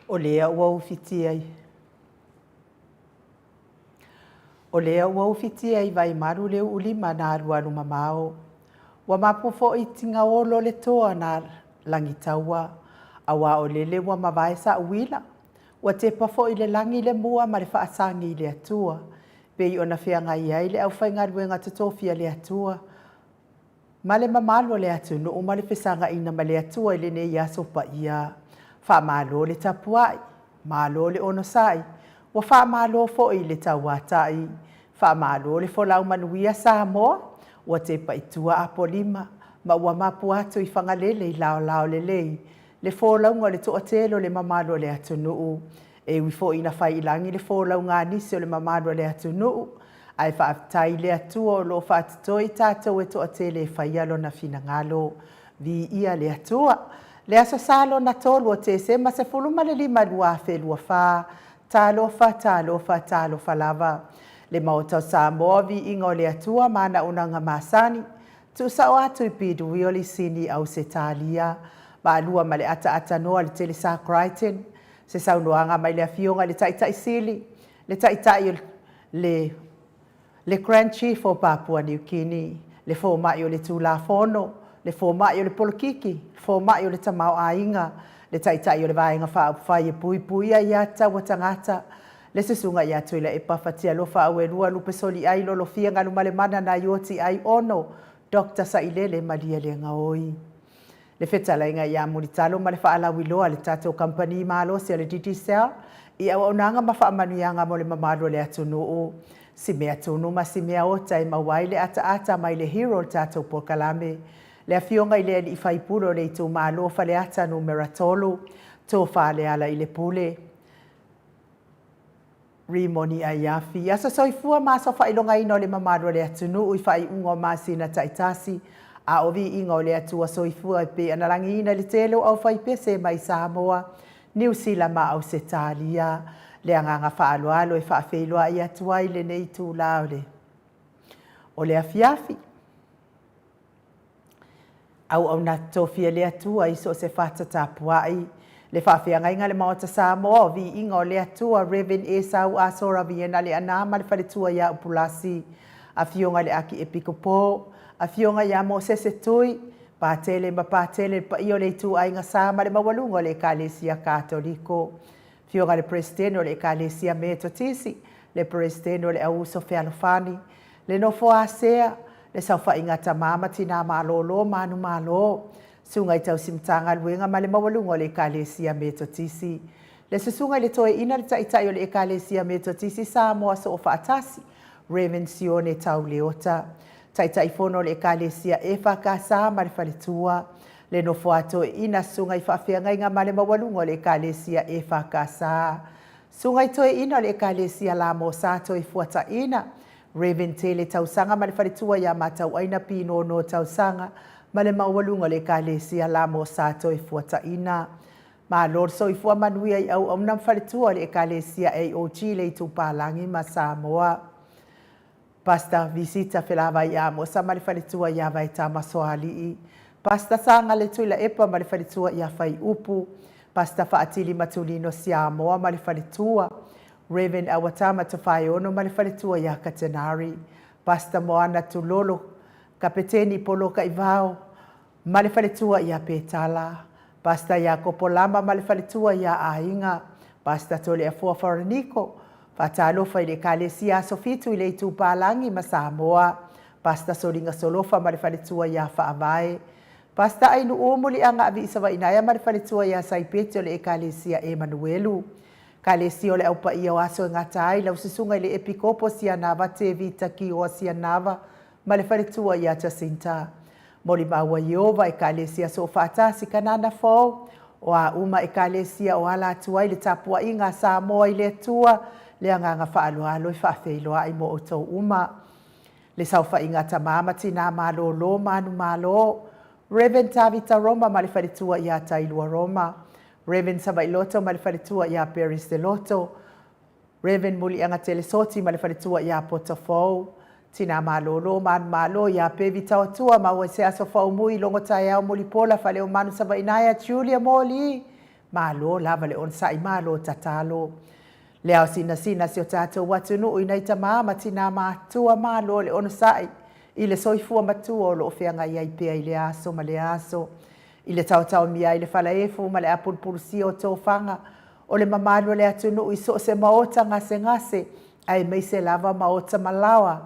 O lea ua uwhiti ai. O lea ua uwhiti ai vai maru leo ulima na aruaru mamao. Wa mapofo i tinga olo le toa na langitaua. Awa o lele wa mawai sa uwila. Wa te pafo i le langi le mua ma le whaasangi i le atua. Pei o na whianga i ai le au whaingaruenga tatofia le atua. Ma le mamalo le atu no ma le whisanga ina ma le atua i le ne ia sopa ia. Wha malo le tapuai, malo le onosai. Wa wha malo fo i le tauatai. Wha malo le folau manuia sa moa. Wa te paitua apolima. Ma ua mapu atu i whangalele i lao lao le lei. Le folaunga le toatelo le mamalo le atu nuu. E wifo ina whai ilangi le folaunga nisi o le mamalo le atu nuu. Ai whaatai le atua o lo whaatitoi tātou e toatele e whaialo na fina ngalo. Vi ia le atua. Le asa salo na tolu o te se ma se fuluma le lima lua whelua wha. Talofa lava. Le mautau sa moavi ingo le atua mana unanga masani. Tu sa o atu i pidu wioli sini au se talia. Ma alua ma le ata noa le tele sa Crichton. Se saunoanga mai le afionga le taitai sili. Le taitai le Grand Chief o Papua New Guinea. Le fo mai o le tula fono. Le fo mai o le polokiki. Fo mai o le tamau ainga. Le taitai o le vaenga whaai e pui a iata wa tangata. Le sesunga ia tuila e pafatia lo wha aue lua lupe soli ai lo fia nganu male mana na ioti ai ono. Dr. Sailele Maria le ngaoi. Le fetala inga ia muritalo ma le wha alawi loa le tato company malo si le DDCL. Ia wa unanga ma wha amanuianga mo le mamalo le atunuu. Si mea tunu ma si mea ota e mawai le ata mai le hero tato pokalame. Le afionga i le i whaipulo le i tū malo fa le ata numera tolu. Tō wha le ala i le pule. Rimoni a iafi. Asa soifua ma so whailonga ino le mamaro le atunu i whai ungo masina taitasi. A ovi ingo le atua soifua i pe analangi ina le telo au whai pese mai Samoa. New Zealand ma au se talia. Le anganga whaaloalo e whaafeilua i atua i le nei tū laole. O le afiafi. Au na tofia le atua i so se whata tapuai. Le whawhia inga le maota Samoa vi ingo le atua Reverend Esau Asora Viena le anama le whaletua ia upulasi. A fionga le aki e pikopo. A fionga ia mo sese tui. Pātele ma pātele pa io le tu ainga sama le mawalunga le Kalesia Katoliko. Fionga le presidente le Kalesia Metotisi. Le presidente le Auso Fealofani. Le nofo asea. Le saufa inga tamama tina malolo manu malo. Sunga i tau simtanga luenga ma le mawalunga le Kalesia Metotisi. Le susunga le toe ina le taitai o le Kalesia Metotisi sa moa so o whaatasi. Reverend Sione tau leota. Taitai fono le Kalesia e whakasa ma le whaletua. Le nofo ato ina sunga i whawhianga inga ma le mawalunga le Kalesia e whakasa. Sunga i toe ina le Kalesia la mo sato i fuata ina. Reverend Tele tausanga ma le whaletua ia matau aina pino no tausanga. Ma le mawalunga le Kalesia la mo sato i fuata ina. Ma lor so i fua manuia i au amnam whaletua le Kalesia AOG le i tupalangi ma Samoa. Pasta visita whelava i amo sa ma le whaletua ia vai tamasoali i. Pasta sanga le tuila epa ma le whaletua ia whai upu. Pasta whaatili matulino si Samoa ma le whaletua. Reverend Awatama tawhai ono ma le whaletua ia Katanari. Pasta Moana Tulolo. Kapeteni Poloka Ivao. Ma le whaletua ia Petala. Pasta ia Kopolama ma le whaletua ia Ainga. Pasta tole a Fua Faraniko. Whatalofa i le Kalesia Sofitu i le Tupalangi ma Samoa. Pasta soringa solofa ma le whaletua ia Whaavae. Pasta ainu omuli anga avi isawa inaya ma le whaletua ia Saipete o le Kalesia Emanuelu. Kalesia o le aupa ia o aso ngatai lau sisunga i le Epikopo Sianava te vita ki o Sianava. Ma le whaletua ia Jacinta. Moli maua Iova e Kalesia so whaatasi kanana fau. O a uma e Kalesia o ala atua i le tapua inga Samoa i le atua. Le anganga whaalualo i whaafeiloa i mo o tau uma. Le sauwha inga tamama tina malo lo manu malo. Reverend Tavita Roma ma le whaletua ia Tailua Roma. Reverend Sabailoto ma le whaletua ia Paris de Loto. Reverend Mulianga Telesoti ma le whaletua ia Potafou. Tina malolo man malo ia pevi tautua ma o se aso fa umui longo tai au muli pola fa leo manu saba inaya Julia Moli malo lava le on sai malo tatalo. Leo sina si o tātou watunu i nei tamā matina mātua malo le on sai. I le soifua matua o lo whianga iai pia i le aso ma le aso. I le tau mia i le whalaefu ma le apulpulusi o tō whanga. O le mamalo le atunu i so se maota ngase ai mei se lava maota malawa.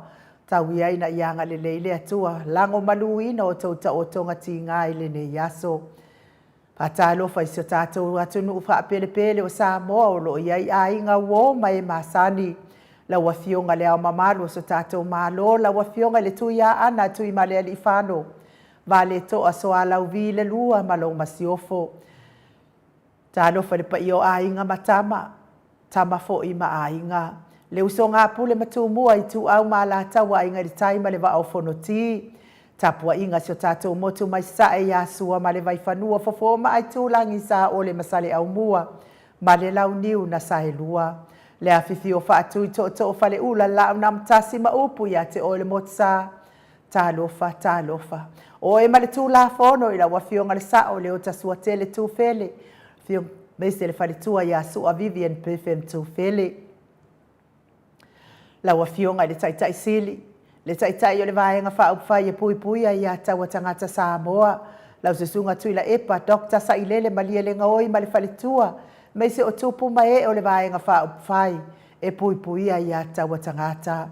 Tau iai na ianga le leile atua. Lango maluina o tauta o tonga tinga i le ne yaso. Patalo fai se tātou atunu wha pele o Samoa o lo iai a inga wo mai masani. La wafionga le au mamalo so tātou malo, la wafionga le tui a ana tui male ali whano. Vale to a so alau vi le lua malo masiofo. Tālo fai pa i o a inga matama, tama fo i ma a inga. Le uso ngā pule matu mua i tu au ma la tawa inga di taima le wa au fonoti. Tapua inga si o tātou motu mai sae ia sua ma le vai whanua fofo ma ai tūlangi sa o le masale au mua. Ma le lau niu na sahe lua. Le awhiwhi o whaatu i to whale ula lau na mtasi ma upu ia te o le motsa. Tālofa. O e ma le tū la whono i la wafionga le sao le o tasua tele tū whele. Fiong meise le whale tua ia sua Vivian Perfem tū whele. La wafionga le taitai sili. Le taitai o le vaenga whai e pui a ia taua tangata Samoa. Lau se sunga tui la epa, Dr. Sailele malia le ngaoi ma le whalitua. Mei se o tupu mai o le vaenga whai e pui a ia taua tangata.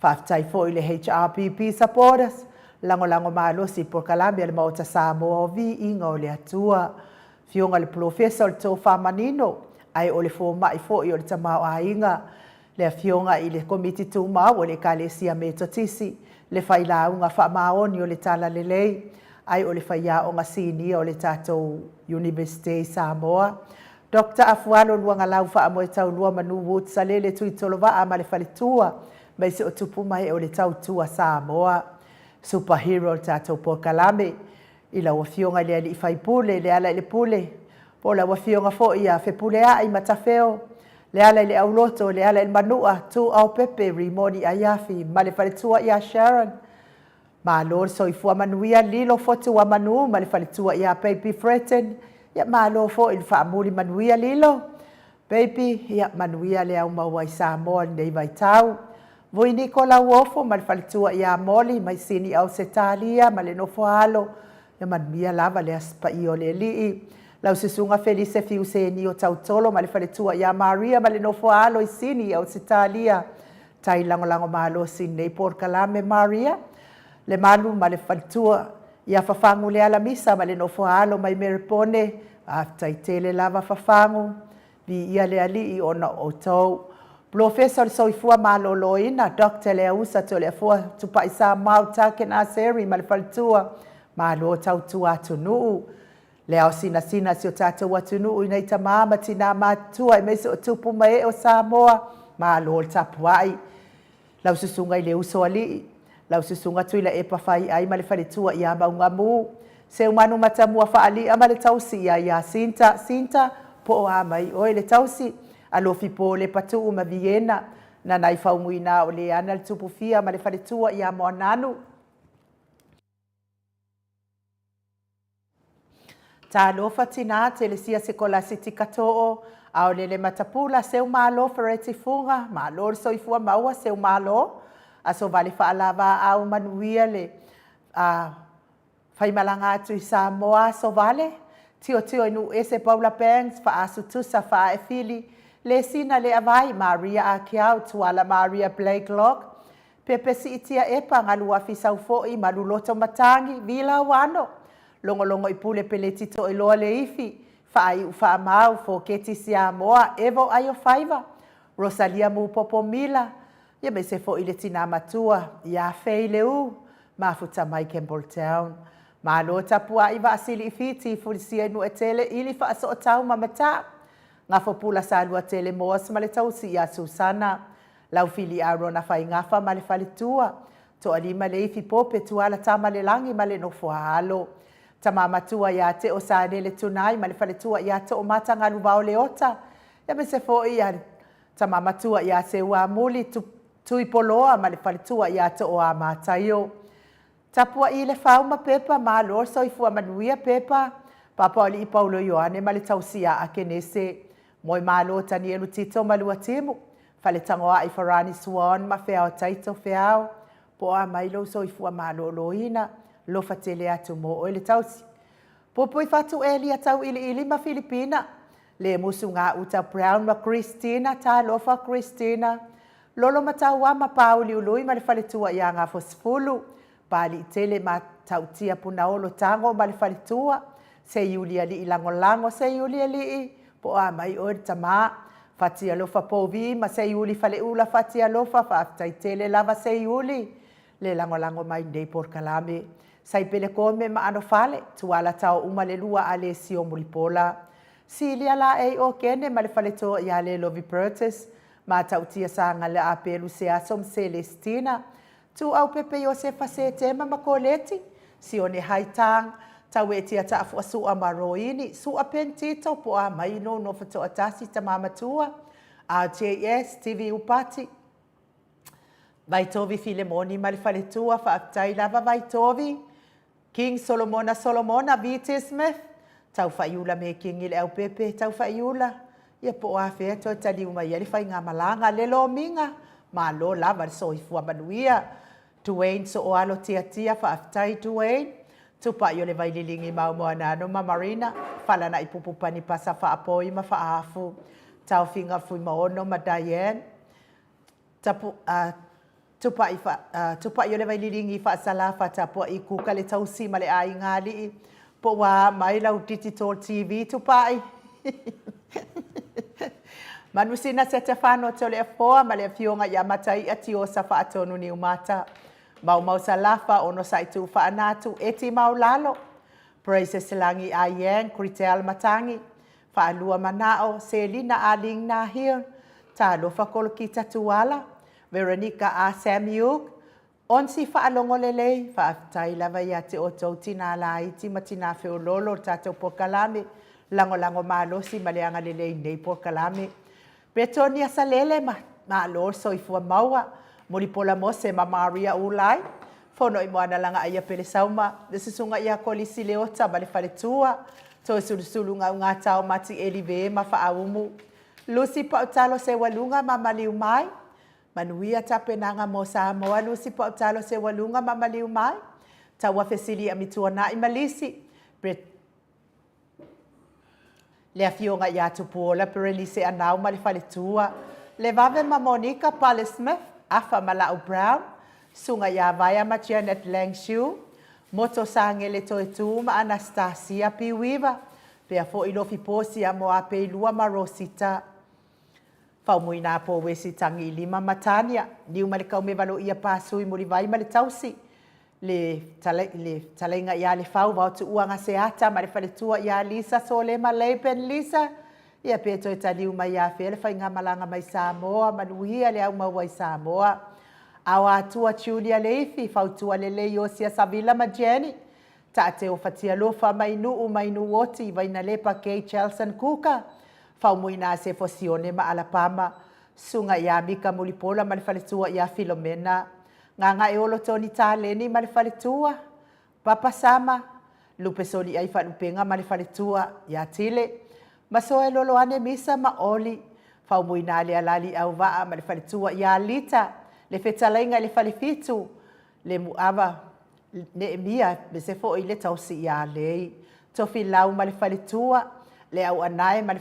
Whaftai fo i le HRPP supporters. Lango maalosi por Kalambia le maota Samoa o vi inga o le atua. Fionga le professor o le tō whamanino. Ai o le fō mai fo i o le tamau a inga. Le fionga i le komiti tūmau o le kalesia me totisi, le whailaunga whamaoni o le tala lelei, ai o le whaia o ngā sini o le tātou University Samoa. Dr. Afualo luanga lau whaamoe tau lua manu wot sa le tui tolova a ma le whalitua, mai se o tupu mai o le tau tua Samoa. Superhero le tātou por Kalame, i la wafionga le ali i whaipule, le ala i le pule, po la wafionga fo i a whepule a i matawheo, le ala le au loto, le ala le manua, tu au pepe, rimoni a iafi, ma le whaletua i a Sharon. Ma lor so i fua manuia, lilo fotu wa manu, ma le whaletua i a Baby Fretten, ia ma lo fo i whaamuri manuia lilo. Baby, ia manuia le au maua i Samoa, nei vai tau. Voi Nicola Wofo, ma le whaletua i a Moli, mai sini au Setalia, ma le nofo halo, ia manuia lava le aspa i o le lii. Lau se sunga Felice fiuse ni o tautolo ma le whaletua ia Maria ma le nofo alo i sini au Sitalia. Tai lango malo sin nei por Kalame Maria. Le malu ma le whaletua ia whafangu le ala misa ma le nofo alo mai meripone. Tai tele lava whafangu. Vi ia le ali i ona o tau. Professor soifua malo loina, Dr. Leusa to le fua tupaisa mauta kena seri ma le whaletua. Malo tautua tunu. Leo sina si o tātou atunu i nei tamā matina mātua i meise o tupu mai o Samoa, ma lo tapuai. Lau susunga i le uso ali, lau susunga tui la epa whai ai ma le whaletua i a maunga mū. Se umanu matamua whaali ama le tausi ia Sinta, po o a mai oi le tausi, alofi po le patu ma Viena, na nai whaumuina o le ana le tupu fia ma le whaletua i a moananu. Tā lofa tina te le sia se kola siti kato'o, au le matapula seu malo fereti funga, malo soifua maua seu malo, aso vale whaalava au manuia le whaimalanga atu i Samoa so vale, tio inu ese Paula Banks, whaasu tusa wha e fili, le sina le avai Maria Akiau, tuala Maria Blakelock, pepe si itia epa ngalua fisau fo'i maluloto matangi, vila wano, longo i pule pele tito i loa le ifi, whaai uwha mau fo keti sia moa, evo ayo faiva, Rosalia mu popo mila, ia me se fo i le tina matua, ia fei leu, mafuta mai Campbelltown. Ma lo tapua i asili i fiti, fulisia inu e tele, ili wha aso o tau mamata, ngā fopula sa lua tele moas ma le tausi ia Susana, lau fili a rona whai ngafa ma le whalitua, to alima le ifi pope tuala tama le langi ma le nofo halo. Tama matua ia te o sa le tunai ma le whaletua ia te o mata ngā luvao le ota. Ia me se fo ia tama matua ia se ua muli tui poloa ma le whaletua ia te o a mātaio. Tapua i le whauma pepa ma lor so i fua manuia pepa Papali i Paulo Ioane ma le tausia a kenese. Moi malo tani elu tito malua timu. Fale tangoa i Farani Swan ma fea taito feao. Po a mailo so i fua malo loina. Lo fatele atu mo o ele tausi. Po poi fatu eli atau ili ma Filipina. Le musu ngā uta Brown ma Christina ta lofa Christina. Lolo mataua ma Pauli ului ma le fale tua ia ngā fosfulu. Pali tele ma tautia punaolo tango ma le fale tua. Se Yulia li lango se Yulia li po a mai o tama fatia lofa povi ma se Yuli fale ula fatia lofa fa tele lava se Yuli le lango mai dei por kalame sai pele come ma ano fale tuala tau uma le lua ale sio mulipola silia la e o kene ma le fale to ya le lovi purchase ma tautia sanga le apelu se asom Celestina tu au pepe Josefa se tema ma koleti sione haitang tau e tia ta afu su amaroini su apentito po a mai no fato atasi ta mamatua a JS TV upati vai tovi Filemoni mal fale tua fa tai lava vai tovi King Solomona Vite Smith tau fa yula me King ile au pepe tau fa yula ia po a fe to tali uma ia fa nga malanga le lo minga ma lo lava so i fu manuia Dwayne so o alo tia fa tai Dwayne tupa yo le vai lilingi mau moana no ma Marina fala na ipupupani pasa fa apoi ma fa afu tau finga fui maono ma Diane tupa yo le vai lilingi fa sala fa tapo i kuka le tausi ma le ai ngali po wa mai lau digital TV tupa i manusina se te whano to le foa ma le fionga ya matai ati o sa fa atonu ni umata mau salafa ono saitu fa anatu eti mau lalo praise selangi ayen kritel matangi fa alua manao Selina aling na here ta lo fa kolkita tuala Veronica a Samuel onsi fa alongo lele fa tai lava ya te oto tina la iti matina fe lolo tato pokalame lango malo si maleanga lele nei pokalame Betonia salele ma lo so ifua maua Molipola mose ma Maria ulai fono i moana langa ia pele sauma de sunga ia kolisi leota bale fale tua to sulusulunga nga tau mati elive ma fa aumu Lucy pa utalo se walunga ma maliu mai manuia tapenanga mo sa mo Lucy pa utalo se walunga ma maliu mai tawa fesili amitua na imalisi le afionga ia tupola perelise anau ma le fale tua le vave ma Monica Palesmith afa Malau Brown, sunga ya vaya ma Janet Langshu, moto sangele to etu ma Anastasia Piwiva, pea fo ilofi posi a moa pe lua ma Rosita. Fau muina po wesi tangi lima matania, ni umalika umevalo ia pasui muri vai ma le tausi. Le talenga ia le fau vau tu uanga seata ma le fale tua ia Lisa sole ma leipen Lisa. Ia peto e taliu mai a fele fai ngā malanga mai Samoa, manuhia le au mawai Samoa. Awa atua Julia Leifi, fautua lele Yosia Savila ma Jenny. Ta te o fatia lofa mai nu oti, vaina lepa kei Chelson Kuka. Fau muina se fosione ma Alabama. Sunga ia Mika Mulipola ma le faletua ia Filomena. Nganga e olo toni ta leni ma le faletua. Papa Sama, lupe soli ai falupenga ma le faletua ia Tile. Masoe lolo ane misa ma oli. Fau muina le alali au waa ma le faletua ia Lita. Le fetalainga le falefitu. Le muava ne mia me se fo ile tausi ia lei. Tofi lau ma le faletua. Le au anae ma le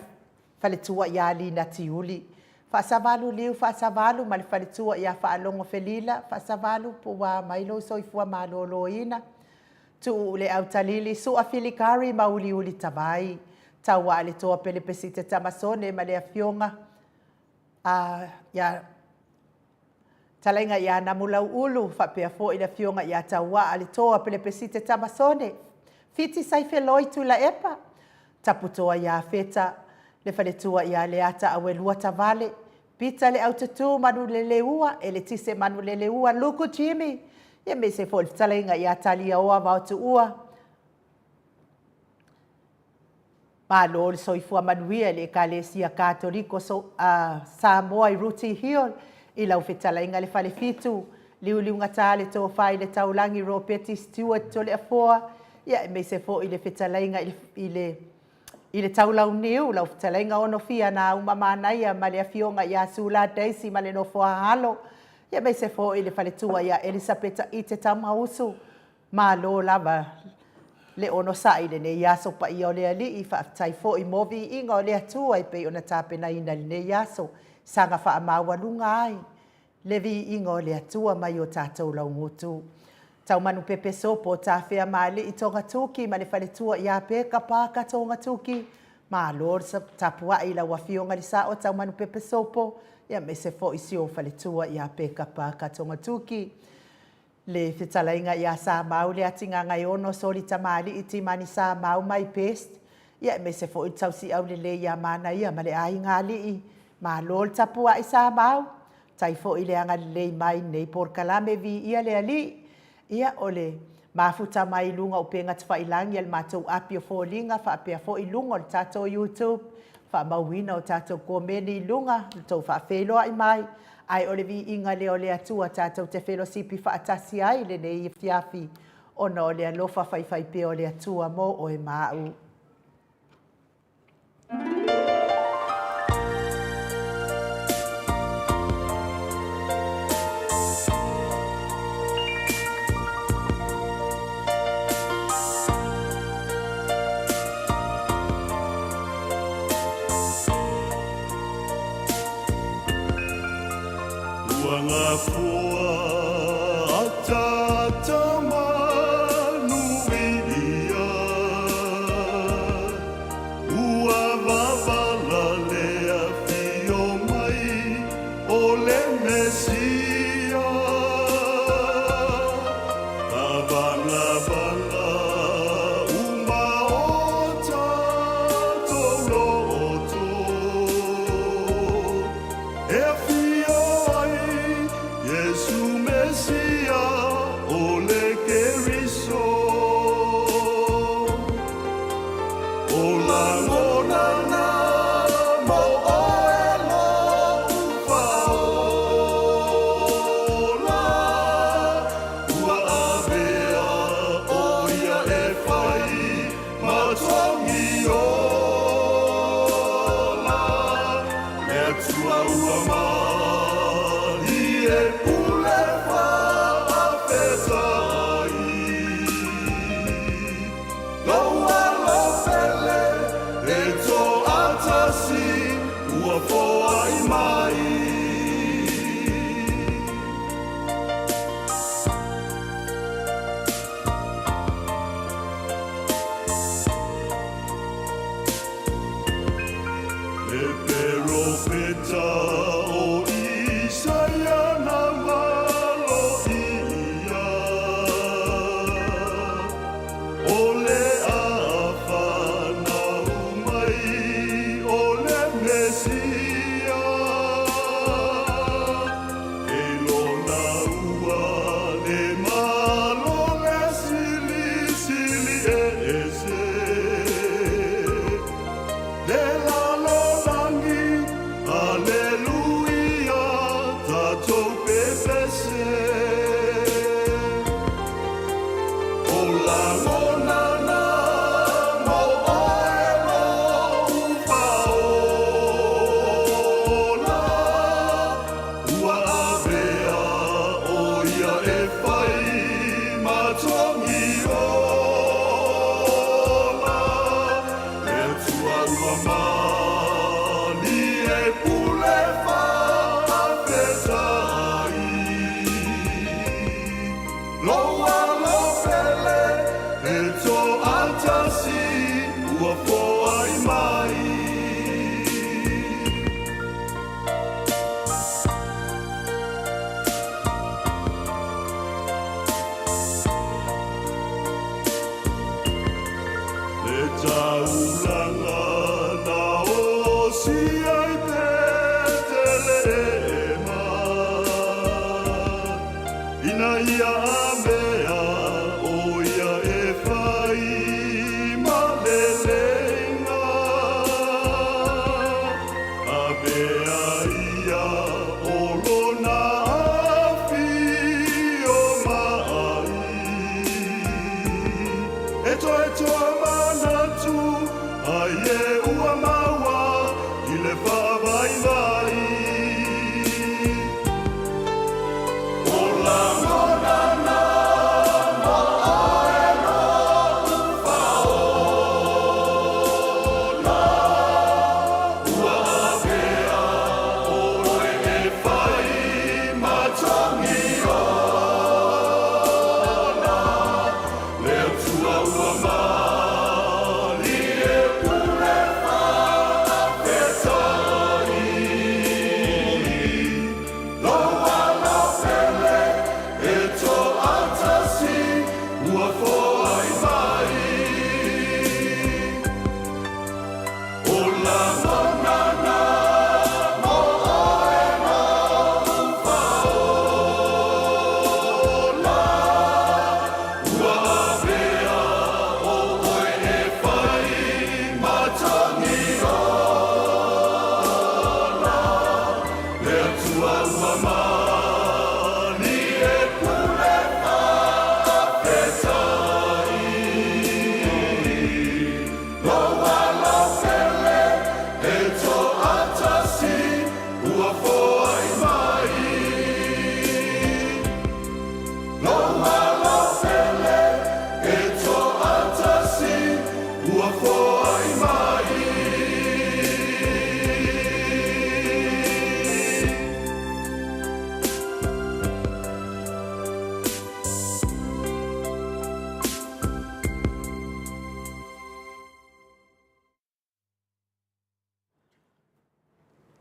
faletua ia Lina Tiuli. Fasavalu liu fasavalu ma le faletua ia faalongo felila. Fasavalu po wa mailo soifua malolo ina. Tu le au talili su afilikari ma uli tabai. Tawa le toa pele pesite tamasone ma le afionga ya talainga ya namulau ulu fa pe fo ina fionga ya tawa le toa pele pesite tamasone fiti saife loitu la epa taputoa ya feta le fale tua ya le ata awelua tavale pita le autotu manu le leua ele tise manu le leua luku Jimmy ya me se fo talainga ya talia oa vautu ua Malo soifua manuia le Kalesia Katoliko Samoa i Ruti Hill i lau fetalainga le fale fitu liuliunga tā le tō whai le taulangi Ropeti Stewart to le afoa Ia me se fo i le whetalainga i le taulau niu, lau whetalainga ono fia na umamana ia ma le afionga ia sula Daisy ma le nofo halo. Ia me se fo i le whaletua ia Elisabeta i te tamausu. Ma lo lava le ono sai le ne iaso pa i o le ali i whaatai fo i movi inga o le atua i pe ona tāpena ina le ne iaso. Sanga wha amaua lunga ai. Le vi inga o le atua mai o tātou lau ngutu. Tau manu pepe sopo tā whea maali i tonga tuki ma le whaletua i a peka pāka tonga tuki. Ma lor sa tapua i la wafionga li sa o tau manu pepe sopo. Ia me se fo i si o whaletua i a peka pāka tonga tuki. Le whetalainga i a sā mau le atinga ngai ono soli tamali i ti mani sā mau mai pest. Ia me se fo i tau si au le i a mana ia ma le ai ngā li i. Ma lor tapua i sā mau. Tai fo i le anga le mai nei por kalame vi ia le ali. Ia ole mafuta mai lunga o penga tfa ilangi al matou api o folinga fa apia fo ilunga o tatou YouTube fa mawina o tatou komeni lunga tau fa felo ai mai ai ole vi inga le ole atua tatou te felo sipi fa atasi ai le nei fiafi ona ole alofa fai pe ole atua mo o e mau.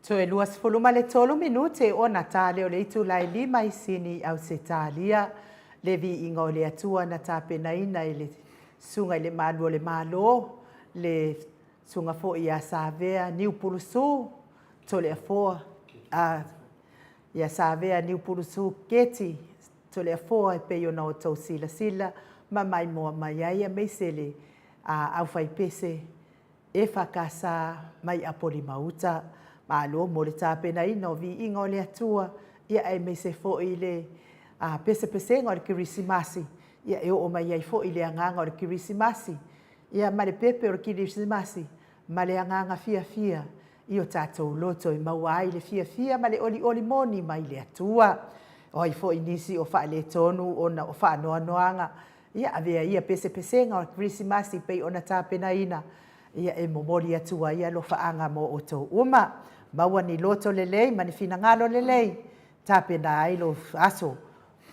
Toe luas fuluma le tolu minute o na tale o le itu lai lima i sini au se talia le vi inga o le atua na tape na ina i le sunga i le malo le sunga fo i a Savea Niu Pulusu to le afoa i a Savea Niu Pulusu keti to le afoa e pe na o tau sila ma mai moa mai aia meisele au fai pese e whakasa mai apoli mauta malo mo le tapena ina o vi inga o le atua ia e me se fo i le pese ngā o le kirisimasi ia e o mai ai fo i le anganga o le kirisimasi ia ma le pepe o le kirisimasi ma le anganga fia i o tātou loto i maua ai le fia ma le oli moni mai le atua o ai fo i nisi o wha le tonu o na o wha noanga ia avea ia pese ngā o le kirisimasi pei o na tapena ina ia e momori atua ia lo whaanga mo o tau uma maua ni loto lelei, ma ni fina ngalo lelei. Tape na ai lo aso.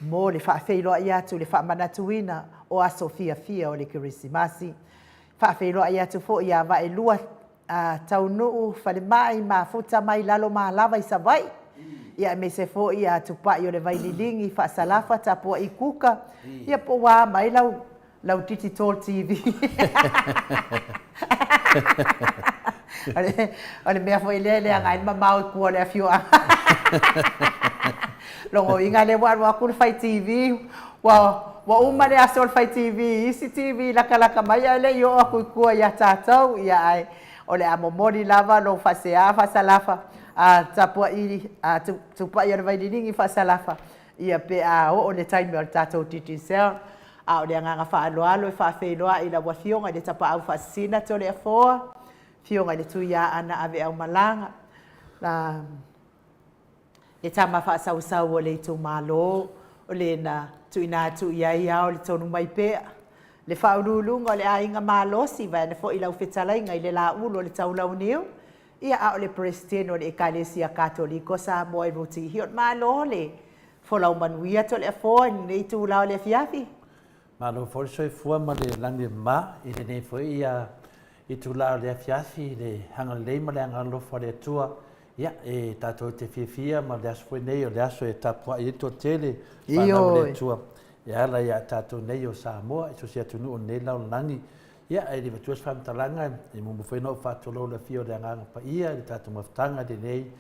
Mo le whaafeiloa i atu le whaamanatuina o aso fia o le kirisimasi. Whaafeiloa i atu fo i a wa e lua tau nuu whale mai ma futa mai lalo ma lava i savai. Ia me se fo i a tupa i o le vaililingi whaasalafa tapua i kuka. Ia po wā mai lau titi tall TV. Ole mea foi lele anga in mamau ku ole afio. Longo inga le wa ku fai TV. Wa uma le asol fai TV, isi TV la kala mai le yo ku ku ya tatau ya ai. Ole amomori lava lo fasea fasalafa. Tapua i tupa ia vai diningi fasalafa. Ia pe o le time o tatou titi sel. Ole anga fa alo fa feiloa ila wa fionga le tapa au fasina to le foa. Fionga le tuia ana ave au malanga. Le tama wha sau o le tu malo, o le na tuina tuia ia o le tonu mai pea. Le wha urulunga o le ainga malo si vai na fo i lau whetala inga i le la ulo o le tau lau niu. Ia a o le Preston o le Ekalesia Katoliko sa moe ruti hiot malo le. Fo lau manuia to le afoa ni le tu lau le fiafi. Malo fo soi fua ma le langi ma i le ne fo ia i tu la le fiafi le hanga le ma le hanga lo fo le tua ia e tato te fia ma le aso nei o le aso e tapua i to tele fa le tua ia la ia tato nei o Samoa i so sia tunu o nei lau langi ia e le tuas fam talanga i mo mo no fa to lo le fio le hanga pa ia le tato maftanga de nei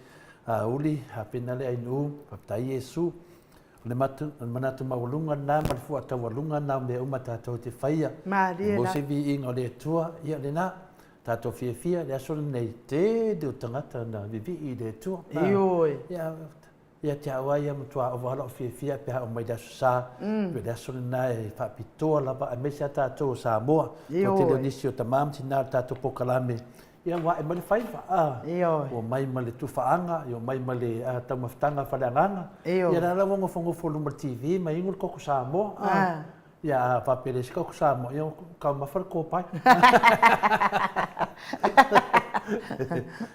uli ha penale ai nu pa tai Yesu le manatu maulunga na ma fu ata walunga na me uma tato te faia mo se vi inga le tua ia le na tato fia le aso nei te de tangata na vivi i le tua ia te awa ia mutua o wala fia pe o mai da sa pe le aso na e fa pitoa la ba me sa tato Samoa o te le nisio tamam tina tato pokalame ia wa e mali fai o mai mali tu faanga o mai mali tamaftanga falanganga ia la la vongo fongo fo lumber TV mai ngul ko Samoa ia fa pele ko Samoa ia ka ma fal ko pai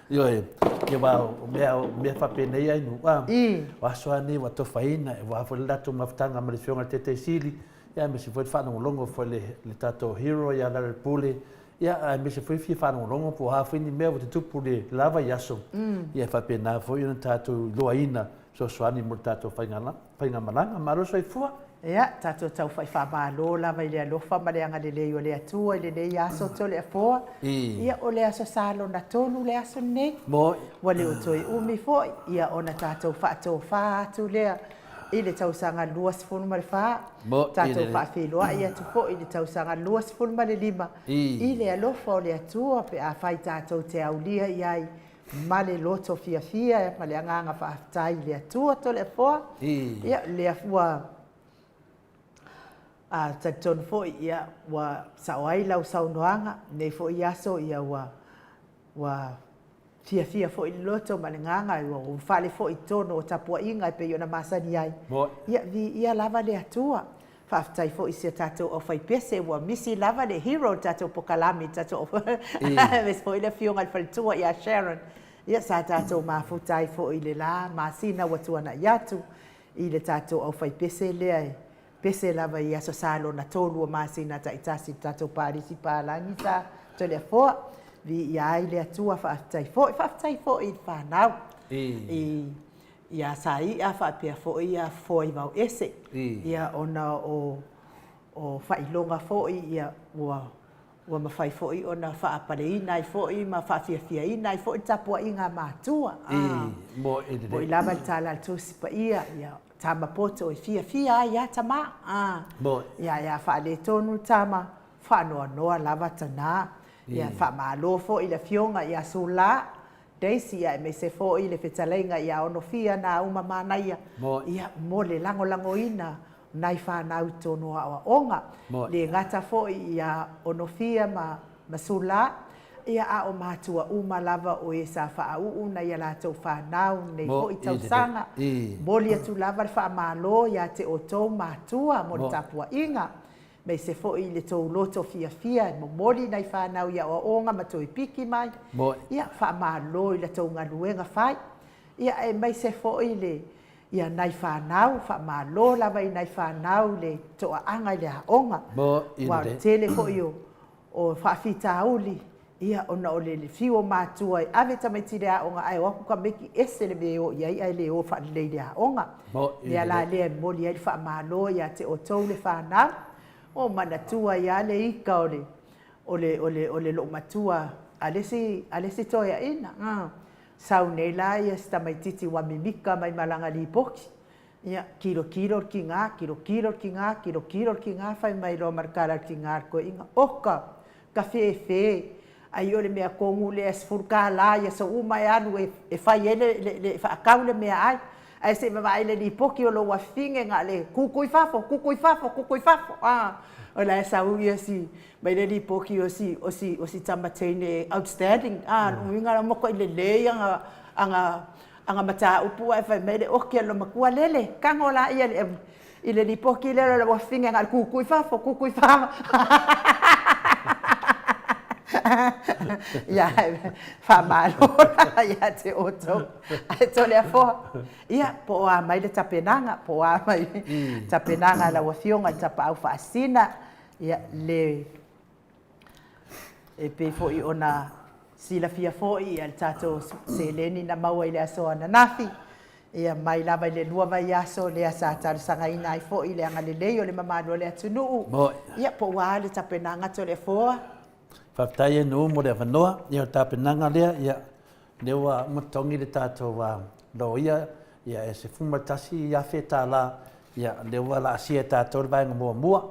ia wa me fa pele ia nu wa so ani wa to faina wa fo la tu maftanga mali fionga tete sili ia me si fo fa no longo fo le tato hero ia la pule ia me se foi fa no longo po ha fini me o tu pule lava yaso ia fa pena foi un tato loaina so ani mo tato fainga malanga maro so fua ia tato tau fai fa ba lo lava ile lo fa ma le anga le o le atua ile le yaso to le fo ia o le aso salo na tonu le aso ne mo wale o toi o mi fo ia ona tato fa tu le ile tau sanga luas funu ma le fa tato fa feloa ia tu fo ile tau sanga luas funu ma le lima ile alo fo le atua pe a fai tato te aulia ia ma le loto fia ma le anga fa tai le atua to le fo ia le afua taton fo ia wa sawai lau saunoanga ne fo ia so ia wa fia fo i loto malenganga o fale fo i tono o tapua inga pe yona masani ai ia lava le atua faftai fo i se tato o fai pese wa misi lava le hero tato pokalami tato mes fo i le fionga al faltua ia Sharon ia sa tato mafutai fo i le la masina watuana iatu i le tato o fai pese le pese lava ia so salo na tolu o masina ta itasi tato parisi palangi ta to le fo vi ia ile atua faftai fo i whanau ia sa ia whaapea fo ia foi vau ese. Ia ona o whailonga fo ia ua mawhai fo i ona whaapare ina i fo i ma whaafiafia ina i fo i tapua i ngā mātua. Mo i lava i tāla tusi pa ia tama poto i fia ai ia tama. Ia whaale tonu tama whaanoa noa lava tana. Ia whaamalo fo i le fionga ia sula. Daisy ia me se fo i le whetalenga ia ono fia na uma manaia. Ia mo le lango ina. Nai whanau tono awa onga. Le ngata fo ia ono fia ma sula. Ia a o mātua uma lava o e sa whaau na ia lātou whanau nei fo i tausanga. Moli atu lava le whaamalo ia te o tau mātua mo le tapua inga. Me se fo i le tau loto fia mo moli nai whanau ia o onga ma toi piki mai. Ia whaamalo i le tau ngaluenga whai. Ia e mai se fo i le ia nai whanau, whaamalo lava i nai whanau le toa anga i le haonga. Wa tele fo i o whaafita uli. Ia ona o le fiu o mātua i ave tamaiti le haonga ai waku ka meki ese le meo iai ai le o whaalei le haonga. Ia la lea moli ai le whaamalo ia te o tau le whanau. O manatua ia le ika o le lo matua alesi toia ina. Sau nei la ia stamaititi wa mimika mai malanga li poki. Ia kilo ki ngā, whai mai lo markara ki ngā ko inga. Oka, ka fe. Ai o le mea kongu le asfurka la ia sa umai anu e whai ele le whaakau le mea ai. Ai se mawai le li poki o lo wa finge ngā le kukui fafo. O la sa ui si mai le li poki o si tamateine outstanding. Uinga la moko i le anga mata upu ai whai mai le oki alo makua lele. Kango la ia i le li poki le lo wa finge ngā kukui fafo. Ia whamalo ia te oto ai tole a foa ia po a mai le tapenanga po a mai tapenanga la wafionga tapa au faasina ia le e pe fo i ona sila fia fo i al tato seleni na maua i le aso ana nafi ia mai lava i le lua vai aso le asa taru sanga ina i fo i le anga le leo le mamano le atunuu ia po a le tapenanga tole a foa Whaftai no mo le whanoa, ia o tāpenanga lea, ia lewa matongi le tātou lo ia e se fumatasi ia whetā la, ia lewa la asia tātou le vaenga mua,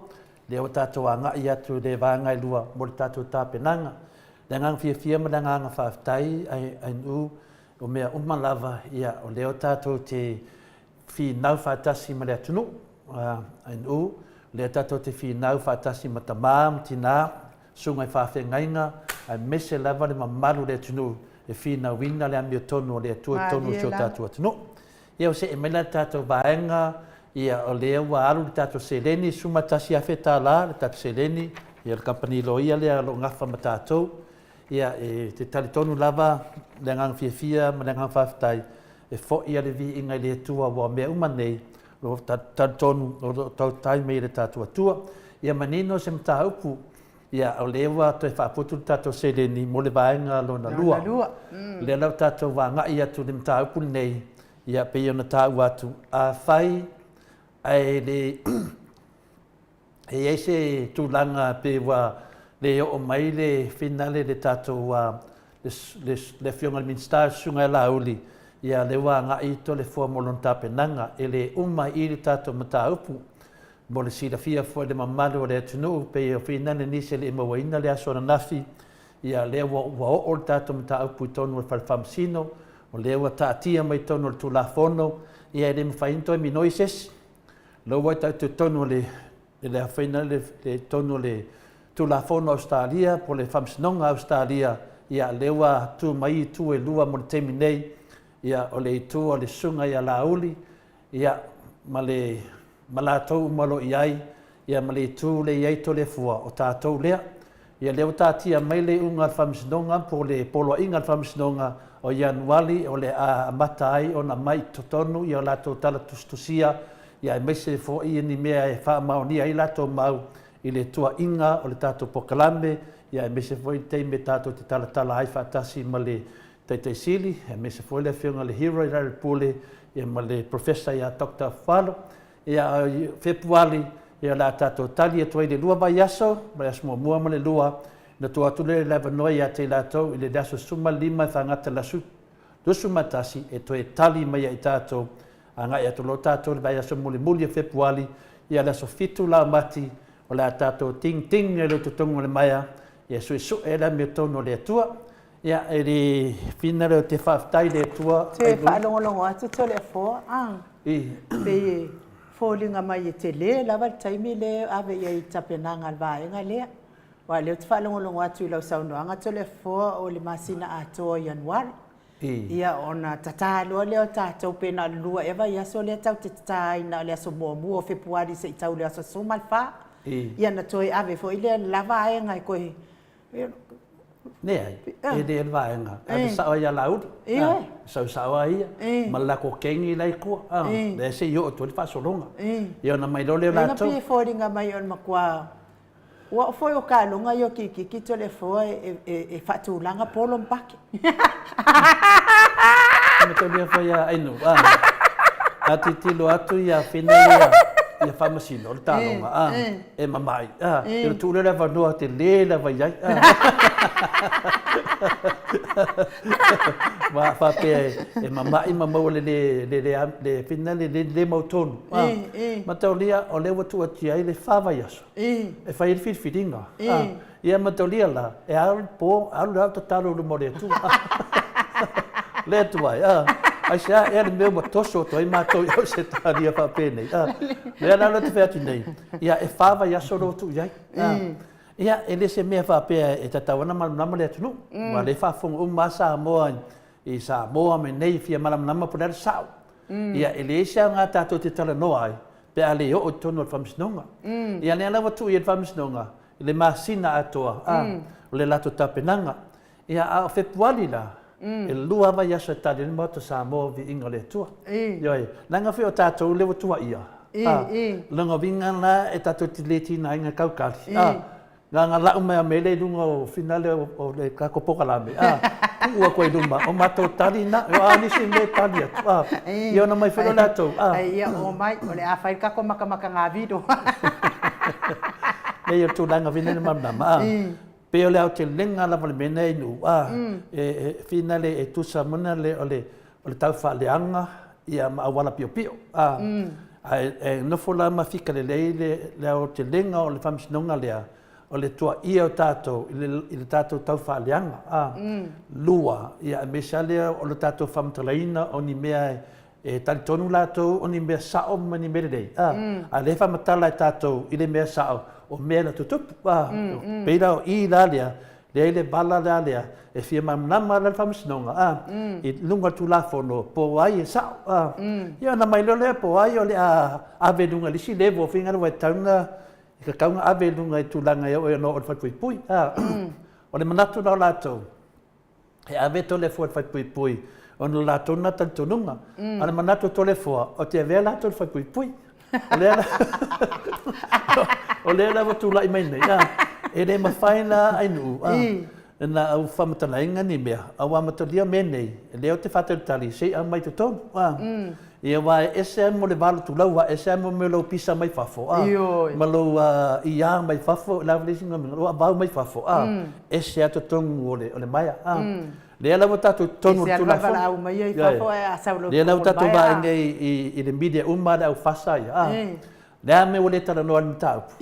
lewa tātou anga ia tu le vaenga i lua mo le tātou tāpenanga. Le ngang fia ma le nganga whaftai ai nu o mea umalava ia o leo tātou te whinau whatasi ma le atunu, ai nu, leo tātou te whinau whatasi ma tamā, tina, sunga i whawhengainga, ai mese lava le mamalu le tunu e whina wina le amio tonu le atua tonu sio tātua tunu. Ia o se e mena tātou vaenga, ia o lea wa alu le tātou seleni, sumatasi a whetā la, le tātou seleni, ia le kampani lo ia lea lo ngafa ma tātou. Ia e te tali tonu lava, le ngang fia ma le ngang whawhetai, e fo ia le vi inga le atua wa mea umanei, lo tali tonu, lo tau tai mei le tātua tua. Ia manino se mta upu, ia o lewa te whaaputu tātou seleni mo le vaenga lona lua. Le lau tātou wā ngai atu le mta upu nei, ia pei ona tāu atu. A whai, ai le e eise tūlanga pe wā le o mai le whinale le tātou le whionga minsta sunga e lauli. Ia le wā ngai to le fua molon tāpenanga, e le umai i le tātou mta upu. Mo le sila fia fo le mamalu o le atunu pe o finane nise le mawaina le aso na nafi ia le wa o le tātou mta au tonu o whalwhamsino o le wa tātia mai tonu o le tulafono ia le mwhainto e minoises lo wa tātou tonu le hawhaina le tonu le tulafono Australia po le whamsinonga Australia ia le wa tu mai tu e lua mo le temi nei ia o le itu o le sunga ia lauli ia ma le malatou malo iai ia mali tu le iai to le fua o tātou lea ia leo tātia mai le unga whamsinonga po le polo inga whamsinonga o Ianuali o le amata ai o na mai totonu ia o lato tala tustusia ia e meise fo i ni mea e wha maonia i lato mau i le tua inga o le tātou pokalame ia e meise fo i teime tātou te tala ai whaatasi ma le Te sili, me se foi le whiunga le hero i rare pule, ia ma le professor ia Dr. Falo, ia Februari, ia la tato tali e toi le lua vai aso, mai aso mua ma le lua, na tua tule le lava noi ia te lato, i le daso suma lima thangata lasu, dusu matasi, e toi tali mai i tato, anga ia tolo tato, le vai aso muli e Februari, ia la so fitu la mati, o la tato ting e lo tutongo le maia, ia su e la me tono le atua, ia e le fina le te whaftai le atua. Te whaalongolongo atu tole fo, Pe fōlinga mai e te le, lava taimi le ave ia i tapenanga vaenga lea. Wa leo te whaalongolongo atu i lau saunoanga tole fo o le masina atoa Januari. Ia ona tatalo leo tātou pena lua eva ia so lea tau te tataina lea so mua o Februari se i tau lea so sumalfa. Ia na toi ave fo i lea lava aenga i koe. Nea, e le vaenga. Ave sao ia laudi. Sao ia. Ma la ko kengi lai ko. Le se yo to le fasolonga. Ia na mai lole la to. Na pe fōringa mai on makua. Wa foi o kalunga yo ki tole fo e fatulanga polo mpaki. Me to le fo ia ai no. Ati tilo atu ia finale ia famasino le talonga e mamai e tu le va no te le la vai ai va fa pe e mamai mamau le finale le mauton ma taulia o le watu ati ai le fava yaso e fai il fitinga ia ma taulia la e al po al rato talo le more tu le tu vai ai se e le meu toso to ai matou eu se taria fa pene le ana no te feti nei ia e fava ia solo tu ia ia ele se me fa pe e tatawana mal le tu ma le fa fong masa mo i sa mo me nei fia mal nama poder sa ia ele se nga tato te tala no ai pe ale o tono famsnonga ia le ana watu i famsnonga le masina atoa le lato tapenanga ia a Februari la e lua vai asa tali ni moto sa mo vi inga le tua. Ioi, nanga whio tātou lewa tua ia. Langa vinga na e tātou ti leti na inga kaukari. Nganga lau mea mele lunga o finale o le kakopoka lame. Ua koe luma, o matou tali na, o nisi me tali atu. Ia na mai whiro lātou. Ia o mai, o le a whai kako makamaka ngā vido. Ia tu langa vina ni mamnama. Pe o le au te lenga lava le mena inu. Finale e tusa mana le o le tau whaaleanga ia maawala pio pio. E nofo la mawhika le le au te lenga o le whamsinonga lea o le tua ia o tātou i le tātou tau whaaleanga. Lua ia me salea o le tātou whamtalaina o ni mea e tali tonu lātou o ni mea sao ma ni mere rei. A le whamatala e tātou i le mea sao o mea na tutupu. Peira o i la lea, le bala la lea, e fia mamnama la whamisinonga. I lunga tu la whono, po ai e sao. Ia na mai lolea po ai o le ave lunga lisi levo, o whingara wai taunga, i ka kaunga ave lunga i tūlanga o no o whaipui pui. O le manatu na o lātou, he ave tole fua whaipui pui, o no lātou na tantununga. A le manatu tole fua, o te avea lātou whaipui pui. O lea la watu lai mai nei. E le mawhaina ainu. Na au whamatalainga ni mea. Au amatalia me nei. E leo te whataritari. Sei au mai tutonu. Ia wai ese mo le wala tu lau. Ese mo me lau pisa mai whafo. Ma lau ia mai whafo. Lau lesinga minga. Lau abau mai whafo. Ese a tutonu o le maia. Lea lau tatu tonu tu la whafo. Lea lau tatu vaenga i le media umara au whasa ia. Lea me o le tala noa ni mataupu.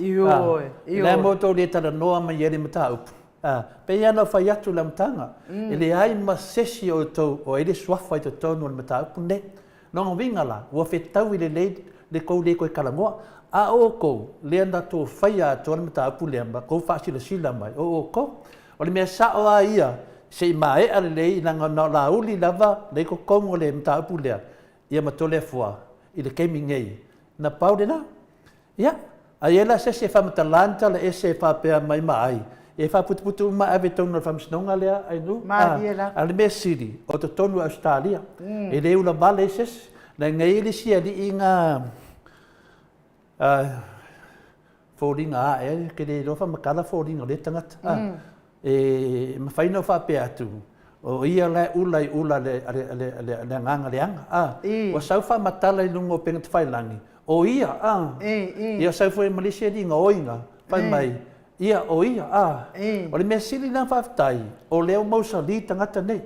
Lea mo tau le tala noa mai ere mataupu. Pe ia na whai atu la mtanga. E le ai masesi o tau o ere suafa i to tonu ni mataupu ne. Nonga winga la, ua whetau i le kou le koe kalangoa. A o kou, lea na tō whai atu ni mataupu lea ma, kou whaasila sila mai. O kou, o le mea sao a ia, se i mae ale lei nanga na la uli lava, le ko kongo le mataupu lea. Ia matole fua, i le keimi ngei. Na pau de na. Ia, a iela se whamatalanta le ese whapea mai mai. E whaputuputu uma ave tonu na whamsinonga lea, ai nu? A le mea siri, o te tonu Australia. E leu la vale ses, na ngai le sia li i ngā whōringa ke le rofa makala whōringa le tangata. E mawhaina whapea atu. O ia le ula le nganga le anga. O sau wha matala I lungo penga te whailangi. O ia, ia sau foi Malaysia di oinga, pai mai. Ia o ia, o le mea sili na whaftai, o leo mausa li tangata nei.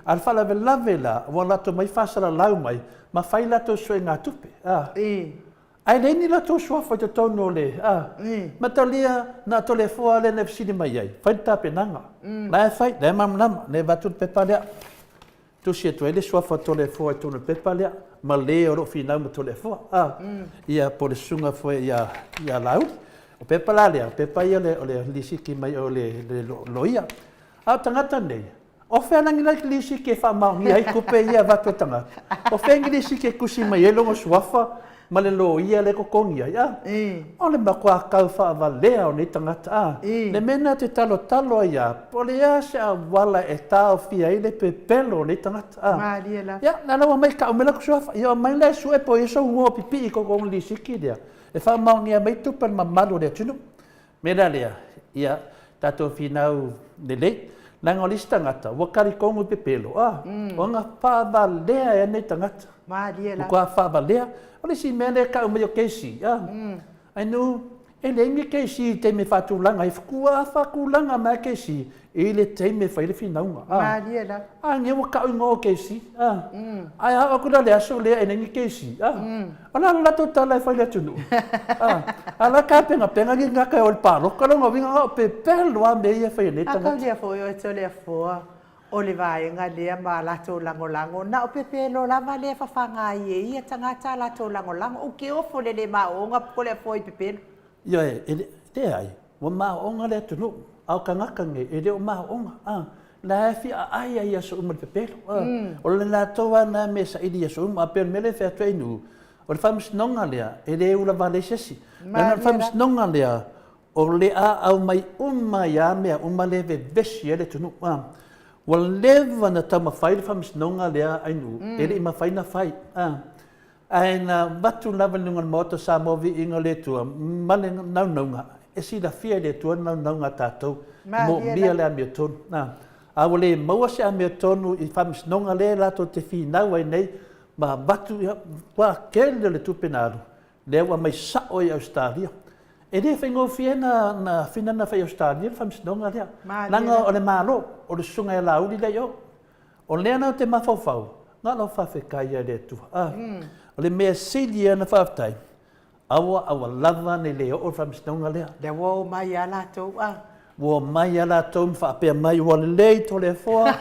Al whala lave la, wa lato mai whasara lau mai, ma whai lato sue ngā tupe. Ai le ni lato sua whai te tono le. Ma talia na tole fua le ne sili mai ai, whai tape nanga. Lai whai, le mamnama, ne watu pepa lea. Tu sia tu ele sua whai tole fua I tono pepa lea. Ma leo ro finau ma tole fua. Ia po le sunga fua ia lau. O pepa la lea, pepa ia le lisiki mai o le loia. Au tangata nei. O whenangi lai lisi ke whamau, ai kupe ia watu tangata. O whengi lisi ke kusi mai e longo suafa, ma le loia le kokongi ai. O le makua kau whaawalea o ni tangata. Le mena te talo ia, po le ia se a wala e tau fia I le pepelo o ni tangata. Maria la. Ia, nana wa mai ka umela ku suafa. Ia, mai le su e po e so ngua pipi I kokongi lisi ki lea. E whamau ni a mai tupan ma malu lea tunu. Mera lea, ia, tato finau le lei. Nanga o lisi tangata, wakari kongu pepelo. O ngā whaawalea e nei tangata. Maria la. Kua whaawalea, o lisi mea le ka umeo keisi. Ainu, e le ingi keisi te me whatulanga, e whakulanga mai keisi, e le te me whaile whinaunga. Maria la. Ngia wa ka ungo keisi. Ai hawa kura le aso lea e nengi keisi. Ala lato tala e whaile tunu. Ala ka penga ki ngaka e ol palo, kalonga winga o pepelo a me ia whaile tangata. Akau lea fo e tole fo. O le vaenga lea ma lato lango na o pepelo lava lea whawhanga ia tangata lato lango o ke ofo le maonga ko le fo I pepelo. Ia te ai, wa maonga le tunu, au kangakange, e leo maonga. Na e fia ai ai aso uma le pepelo. O le latoa na me sa ili aso uma, apel mele fea tuenu. O le whamsinonga lea, e le ula vale sesi. Na le whamsinonga lea, o le a au mai ia mea le vesi e le tunu. Wa lewa na tau mawhai le whamsinonga lea ainu, e le I mawhai na whai. Ai na watu lava nunga moto sa movi inga le tua, male naunga. E si la fia le tua naunga tātou, mo mia le a mea tonu. A wale maua se a mea tonu I whamsinonga le lato te whinau ai nei, ma watu wa kele le tupenaru, le wa mai sao I Australia. E le whaingo fia na whinana whai Australia, le whamsinonga lea. Nanga o le malo, o le sunga e lauri le yo. O lea nau te mawhauwhau, ngā lau whawhekai ai le tua. O le mea sili ana whaftai, awa lava nei leo o whamsinonga lea. Le wau mai a lato Wo mai ala tau mwhaapea mai o le lei tole foa,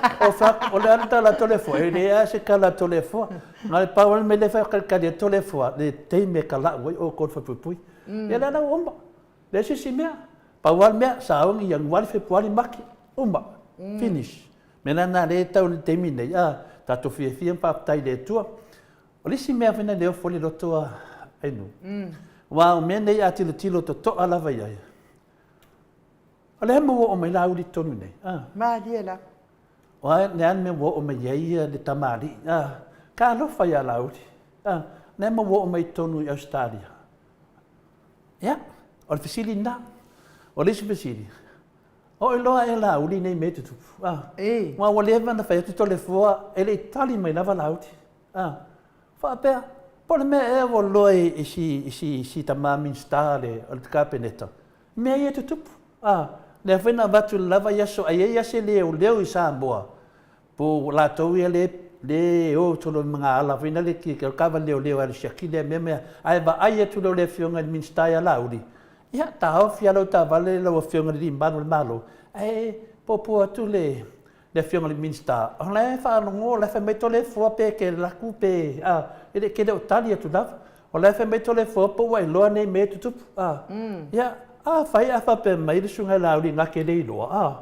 o le arata la tole foa, e le a se ka la tole foa. Ngā le pāwale me le whakalkari tole foa, le teime ka la ui o kod whapupui. E la nau omba, le sisi mea, pāwale mea, sa aongi yang wali whepuari maki, omba, finish. Mena nā le tau le teimi nei, tato fia mpaptai le tua. O lisi mea whina leo foli lotoa ainu. Wā o mea nei ati le tilo to toa lava iai. O le hema wo o mai lauri tonu nei. Maria la. O ai ne ane me wo o mai iai le tamari. Ka alofa ia lauri. Ne hema wo o mai tonu I Australia. Ia, o le fesili na. O lisi fesili. O e loa e lauri nei me tutupu. Wā o lewa na whai atu tole fua, e le itali mai lava lauri. Whaapea, po le mea e o loa e si tamamin stare, o le kapeneta. Mea i e tutupu. Le whena watu lava yaso ai e ase leo I Samoa. Po lātou ia le o tolo mga ala whena le ki ke kawa leo ala siaki le mea ai wa ai e tulo le whionga min stai a lauri. Ia ta hau fialo ta vale lau whionga li mano le malo. Popo atu le whionga li min stai. O le whanongo le whamai tole fua pe ke laku pe. Ele ke leo tali atu lava. O le whamai tole fua po wai loa nei me tutupu. Ia. Whai a whape mai le sunga lauri ngā ke reiloa.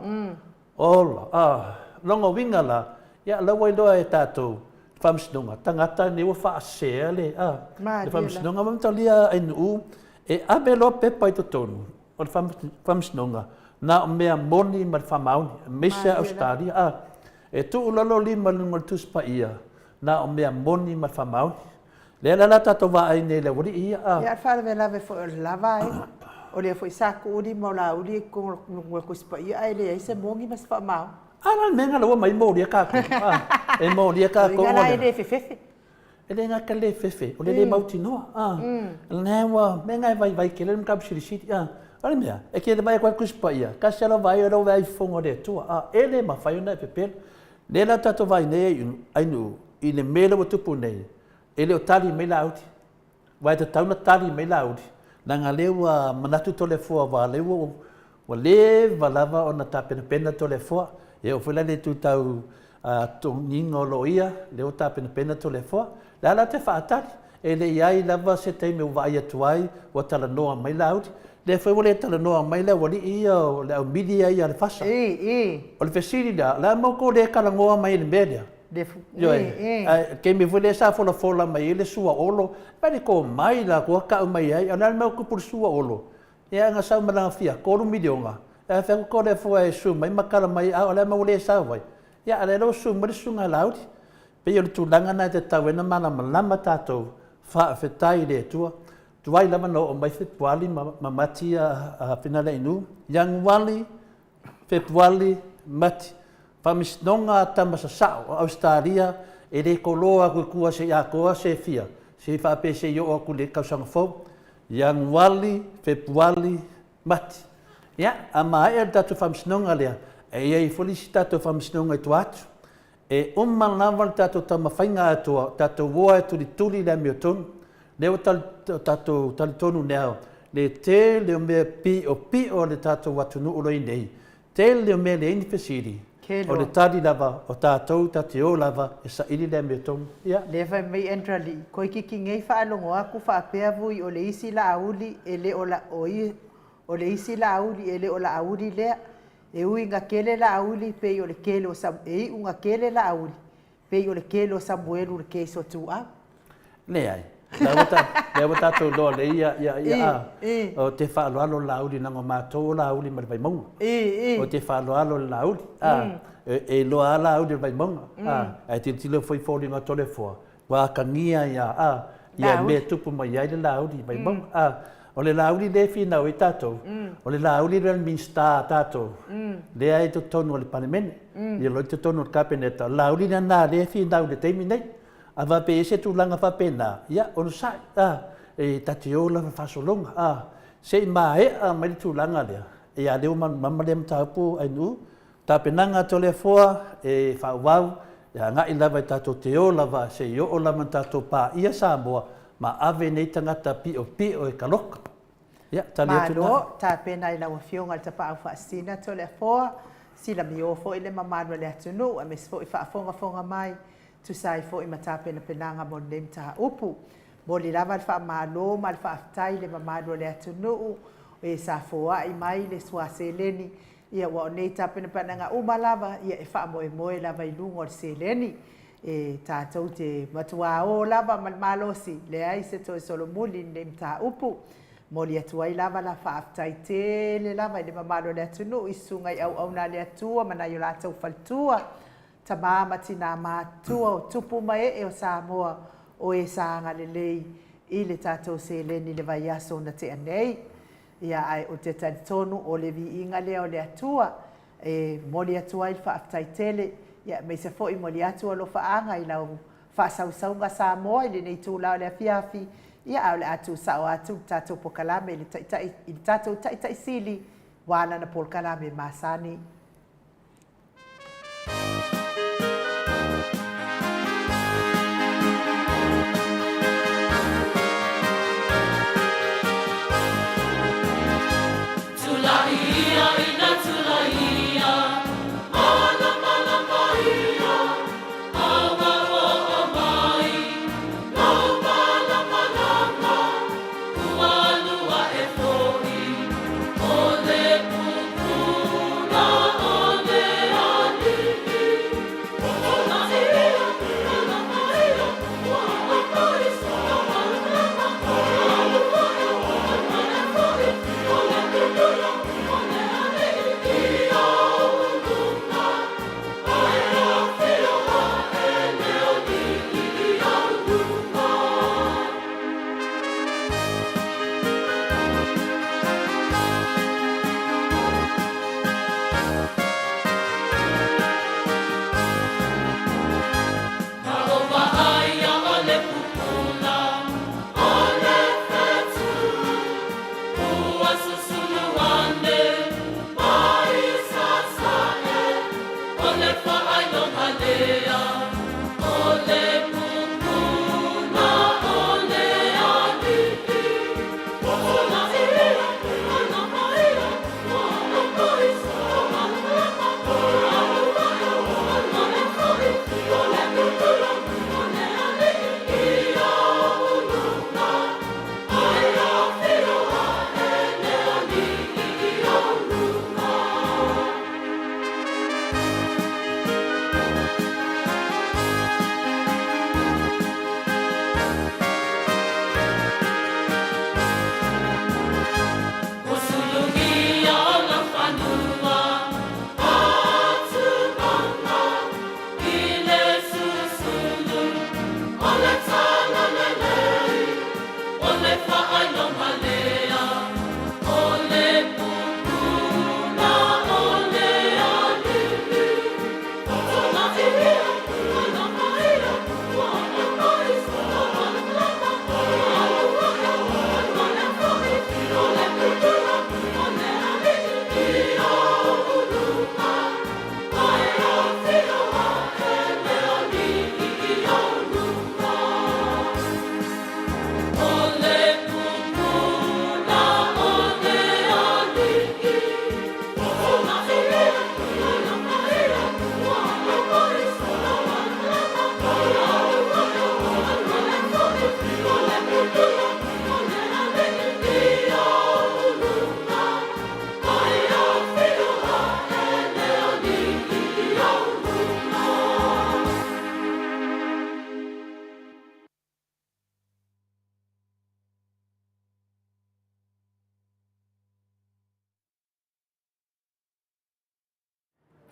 Ola, longa winga la, ia lawa I loa e tātou whamsinonga. Tangata ne o whaasea le. Le whamsinonga mamtalia ai nuu, e abe loa pepa I totonu, o le whamsinonga, na o mea moni ma le whamauni, mesia Australia. E tu ulalo lima lunga le tuspa ia, na o mea moni ma le whamauni. Le la tātou wa ai ne le wari ia. Ia whare lave fo lava ai. O le foi saku uri mo la uri ko spa ia ai le se mongi mas fa mau. Ala menga lo mai mo dia ka ko. E mo dia ka ko. Ngala ele fefe. Ele nga ka le fefe. O le mau tino. Le wa menga vai ke le ka bisi. Olha mea, é que ele vai com a cuspaia. Castelo vai o vai fongo de tua. Ele ma fai na pepe. Nela tato vai nei ainu ine mele o tupu nei. Ele o tali me lauti. Vai te tauna tali me lauti. Nanga lewa manatu tole fo va lewa o leva lava ona tapena pena tole fo. E o fela le tu tau tongingo loia, le o tapena pena tole fo. La te fa atari. Ele iai lava se te me vai atuai o tala noa me lauti. Le foi o le tala noa mai le wali ia o le au midi ai ale fasa. O le fesiri da, la mo ko le kala ngoa mai le media. Ke me foi le sa fola mai le sua olo, pare ko mai la ko ka mai ai, ana mo ko por sua olo. Ia nga sa malanga fia, ko lu midionga. E fe ko le foi su mai makala mai a ole mo le sa vai. Ia ale lo su mo le sunga laudi. Pe yo tu langa na te tawena mana malama tatou fa fetai le tua. Tuai lama no o mai Februari mati a finale inu. Yang wali Februari mati. Pamisnonga tamasasao Australia e le koloa kukua se a koa se fia. Se fa pe se yo aku le kausanga fo. Yang wali Februari mati. Ya, ama e tatu pamisnonga lea. E ei felicitato pamisnonga tu atu. E umalaval tatu tamafainga atua tatu woa tuli le miotonu. Leo tato tonu neo le te leo me pi o le tato watunu o nei te leo me le ini fesiri o le tadi lava o tato tatio lava e sa ili le me tonu ya le vai mai entrali ko ki ngei fa alongo aku fa pe avui o le isi la auli ele o la oi o le isi la auli ele o la auli le e ui nga kele la auli pe o le kele o sa e unga kele la auli pe o le kele o Samuelu le ke so tu a le ai le wata to lo le ia o te fa lo lauli na ma to lauli ma vai monga o te fa lo lauli e lo ala lauli vai monga e te tilo foi fori nga tole fo wa kangia ia me tupu mai ai le lauli vai monga o le lauli le fina o tato o le lauli le minsta tato le ai to tonu le panemene ia lo to tonu kapeneta lauli na le fina o le temine ava pe se tu langa fa pena ya on sa e tatiola fa solonga se mai mai tu langa le e a leo mamma le mtapu ai nu ta penanga tole foa e fa wau ya nga ila vai tato teola va se yo o la mantato pa ia sa boa ma ave nei tangata pi o e kaloka ya tali tu no ta pena ila wa fionga ta pa fa sina tole foa sila mi o fo ile mama le atunu a mes fo fa fonga mai tu sai fo i matape na penanga mo nem ta upu mo li lava fa malo mal fa tai le mamado le atunu e sa fo ai mai le swa seleni ia wa nei tape na penanga u malava ia e fa mo lava i lungo seleni e ta tau te matua o lava mal malosi le ai se to solo muli nem ta upu mo li atua i lava la fa tai te le lava i le mamado le atunu i sunga i au na le atua mana yo la tau faltua tamama tina matua o tupu mai e o Samoa o e sanga lelei i le tatou seleni le vai aso na te anei ia ai o te tonu o le viinga lea o le atua e moli atua i whaaftai tele ia me se fo i moli atua lo whaanga i lau whaasaunga Samoa i le nei tūlau le afiafi ia au le atu sao atu tatou pokalame i tatou taitai sili wana na pokalame masani. No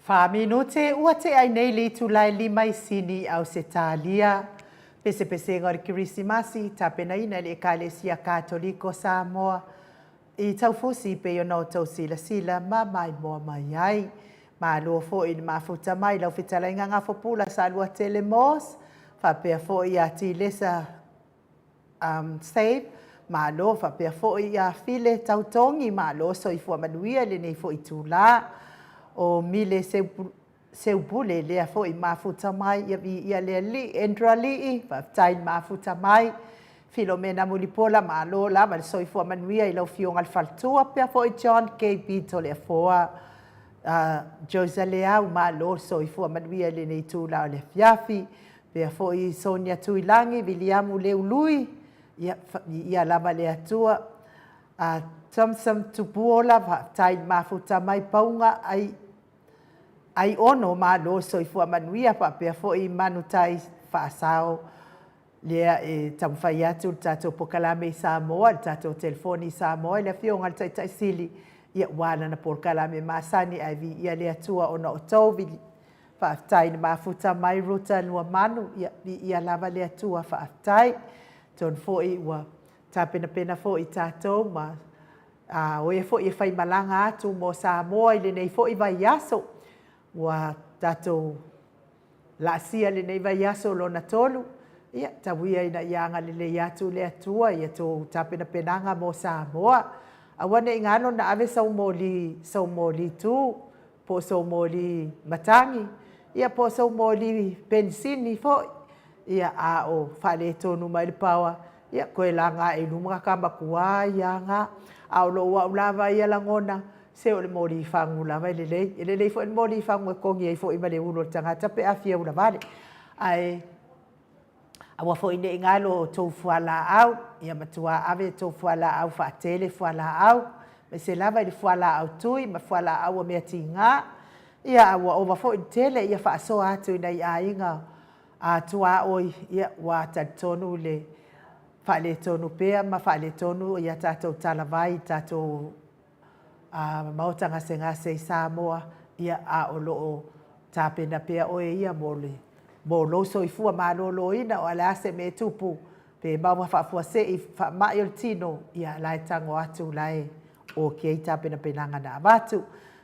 Whaminute ua te ai nei li tu lai lima i sini au se tālia. Pese ngori Kirisimasi, tapena ina le Ekalesia Katoliko Samoa. I tau fusi pe yo no tau sila mai moa mai ai. Ma lua fo i mafuta mai lau fitala inga ngā fopula sa lua telemos. Whapea fo i a ti lesa save. Ma lo whapea fo i a file tautongi. Ma lo so i fua manuia le nei fo i tūlā. O mile seupule lea fo i mafuta mai ia lea li endra li tai mafuta mai Filomena Mulipola ma lo la ma so i fo manuia i lau fionga faltua pe fo i John KB to le foa Jose Leao ma lo so i fo manuia le nei tu la le fiafi pe fo i Sonia Tuilangi Williamu Leului ia lava le atua Thompson Tupuola tai mafuta mai paunga ai ono ma lo so i fua manuia pa pe fo i manutai fa sao lea e tamfai atu tato pokalame Samoa tato telefoni Samoa le fionga tai sili ia wala na pokalame masani ai vi ia le atua ona otovi fa tai mafuta mai ruta lua manu ia lava le atua fa tai ton fo i wa tapena fo i tato ma o e fo i fai malanga atu mo Samoa le nei fo i vai aso wa tato la sia le nei vai aso lona tolu ia tawia ina ianga le atu le atua ia to tapena penanga mo Samoa awane ingano na ave sau moli tu po sau moli matangi ia po sau moli pensini fo ia a o fale tonu mai le pawa ia koe langa e lumaka kamakua ia nga au lo wa lava ia langona se o le mori fangu lava le fo le mori fangu ko ngi fo i male ulo tanga tape afia ula vale ai awa fo ine ngalo to fuala au ia matua ave to fuala au fa tele fuala au me se lava le fuala au tui ma fuala au me tinga ia awa over fo tele ia fa so atu nei ainga a tua oi ia wa tatonu le fa le tonu pea ma fa le tonu ia tato talavai tato mautanga ngase Samoa ia a olo tapena pea o ia mole mo lo so i fua malo ina o ala se me tupu pe ba fa fua se i fa mai tino ia lai tango atu lai o ke tapena penanga na batu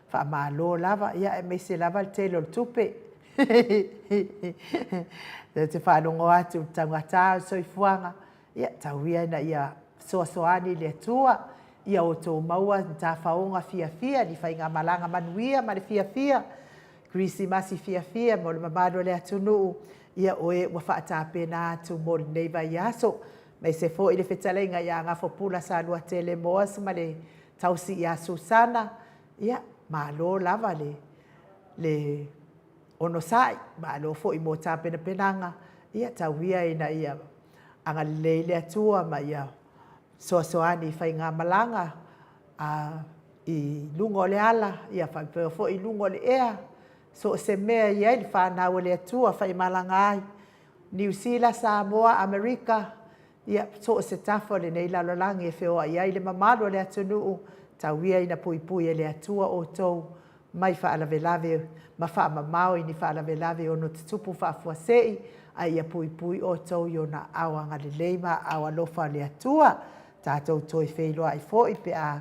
fa malo lava ia me se lava telo tupe te fa no atu tangata so i fuanga ia tawia na ia soani le tua ia o tō maua ta faonga fia ni whainga malanga manuia ma le fia Kirisimasi fia mo le mamado le atunu ia oe wa whaatapena atu mo le neiva iaso mai se fo i le whetalenga ia ngā fopula sa lua tele moas ma le tausi ia Susana ia ma lo lava le ono sai ma lo fo i mo tapena penanga ia tawia ina ia anga le atua ma ia soani fai ngā malanga i lungo le ala ia fai peo fo i lungo le ea so se mea ia i whanau le atua fai malanga ai New Zealand, Samoa, Amerika ia so se tafo le nei lalolangi e feo ia i le mamalo le atunu tawia ina pui le atua o tau mai whaalavelave ma wha mamao i ni whaalavelave o no tutupu whaafuasei a ia pui o tau i o na awanga le leima awa lofa le atua tātou toi wheiloa i fo i pe a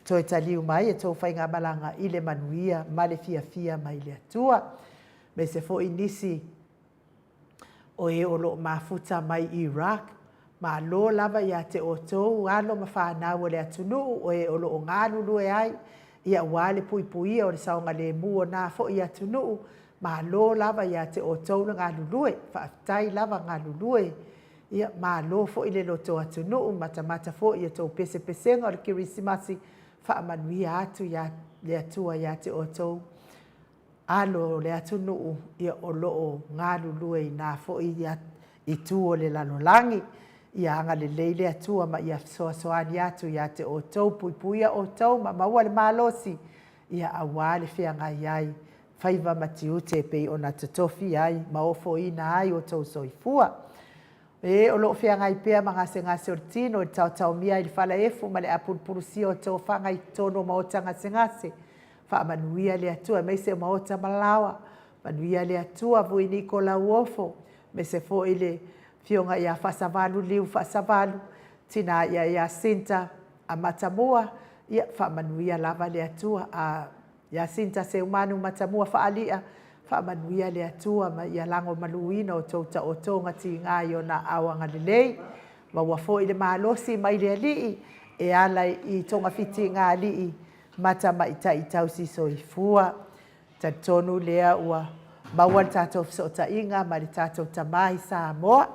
toi taliu mai e tau whainga malanga i le manuia ma le fia mai le atua. Me se fo i nisi o e o lo mafuta mai Iraq ma lo lava ia te o tau alo ma whanau le atunu o e o lo o ngālu lue ai ia wale pui o le saonga le mua nā fo i atunu ma lo lava ia te o tau ngālu lue whaatai lava ngālu lue ia ma lo fo i le loto atunu mata fo i to pese ngor Kirisimasi fa manuia atu ia le atua ia te o tau alo le atunu ia o lo ngalu lue na fo i tu o le lalolangi ia anga le leile atua ma ia soani atu ia te o tau pui o tau ma maua le malosi ia awale fea ngai ai faiva matiute pe ona totofi ai ma ofo ina ai o tau soifua e o lo fea ngai pea ngase ortino e tau mia i fala efu ma le apulpurusia o tau whanga i tono ma o tanga ngase whaamanuia le atua me se maota malawa, manuia le atua vui ni ko la uofo, me se fo ile fionga ia whasavalu liu whasavalu, tina ia Sinta a Matamua, ia whaamanuia lava le atua a ia Sinta se umanu Matamua whaalia, whaamanuia le atua ma ia lango maluina o tauta o tonga ti ngai o na awanga lelei, ma wafo ile mahalosi mai le alii, e ala i tonga fiti ngā alii, mata ma ita i tausi so i fua, ta tonu lea ua mawal tātou fsota inga, ma le tātou tamahi sa moa.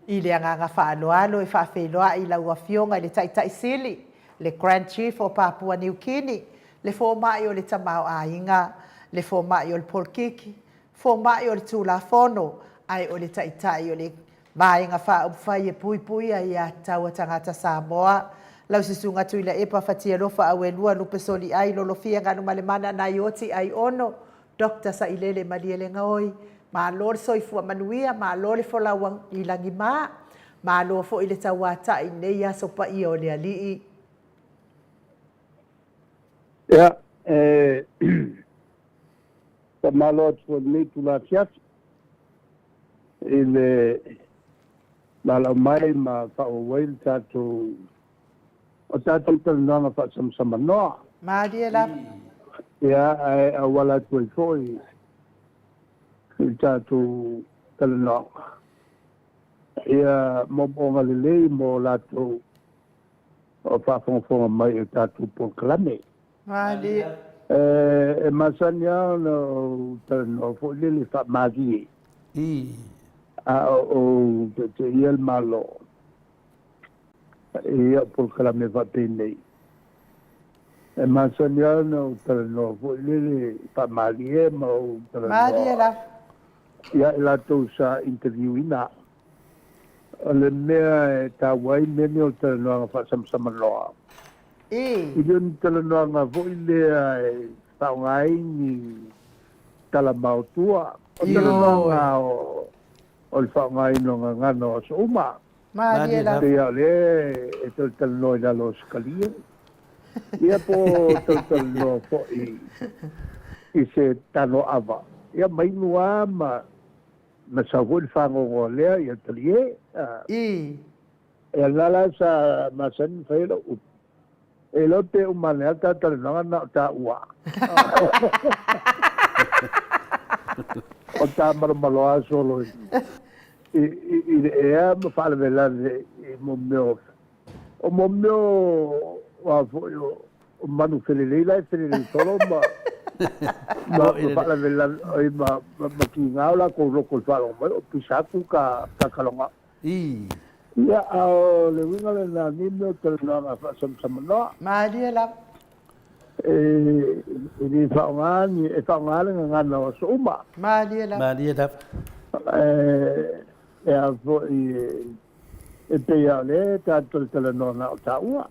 I le anganga whaaloalo e whawheloa i la ua fionga le taitai sili, le Grand Chief o Papua New Guinea, le fōmai o le tamao a inga, le fōmai o le polkiki, fōmai o le tūlafono, ai o le taitai o le maenga whai e pui pui a ia taua tangata Samoa. Lau sisunga tui la epa fatia lofa a wenua lupe soli ai lolo fia nganu malemana na ioti ai ono, Dr. Sailele Maliele Ngaoi, ma lor soifua manuia, ma lor fola wang ilangi ma lor fo ile tawata i neia sopa i o le alii. Ja, ta malo atu nei tula fiati. Ile lala mai ma fa o wail tato o tato tananga fa sama noa. Maria la. Ja, a wala tu i foi. Tato tananga. Ja, mo bonga lelei mo lato o fa fonga mai o tato por klame. Maria. E masanya no tanong fo lili fa magi. O te iel malo. Ia por klame va penei. E masanya no tanong fo lili fa magi mo tanong. Maria la. Ia la to sa interview ina. Le mea tawai meni o tanong fa sama loa. Iyon talanoa nga vo ile taongai ni talamau tua. O talanoa nga o le whaongai no nga ngano sa uma. Maria Kaya le, ito talanoa na lo skalia. Ia po talanoa po i se tano ava. Ia mainua ma sa vo le whangongo lea ia talie. Ia lala sa masan whaila upu. E lote umane ata talanoa na ta ua. O ta marmaloa solo. I ea ma fale velane i momeo. O momeo wa o manu felelei felelei solo ma fale velane i ma ki ngaula ko roko falo ma o pisaku ka kalonga. Ia au le winga le na nino talanoa fa sama noa. Maria la. Ini whaongani, whaongani ngana o so uma. Maria la. Maria la. A fo e pea le tātou talanoa na o tā ua.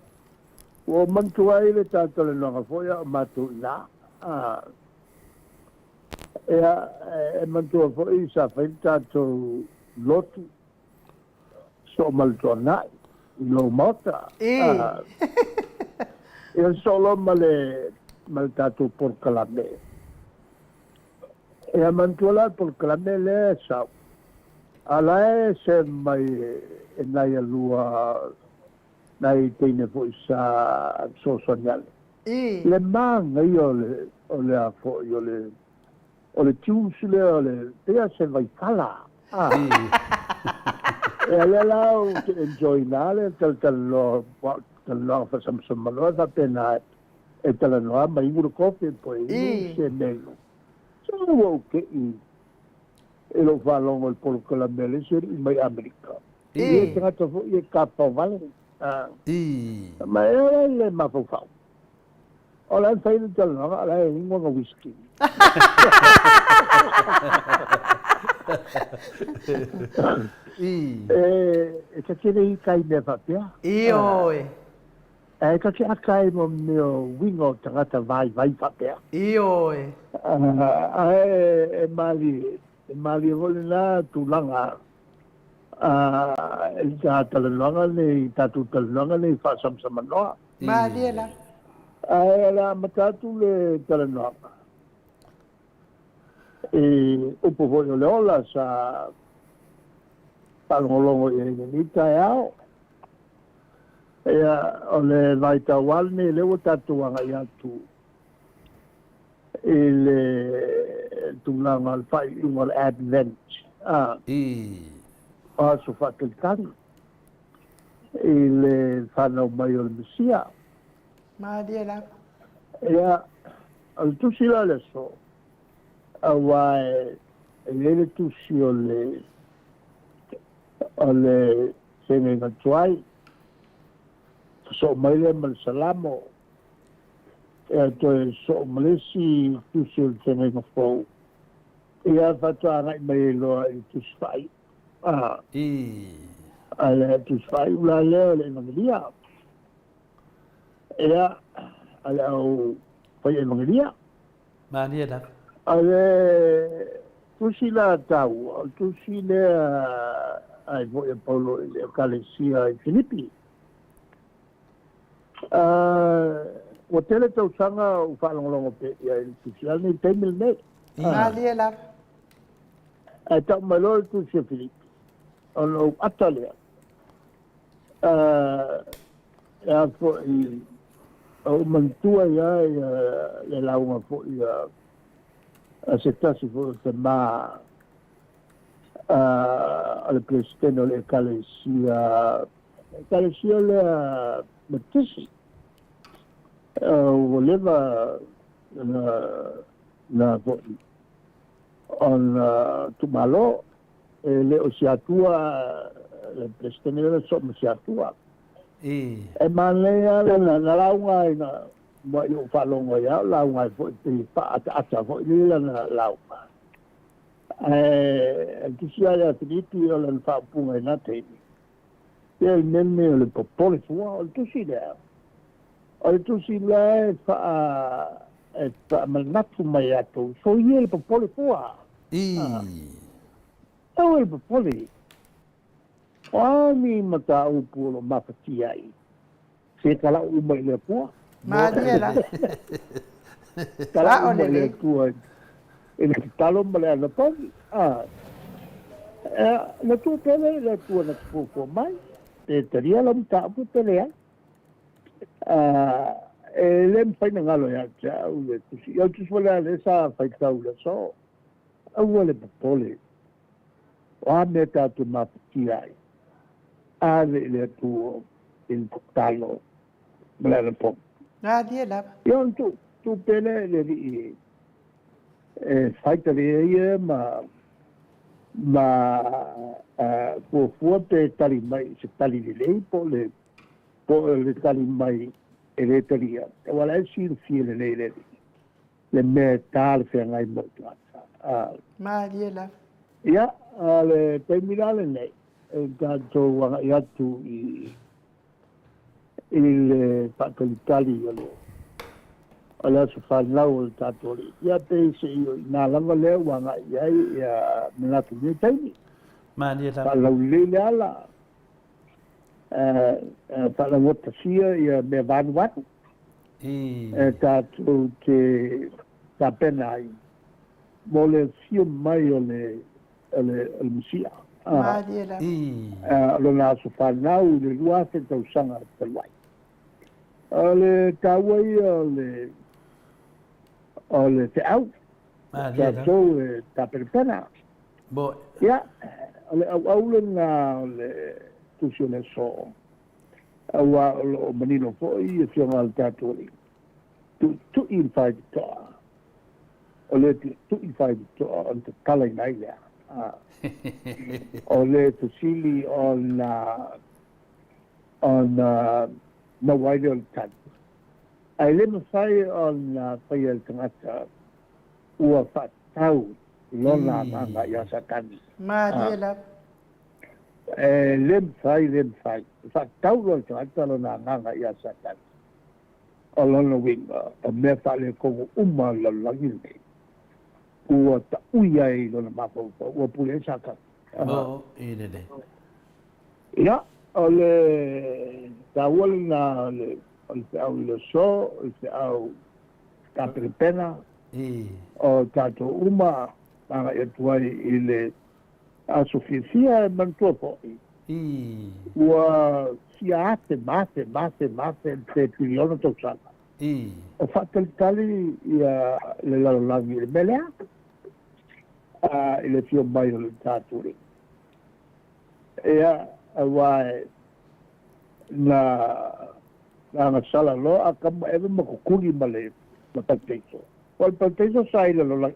O mantua i le tātou talanoa fo ia o matu ina. E mantua fo i sa whain tātou lotu. So maltonai lo mota solo mal tato por calame e mantola por calame le sa ala se mai nai lua nai tene fo sa so sonial le man io le afo io le tiusle le te se vai fala E lau te enjoy nale talanoa fa sama loa va pena e talanoa mai nguru kofi po i se nelo. So o ke e lo fa longo il polo calamele se mai America. E tanga to fo e kapa vale. Ma e le ma fo fa. Ola fai no talanoa ala e ngwa whisky. Ka kere I kai me whapea. Oi. Ka ke akai mo meo wingo tangata vai whapea. Oi. E mali hole nā tūlanga ka talanoanga nei tatu talanoanga nei whaasamsama noa. Malia la. La matatu le talanoanga. Upo hoi o leola sa pangolongo i nita e ao. O le vai tawal ne lewa tatuanga i atu. Le tūlanga al whai ingo le advent. So whakilkari. Le whanau mai o le Mesia. Malia la. Al tusila le so. Awae ele tusi o le senenga tuai. So mai le mal salamo. To so malesi tusi o le senenga fau. Ia fatua ngai mai loa i tusi fai. Ale tusi fai ula leo le evangelia. Ia ale au fai evangelia. Malia la. Ale tusi la tau, tusi le ai voi Paulo le Kalesia i Filipi. O tele tau sanga u whalongolongo pe ia i tusi al nei teimil nei. Malia la. Ai tau malo tusi a Filipi. Ono atalea. Ia fo i o mantua ia le launga fo ia se tasi fo se ma al presidente o le Kalesia le matisi o leva na fo on tumalo le o siatua le presidente le so siatua e manea na launga ina mo yo falongo ya launga fo te pa ata fo ile na launga kisia ya Filipi o le fa punga na te el meme le popolo fo o tusi le fa malnatu mai ato so ie le popolo fo o le popolo ni mata u pulo mafatia ai se kala u mai le po Malia la. kala u mai le tua ele talo male na po na tu pele le tua na po mai te teria la mta pu pele le mpai na ngalo ya cha u le tu si yo tu sola le sa fai tau le so au le popole o meta tu mafatia ai le tu il talo male po Malia la. Yo tu pele le di fai tale ma po fuerte tali mai se tali di lei po le tali mai e le talia e wala si il fiele le metal fe ngai mo Malia la. ya le terminale nei tanto wanga ya tu il fatto l'Italia ala se fa lau tanto ya te se na lava le wanga ya na tu ni tai Malia la. la le ala fa la vota sia ya me van wat tanto che ta penai mole sia mai ole el musia Malia la. lo na su fa nau le lua se tau sanga te wai ale tawai ole te au Malia la. so ta per pena Bo ya ole au na ole tu si le so awa o manino fo i se mal tatoli tu in fight to ole tu in fight to on te kala nai ya ole tu sili on na wider tat ai le masai on fai el tangata ua fa tau lona nga ya satan Malia la. lem fai fa tau lo tangata lona nga ya satan olona winga me fa le ko umma la langile ua ta uia i lona mapo ua pule saka bo ide de Ia, o le tauali na o le au le so, o le au kaperepena, o tatou uma, tanga e tuai i le aso fia mantua po'i. Ua sia ate mate te piliona tau sana. O whakalitali ia le lalolangi le melea, i le fio mai o le tāturi. Ea, awae, na ngasala lo, a kama ewe makukuli ma le pateiso. O le pateiso sai lalo nei?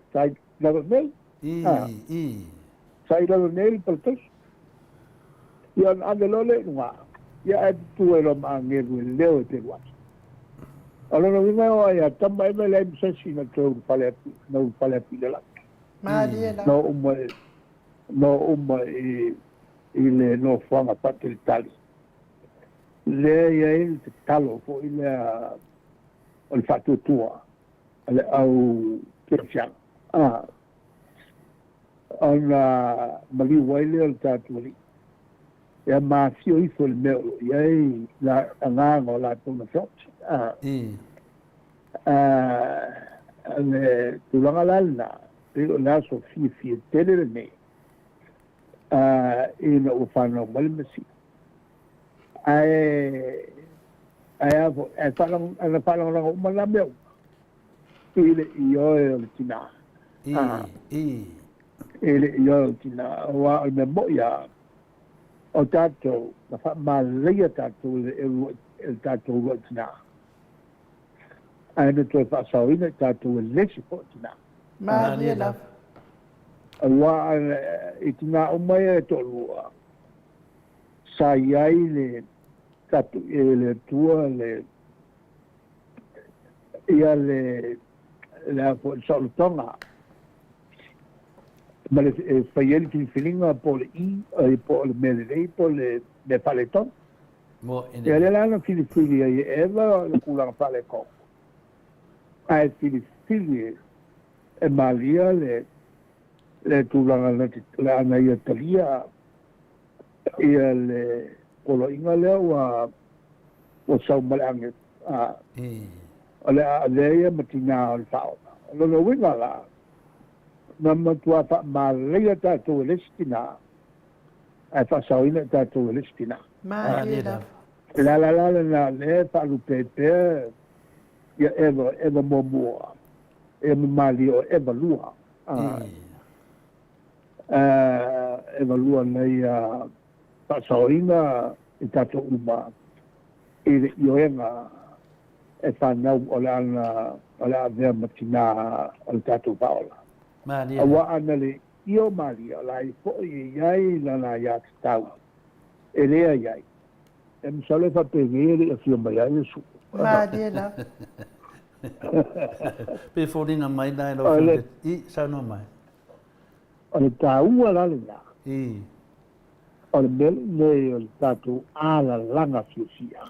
Sai lalo nei le pateiso. Ia ane lo le ngā. Ia e tuero ma ngeru leo e te watu. Alona winga o ia tama eme le msesi na tau fale api le laki. No uma i le no whanga pate le tali. Le ia e te talo fo i le o le whatutua. Le au kirsianga. Ona maliu waile o le tātuali. Ia māsio ifo le meo. Ia e la anganga o la tona whiot. Le tulanga lalna. Pero la so fi tele le nei. Ina o whanau malimasi. Ai avo, ana whanau ranga umana meo. Ile i oe o le tina. Ile i oe o le tina. Wa o me moia o tātou, na wha māleia tātou e tātou o tina. Aina toi whaasauina tātou e lesi po tina. Maria love. Wa i tina o mai e tolua. Sa iai le tatu e le tua le ia le apo solutonga. Ma le whaieli ki whilinga po le i po le melelei po le paleton. Ia le lana whili ai ewa le kulanga pale kong. Ai whili e malia le tūlanga le ana ia talia ia le koloinga leo o sau maleange o le a leia matina o le whao. Lono winga la na matua wha maaleia tātou e lestina ai whasauina tātou e lestina. La na le whalu pepea ia eva momua. E mali o eva lua. Eva lua nei pasaoina i tato uma i oenga e whanau o le avea matina o le tato paola. Awa ana le io mali o lai po i iai lana ia tau. E lea iai. E msale fa pengere e fio mai ai su. Maria love. Pe foringa mai nai lo fete. I sa no mai. O le tāua lale nga. O le mele nei o le tātou ala langa fiosia.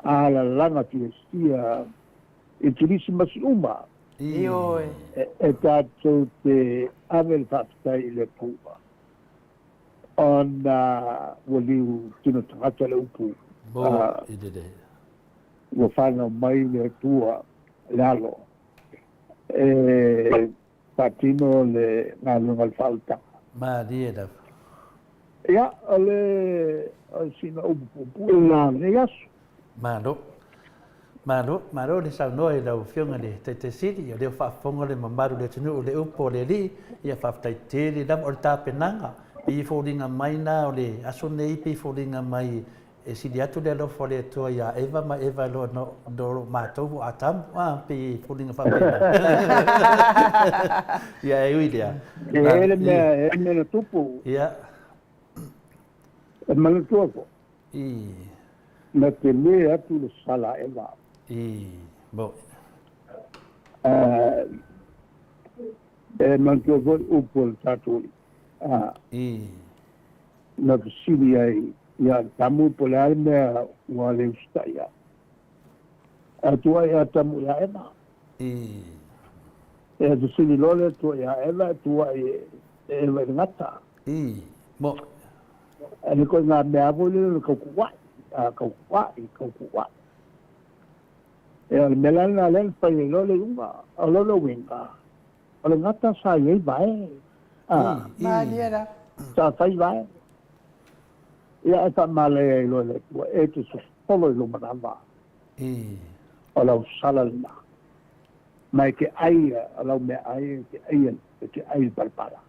Ala langa fiosia e turisi masi uma. E tātou te ame le whaafitai i le pua. Ona waliu tino tangata le upu. Ua whanau mai le tua lalo. Patino le ngalunga le whautanga. Maria. Ia, ole sina upupu e ngā ne asu. Maro le sa noe lau fionga le te siri, o leo whaafonga le mamaru le tunu o le upo le li, ia whaftai tere lam o le tāpenanga, pi fōringa mai nā o le aso nei pi fōringa mai e siri atu le alo fōre atua ia eva ma eva lo no mātou a tamu, pi fōringa whapena. Ia e uidea. E ele mea na tupu. Ia. E mana tuako. Na te me atu le sala eva. Bo. E mana tuako upo le tāturi. Na te siri ai. Ia tamu po le ale mea ua le usta ia. Atua ia tamu ia eva. E te siri lole atua ia eva, atua eva i ngata. Mo. Ani ko ngā mea ko le ko kuai. Ko kuai. E ale melana le pa le lo le unga. Alo lo winga. Alo ngata sa ye vai. Maria. Sa sai vai. Ia ta male lo le e tu so polo lo manava. Alo sala na. Mai ke ai alo me ai ke ai palpala.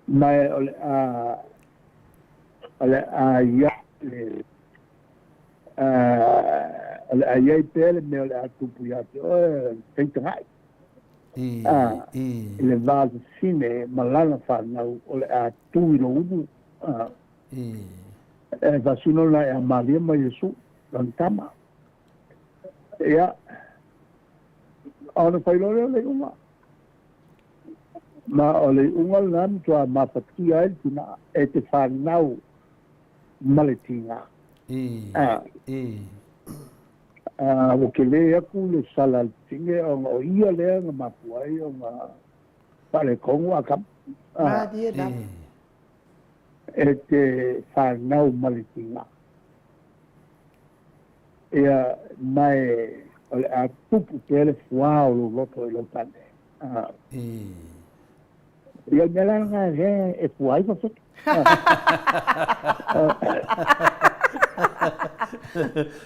Mai ole ia ole ia pele me ole atu puiate o tem tangai le va sine malana fa na ole atu no ubu va sino la Maria ma Yesu lantama ia ona failole le uma ma ole ungal nam tua mapatia el tina e te whanau maletinga. O ke le aku le sala tinge o ia lea nga mapuai o nga pare kongo akam. E te whanau maletinga. Ia mai ole a tupu tele fuao lo loto e lo tane. Ia mela nga e fuai pa fek.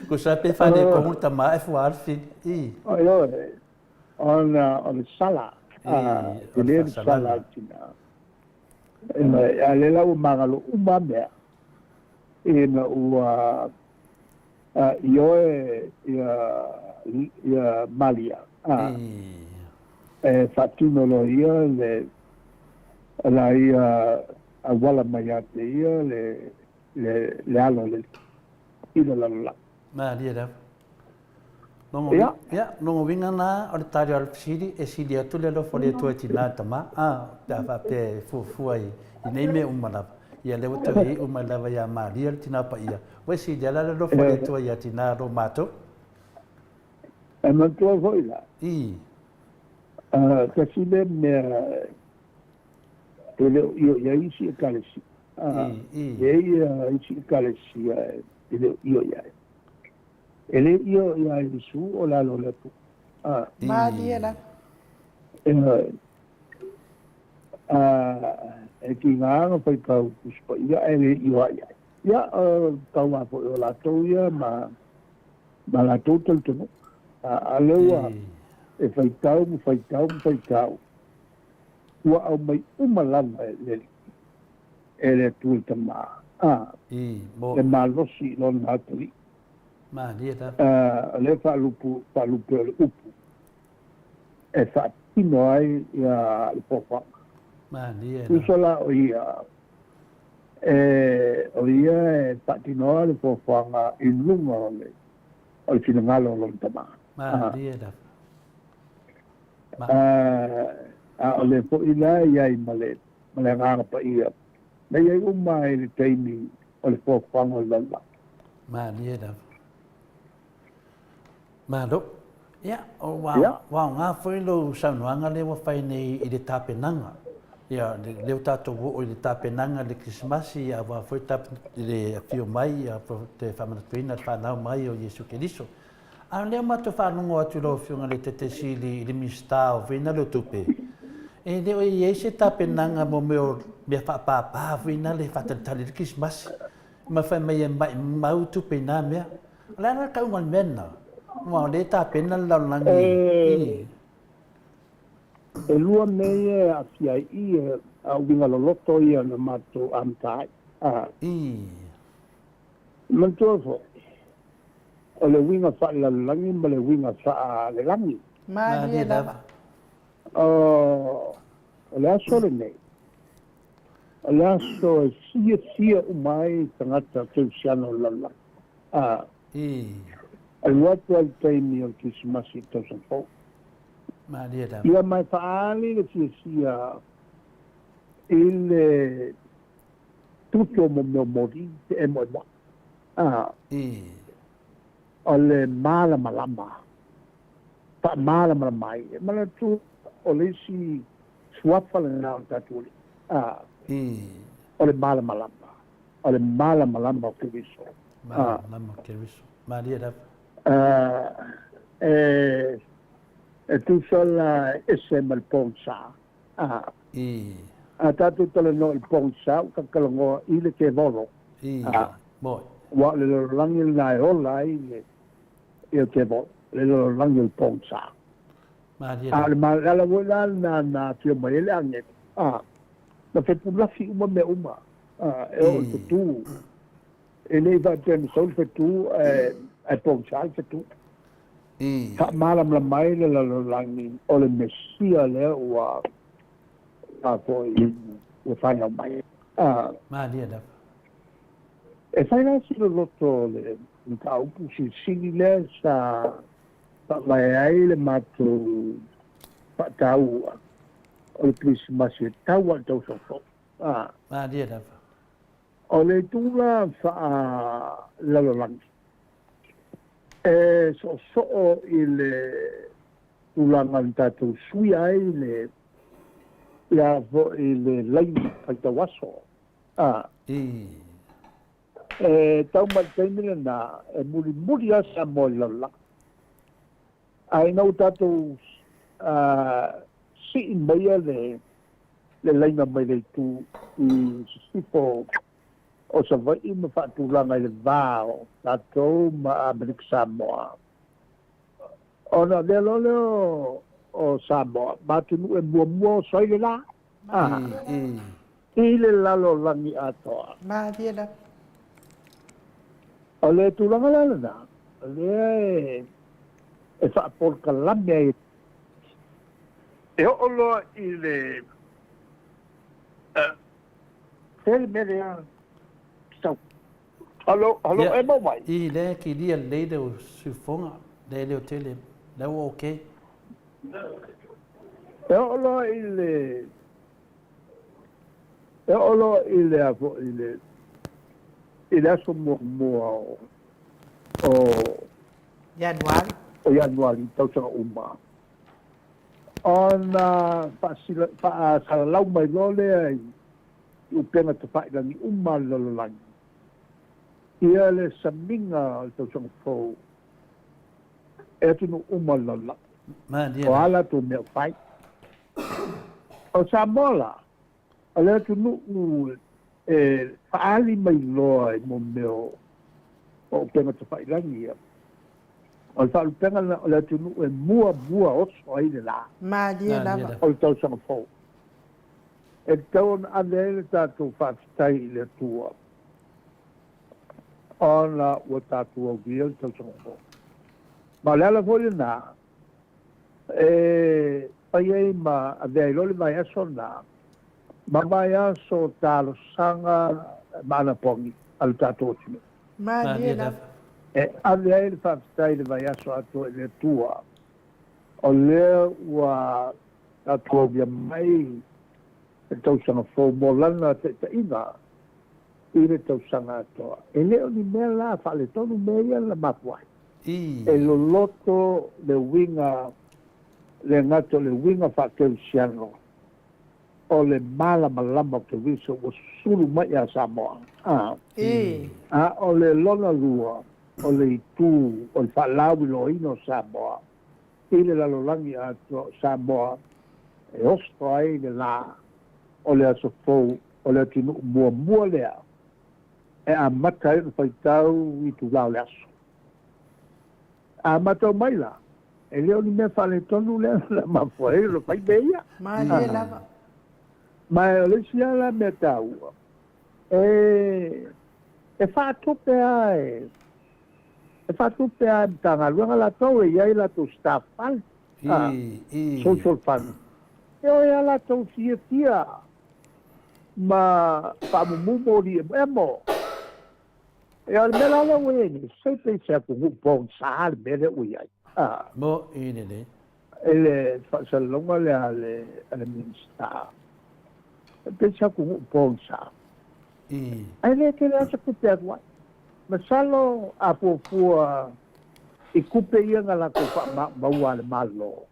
Ko sa pe fane ko multa ma e fuar fin. On sala. Le sala tina. E le la umangalo umamea. Ina ua ioe ia Malia. E fatino lo ia le la ia awala mai ate ia le alo le ina la ma dia da nongo winga na o tari al sidi e sidi atu le lo fole tu tina tama da fa pe fu ai nei me umala ia le uto i umala va ya Maria tina pa ia we sidi la lo fole tu ia tina ro mato e man tu foi la que si me ele ia isi kalesi ia isi kalesi ele ia su o la lo le tu Maria la e ki ngā pai kau kuspa ia ele ia kau a po o la tau ia ma la tau tel tenu aleua e faitau ua au mai umalana e le tui tama le malosi lona atui le whaalupu o le upu e whaatino ai ia le pofanga usola o ia e whaatino ai le pofanga i lunga o le finangalo lona tama o le po ila ia i male nganga pa ia na ia uma i le teimi o le pofanga lona Mado, ya, wa nga foi lo sanuanga le wa fai nei i le tapenanga. Ya, le tato o le tapenanga le Christmas ya wa foi tap le fio mai ya te famanatuina fa na mai o Yesu Cristo. A le mato fa no atu lo fio le tete sili le mista o vina lo tupe. E le o Yesu tapenanga mo me fa pa vina le fa tali le Christmas. Ma fa mai mau tupe na me. La na ka un menna. Mau le pena la langi. E lua mei a fia i a winga lo loto i na mato amtai. Mantua fo. O le winga fa la langi ma le winga fa le langi. Maria lava. O le aso le nei. O le aso sia umai tangata keusiano lala. Al watu al taimi al kisimasi tausan fau. Ia mai faali le sia il tutto mo modi e mo ole mala malama. Pa mala mai. Mala tu ole si swapa le na tatuli. o le malamalama o le malamalama o Keriso Malama Keriso. Maria da. E tu sola ese mal ponsa a tatu tala no il ponsa ka kalongo ile ke volo Boy. wa le langi lai ola ile ke volo le langi il ponsa Maria a da. le malala wala na tio mai le ange na fe pula fi uma me uma e o tu e nei va ten sol fe tu e ponsa fe tu ta malam la mai le langi o le mesia le wa poi o fanno mai Maria da. e fai la si lo lotto le ta upu si singile sa mai ai le matu pa tau o le Christmas e tau al tau so Maria da. o le tula fa la lo langi so il ulangan tatu sui ai le la vo il lai pa waso tau mai na muri asa mo la ai no tatu si mai le lai mai le tu tipo o sa vai ma fa tu la mai le vao tatu ma Amerika Samoa ona le lo o Samoa ma tu e mo so ile la ile la lo langi ato Maria da. ole tu la na le e fa por calamia e o lo ile fel media so allo e mo mai Le ki dia le de sufonga de le tele. Le okay. e o lo ile apo ile aso mo Januari. o Januari tau sanga uma ona pa salau mai lole ai u pena te fai langi uma lolo langi ia le saminga tau sanga fo e tunu uma lolo Maria o da. ala tu mea fai o Samoa ala tunu faali mai loa mo meo o pena te fai langi ia o le whaalupenga o le tunu e mua oso ai le la Maria da. o le tau sanga fo e tau na ane le tātou whaafitai le tua ona ua tātou au via le tau sanga fo ma le ala fo le nā e pai ai ma avea ilo le mai aso nā ma mai aso tālo sanga ma ana pongi al tātou tino Maria da. e ave ai le whaafitai le vai aso ato e le tua o lea ua ato via mai e tausanga fo mo lana te ina i le tausanga atoa e leo ni mea la whaale tonu mea la mapuai e lo loto le winga le ngato le winga whaakeu siano o le malama ke viso o sulu mai a Samoa o le lona lua o le itu o le whaalau lo ino Samoa i le lalolangi a Samoa e osto ai le la o le aso fou o le atinu mua lea e a mata e whaitau i tu lau le aso a mata o mai la e leo ni mea whale tonu lea la mawhae lo whai beia Maria da. mai o le sia la mea tau e whaatupe ai e whaatupe ai tanga luanga la tau e iai la tu staff fund social fund e o ia la tau fia ma whaamumumo li e mo e al mela la wene se pe se aku ngupong sa al mele ui ai Mo ine le. ele whaasalonga le ale minsta e pe se aku ngupong sa ai le ke le asa kupe atua masalo a fua i kupe ia nga la ko maua le malo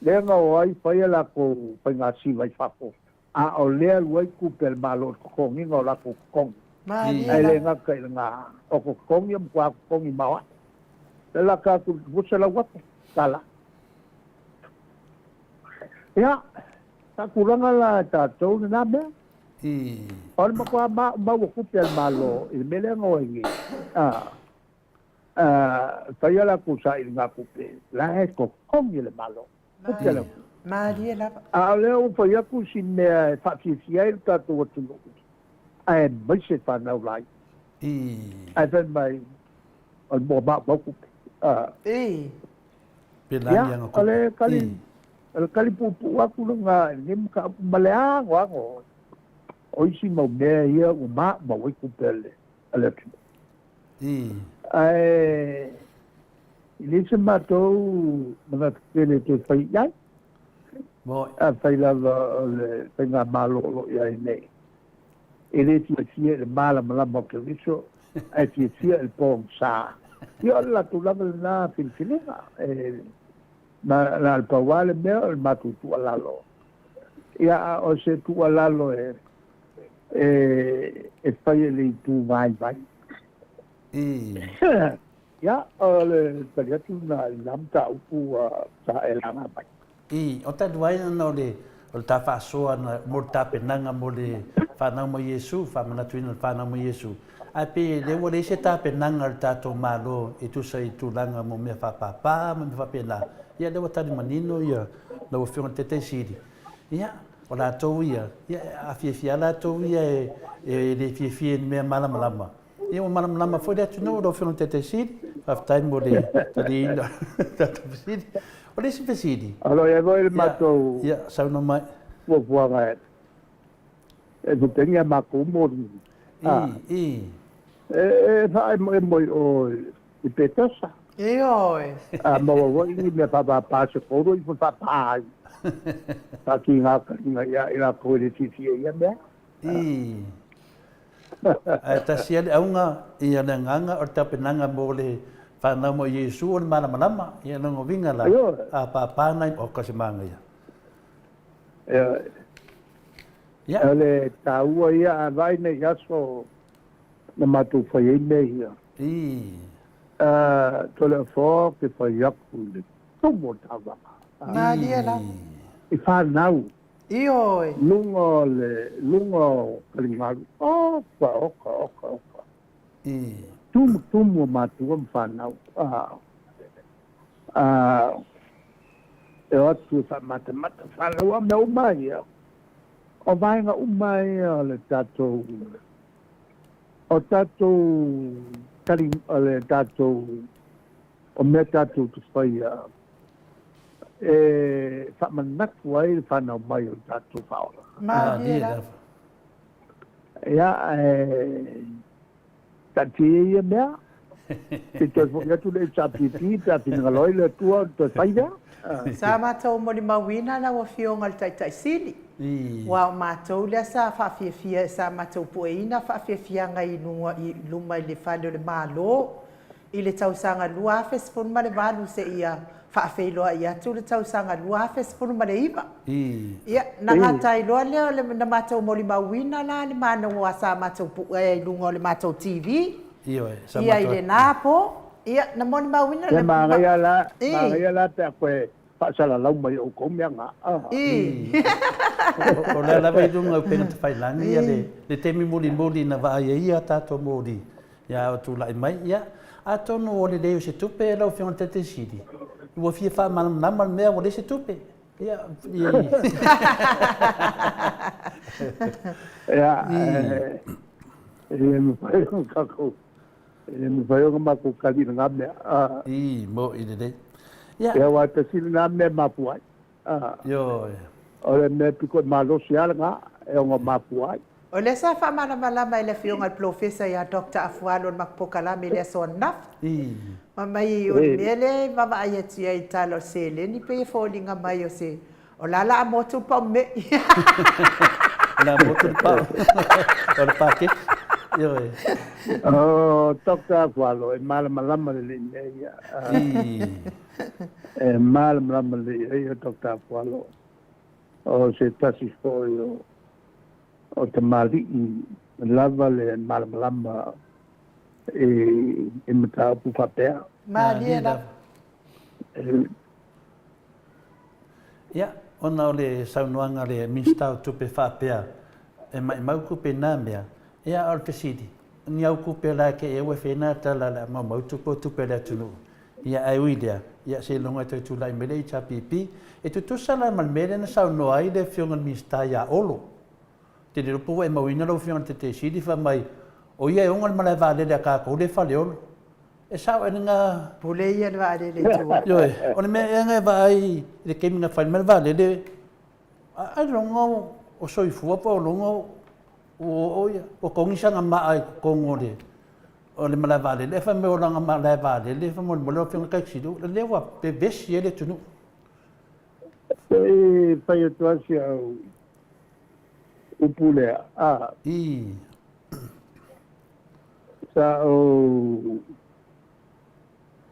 le nga o ai whaia la ko paingasi vai whako a o lea luai kupe le malo kokongi ngā la kokongi. Maria Ai le la. ngā kai ngā o kokongi am kua kokongi mawa. Le la ka ku vusa la wate, kala. Ia, ta kuranga la tātou ni nā mea. Ora makua mau kupe le malo, i mele ngā ingi. Kaya la kusa i ngā kupe, la e kokongi le malo. Kupe le Maria la. a leo fa yaku si me fa fi fiel ta to to ai mai se fa na lai ai ven mai al bo ba ku Pelania ngā ale kali pu aku nga nim ka malea ngo o isi mo me ia o ma ku pele ale ai ile se matou na pele te fa ia a fai lava le penga malo lo ia nei. E le tia le mala malama ke viso, e tia il pong sa. Io la tu lava na filfilinga, na al pawale mea il matu tu alalo. Ia o se tu alalo e fai le tu vai. Ia o le pariatu na lamta upu sa elana vai. O ta duai na o ta fa soa na mo ta penanga mo le fa na mo Yesu fa mana tuina fa na mo Yesu a pe le wo le se ta penanga ta to malo e tu sai tu langa mo me fa papa mo me fa pena ia le wata ni manino ia na o fiona tete siri ia o la to ia a fia la to ia e le fia me mala malama ia o mala malama foi de tu no do fiona tete siri fa time mo le ta di ta siri. O le se pesidi. Allora, e voi il mato... Ia, sau no mai. Può fuare. E tu tenia maco mori. I. E fai moi o... I petasa. Oi. Ma voi mi fa pace poro, i fa pai. Ta ki nga ia ila ko le titi ia me. I. Ta sia le aunga ia na nganga o ta penanga mo le fa na mo Yesu o mana mana ia no vinga la a pa na o ka se manga ia ele taua ia vai nei aso na matu fai nei ia to le fo que fai aku le tomo tava Maria la. I fa nau Oi. lungo kalingaru oka tumu matua mfanau e atu fa mata falaua me umai o vainga umai le tatou o tatou kaling le tatou o me tatou tu faia e fa manaku ai fanau mai o tatou faola Maria la. ia tati ia mea, te te whunga tu le chapipi, te apingaloi le tua, te whaia. Sa mātou mori mawina na wa fionga le taitai sili. Wa mātou lea sa whawhiawhia, sa mātou pueina whawhiawhia ngai luma i le whale o le mālo. I le tausanga lua hawhes punu ma le walu se ia whawheiloa i atu le tausanga lua hawhes punu ma le iwa. Ia, na ngatai loa leo na mātou mori mawina la le mana wa sa mātou lunga o le mātou TV. Ia i le nāpo. Ia, na mori mawina le... Māngai ala te a koe whaasala lau mai o komea ngā. O lea lawa i runga o penga te whailangi ia le temi moli na waa ia tātou moli. Ia o tūlai mai, ia. A tono o le leo se tupe e lau whionga tete siri. Ua fia wha namal mea o le se tupe. Ia. Ia. E me whai o kako. E me whai o mako kari ngā mea. Mo i le. Ia wa te siri ngā mea mapuai. Yo. O le mea piko malosi ala ngā e o ngā mapuai. O le sa fa mana malama ile fionga professor ya Dr. Afualo Makpokalami le so naf. Mai o mele mama ayeti ai talo sele ni pe falling mai o se. O la motu pa me. La motu pa. O le pake. Yo. Oh, Dr. Afualo e malama le ia. E malama le ia Dr. Afualo. O se tasi foi o te mali lava le malama e mata pu papea Malia la. Ia, ona o le saunoanga le minstau tupe whapea e mai mauku pe nā mea. Ia o le pesidi. Ni au kupe la ke e ue whena tala la mau tupe la tunu. Ia ai uidea. Ia se longa te tula i mele i ta pipi. E tu tusala mal mele na saunoa i le whionga minsta ia olo. Te le rupo e mawina lau whionga te sidi wha mai. O ia e onga le malai vale le kako le whale olo. E sao e nga Pule ia le vale le tua. Yoi, o le mea e ngai vai le kemi nga whai mele vale le ai longa o soifua pa o longa o kongisanga maa i kongo le o le malai vale le wha me o langa malai vale le wha mo le whionga kaiksidu le lewa pe besi e le tunu. e pai o tuasi au upulea I sa o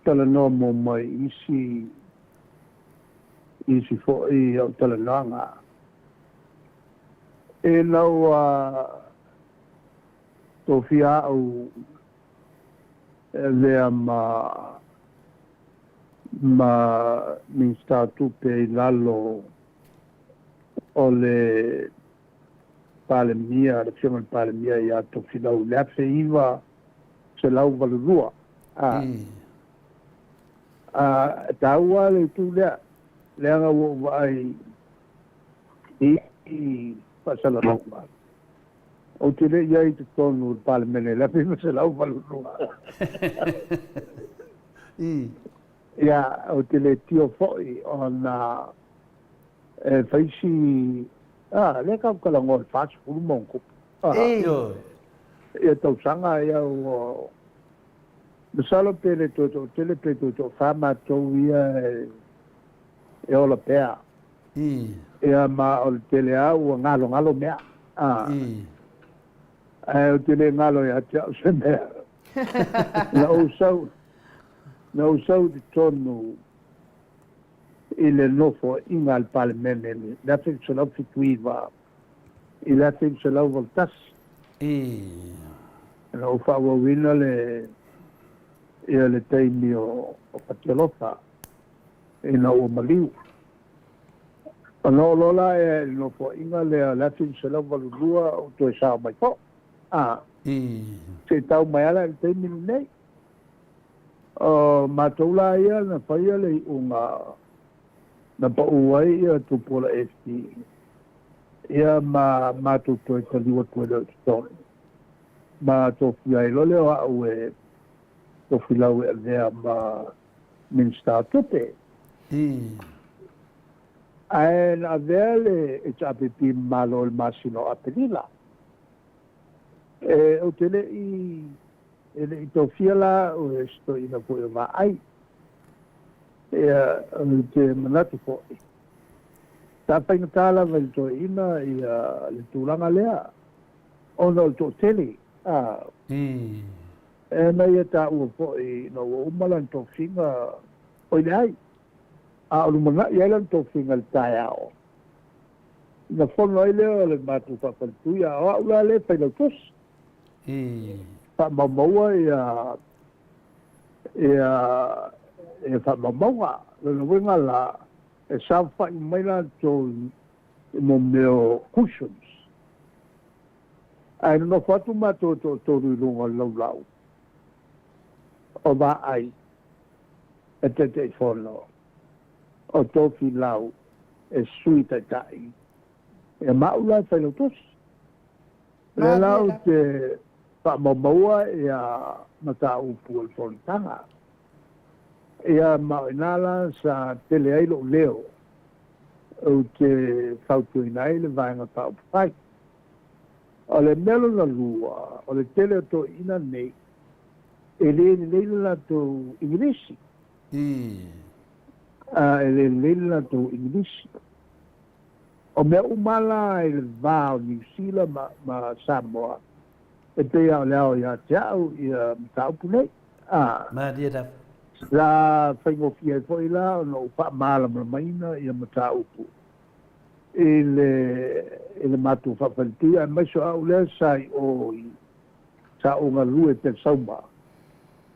talanoa mo mai isi fo i au talanoanga e lau tofia au lea ma minsta tupe i lalo o le palemia, le fiona le palemia i a tofilau le afe iwa se lau valurua taua le tu leanga wo vai i pasala roma o te le iai te tonu palemene le afe se lau valurua ia o te le tio foi ona faisi le ka kala ngol fast food monko Yoi. ia tau sanga ia o misalo pele to tele pe to fama to ia e ola pea ia ma o tele au ngalo mea o tele ngalo ia te se mea na usau di tonu ile nofo inga al palmene la fe se la fituiva il a fe se la voltas na o fa wo wina le le taimi o patiolofa e na o maliu no lola e no fo inga le la fe se la volua o to sa mai fo se tau mai ala le taimi nei mataula ia na whaia le unga na pa uai ia tupola FT ia ma tuto e taliwa tuela o titone ma tofi ai lole o au e tofi lau e lea ma minsta tupe ae na avea le e tapipi malo el masino apelila e o tele i tofia la o esto ina po e ai te manatu po ta painatala vel to ina i le tulanga lea ono to tele e na ia ta u po i no umalan to finga o ai o lumana ia lan to finga el taiao na fono ile le matu pa tu ya o la le pa lo tos fa maua e fa maua le wenga la e sa fa mai la to mo meo cushions ai no fa tu ma to lunga lau o ba ai e te fono o to fi lau e suita tai e maula fa lo tos le lau te pa maua ia mata upu el fontanga ia maunala sa tele ai lo leo o te fautu inai le vaenga pa upai o le melo na lua o le tele to ina nei e le la to inglisi e le la to inglisi o me umala il va o New Zealand ma Samoa e te au leo ia te au ia tau pune ma dia da la whaingo fia i fwoi la no wha maala maina ia mata upu ele matu whawhalitia, mai so au lea sai o sa o ngā lue te sauma,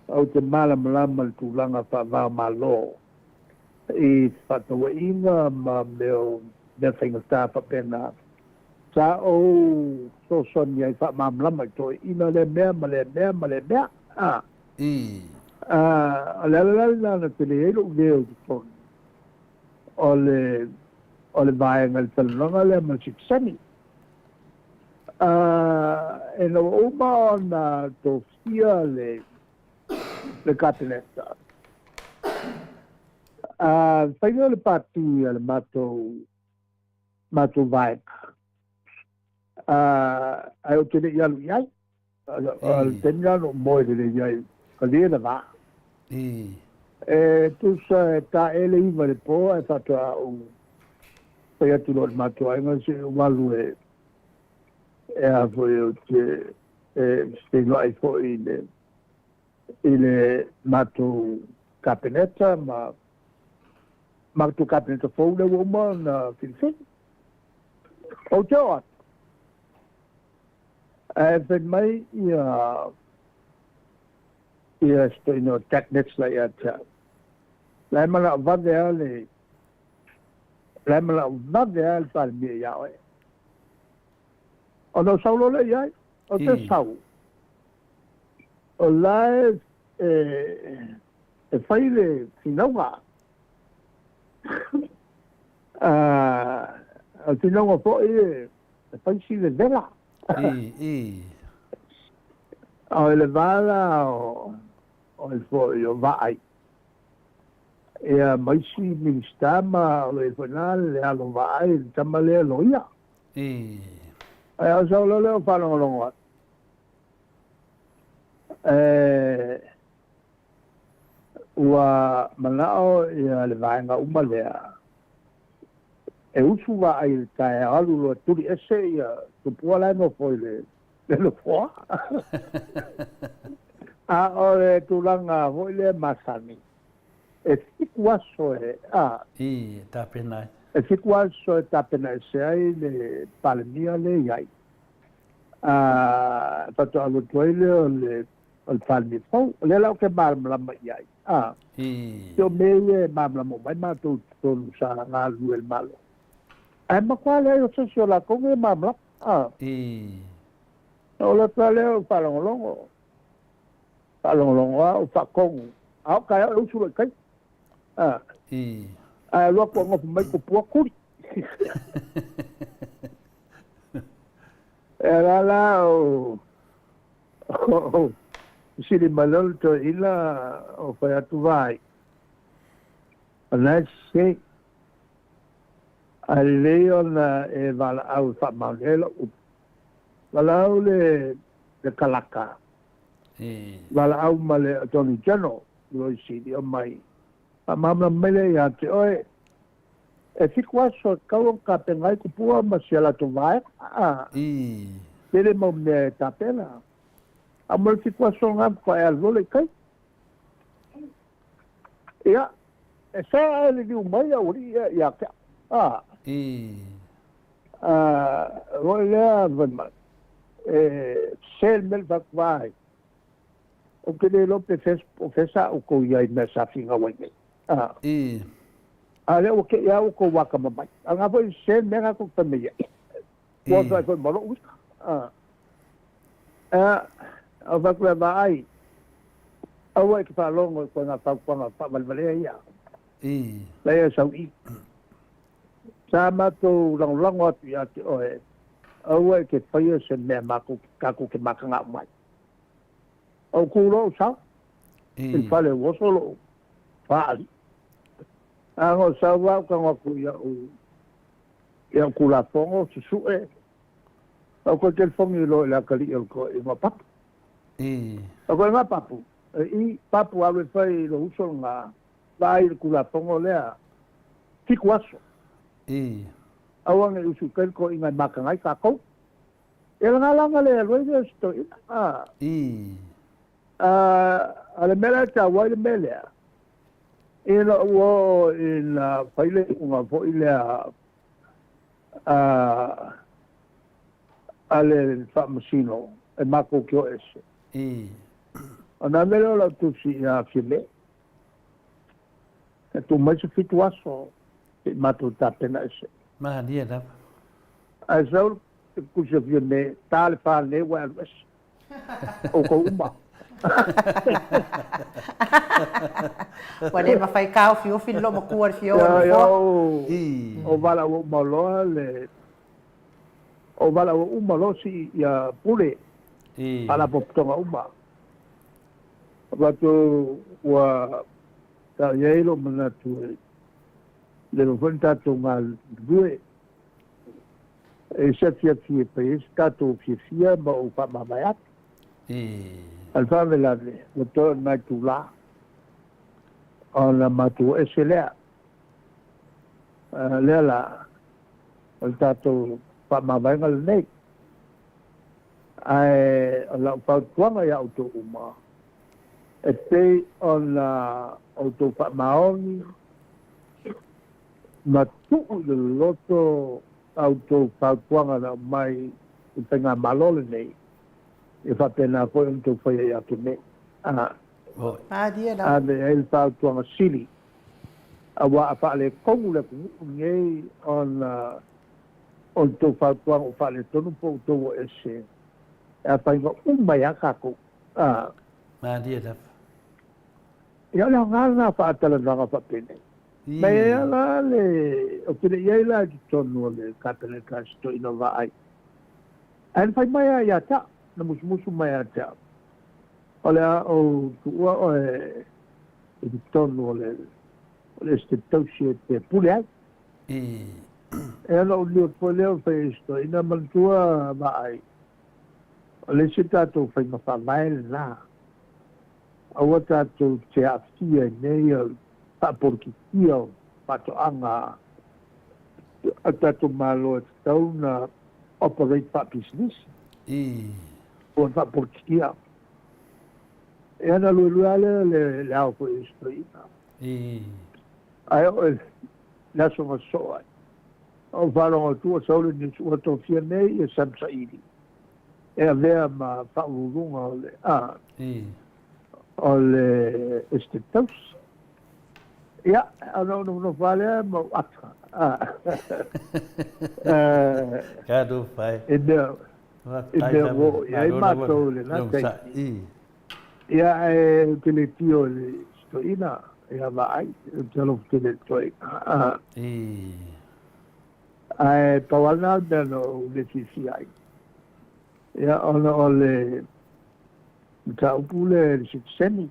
au te malama le tūlanga wha malo, i whatawa inga ma mea whaingatā whapena, sa o so soni ai wha mamlama i toi, ina le mea, ma le mea, alala na te le ero leo te toni, o le vaenga le talonga le ma siksani. E no uma o na tofia le kabineta. Whainga le patu le mato vaenga. Ai o tene ialu iai. Al tenia no moe le iai. Ka lia na vaa. Tusa ta ele iwa le po e fatua o pai atu lo le mato ainga se walu e a foi o te se no ai foi ile mato kabineta ma tu kabineta fo le uma na filfin o te o ven mai ia sto ino technics la ia ta la mana vade ale la mana vade ale fal mi ia e ono saulo le ia o te sau o la e fai le finawa o finawa po e fai si le vela o le vala o il foi o vai e mai si ministama o le fonal le alo vai tamale lo ia ai o so lo fa lo ua manao ia le vaenga uma lea e usu wa ai tae alu lo turi ese ia tupua lai no foi le lo foa a o le tulanga foi le masani e fiku aso ta pena e fiku aso ta pena se ai le palmia le iai fato alu toile o le palmi fau le lau ke malama iai yo me malama mai ma tu sa nga lu el malo ai ma quale yo so la come mamla o le pale o palongolongo o fakong au kai o su kai lo ko ngo mai ko puakuri era la o sili malol to ila o fa atu vai ana se Leon e vala au fa maunelo vala au le kalaka vala au male Tony Jano lo si o mai mamma mele ya te oe e fikwa so kaun ka pengai ku pua ma se la to vai pele mo me tapela amol fikwa so ngam fa el vole kai ya e sa le di mai ya uri ya ka olha vamos sel mel vai o que ele lo professa o que ia nessa finga wenge ale o que ia o ko waka mai anga foi sel mega ko tamia o vai foi malo o vai vai o vai que falou com a pa valvalea ia lá é só sama to lang atu ya te oe au ke whaia se mea mako kako ke makanga mai au kuro sa il fale wosolo faali ango sa wa ka ngaku ya kula fongo su au ko tel fongi lo la kali el ko e mapap au ko mapapu i papu ave fai lo uso nga vai kula fongo lea tikwaso awang e usu kel ko ingai makangai ka ko e nga langa le lo e sto ale mela ta wa le mela e no wo in faile unga fo ile ale whaamasino e mako ki o ese. Ana mele o la tusi ia while. E tu mai se fitu aso e matu tapena ese. Maha nia na. A saul kusa whine tale whane wa alwes. O ko uma. Wale mawhai kao fio lo makua fio. O wala o maloa le o wala o uma losi ia pule. Ala poptonga uma. Watu wa ta yelo manatu le venta tonga due e se fia pe stato fia ma o pa mamaya alfa velave to na tula ona matu eselea lela el tato pa mamaya nei ai la pa tuanga ya auto uma e te ona auto pa maoni na tu le loto auto pa tuanga na mai i penga malole nei e fa pena foi un to foi ya tu me dia da ave el pa tuanga sili awa fa le kongu le ngai on to fa tuanga fa le tonu po to ese a pa ngo ya ka ko ma dia da ya la ngana fa tala nga fa pene ma ya la le o pene ya la ki tonu le kapele kasto inova ai an fa mai ya ta na musmusu mai ya ta ola o tua o e tonu le ste tausi te pule e lo le poleo fa sto ina mantua vai le citato fa ma fa mai la awa tātou te awhia nei au paporkitia pato anga a tātou malo e tau na operate pa business o paporkitia e ana luale le au po istoina ai o la soma soa o valo o tua saule ni o to fia nei e samsa ili e avea ma fa ulunga le ole estetos ja no vale ma atra Kado fai e wo e mato le na te ja che le tio le stoina e va ai te lo che le toi pawalna no le ci ai ja ole ta upule si seni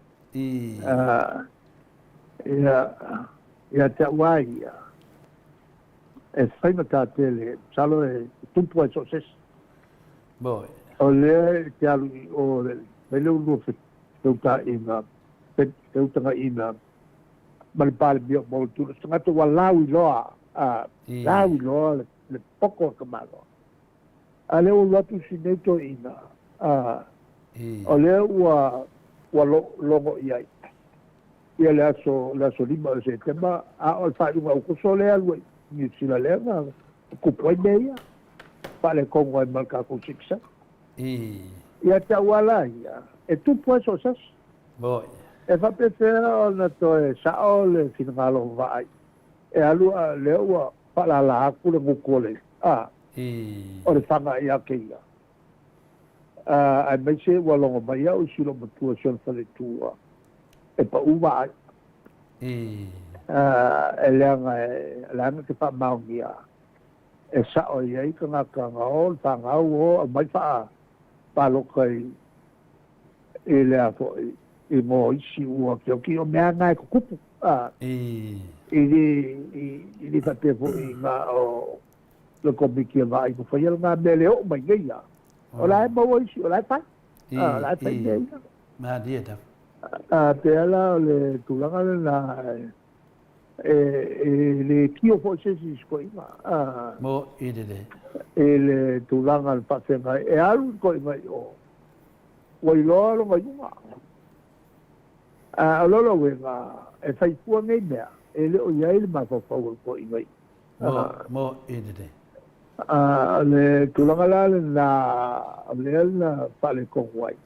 ya ta wai e fai mata tele salo e tupu e soses boy ole te alu o le lu fe tuta ina tuta ina mal pal bio mo tu sangato walau loa lau loa le poco kamalo ale o latu sineto ina o le ua longo iai ia le aso lima o se tema a o whainga o kuso le alue ni sila lenga kupoi meia whale kongo e malka kusiksa ia te awala ia e tupu e sosas e whapewhera o na to e sao le finangalo vai e alua le ua whalala aku le ngukole o le whanga ia keia ai mai se wa longo mai au silo matua son fale tua e pa uwa ai e leanga te pa maungia e sa o iei ka ngaka ngao ta ngau o mai pa lokai e lea fo i mo isi ua ki o ki o mea ngai kukupu i li fate fo i ngā o le komiki e vai ko whaiel ngā mele o mai ngeia Olá, boa isi, olá, pai. Olá, pai. Ma dia da. Te ala le tulanga na le tio fo se si skoima. Mo idele. Le tulanga al pasenga e alu ko mai o. Wai lo mai uma. Lolo wenga e fai fu ngai mea. E le o ia ile ma fo fo ko mai. Mo idele. le tulanga la na le fale ko wai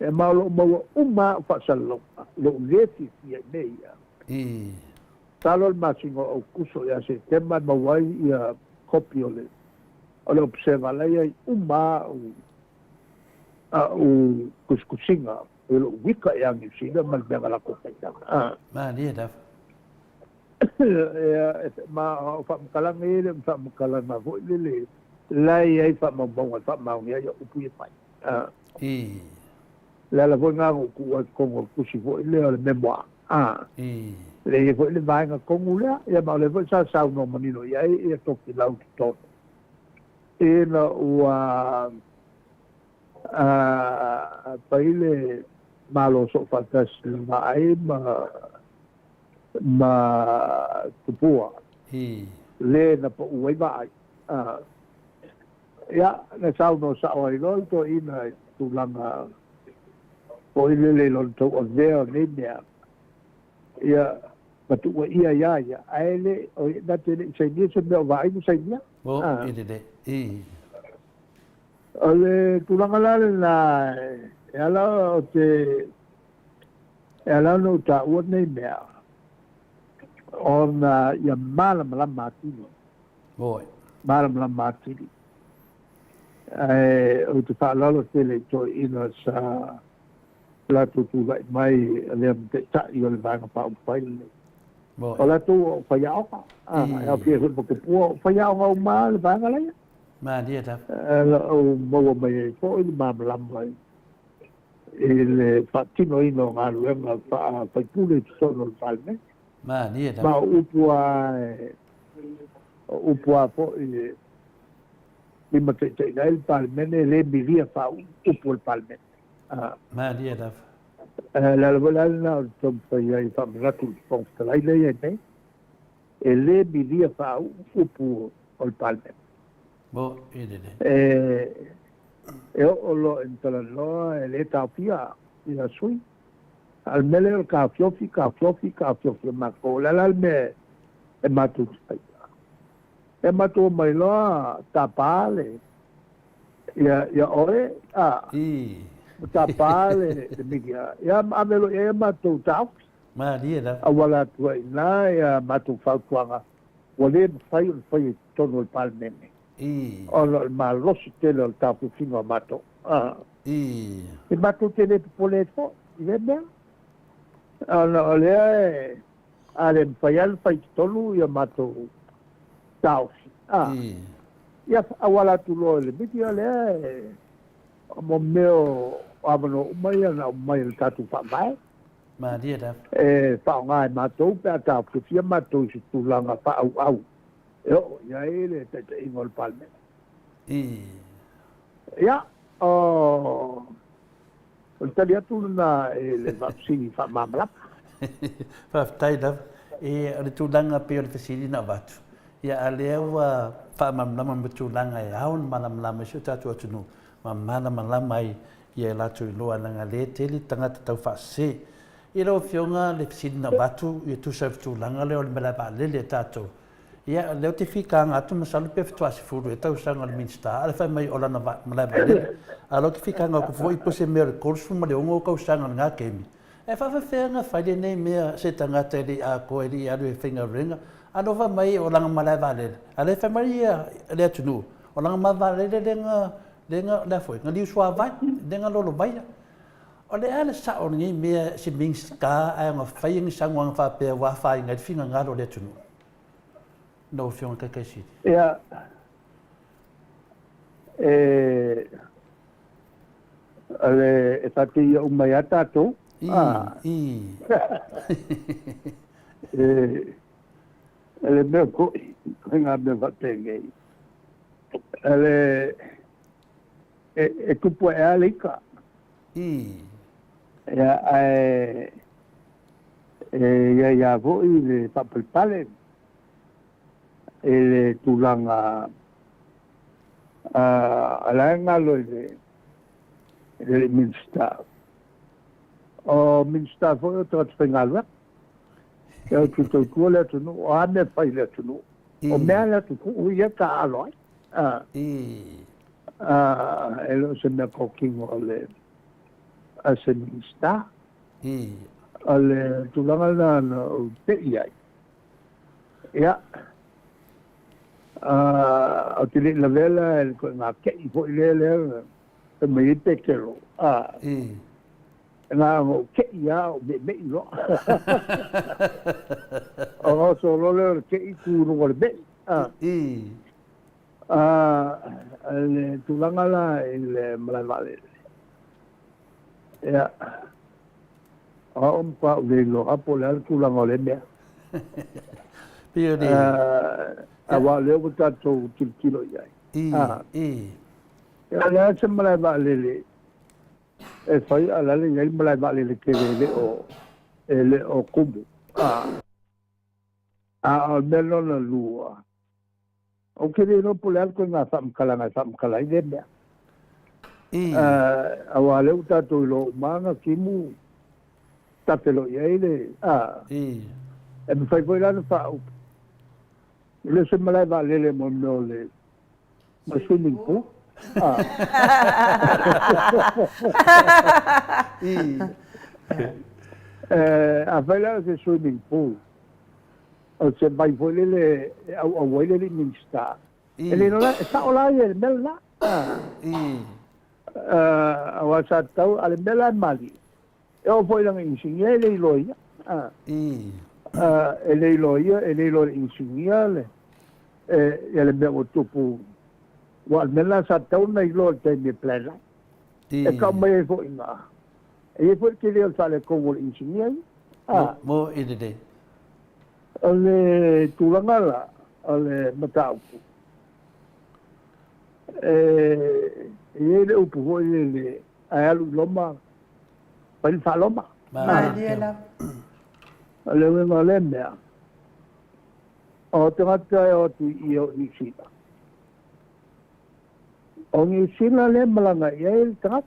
e malo mo uma fa salo lo leti nei talo masingo o kuso ya se tema ma wai ia kopiole o observa lei uma o kuskusinga o wika yang sina mal bega la ko ma dia da ma fa kalangi fa kalanga vo le lai ai fa ma bon fa ma ngia yo pu pai la vo nga ko kusi vo le memoire le vo le vai nga ko ngula ya ma le vo sa no manino ya e to ki lau to e na paile malo so fatas mai ma tupua le na po uai vai ya na sau no sa oi lo to ina tu langa po le lo to o veo ne ya patu ia ya ele o na te se ni se me vai no se ni ide ole tu langa la ala o te ala no ta o ne me on ya malam la matini malam la matini o te fa lalo tele to ina sa la tu mai le te ta yo le va pa un pai o la tu fa ya o pie ko po fa ya o mal va ngala ya ma dia da o mo mai ko i ma lam mai il fatino ino ngalu fa pule solo il palme ma dia da ma upua po i mate te il palme le bilia fa upu il palme ma dia da la vola na to fa ia fa ratu fon sta ile ne e le bilia fa upu il palme ide e o lo entala no le tapia ina sui al mele o ka fiofi ma ko la me e matu mai lo tapale ya ore tapale de migia ya amelo e matu tau ma dia da awala tu na ya matu falkuanga wole fai tono il palmene o ma lo si te lo tapu fino a mato e mato te le poleto vede no le ale fai tolu ya mato tau ya awala tu lo le biti ale mo meo abano mai il tatu fa mai ma dia da fa ngai mato pe ta fia mato si tu langa fa au ya ele te ingol palme ya il tagliato le vaccini fa mamla fa tai da le tulanga pe le fasili na vatu ya alewa fa mamla tulanga ya un mamla me shuta tu tunu mamla mai ya la tu lo ana le tele tanga tau fa se ilo fionga le fasili na vatu ya tu sa tulanga le mala ba le tato ia leo te fika atu masalu pe ftua se furu e tau sanga le minsta ale fa mai ola na mala ba alo ki fika nga ko foi pose me kursu ma le ongo ka sanga nga kemi e fa nga fa le nei me se tanga te li a ko eli a le finger ring alo fa mai ola nga mala ba le ale fa mai le tunu ola nga ma ba le nga la foi nga li swa vai nga lolo vai ole ale sa on ni me se minsta a nga fa ing sangwang fa pe wa fa nga finga nga lo le tunu no fion kakashi ya ale efati ya umayata to ele me ko nga me vatenge ale tu puoi alika ya ya vo i papel pale ele tulanga ala ngalo ele minsta o minsta fo to tpengalwa eu tu le tu no o ame fai le tu no o me ala tu o ia ka aloi Elo se me kokingo ole se minista ole tulanga na te iai ya o tili la vela el ko na ke I fo ile me te kero nga ngo ke ia o me lo o so lo le ke I ku no be le tulanga la el malvale ya pa le lo apolar tulanga le me pio de awa le ko ta to kilo ia ya la se malvale le e fai ala le ngai malvale le ke le o kubu melo na lua o ke no polar ko na sam kala ide me awa le uta to lo manga kimu tatelo ile e me fai foi lá no fa le se me leva le mo no le ma swimming pool a fai lá se swimming pool o se vai foi le o vai le minsta ele no la sa ola el mela a sa tau ale mela mali eu foi lang insignele loia ele loia insignele ele me o tupu wa mela sa tau na ilo te me plena e ka mai foi na e foi que ele sale como insignele mo ide ole tulanga ole matau ele o povo ele alu loma pai fa loma Mariela ole me le me o te mata o tu io ni sina o ni sina le malanga ele ta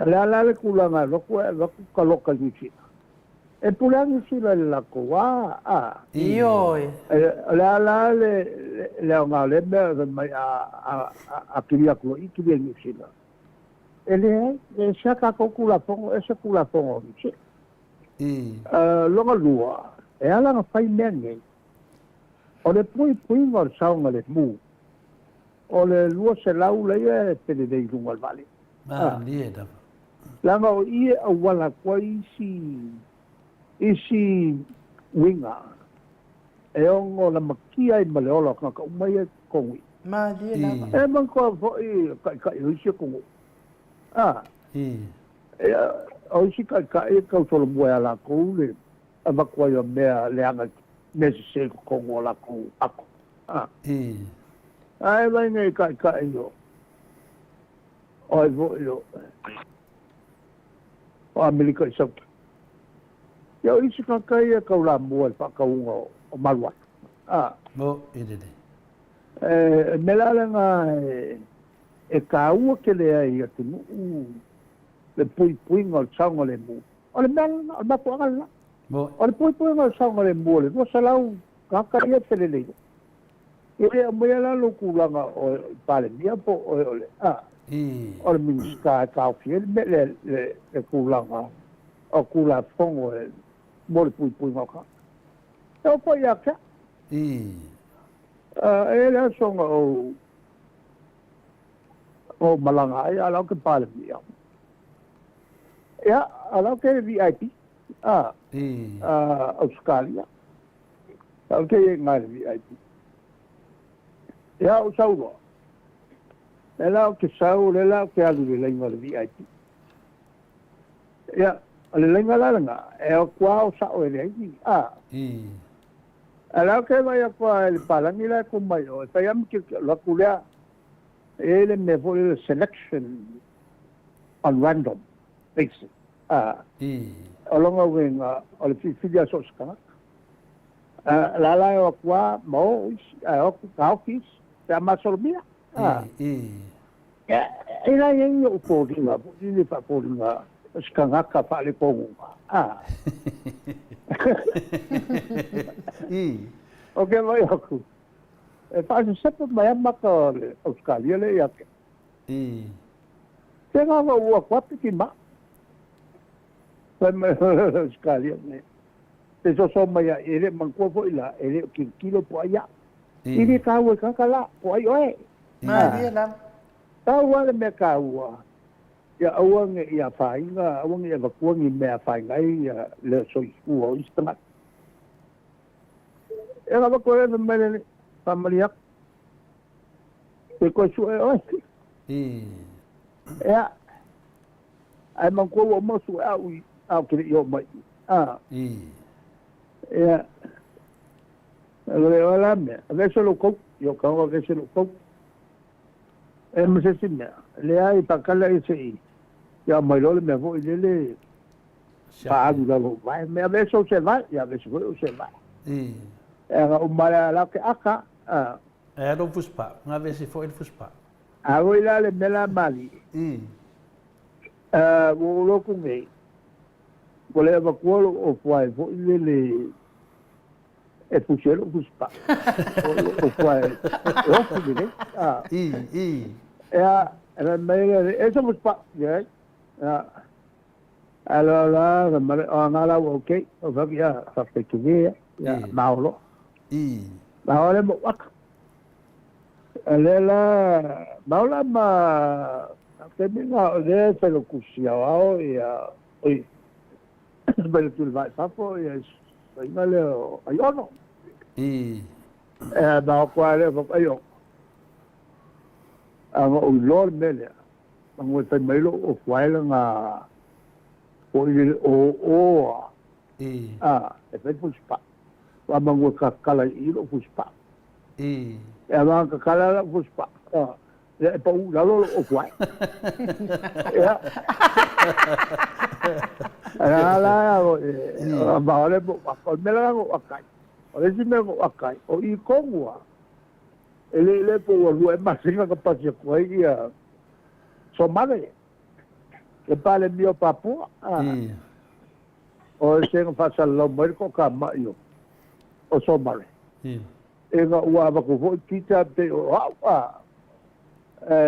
la le kulanga lo ko local ni sina e pulang sila la koa Ioi la le nga le me mai a kiria ko I kiria ni sila ele e saka ko kula fongo e se kula fongo longa lua e ala nga fai menge o le pui ngor saunga le mu o le lua se lau le e pele dei lunga vale lieda langa o I a wala ko isi winga e ongo la makia I maleola ka umai kongi Mariela e man ko fo I ka isi kongo o isi ka solo moya la ko le ava ko yo mea le anga nesi se kongo la ko ako ai vai nei ka yo o vo yo o America is up yo isi ka kai ka la mo fa ka o malwa mo ide melala nga e ka u ke le ai atu le pui ngol chango le mu o le mel ma po ngala mo o le pui ngol chango le mu le no salau ka ka ia tele le e mo la lo kulanga o pale mia po o le o le minska ka fiel le kulanga o kula fongo mo le pui ngol ka o po ia ka ele songa o malanga ai ala ke pale mia ya ala ke VIP Australia ala ke ngai VIP ya o saulo ela ke sau ela ke alu le ngai VIP ya ale lenga langa e o kwa o sa o ele ala ke vai kwa el palangi la ko mai o sai am ke la kulea ele me foi selection on random basis alonga wenga o le filia soska la o kwa mo o kaukis ta masolmia ila yengi o podinga ni fa podinga skangaka fa le konga okay vai aku e fa'asesapa mai amaka o le Australia le iake te gaga ua kuape ki ma mai Australia ne te so mai a ele mangkua fo'i la ele kilo po aia ini kaua kakala po ai oe ia la tau ale me kaua ia auange ia whainga auange ia wakuangi mea whaingai ia le soifua o istanga e nga wako e mele pamaliak e koe su e oe ea ai mangkua o mosu e au kiri i o mai ea e la mea vese lo kou yo kaunga vese lo kou e masesi mea le ai pakala i se i ia mai lole mea vo i lele paagu la vo vai mea vese o se vai ia vese o se vai e nga umara la ke aka e lo fuspa nga vese fo il fuspa a oi la le mela mali wo lo ku ngai wo le va kuolo o fai vo i lele e pusero fuspa o fai o fu ne era meglio eso fuspa ya allora la ok o va via fa che via Maolo Maolo mo wak lela Maula ma che mi no de se lo cusiao ya oi bel tu vai fa poi ngale ayono da quale ayo anga o lor mele ang te melo o kwaila nga o e pe puspa wa mangu ka kala i lo puspa e ma ka kala la puspa e pa u la lo o kwai ba ole ko mela ngo akai o le si me ngo akai o i kongua ele po o e masinga ka pasi ko ia so male e pale mio papu o se nga fa lo mo ko ka ma io o so male e nga ua ba ko vo tita te o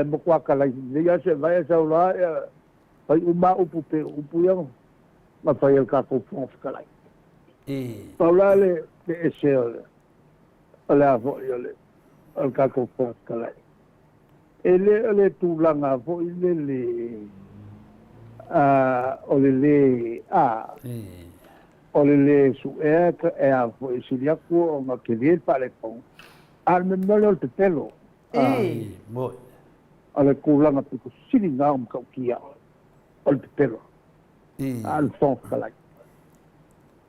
mo kwa kala ni ya se vai sa ula pai uma upu yang ma fai el ka ko fon kala Paula le ese ala vo le al ka ko fon kala ele tulanga vo le olele su e a vo isilia ko ma ke le pale ko al me no le pelo mo ale kulanga ko sili ngam ka kia ol pelo al fon kala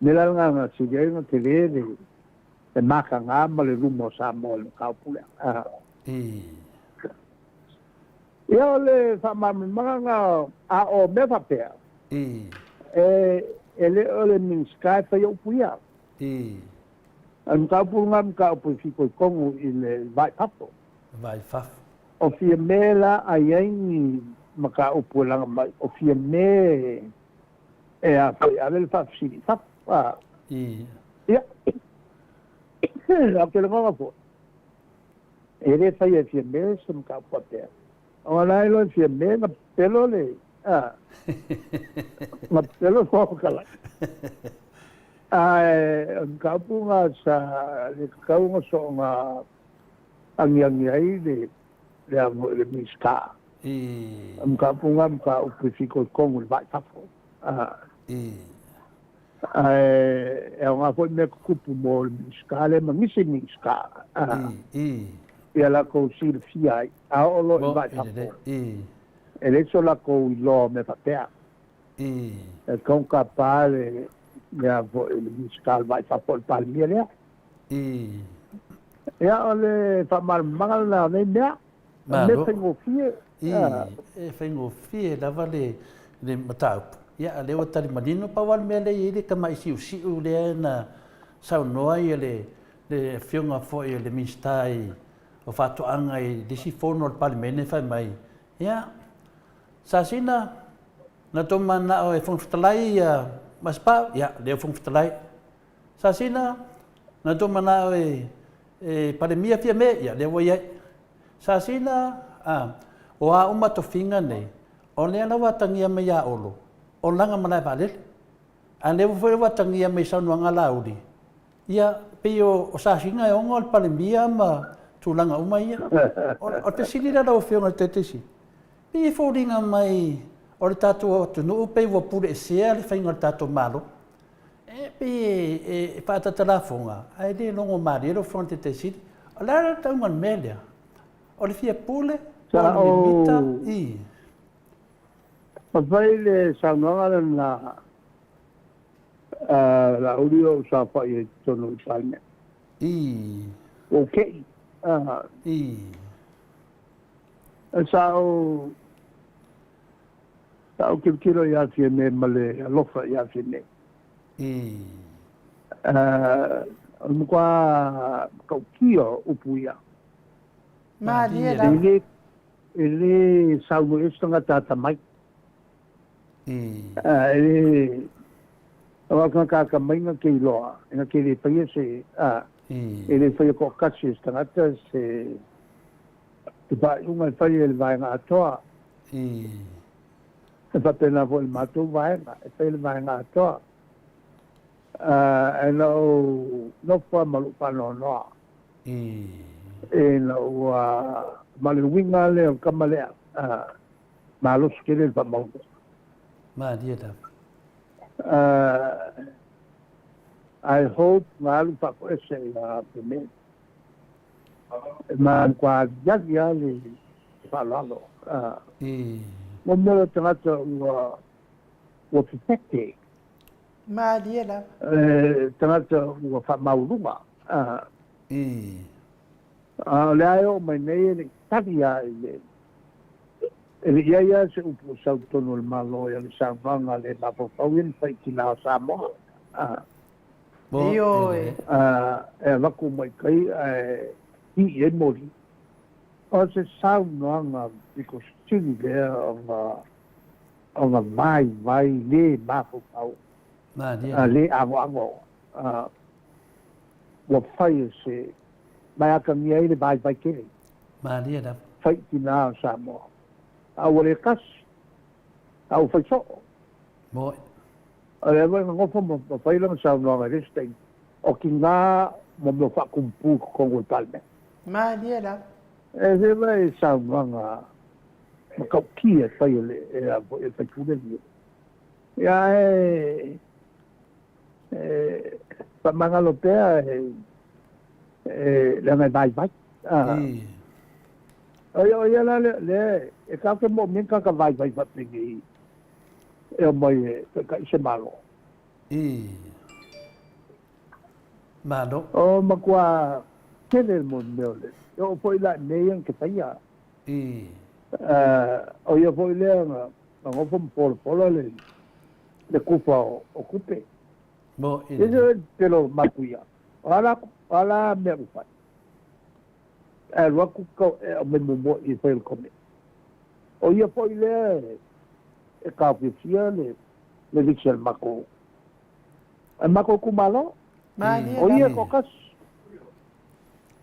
nela nga silia nga ke le e maka ngam le rumo sa mo ka pula ia le whamamanga a o me whapea. Ele ole min sky fa yo puia. An ka punga ka o fiko kongo i le vai papo. Vai faf. O fia mela a yengi maka o pulanga mai o fia me e a le faf siri faf. Ia. A ke le ngā po. Ele fa ye fia me se mka whapea. Ona ilo fia me na pelo le na pelo fo kala kapunga sa le kaunga so nga angiangi ai le miska kapunga ka upifiko kongo vai tafo nga fo me kupu mo miska le mangisi miska ia la ko sir fiai a olo i vai tapo e le so la ko i lo me papea e con capale ia vo il miscal vai tapo il palmiere ia ole fa mal mal na ne mea me tengo fie e fengo fie la vale le matau ia le o tali manino pa wal me le ile ka mai siu siu le na sau noa ile le fionga fo ile mistai o whātuanga i disi whono al palimene whai mai. Ia, sa sina, na tō mana o e whongwhitalai maspa, ia, leo whongwhitalai. Sa sina, na tō mana o e pare mia fia me ia le voi sa sina o a uma to finga nei o le ana watangia me ia olo o langa mana vale a le foi watangia me sa no ngala uri ia pe o sa singa o ngol pare mia ma tulanga uma ia o te sinira da o fionga te tesi pe foringa mai o le tatu o tunu pe wo pure sea le fainga tatu malo pe pata telefonga ai de longo mariro fronte te sit ala ta un media o le fia pule sa o i vai le sa no na la audio sa fa i tono salme i okay i sa o kilo ya tiene male lofa ya tiene i qua cậu kia upuia ma dia la ele salmo estanga tata mai ele awaka ka mainga ke loa nga ke le paia se ele foi ko kasi estanga se te ba unga paia ele vai nga toa e fa pena vol mato vai nga e pele vai nga toa e no fa malu pano no e no malu winga le kamale malu skele pa mau ma dia da I hope malu pa ko ese me ma kwa ya le fa lalo mo mo tanga wa protecte ma dia la tangata ua whamaurunga. Le aio mai nei le taria ele ia se upu sau tono le malo ia le savanga le mapopauin pai ki nao Samoa. Io e waku mai kai i e mori. O se sau noanga because tini lea o nga vai le mapopau. Le ango wa fai se mai aka mia ile vai kere ma dia da fai ki na Samoa au le kas au fai so mo ale wa ngo mo fai lang sa no ga resting o ki nga mo fa kumpu ko ngol palme ma dia la e se vai sa nga ma ka ki fai le e fai ku de ya pa mangalo pea le ngai vai o la le e ka ke mo min ka vai pa pingi e mai ka se malo malo o ma kwa kele mo le o foi la neyan ke paia o yo foi le ngo fom por le kupa o kupe mo eso pero makuya ala me ufa waku ko me mo I foi come o ia foi le e ka oficiale le dice mako el mako kumalo ma dia o ia ko kas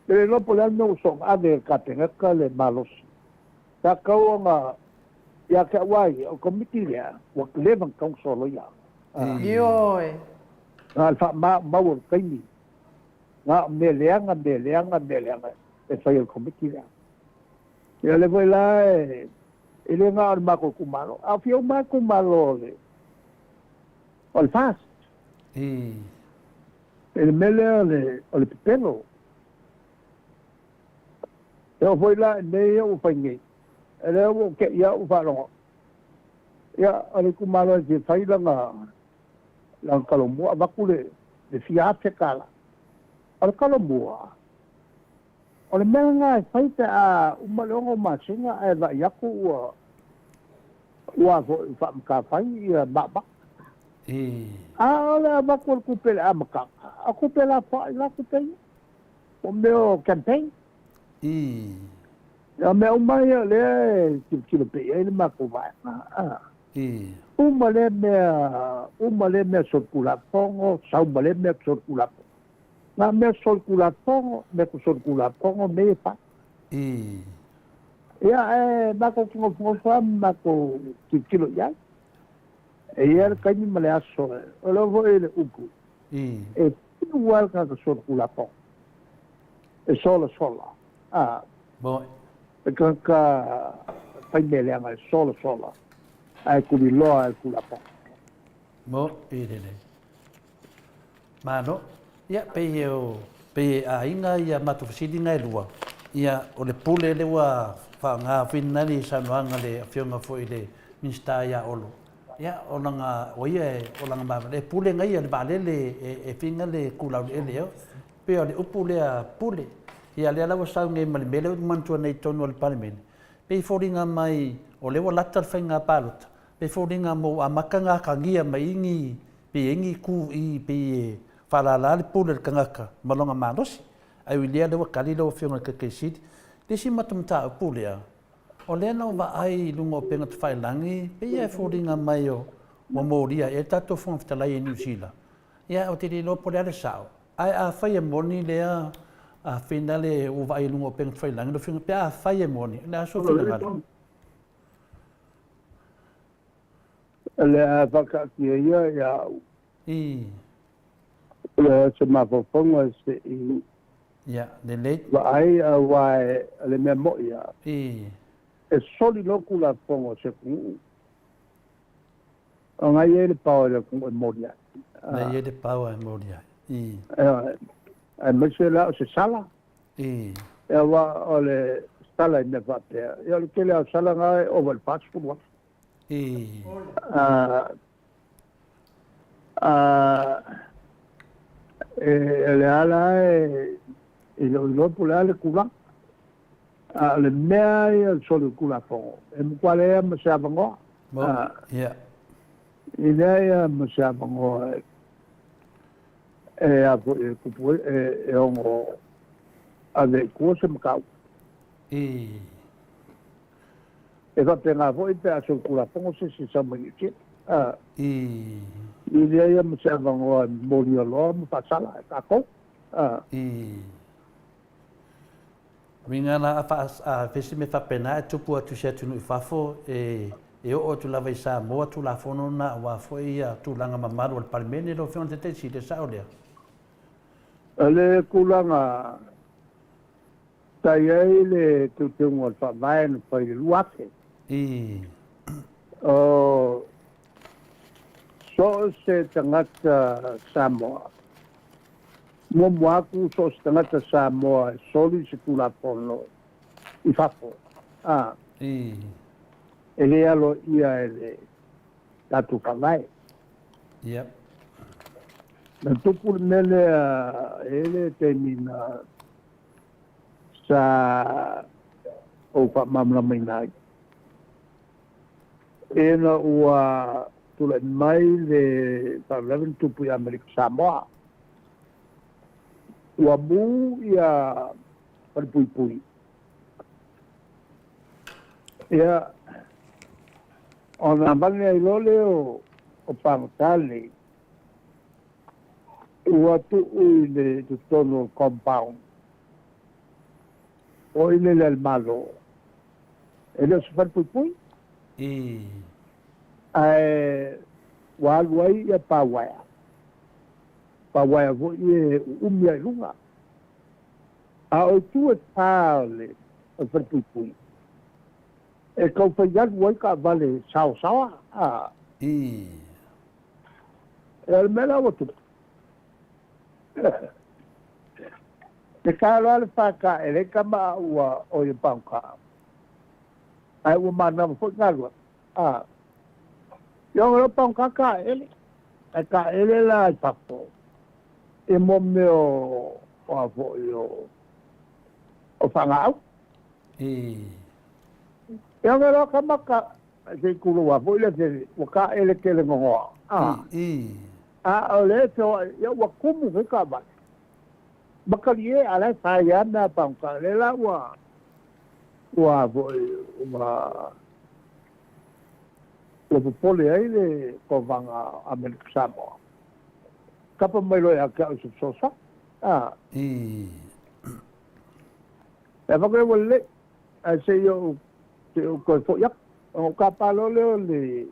pero no poder no son a ver ka tenga ka le malos ta ka nga ya ka wai o komitilia wa le van kong solo ya io alfa mau kaini nga meleanga e fai el comitilia ya le voi la ele nga al mako kumalo a fio mako malo le al fast el mele le pelo eu voi la nei o fai ngai ele o ke ya o falo ya ale kumalo je fai la nga lang kalomua bakule le fiate kala al kalomua ole menga faita a umalongo masinga e va yaku wa fa ka fai ba ole bakul kupel amaka aku pela fa la kupel o meu campaign ya me umai le kilo pe ele mako va umale me circula pongo sau male me circula na me sol kula pongo me ko sol kula pongo me pa ia ma ko ko fa ma ko kilo ya ia ka ni male aso o lo vo ele uku igual ka sol kula pongo sola bo ka pai mele nga sola ai ku lo ai kula pongo mo le mano ia pe a inga ia matu fasidi ngai lua ia o le pule le wa fa nga finna ni sanuanga le fionga foi le minsta ia olo ia onanga o ia onanga ma le pule ngai le balele e finga le kula le pe o le upule a pule ia le ala wasa ngai male mele mantua nei tonu al parliament pe foringa mai o le wa latar fenga palot pe foringa mo amakanga kangia mai ingi pe ingi ku I pe falala le pule le kangaka malonga manosi ai wilia le wakali le fionga kakesidi le si matumta pule a o le no va ai lungo penga te failangi pe ia foringa mai o moria e tato fon fitala I New Zealand ia o te lo pole le sao ai a fai moni le a finale o vai lungo penga te failangi lo fionga pe a fai moni na so finga le a vaka ki ia le se ma fonga se ia le le ai wai le me mo ia e soli lo kula fonga se ku nga ye le pau le ku mo ia na ye de pau e mo ia e me se la se sala e wa ole sala ne va pe e le ke le sala nga over pass ku wa le ala e lo pula le kula le mea e solo kula fo e quale è ma sa bango ia idea ma sa bango e a ku e ongo ave cosa ma ka e va per la voi per sul kula fo se si sa mai che idea ma sa bango morio lo ma fa sala ka ko Minga na a fesi me fapena e tupu atu se tunu I fafo e o tu lava I Samoa tu la fono na wa foi ia tu langa mamaru al parmene lo fion te si de saolea. Le kulanga tai ai le tu tungo fa vai no pai luate. O so se tangata Samoa. Mo moaku so se tangata Samoa soli se kula pono I fafo. Ele alo ia ele tatu kawai. Yep. Na tupu mele ele temina sa o pa mamla mai. Ena ua tula mai le parlament tupu ya Amerika Samoa. Ua mu ia pui. Ia ona mane ai lole o pangtali. Ua tu le tono compound. O ile le malo. Ele se pui. Ai wai ia pawaya. Pawaya vo ie umia lunga. A o tu e pale o pui. E kau whaiat wai ka vale sawa. E almela o tu. Te kāra le whaka e le kama ua o i pangka. Ai ua mana mo fwoi ngalua. Iong pangka ka ele. E ka ele la i papo. E mo me o avo i o whangau. Iong ero kama ka se kuru wavo i le te waka ele kele ngongoa. O le te o wakumu heka bale. Bakali e ala saya na pangka le la ua vo ua pole ai le ko vanga Amerika Samoa. Kapa mai loe a ka usu sosa. I. E whaka e wale, a se yo koe fo yak, o ka palo leo le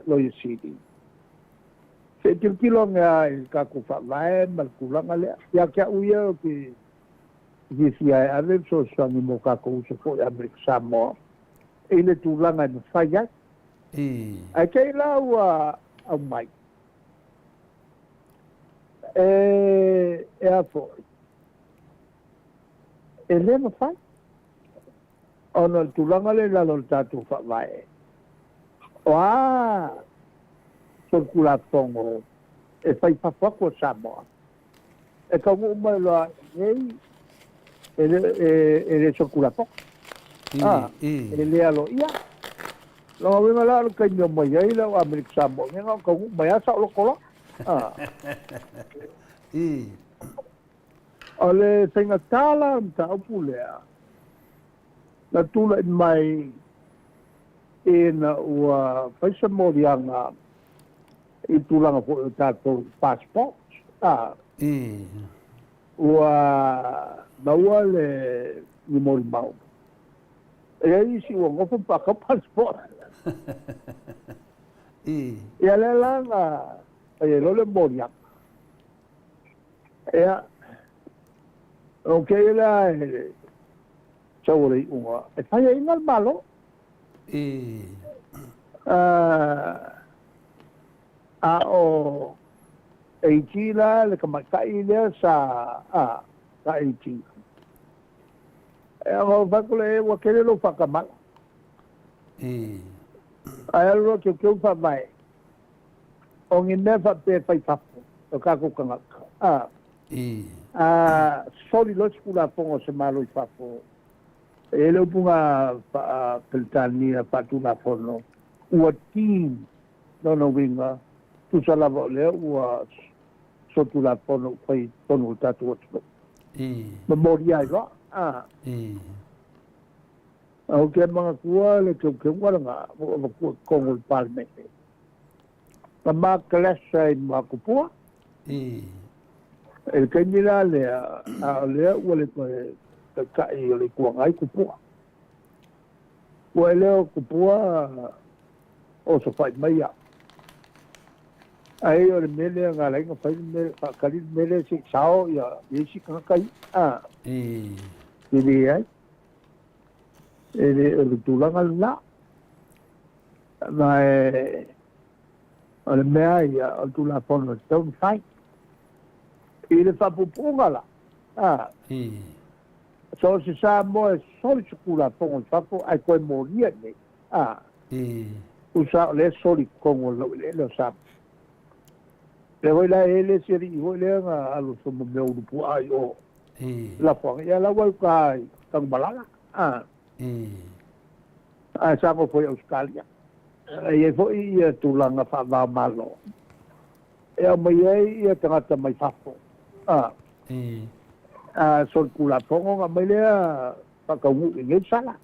loia sidi. Se kilo ngā i ka kuwha vae, malkulanga lea, ia kia uia o ki fia e ave, so sangi mo ka kousa fo i Amerika Samoa, e le tūlanga i mawhai ai. Ai kei la ua au mai. E a fo. E le mawhai. Ona tūlanga le lalo le tātou wha vae. O a so kula tongo e fai papako Samoa. E ka ngu umai loa ei e le so kula tongo. E le alo ia. Longa winga la lo kai mai ai la o Amerika Samoa. Nga ka ngu mai asa o lokola. O le whainga tāla mta upu lea. Na tula in mai e na ua whaisa morianga i tūlanga po o tātou passport. Ua maua le i mori mau. E isi ua ngofo paka passport. Ia le langa e lole morianga. Ia ok la Sauri unga. E whaia ingal malo. A o eiti la le kamakai lea sa ka eiti. E a ngau whakule e wakere lo whakamala. A ero ke keu whamai. O ngi nefa pe whai papu. O kako kangaka. Sori lo skula pongo se malo i papu. E leo punga pelitania patuna fono. Ua team nono winga. Tu salava leo ua sotu la fono kwai tonu tatu watu. Memoria i roa. Au ke mga kua le ke waranga. Kua kongo i palmete. Ma maa kalesa i mga kupua. E kenila lea. Lea ua le koe. Kai o le kuangai kupua. Ua leo kupua o so whai mai a. Ai o le mele ngā lainga whai mele, whakari mele se sao ia esi kangakai. Tere ai. E le tūlanga la. Mai o le mea ia o tūla pono tau whai. I le whapupunga la. So se sa mo e soli sukula pongo fapo ai koe moria ne. Usa le soli kongo le sa. Le voi la ele se ri voi le nga alo so mo me urupu ai o. La fonga ya la wai kai tang balanga. Sa mo foi Australia. E foi ia tulanga fa va malo. E mai ai ia tangata mai fapo. Sol kula pongo nga mai lea whakaungu i ngei sala.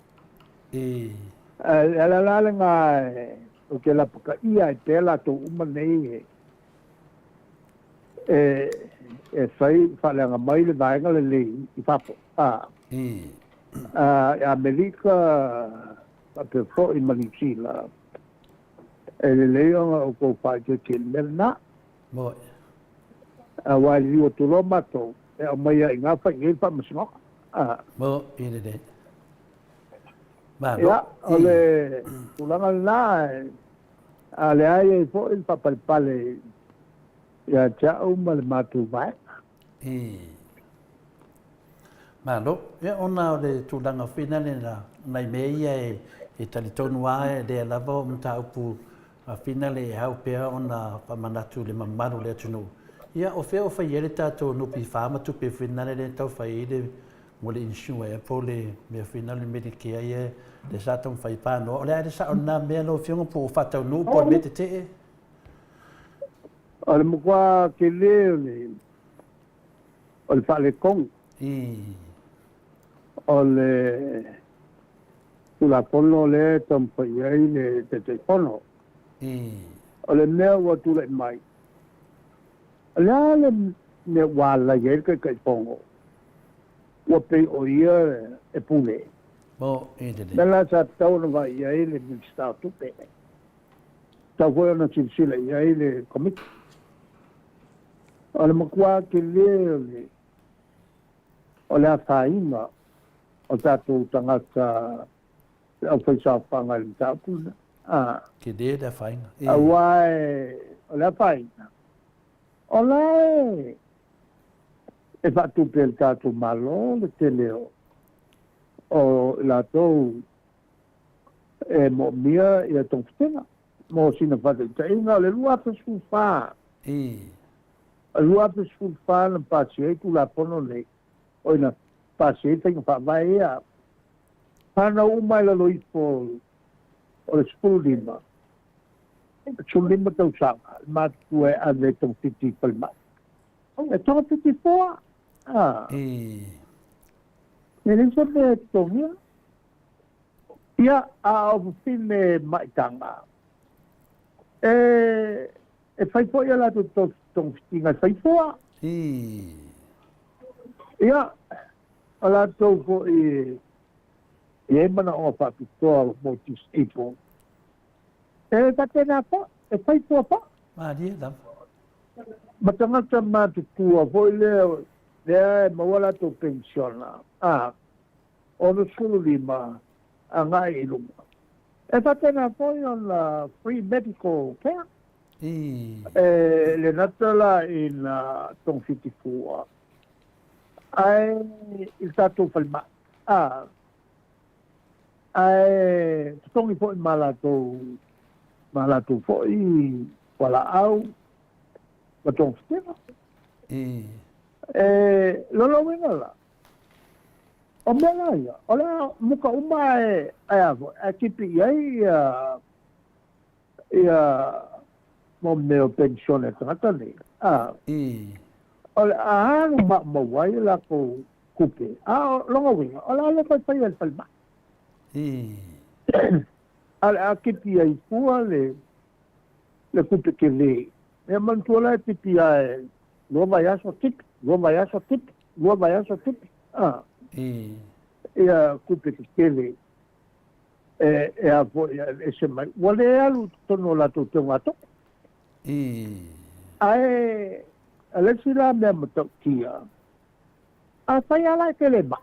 Ala lale ngā o ke la paka ia e tēla tō umanei e whai whaleanga mai le vaenga le lei i whapo. Amerika a pe fo i Manisila e le leonga o kou whai te merna. Wai rio tulo matou. E o mai ai ngā whai ngei wha masingoka. Mo, ine de. Ia, o le tulanga nā, a le ai e fo il papalipale ia tiau ma le mātou vai. Malo, e ona o le tulanga whina le na nai mea ia e talitonu ae de lava o mta upu whina le hau pēha ona pamanatu le mamaru le atunu. Ia o fea o whai ere tātou nupi whāmatu pe whinane le tau whai ere mo le insua e po le mea whinane Medicare ia le sātou whai pāno. O le aere sa o nā mea lo whionga po o whatau nuu po me te te e? O le mukua ke leo o le whale kong. O le tula pono le tam whai ai le te pono. O le mea ua tula i mai. Le me wala ye ke pongo o pe o ia e pule Mo e te nela sa tau na vai ia ele mi sta tu pe tau ko na silsila ia ele komit ala makwa ke le o le faina o tatu tangata au fai sa panga le tapu ke de da fainga. awai o le faina o le e fa tu pel tatu malo le teleo o la tou e mo mia e tong fitena mo sina fa te inga le lua pe sufa lua pe sufa na pasi e tu la pono le oina pasi e tenga fa vai a pana uma la lo ipo o le skulima sulima tau sanga ma tu e ave tong fiti palma e tong fiti foa Elizabeth Tongia. Ia a ofine maitanga. E fai foi la tu tong stinga fai foa. Ia ala to ko e mana o fa pitoa mo tis ipo. E tatena po e fai foa po. Ma dia da. Matanga tama tu tua foi le mawala to pensiona. Ono sulu lima anga iluma. E tatena foi on free medical care. Le natala in tong fitifua. Ai il tato falma. Ai tongi foi malato foi wala au. Batong fitena. Lolo wingala. O mela ia, ola muka uma e avo, a kipi ia mo meo pensione tangata ni. Ola ahanu ma wai la ko kupe. Longa winga, ola le kai pai al palma. A kipi ai pua le kupe ke le. E mantuola e pipi ai lo vai aso tip. Ia kupe ke kele e a vo e se mai wale alu tono la to te ngato ai alexila me matokia a fai ala kele ba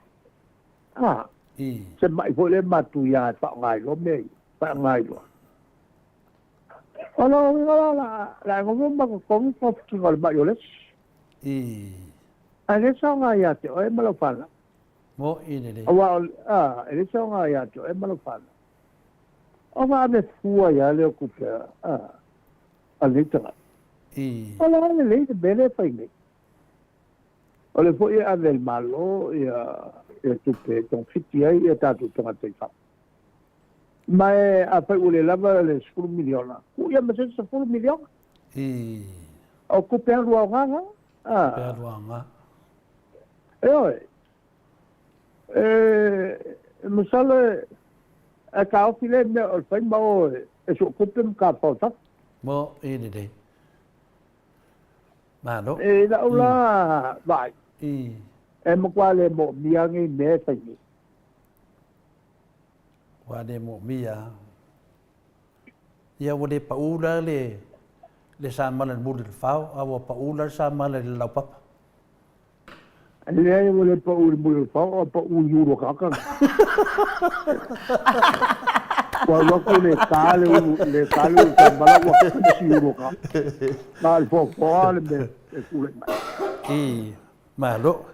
se mai vo le matu ya pa ngai lo me pa ngai lo Olo la ngomo ma ko ko ki ngol ba yo les ale songa ya te o e malo fala mo ine ele songa ya te o e malo fala o va me fua ya le okupa ale tra ola le bene fai me ole foi a del malo e tu pe ton fiti ai e ta tu ton te fa ma a fai ule lava le 1 miliona ku ya me se 1 miliona o ku pe rua nga misale a ka ofile me o fai mo e so ku pe ka pa mo ine dei ma no la ula vai e mo quale mo miangi me fai wade mo mia ia wade paula le samala mudil fau awa paula samala le laupapa le wale paula mudil fau pa u euro kaka wa ko le kale samala wa si euro ka mal fo me e kule ma lo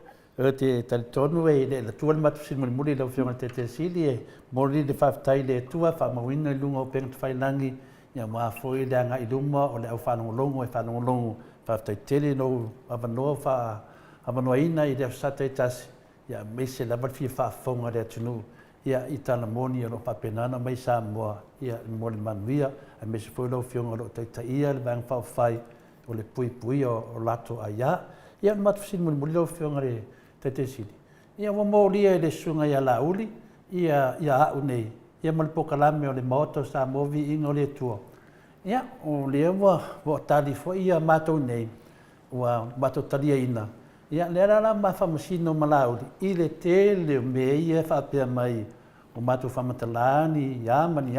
te tonu e le tual matu sin muli lo fiona te sili e mori de faftai le tua fa mawina lunga o peng fai langi ya ma foi da nga iluma o le au fa no longo e fa no longo faftai tele no avano fa avano ina i de sate tas ya mese la mat fi fa fonga de tunu ya itala moni lo pa penana mai sa mo ya mo man via a mese foi lo fiona lo te ia le bang fa fai o le pui o lato aya ya matu sin muli lo fiona te sili. Ia wa moria le sunga ia lauli, ia au nei. Ia malpokalame o le moto sa movi ingo le tua. Ia o le wa tali fo ia matou nei. ua matotalia ina. Ia le rara ma whamasino malauri, i le tele o me ia whapea mai o matu whamatalani, iamani.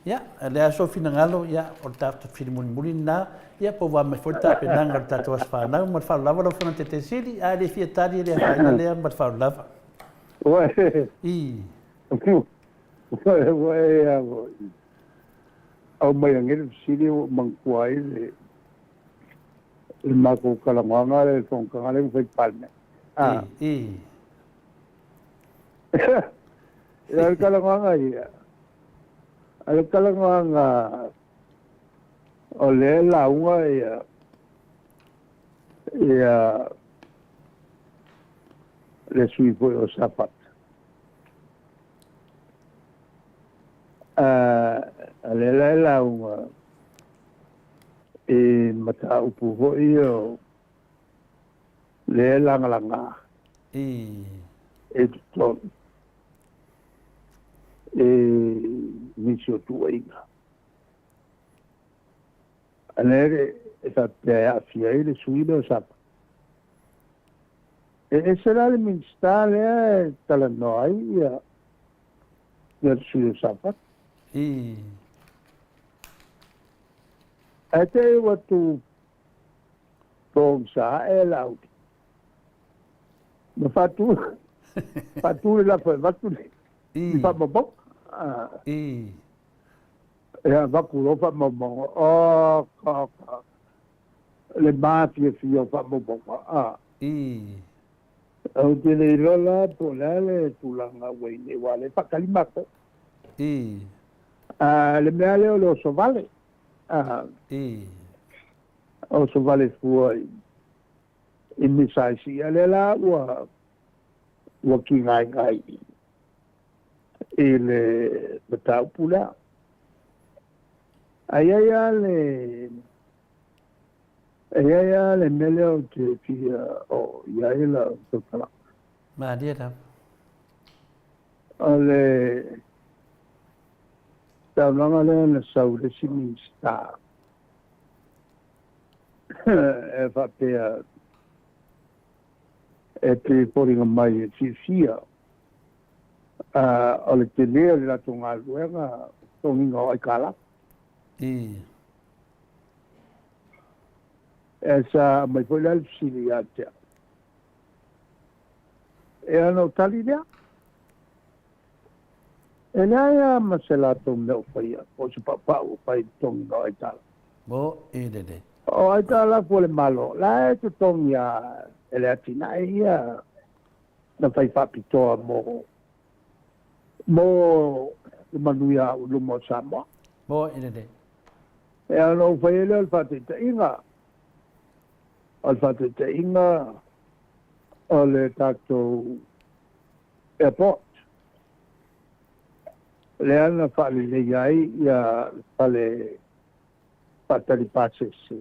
Ia, le aso fina ngalo, ia, o tafta fili muni na, ia po wa me fota pe nanga tato as whanau, ma whaulava lo whana te siri, a le fiatari le whaina lea ma whaulava. I. Au mai angere siri o mangkuai le mako kalanganga le tongkanga le fai palme. I. Ia kalanganga ia. Al kalanganga o le launga ia le sui foi o sapat. Le launga e mata upu hoi o le langa I. e tuton e nisio tuainga alere e fa pea fia le suido o sapa e sarà le minstale tala noi ia suido sapa I. Ate watu tongsa e lauti. Ma fatu la fa watu I. fa mabok. I. Ya vaku lo fa mabok. Oh ka. Le mafia fio fa mabok. I. Au te le lola po le tulanga wei wale fa kalimako. I. Le meale o lo so vale. I. O so vale fuoi. In misai si alela wa ki ngai. Il betau pula. Ayaya le mele o te fia o yaela o tala. Ma dia ta. Ale taulanga le saure si minsta. E fa pea e te poringa mai e fia. O le te lea le lato ngā luenga tonginga o aikala. I. E sa mai foi le alfsili a tea. E ano tali lea. E lea ia ma se lato meo whaia. O se papau whai tonginga o aikala. Bo i de. O aikala po le malo. La e te tongia e le atina e ia na whai whapitoa mo manuia ulumo Samoa. Bo i de. E ano whaile al whatete inga. Al whatete inga o le tātou airport. Le ana whale le iai ia whale patari pasese.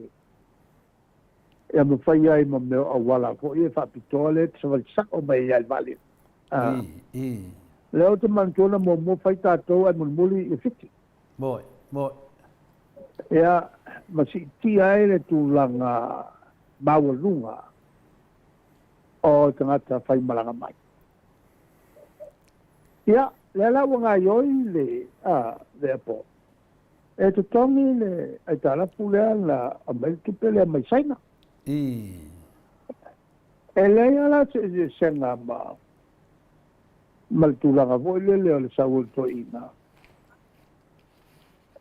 E anu whai ai ma meo awala po i e whapitoa le te savali sako mai iai vale. I. Leo te mantona mo whai tātou ai mulmuli i whiti. Bo. Ia, masi ti ai le tūlanga mawalunga o tangata whai malanga mai. Ia, le lawa ngā ioi le airport. E te tongi le ai tālapu lea la Ameritupe lea mai saina. I. E lea la se senga ma le tūlanga voi le o le saul to ina.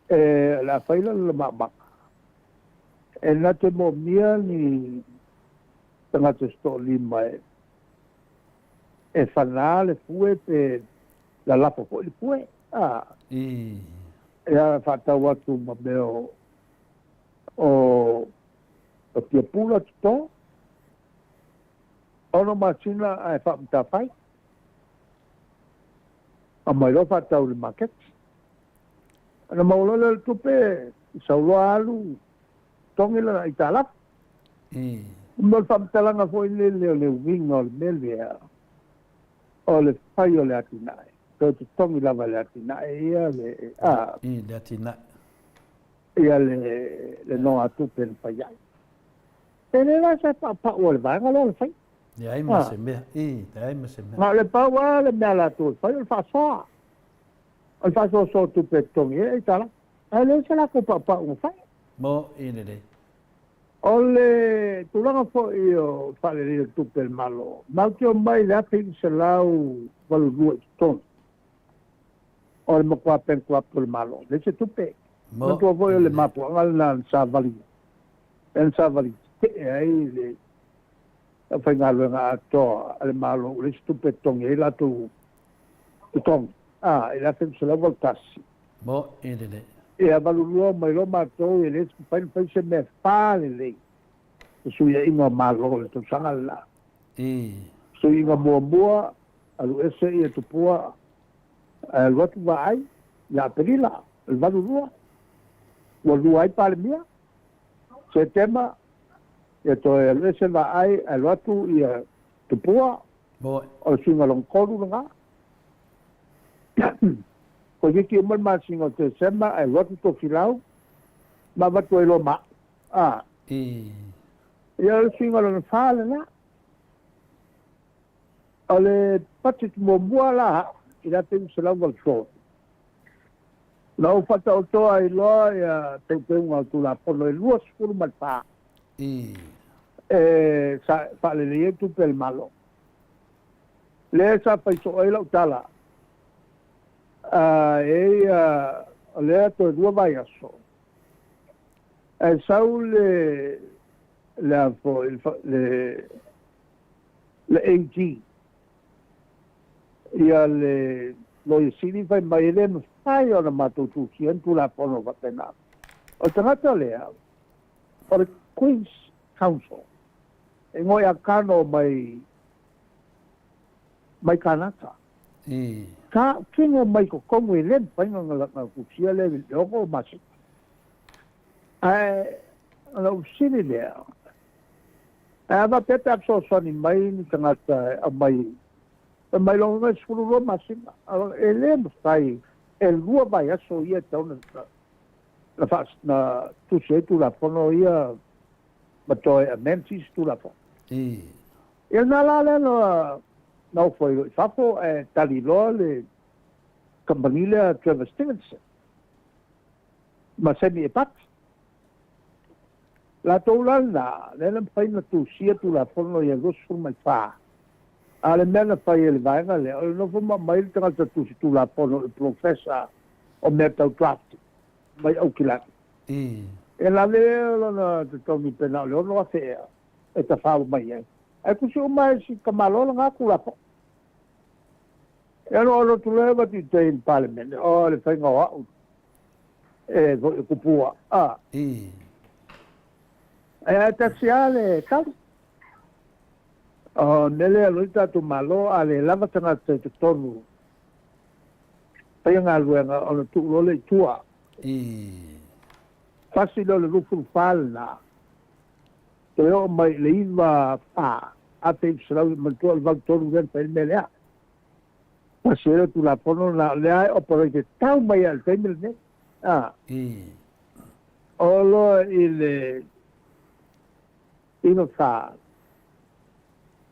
E la whaila le mamaka. E na te mo mia ni tangata sto lima e whanā le fue pe la lapo po le fue. I. E a whatau atu ma meo o tia pula tuto. Ono masina ai whamta whai. A mai lo whatau le market. Ana maulole le tupe sauloa alu tongi la i tālap. I. Mo whamtalanga fo i le winga o le melvea o le whai o le atinae. Ko te tongi lava le atinae ia le I le atina. ia le no atupe le whai ai. Ele la sa pa o le vai ngalo le fai. Ia ai ma se mea. Te ai ma se mea. Nga le pa wa le mea la tu fai le fa so. O fa so tu petongi e tala. Ale se la ko pa o fai. Mo ine le. Ole tulanga fo io fa le tu pel malo. Ma che o mai la pin se lau valu due ton. O le kwa pen kwa pel malo. Le se tu pe. Mo tu voi le mapu ngal na sa vali. En sa vali. Ai le fai ngalo nga to le malo le tu pe tong e la tu tong. E la pin se lau voltasi. Mo ine le. E a valulua mai lo mātou e le fai se me whāle lei. Sui e inga mālo le tu sanga la. Sui inga mua, alu ese i e tupua, watu wa ai, la perila, el valulua. Walua ai pale mia. Se tema, e to e alu ese wa ai, el watu i e tupua, o sui inga longkoru nga. Ko yeki umar masingo te sema ai watu to filau ma watu e lo ma ia le singo le fale na ale patit mo buala ila tem se la wal so na o fata o to ai lo ia te nga tu la pono e luas furu malpa sa fale le tu pel malo le sa pa so ai lo tala le to due vai asso e saul la fo le AG ia le lo isini vai mai le fai ona matu tu tu la pono va pena o tangata le for the Queen's Council e ngoi akano mai kanata ka kingo mai ko kongo i len painga ngala na kusia le loko masi ala usini le va peta so soni mai ni tangata mai lo ngai skulu lo masi ele stai el lua vai aso ia tauna la fas na tu se tu la pono ia mato e mentis tu la po e na la no foi fafo talilo le campanile Trevor Stevenson ma semi e pat la tola na le fai na tu sia tu la forno ia dos forma fa ale mena fai ele vai le no forma mai tra tu la forno il professor o metal draft mai au kila e la le na to mi pena le no afe e ta fa mai e kusi o mai si kamalo nga kula po e no tu leva ti te in parliament o le fai nga e kupua e taxiale kali nele aluita tu malo ale lava tanga te tonu payanga luenga o tu lo le tua fasi lo le rufu falna te o mai le iva fa a te srau mantua il val tonu del per melea pasero tu la pono na le ai o por que tau mai al temel ne o lo il ino fa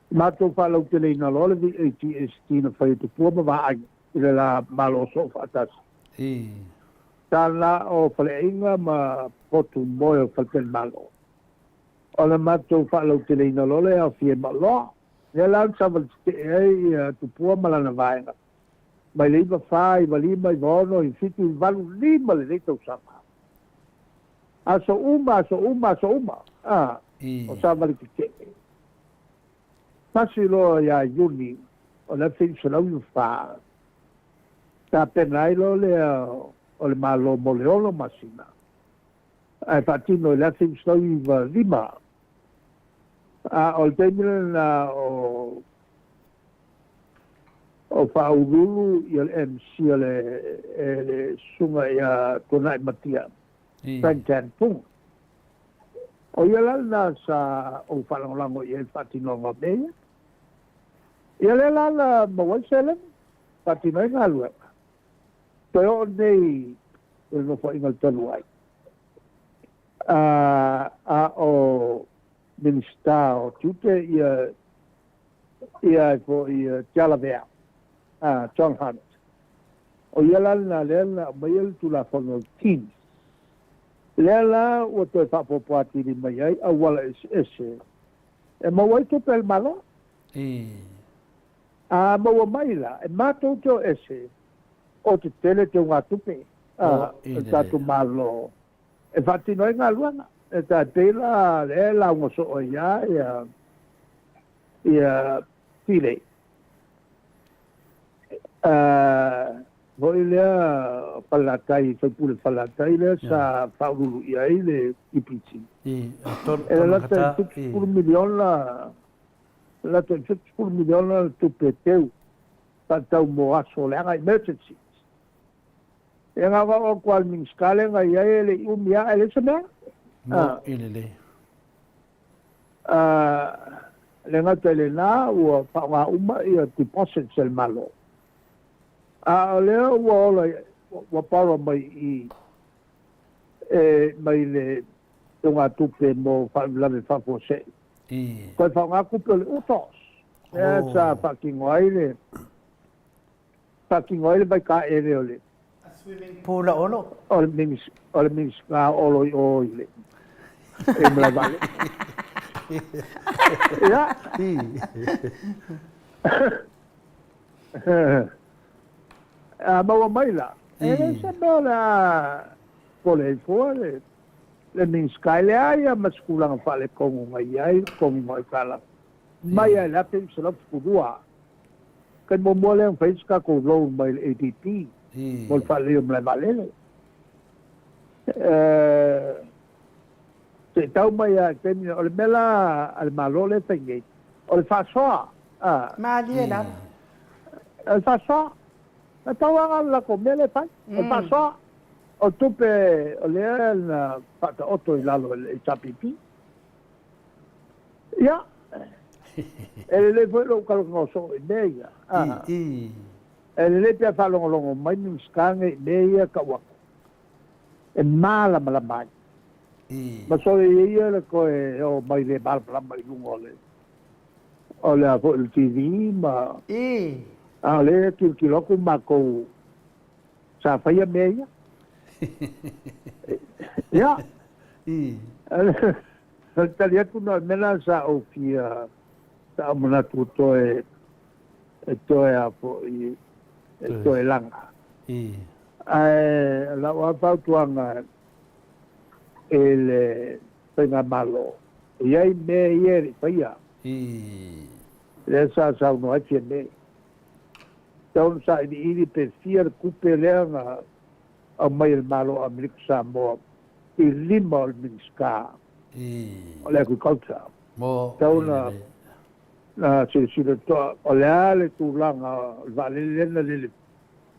mato fa lo te le na lo le ti stina fa tu po ma ile la malo so fatas tala o fale inga ma potu moyo falten malo o le mato fa lo te le na lo le a fie malo le la sa te tu po ma la vaina mai le va fai va li mai vono in situ valu lima le to sama aso uma o sa vale che pasilo ya yuni o la fin se lo fa ta penailo le o le malo moleolo masina ai patino la fin se lo lima o temile na o faululu i el MC le sunga ya tonai matia Frankan Pung o ia na sa o falangolango i el fatino ngabea ia le la mawaselen fatino ngalua pero nei no foi ngal tonu ai o minista o tute ia fo ia Talavea John Hunt o ia lana lena mai el tu la fono team lela o te whapopati ni mai ai a wala ese e maua i tupe el malo a maua mai la e mātou teo ese o te tele te unga tupe e tatu malo e whatino ngā luanga e tā tela le la unga so o ia ia tile hoi lea palatai whaipule palatai lea sa whaurulu i ai le ipiti e lata 60 milion la 60 milion la tupe teu tau mo aso leanga emergency e ngā wā o kual mingskale ngā iai le umia ele sa mea ilele le ngata ele nā ua wha uma i a deposit sel malo lea ua ola ua para mai i mai le ngā tupe mo whaulame whapose koe wha kupe le utos ea sa whakingoai le mai ka ere o le Pula olo. o le mings ngā olo i o i le e mla vale maua mai la e se mea la kole i fua le mings kai le aia ma skulanga whale kongu ngai ai kongu ngai kala mai ai lape i salap kudua kai mo mua leang whaiska ko loan mai le ADP mo whale o mla valele te tau mai a temi o le mela al malole whaingei o le whasoa Malia la. el whasoa na tau anga la ko mele pai el whasoa o tupe o lea na whata oto i lalo i tapipi ia ele le foi lo kalo ngoso i meia ele le pia whalongolongo mai mingskanga i meia ka wako e mala mai ma so ia le koe o mai le balpala mai lungo o le a fo il TV ma a le kiloko ma ko sa faia meia ia talia kuna mena sa o fia sa mona tuto e toe a fo i toe langa la wa fa tuanga ele pena malo e ai me ieri faia le sa no ai me então sa i pe fier coupe lerna a mai il malo america samo il limo al minska o le agricoltura então na se to o le ale tu langa vale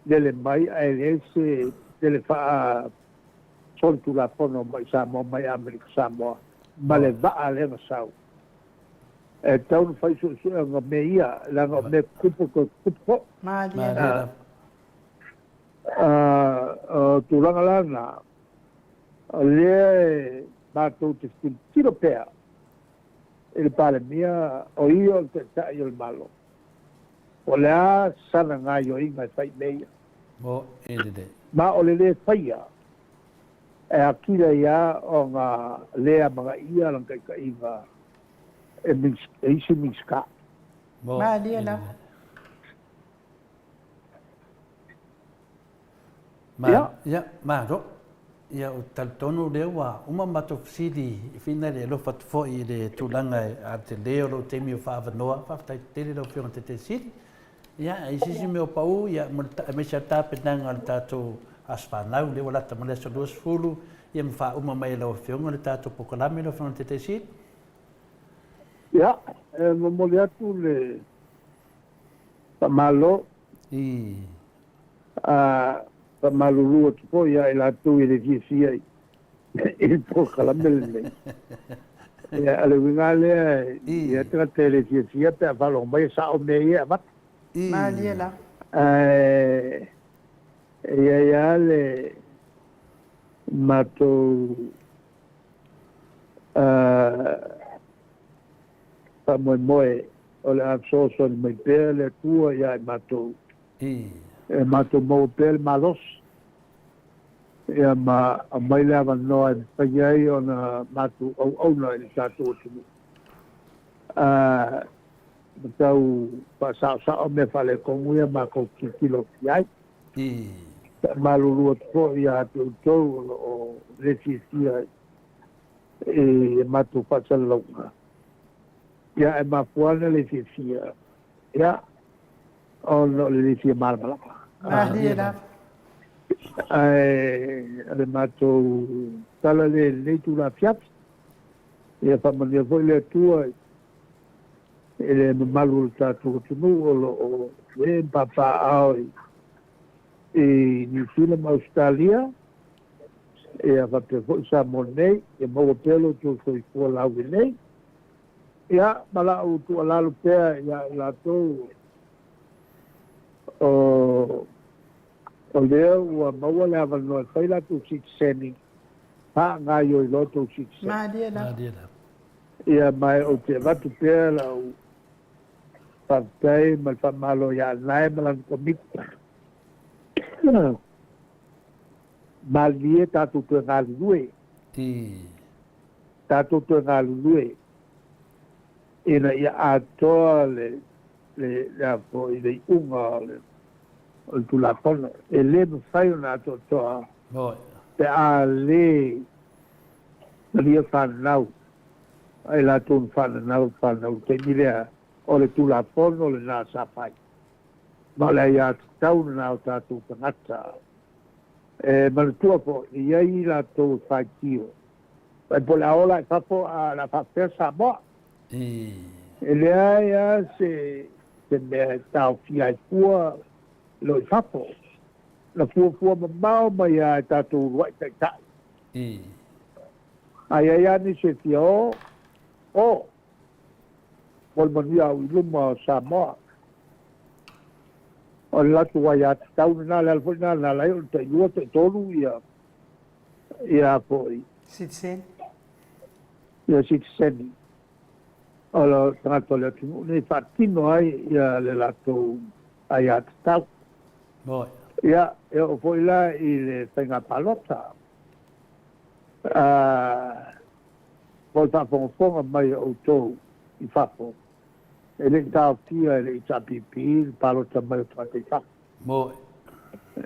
le mai ai se le fa son tu la fono mai samo mai america samo ma le va ale na sau e tau fai su nga meia la nga me kupo Malia. tu langa lana le ma tu te tiro pea il pare mia o io te sai il malo o le sana nga yo inga fai meia ma o le faia e akira ia o nga lea mga ia lang kai inga e isi minska Malia la. ia o taltonu lea ua uma matofisili i fina le alofa foʻi i le tulaga a te leo lou temi o faavanoa faafetaitele lau fioga tetesili ia i sisi me o paʻu ia me sa tapenaga o le tatou asfanau le ua lata ma le asolua sefulu ia ma faauma mai lau afioga o le tatou pokalame lau fioga tetesili ia e momoli atu le tamalo malulua tupo ia ila tu i le fisia i pokalame le ia ale winga le ia tra tele fisia pe avalo mai sa o me ia vat Malia la. ia le mato moe o le asoso le mai pea le tua ia e matou e matou mo pea le malos ia ma a mai le avanoa e pai ai ona matou auna i le tatou atunu matau pasa'osa'o me fa'alekogu ia makou kikilofi ai malulua to'i iā toutou o le fifia e matou fa'asalalauga ia e mafuana le fifia ia ono le fifia malamalaka Malia le matou tala lelei tulafiafi ia fa'amania fo'i le atua e le mamalu o le tatou atunuu o lo'o e papa'ao i New Zealand ma Australia ia fa'apea fo'i Samoa nei ia maua pea lo soifua lau i nei ia ma la'u tu'alalo pea ia i latou o lea ua maua le avanoa e fai latou citizeni pa'agai o i lotou citizen ia mai o te vatu pea lau fa'apetai ma le fa'amalo ia anae ma lana komita malie tatou tuegalulue tatou tuegalulue ina ia atoa le apo i le i'uga o le tulapono e lē mafai ona atoatoa pe a lē talia fananau ai latou na fananau taimi lea o le tulapono o lenā safai ma o le ai atatau na o tatou tagata e manatua fo'i iai latou faitio ai po le aola e fafo a la fa'apea Samoa e lea ia se mea taofia ai fua lo i fafo na fuafua mamao ma ia e tatou urua'i ta'ita'i ai ai ani se fia o mo le manuia au i luma o Samoa o le latu ai atatau na le ala fo'i na lai o le taʻilua taʻitolu ia fo'i ia citizeni o lo tagata o le atunuu nei fa'atino ai ia le latou ai atatau ia e o fo'i la i le faiga palota po le fa'afogafoga mai outou i fafo e le'i taofia e le'i tapipi le palota mai o taʻateifafa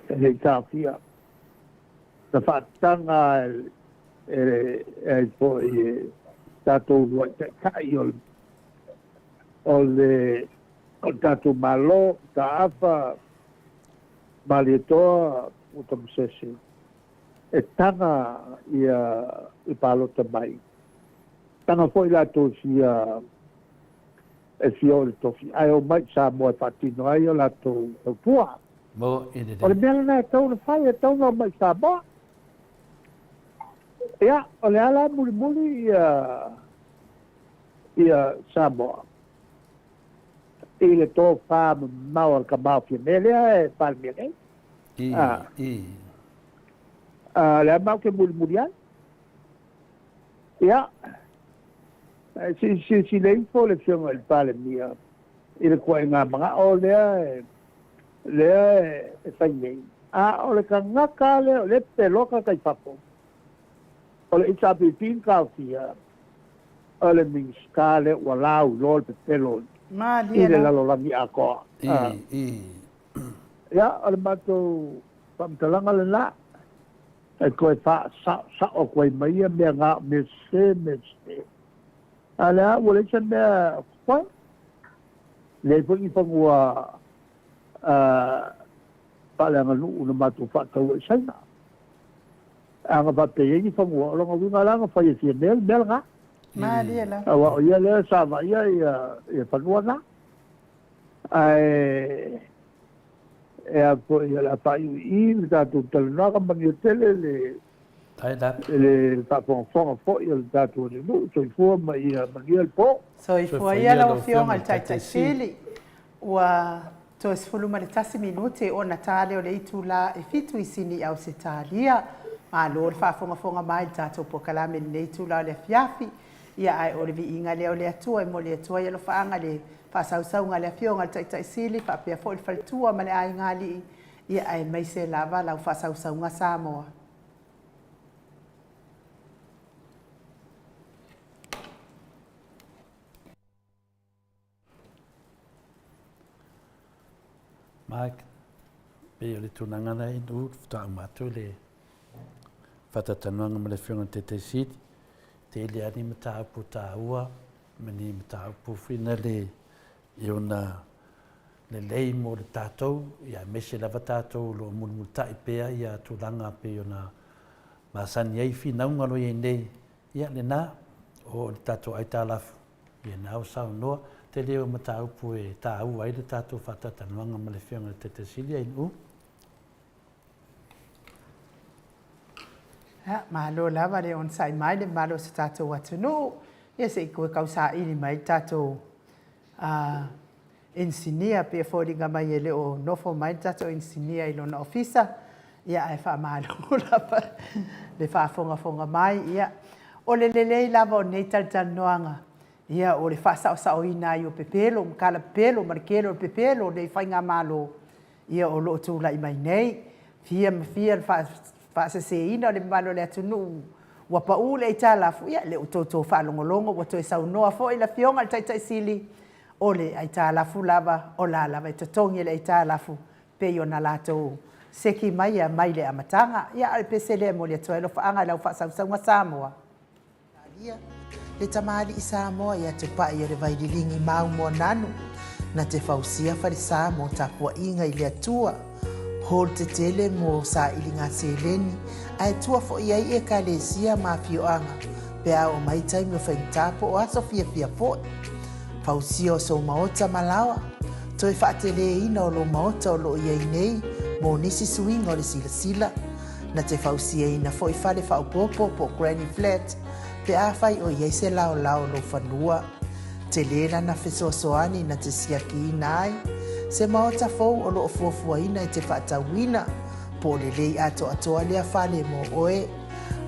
e le'i taofia na fa'atataga e fo'i e tatou lua'i ta'ita'i o le tatou mālō ta'afa malietoa o tamasese e taga ia i palota mai taga fo'i latou sia e fia o le tofi ai o mai Samoa e fa'atino ai o latou taupua o le mea lana e tau na fai e tau na mai Samoa ia o le ala mulimuli ia Samoa i le tō whā mau al ka mau fia me lea e whalemia nei lea mau ke mulimuli ai ia si lei fo le fionga il palemia i le kua ngā mga o lea e whai nei o le ka ngaka le o le peloka kai whapo o le itapipin kautia o le minska le walau lol pe pelon i le lalolangi a koa ia o le matou whamtalanga le la e koe wha sa o koe maia mea ngā mese a le a wale sa mea koe le po i whangua paleanga nuu na matou whatau e saina anga pape i whangua o longa winga langa whai e fia mel nga awa o ia lea sa ma ia ia whanua na e a po ia la whai i le tātou talunaka mangi o tele le whaponga fo ia le tātou ni nuu so i fua ma ia mangi al po so i fua ia lau fionga le taitai sili ua to esfulu ma le tasi minute o na tale o le itu la e fitu i sini au se talia ma lo le whafonga mai le tātou pokalame le itu la o le fiafi ia ai o le viiga lea o le atua mo le atua ia lo faaga le faasausauga le afioga le taʻitaʻisili faapea foʻi le faletua ma le aigalii ia ai mai se lava lau faasausauga Samoa. Mike, pe o le tunaga na inu taʻu matou le faatatanuaga ma le afioga taʻitaʻisili te le ani mataupu tāua ma ni mataupu fina le i ona lelei mo le tātou ia mese lava tātou lo mulumulutaʻi pea ia tulaga pe ona masani ai finauga lo iai nei ia lenā o le tatou ai talafu ia na o saunoa te leo mataupu e tāua ai le tatou faatatanuaga ma le afioga le taʻitaʻisili ai nuu. Malo lava le on sai mai le malo se tātou atunuu. Ia se i koe kausāili mai tātou ensinia pia fōringa mai e le o nofo mai tātou ensinia i lona ofisa. Ia e wha malo lava le whaafonga mai. Ia o le lelei lava o nei talanoanga. Ia o le whaasao ina i o pepelo, mkala pepelo, marikelo o pepelo, nei whainga malo. Ia o lo tūla i mai nei. Fia le faaseseina o le malo le atunuu ua paʻu le aitalafu ia le utoto faalogologo ua toe saunoa foʻi la fioga le taʻitaʻisili o le aitalafu lava o la lava e totogi le aitalafu pei ona latou seki mai ia mai le amataga ia ale pese lea mo le atua e lofaaga lau faasausauga Samoa. Le tamālii Samoa ia te paʻi o le vaililigi maumoa nanu na te fausia falesā mo tapuaʻiga i le atua hol te tele mo sa ilinga seleni ai tua fo ai e kalesia ma fioanga pe o mai taimi o faintapo o aso fia po fausio so maota malawa toi faatele ina o lo maota o lo iai nei mo nisi swing o le sila na te fausia ina fo i fale fa popo po granny flat pe a fai o iai se lao lo fanua te lena na fesoasoani na te siaki nai se maota fou o loo fuafuaina i te faatauina po lelei atoatoa lea fale mo oe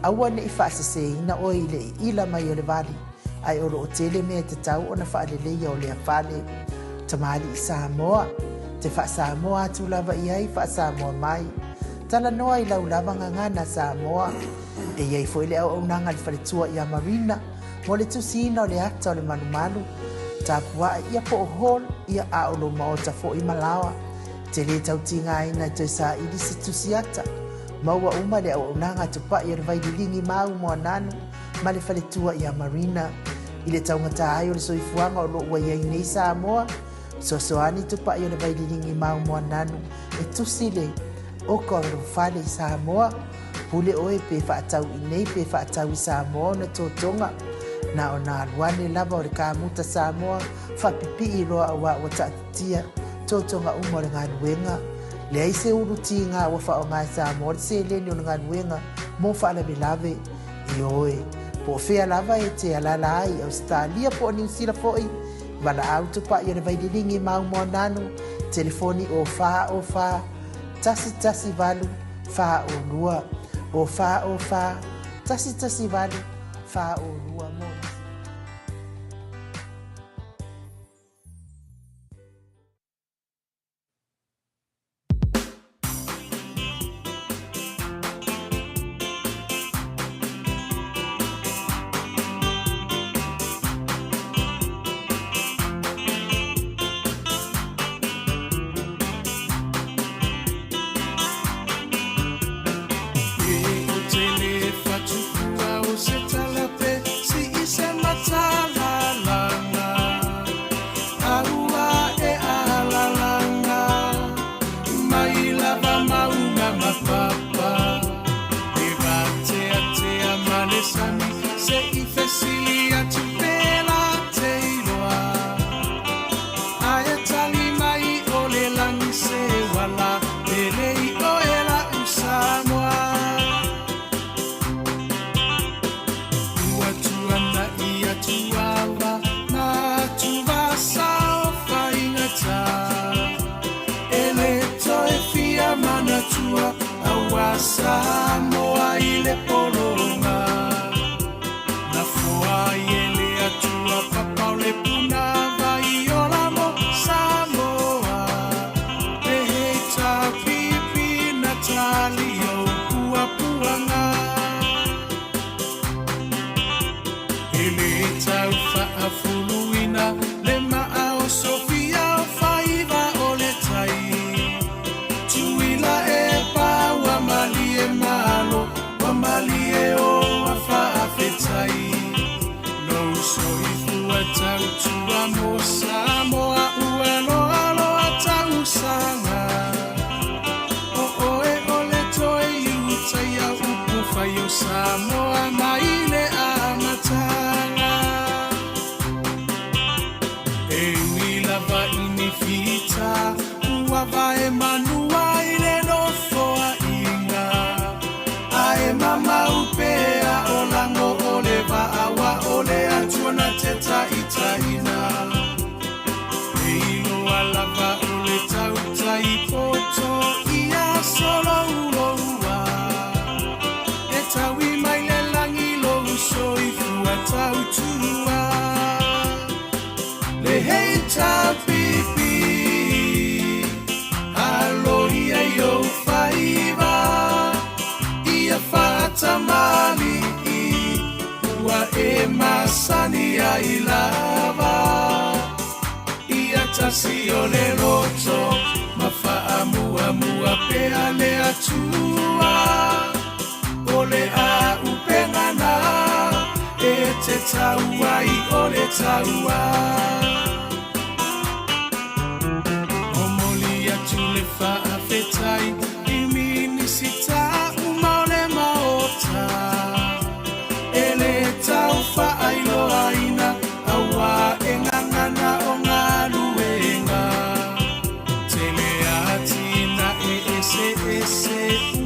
aua neʻi faaseseina oe i leʻi ila mai o le vali ai o loo tele mea tatau ona faaleleia o lea fale tamālii Samoa te faasamoa atu lava i ai faasamoa mai talanoa i laulava gagana Samoa e iai foʻi le auaunaga le faletua ia marina mo le tusiina o le ata o le malumalu tapuaʻi ia po o hol ia a o lo maota foʻi malawa te lē tautigaina i toe saʻili se tusi ata maua uma le auaunaga tupaʻi o le vaililigi maumoa nanu ma le faletua ia marina i le taugatā ai o le soifuaga o loo ua iai nei Samoa soasoani tupaʻi o le vaililigi maumoa nanu e tusi le oka o le fale i Samoa pule oe pe faatauʻi nei pe faatau i Samoa ona totoga na ona aluane lava o le kamuta Samoa faapipii loa auā ua taʻatitia totoga uma o le galuega leai se ulutigā ua faaaogā e Samoa le seleni o le galuega mo faalavelave i oe po o fea lava e te alala ai Australia po o Niusila foʻi valaau tupaʻi o le vaililigi maumoa nanu telefoni o fā tasi valu fāolua o fā tasi valu fāolua mo Samoa i le polonga na fua i ele fuluina le maa o Sofia o faiva o le tai tuila e pa wa mali e malo wa mali e o wa faafetai no soi fua tau tua mo Samoa uelo alo a tau sanga o oe o le toi utai a upu fai o Samoa maile a matanga e wila va inifita ua va e manua ile no foa inga a e mama upea o lango o le va awa o le atuana teta itaina e ilo alava o le tauta i poto ia solo uloua e tawi mai le langi lo uso i fua tautua le heita pipi alo ia yo faiva ia fata mali ua e masani ai lava ia tasi o le roto mafaa mua mua pea le atua o le a upengana e te taua i o le taua o moli atu le faafetai i minisita uma o le maota e le tau faailoaina aua e ngangana o ngā luenga tele atina e ese ese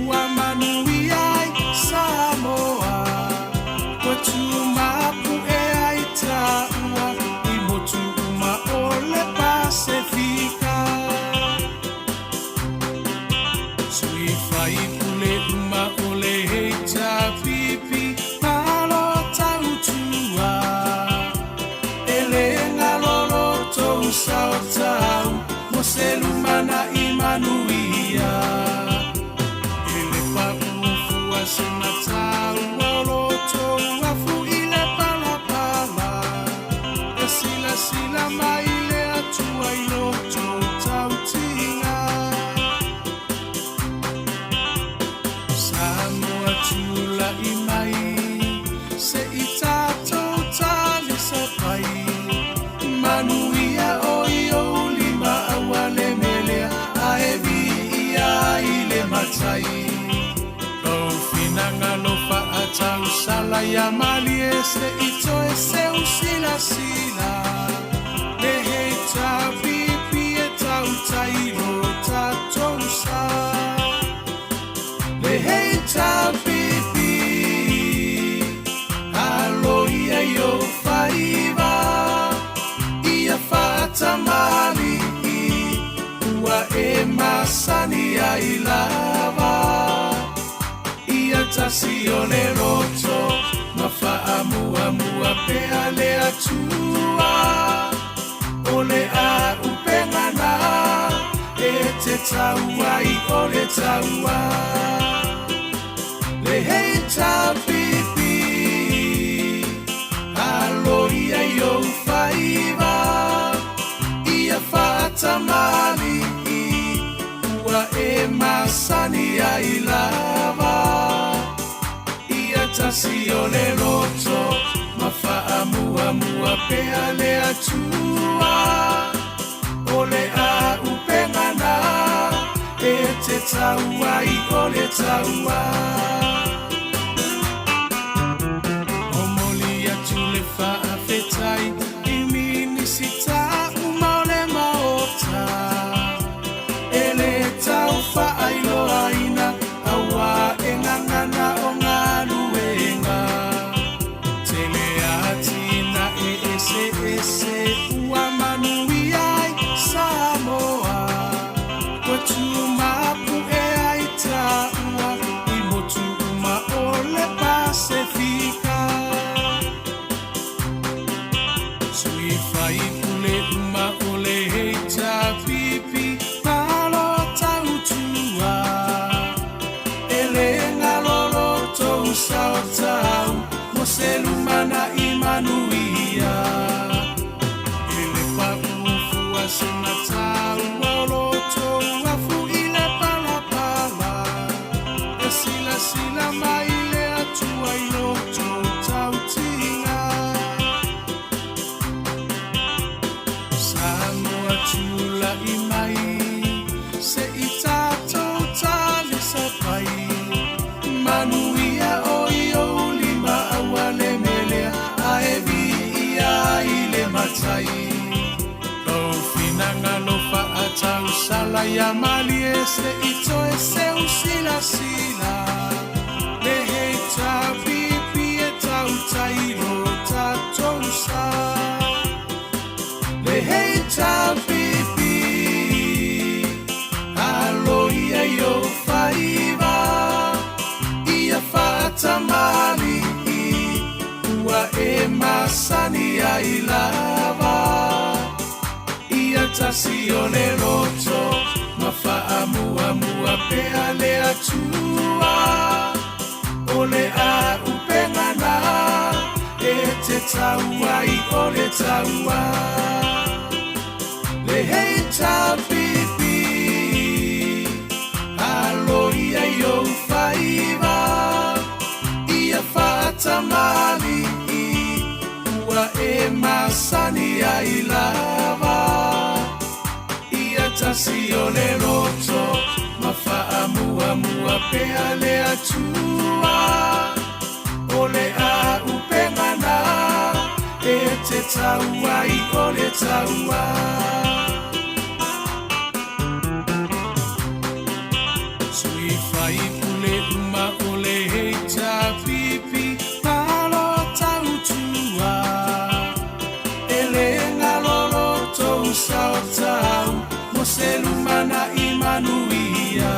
ua manui ai Samoa ua tumapu e ai taua i motu uma o le Pasifika sui fai pule uma o le heita pipi malo tautua e le ngalolo tou sao tau mo se lumana i manuia e le paufua se matau lolo tou afu i le palapala e sila sila mai le atua i lo tou tautinga Samoa tula i mai se i tātou tali sa pai manuia o i o lima awa le melea a e vi ia i le matai Kou finanga lo fa a tau sala ia mali e se i toe se usila sila le he ta pipi e tau tai lo tātou sa le heita pipi alo ia yo faiva ia fata mali ua e masani ai lava ia tasi o le roto mafaa mua mua pea le atua o le a upengana e te taua i o le taua le heita pipi alo ia yo faiva ia fata mali ua e masani ai lava ia tasi o le roto mafaa mua mua pea le atua o le a upengana e te taua i o le taua o moli atu le faafetai i minisita uma o le maota e le tau faailoaina aua e ngangana o ngā luenga tele atina e ese ese ua manui ai Samoa ua tumapu e ai taua i motu uma o le Pasifika sui fai pule uma o le heita pipi malo tautua e le ngalolo tou sao tau mo se lumana i manuia sena tau oloto afu i le palapala e sila mai le atua i loto tautinga Samoa tula i mai se i tātou tale sa pai manuia o i o lima awale melea a e vi ia i le matai Lau finanga lo whaatau sala ia mali e se i toe seu sila le hei tā pipi e tau tairo tātou sa le hei tā pipi alo ia i o whaiva ia whaatamali ua e masani ai lava ia tasi o le roto ma whaamua pea le atua o le a upengana e te taua i o le taua le hei tā pipi alo ia i o whaiva ia whaatamali ua e masani ai lava ia tasi o le roto ma whaamua pea le atua o le a upengana e te taua i o le taua Sui whai pule uma o le hei tā pipi palo tautua e le ngalolo tou sao tau mo se lumana i manuia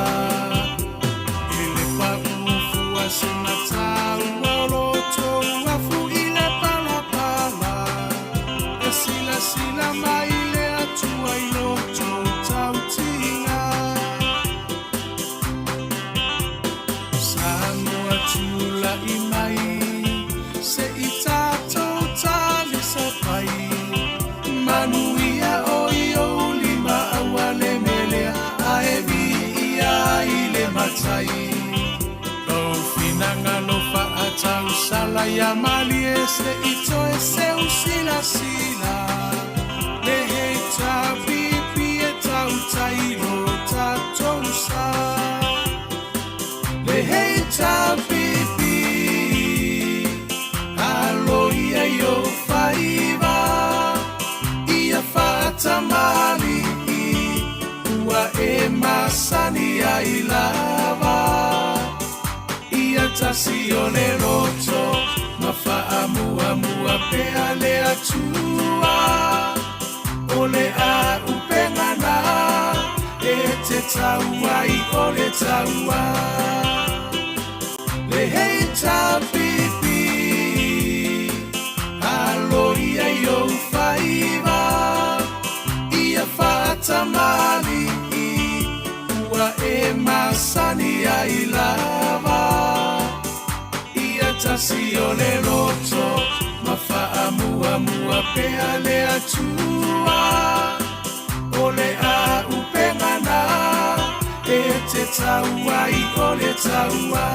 e le whaufua se na tau lolo tou afu i le palapala e sila mai le atua i loto tautinga Samoa tula i mai se i tātou tale sa pai manuia o i o lima awale melea a e vi ia i le matai Lau finanga lo whaatau sala ia mali e se i toe seu sila le hei tā pipi e tau tairo tātou sa le hei tā pipi alo ia i o whaiva ia whaatamali ua e masani ai lava ia tasi o le roto ma whaamua pea le atua o le a upengana e te taua i o le taua le hei tā pipi alo ia i o whaiva ia whaatamali ua e masani ai lava ia tasi o le roto ma whaamua pea le atua o le a upengana e te taua i o le taua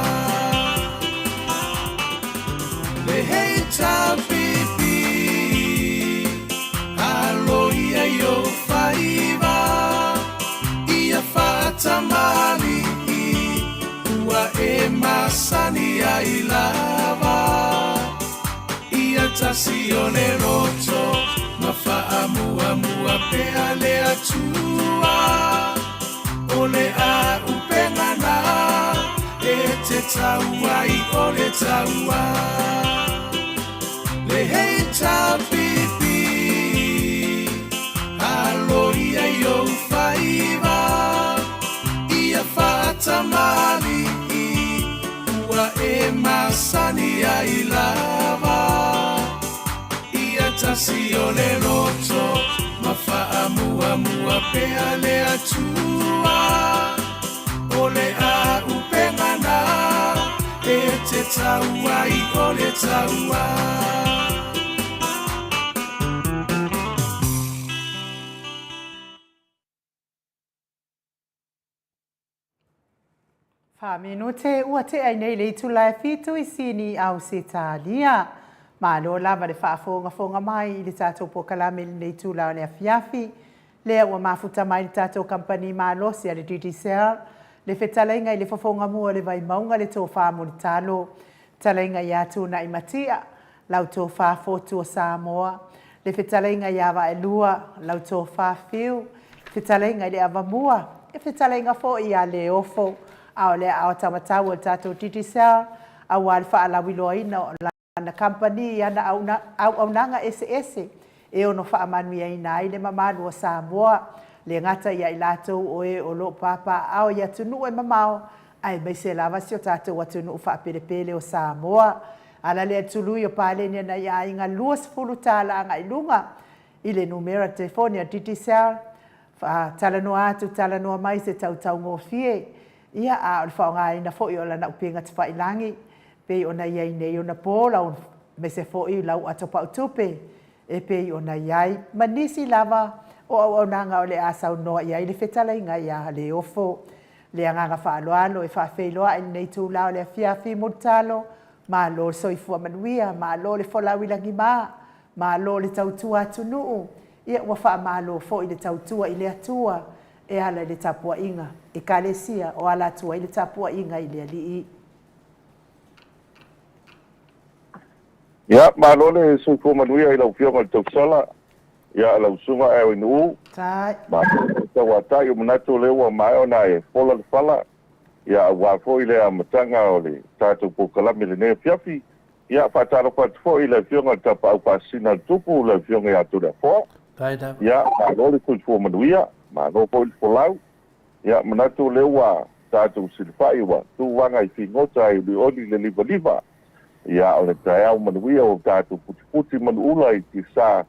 le hei tā pipi alo ia i o whaiva ia whaatamali ua e masani ai lava ia tasi o le roto ma whaamua pea le atua o le a upengana e te taua i o le taua le hei tā pipi alo ia i o whaiva ia whaatamali ua e masani ai lava ia tasi o le roto ma whaamua pea le atua o le a upengana e te taua i o le taua Pa minute ua te ai nei le tu lai fitu I sini au se talia. Ma lo lava le whaafonga mai I le tātou po kalame nei tu lau le afiafi. Lea ua mafuta mai le tātou kampani malosi a le DDCR. Le whetalainga I le whafonga mua le vai maunga le tō whaamu le talo. Talainga I atu na I matia. Lau tō whaafotu o Samoa. Le whetalainga I awa e lua. Lau tō whaafiu. Whetalainga I le avamua. E whetalainga fo I a le ofo. Ao le ao tamatau o tātou DDCR. Au al whaalawilo ina o na company ana au nanga ese. E ono whaamanu ia ina I le mamanu o Samoa. Le ngata ia I lātou oe o lo papa ao ia tunu e mamao. Ai mai se lava si o tātou atunu whaaperepele o Samoa. Ala le atului o pāle ni na ia inga luas fulu tāla anga ilunga. I le numera telefoni a DDCR. Talanoa atu, talanoa mai se tautau ngofie. Ia a o le whaonga ina fo I o lana upinga te whailangi. Pe ona iai nei ona pōla o me se fo I lau atopa utupe. E pe ona iai manisi lava o au nanga o le asau noa iai le whetala inga ia le ofo. Le anganga whaaloalo e whaafeiloa I nei tū lao le fiafi mutalo. Ma lo soifua manuia, ma lo le wholauilangi maa. Ma lo le tautua atunuu. Ia ua wha malo fo I le tautua I le atua. E ala I le tapua inga. E kalesia o ala atua I le tapua inga I le alii. Ia, malole soifua manuia I lau fionga le tausala. Ia, lau sunga e o inu. Tai. Ma tawa tai o manato lewa mai ona e fola le fala. Ia, wafo I le amatanga o le tātou pokalami le nea fiafi. Ia, whataro whatfo I le fionga le tapa au pasina tupu le fionga I atu le fo. Ia, malole soifua manuia. Ma no po folau ya manato lewa tātou silfai wa tu wanga I fingota I lioni le liva ya o le tae manuia o tātou puti manula I tisa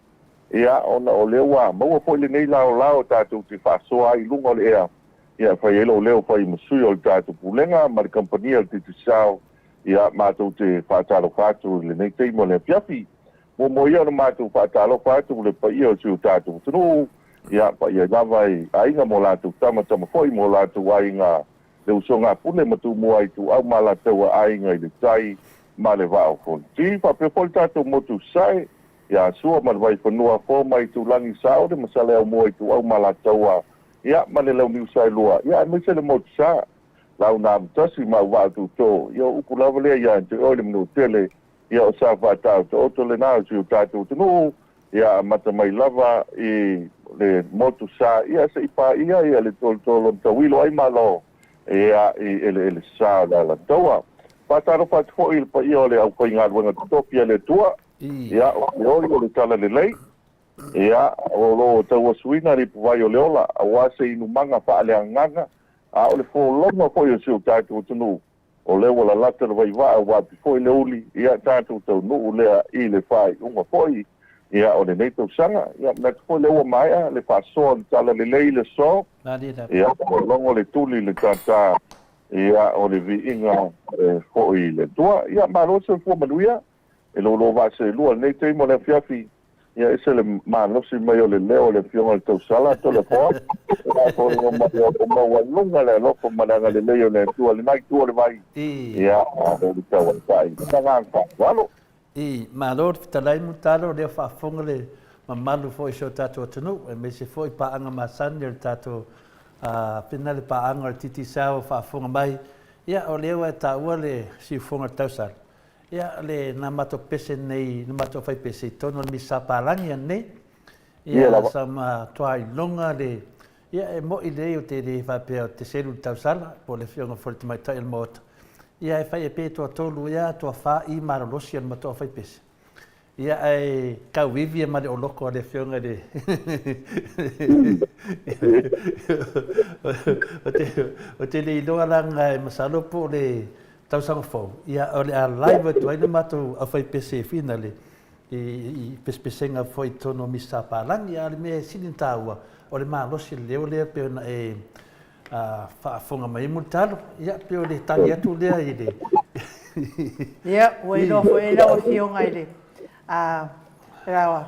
ya ona o lewa maua po le nei lao tātou te whasoa I lunga le ea ya whai elo leo whai masui o le tātou pulenga ma le kampania le titisao ya mātou te whaatalo whātou le nei teimo le piafi mo ia na mātou whaatalo whātou le pa ia o siu tātou tunu ia pa ia lava I ainga mo lātou tama foi mo lātou ainga le usonga pune matu mo ai tu au malatou ainga I le tai ma le vao fon. Ti pa pe fol tātou motu sai ia sua ma vai fonua fo mai tu langi sao de masale au mo ai tu au malatou ia ma le lau niu sai lua ia me se le motu sa lau na mtasi ma wa tu to ia uku lava le ia te ole mnu tele ia o sa va tātou to le na tu tātou tu ia mata mai lava I le motu sa ia se ipa ia le tolo tawilo ai malo ia ele sa la toa pataro pat fo il pa ia le au ko inga wanga topia le tua ia o le tala le lei ia o lo tawa suina ri vai o leola a se inu manga pa le nganga a o le fo longa fo yo su tatu tunu o le wala lata vai va wa fo le uli ia tatu tunu le I le fai unga foi ia o le nei tau sanga ia na ko le o mai le faso tala le lei le so ia o longo le tuli le tata ia o le vinga fo I le tua ia malo se fo manuia e lo va se lu nei te mo le fiafi ia ese le malo se mai o le leo le fionga le tau sala to le fo ko o mo wa lunga le lo ko malanga le leo le tua le mai tua le vai ia o le tau sai tanga walo malor talai mutalo le whaafonga le mamalu fo I so tātou atunu e me se fo I paanga masani le tātou pina le paanga le titi sao whaafonga mai ia o lewa e tāua le siufonga tausar ia le na mato pese nei na mato whai pese tono le misa palangi nei ia sama toa I longa le ia e mo I leo te le whapea te selu tausar po le fionga fo le mai tai il mota ia e whai e pe toa tolu ia toa wha I maralosi an matoa whai pese. Ia e kauivi e mare o loko le fionga de. O te le iloa langa e masalo po le tausanga fau. Ia o le a live tu aina mato a whai pese fina le. I pespesenga foi tono misa palangi ia le me sinintaua. O le maralosi leo lea pe ona e whaafonga mai mutalo, ia peo le tani atu lea I le. Ia, ua ino fo e lau fionga I le. Rawa,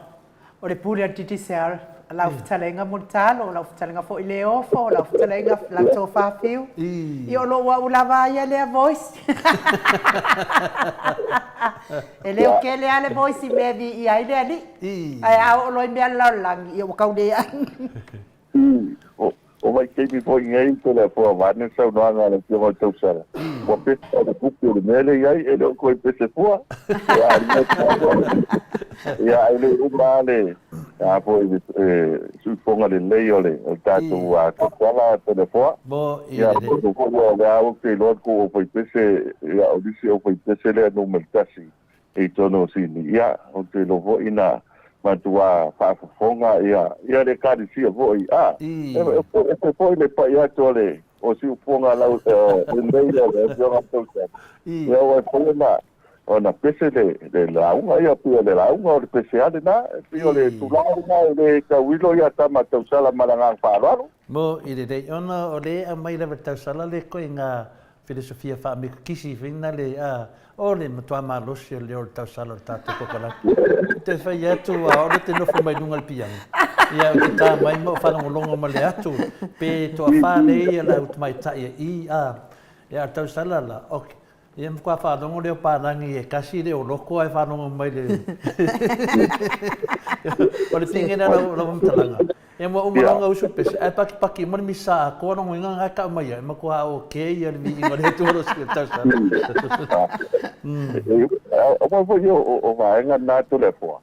O le pule a titi seara. Lau fitalenga mo talo, lau fitalenga fo i le ofo, lau fitalenga lau tō whawhiu. I o lo wa ulawa ia lea voice. E leo ke lea le voice i mea vi i aile ali. Ai au o loi mea lau langi i o kau lea. O mai keimi po ngai to le po vane sa no anga le pio tau sara. O pe o pupu le mele ai e lo ko pe se po. Ya ele o male. Ya po su fonga le leole o tato wa ko la te le po. Bo ya ko ko ya o ke lo ko o pe se ya o disi o pe se le no meltasi. E tono sini ya o te lo vo ina matua whaafonga ia le karisia voi e foi le pai ato le o si uponga lau e leia le vionga tausa ia o e foi na o na pese le launga ia pia le launga o le pese ade na pia le tulau na le kawilo ia tama tausala malanga whaararo mo i le ona o le a mai le tausala le koe ngā filosofia whaamika kisi whina le o le matua malosi o le o tausala o tātou kokalaki. Te whai atu a o le te nofo mai nunga le pianga. Ia o te tā mai mo whanongolongo ma le atu. Pe toa whāle ia la ut mai taia i ia tausala la. Ok. Ia mkua whanongo leo pārangi e kasi leo loko ai whanongo mai le. O le tingena lau mtalanga. E mo umalanga usu pese ai paki mo misa ko no ngai ngai ka mai e mo ko o ke ia ni ngore tu ro se ta sa o mo yo o va nga na to le po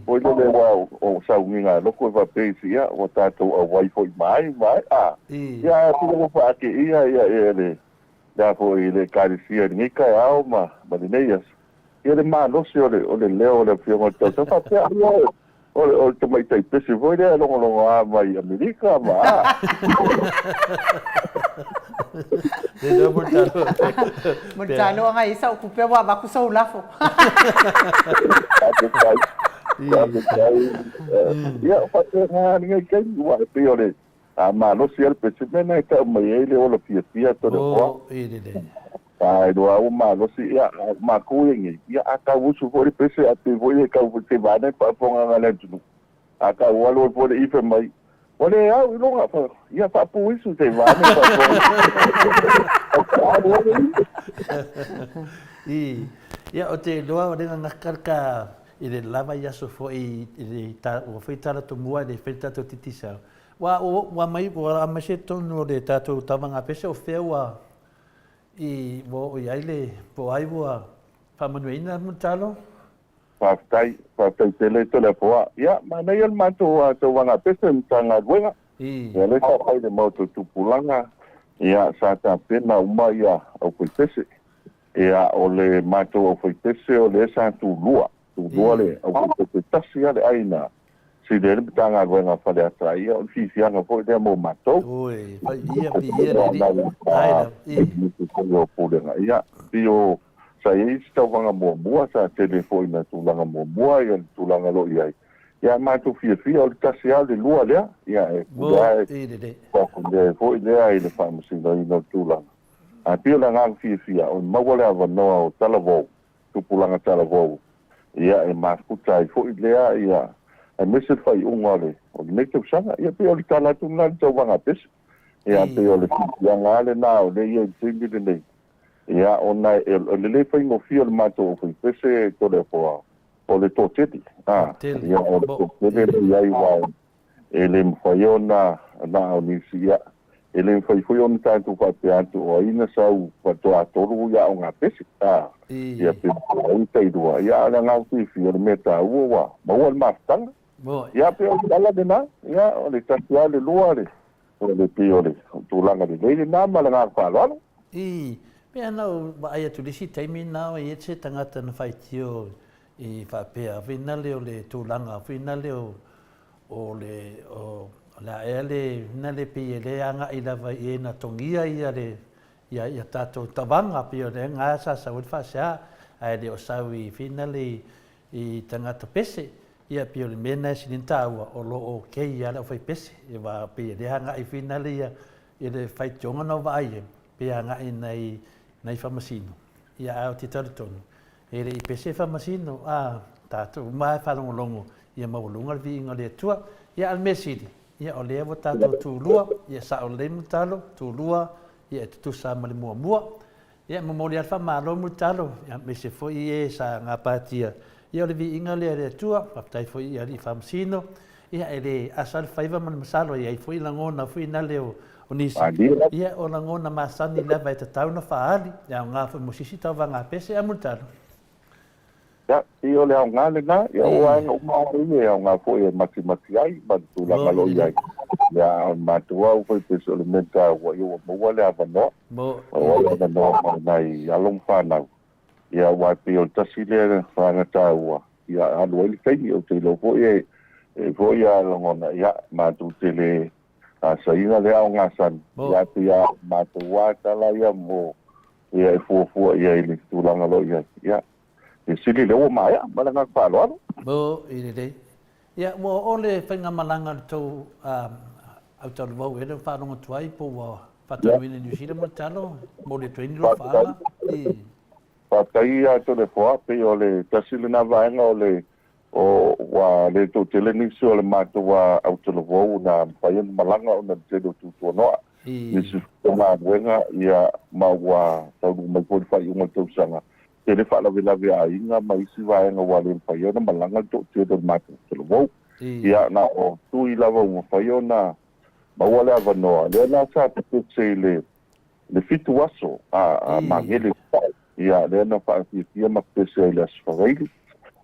o le wa o sa unga lo ko va pe sia o ta to o wifi mai ya tu mo fa ke ia ele da po ile karisia ni ka au ma nei ia le ma lo se o le leo le fio mo to fa pe o te mai tai pese voi le longo a mai Amerika ma. Le do mortalo. Mortalo nga isa o kupe wa ba ku so lafo. Ya fa te nga ni ke wa pe ole. Ma no si el pese mena ka mai ele o lo pia to de po. Ai do au ma lo si ya ma ku ngi ya aka usu for pese ate voi ka te vane pa ponga ngale tu aka walo for ife mai ole au lo nga fa ya pa pu isu te vane pa ponga ya o te loa o renga ngakarka i le lava ya so fo i ta o feita to mua de feita to titisa wa mai wa amase tonu de tato tavanga pese o fewa i wo i aile po ai wa famanuina mutalo pa tele to le po ya ma nei el mato to wanga pese tanga wenga ya le sa pai de moto tu pulanga ya sa ta pena uma ya o pese ya o le mato o pese o le sa tu lua le o pese tasia le aina si le tanga wenga fa le atrai o fisianga po de mo mato oi fa ia pi ai o pulenga ia bio sai sta wanga mo sa telefone na tulanga mo ia tulanga lo ia ia ma tu fia o tasia de lua le ia e ko de fo ile ai le famsi no tulanga a pio la ngang fia o mawale ava no talavo tu pulanga talavo ia e ma kutai fo ile ia e mese fai ungale o nei te sanga ia pio le tala tu na to wanga pes ia pio le fianga le na o le ia tingi de nei ia ona le fai mo fio le mato o pese to le po o le toteti ia o le ia ia ele mfaiona na o nisia ele foi on tanto fa pianto o ina sau to atoru ya unha pese ia pe o te do ia na nga fio le meta wa mo ma tanga ia pe o dala de na ia o le tatua le luare o le pio le tulanga de le na ma nga fa lo pe ana ai tu disi taimi na e che tangata na fai tio i fa pe finale o le tulanga finale o le la ele na le pe le anga i lava i na tongia ia le ia tato tavanga pe o le nga sa ul fa sa ai le o sawi finale i tangata pese ia pe o le mena sininta o lo o ke ia le fai pese e va pe le anga i finale ia i le fai tonga no vai pe anga i nei famasino ia au te taritonu e le i pese famasino tato mai whanongo longo ia maulunga le vi inga le tua ia al mesidi ia o le vo tatou tulua ia sa o le mutalo tulua ia tu sa mali mua ia momoli alfa malo mutalo ia me se foi e sa nga patia ia le vi inga le tua patai foi ia li famsino ia ele asal faiva man masalo ia foi langona foi na leo onisi ia o langona masani leva e tatau na faali ia nga foi musisi tau vanga pese a mutalo ya io le nga le na ia o ai o ma le nga foi mati ai ba tu la malo ia ya ma tu au foi peso le menta o io mo le avano mo o le no mai ya long fa na ia wa pio tasile fa na taua ia alu ele kai o te lo foi foi ya longona ia ma tu tele a saina le au ngasan ya pia ma tu wa tala ia mo ia fu ia ile tu la malo ia e sili le o mai malanga palo bo ile dei ia mo ole fenga malanga to au tau vau e fa longa tuai po wa fatu ni New Zealand mo talo mo le train lo fa pa tai a to le fo pe ole tasile na vaenga ole o wa le to tele ni so le mato wa au tau vau na pai malanga ona te do tu no ni su ma wenga ia ma wa tau mai po fa i mo to sanga te fa la vela inga mai si vai nga wale pa yo na malanga to te do mate te lo ia na o tu i lava mo fa yo na ma wale avano le na sa te se le fitu waso a mangele ia le na fa ti ma pese le sfaili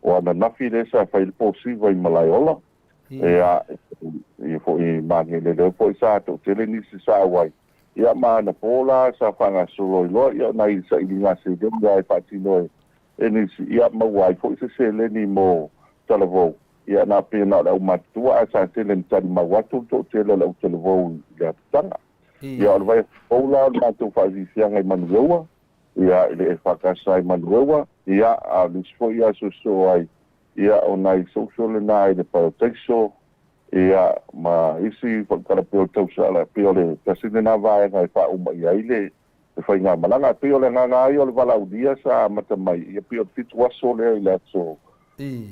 o na nafi le sa fa il posi vai malaiola ia i fo i mangele le po sa to te le ni sa wai ia mana pola sa fanga solo lo ia na isa ilinga se de ia patino eni ia ma wai fo se le ni mo talavo ia na pena la matua sa te le tan ma watu to te le la talavo ia tanga ia o vai pola na to fazi sia ngai manuwa ia le faka sai manuwa ia a lisfo ia so ai ia ona i social na i de protection ia ma isi para peo tau sala peo le kasine na vai ngai fa uma ia ile e fai nga malanga peo le nga ai o le vala udia sa mata mai ia peo fitu waso le ile so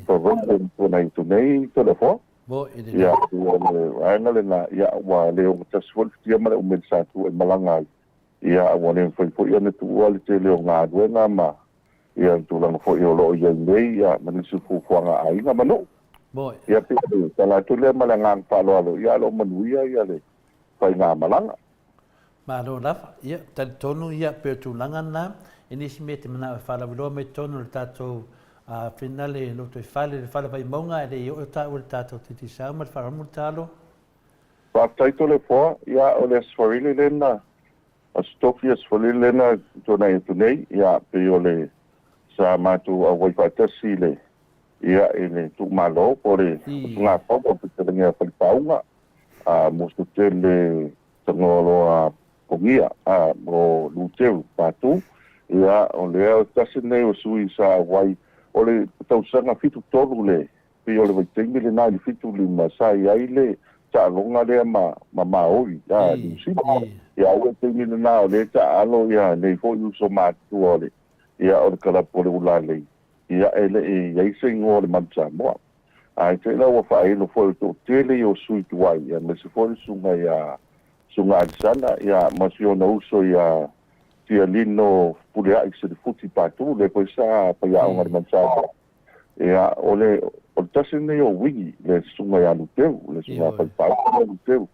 province to nei to nei telefon bo ile ia le ana le na ia wa le o tasfol tia mala o mensa tu e malanga ia wa le foi foi ia tu o te le nga duenga ma ia tu lang foi o lo ia nei ia mani su fu fuanga ai nga mano boy ia pe tala tu le malanga palo ia lo manuia ia le fai nga malanga ma lo la ia tal tonu ia pe tu langa na inismete mana fala lo me tonu tato a finale lo to fala vai monga e io ta ul tato ti sa ma fara mutalo pa taito le fo ia o le sforile lena a stofia sforile lena to nei ia pe o le sa ma tu a vai fa tasile ia ele tu malo pore nga popo te nga fa paunga a mosto tele tangolo a komia a mo luteu patu ia o le tasine o sui sa wai o le tau sanga fitu tolu le pe o le vaitengi le nai fitu li masai ai le ta longa le ma oi ya si ia o tengi le na o le ta alo ia nei fo yu so ma tu o le ia o kala pole ulale ia ele ia isingo le mancha mo ai te la o fa ilo fo to tele o sui tu ai ia me se fo sunga ia sunga sana ia masio no uso ia tia lino pule ai se futi patu le poisa pa ia o mancha ia ole o tasine o wingi le sunga ia luteu le sunga pa luteu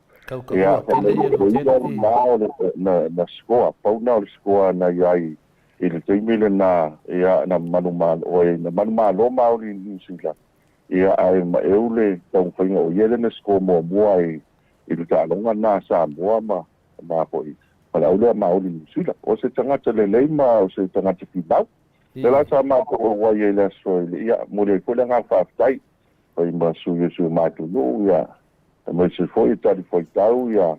ia na skoa pa na skoa na ia ele tem mele na ia na manuma o na manuma lo mauri ni sila ia ai ma eule tau fainga o yele na sko mo ai ele ta longa na sa mo ma po i para ule ma o ni sila o se tanga tele le ma o se tanga te fibau le la sa ma ko o yele so ia mo le ko nga fa tai pai ma su yesu ma tu no ia ma se foi ta di foi tau ia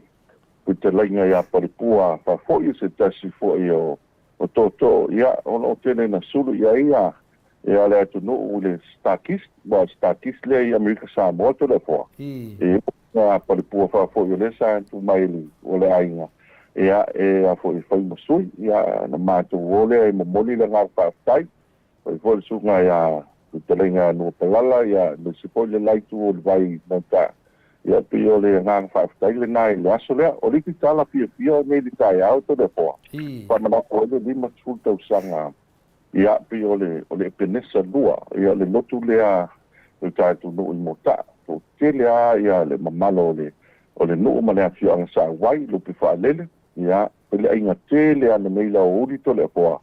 puta lenga ia pa pua fa foi se ta si foi o toto ia ono tene na sulu ia le atu no ule stakis le ia Amerika Samoa to le fo e na palipua fa fo le sa tu maili ole ainga ia a fo fo mosui ia na matu ole mo moli le nga fa tai fo su nga ia Talenga no palala ia no sipole lai tu o vai na ta ia pio le ngang fa taile nai le asole o li tala pio nei di tai auto de po pa na ko le di ma sulta usanga ia pio le o le penesa lua ia le lotu le a o tai tu no mota o tele a ia le mamalo le o le no ma le fio ang sa wai lu pi fa lele ia pele inga tele ana nei la o li to le po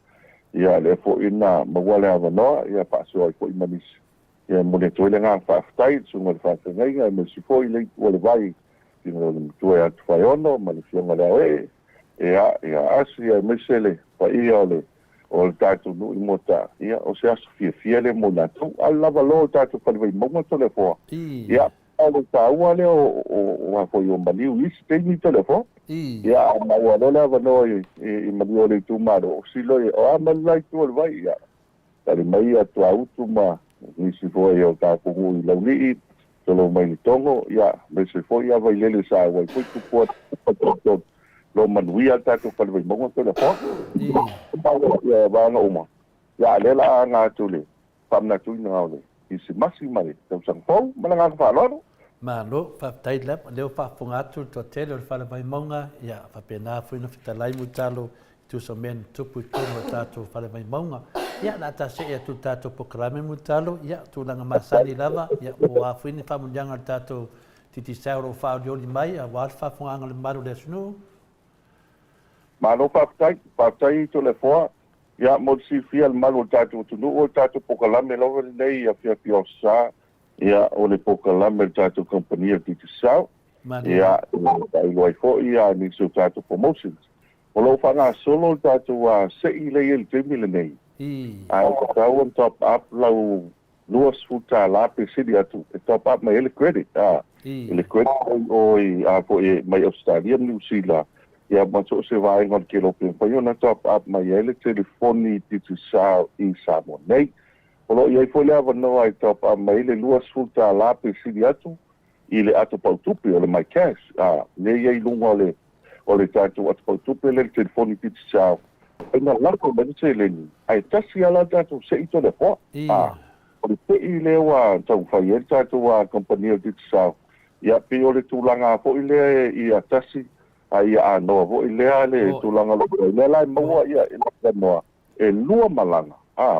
ia le fo ina mawale avanoa ia paso ai fo imanis ia mole toile nga fa ftai sunga fa ngai me si fo ile o le vai tino le toe at fa ono ma le fionga le oe ia asia mesele fa ia ole o le tatu no imota ia o se aso fia le mona tu alla valo tatu fa le mo to le fo ia o ta wale o fo yo mali wis te ni to le fo ia ma wala la vano i madio le tu maro silo o amal tu vai ia tali mai atu autu ma ni si foi o ta ku i la ni solo mai tongo ia me se foi ia vai lele sa vai ku po lo man wi ata tu pa vai mo to le fo ia va no uma ia le la nga tu le pam na tu nga le i si masimale tau sang fo ma nga fa lo Malo, tai lep, leo whaapunga to tele o whale mai maunga, ia, whapena whina whitalai mutalo, tu so men tupu tūma tātou whale mai maunga. Ia, nā tā se ia tu tātou pokarame mutalo, ia, tu langa masani lava, ia, o a whini whamundianga tātou titi sauro whaodioli mai, a wāle whaapunga le maru le sunu. Malo whaatai to le foa, ia, mo si fia le maru tātou tunu o tātou pokarame lava nei, ia fia pio saa, ia o le pokalame tātou kompania titi sau ia ai loi fo ia ni so tātou promotions o lo whanga solo tātou a sei le il temile nei ai tātou on top up lau luas futa lape sidi atu top up mai ele credit ele credit o a po e mai Australia New Zealand ia maso se vai ngon ke lo pe po na top up mai ele telefoni titi sau i samo nei Olo ia foi leva no ai top a mai le luas futa la pe sidi atu i le atu pautupi o le mai cash le ia lunga o le tatu atu pautupi le telefoni piti sao ina lako me se le ni ai tasi ala tatu se ito le po o le pe i le wa tau fai e tatu wa kompania piti sao ia pe o le tulanga po i le i a tasi ai a no po i le tulanga lo le lai maua ia ina noa e lua malanga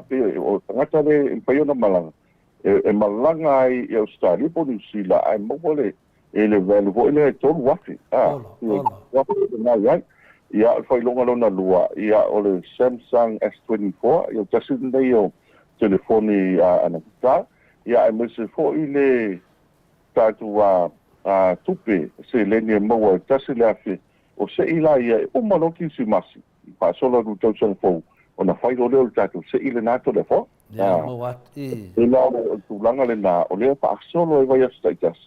pe o tangata le paiona malanga e malanga ai e Australia po New Zealand ai mo le le velu vo le tolu wafi wafi na ia foi longa lona lua ia o le Samsung S24 ia tasi nei o telefoni ana ta ia e mo se fo ile tatu tupe se le ni mo tasi le afi o se ila ia o maloki si masi pa solo du tau fo ona fai o leo tātou se ile nāto le fo. Ia, mo wat, E la o tūlanga le nā, o lea pa solo e vai astaitas.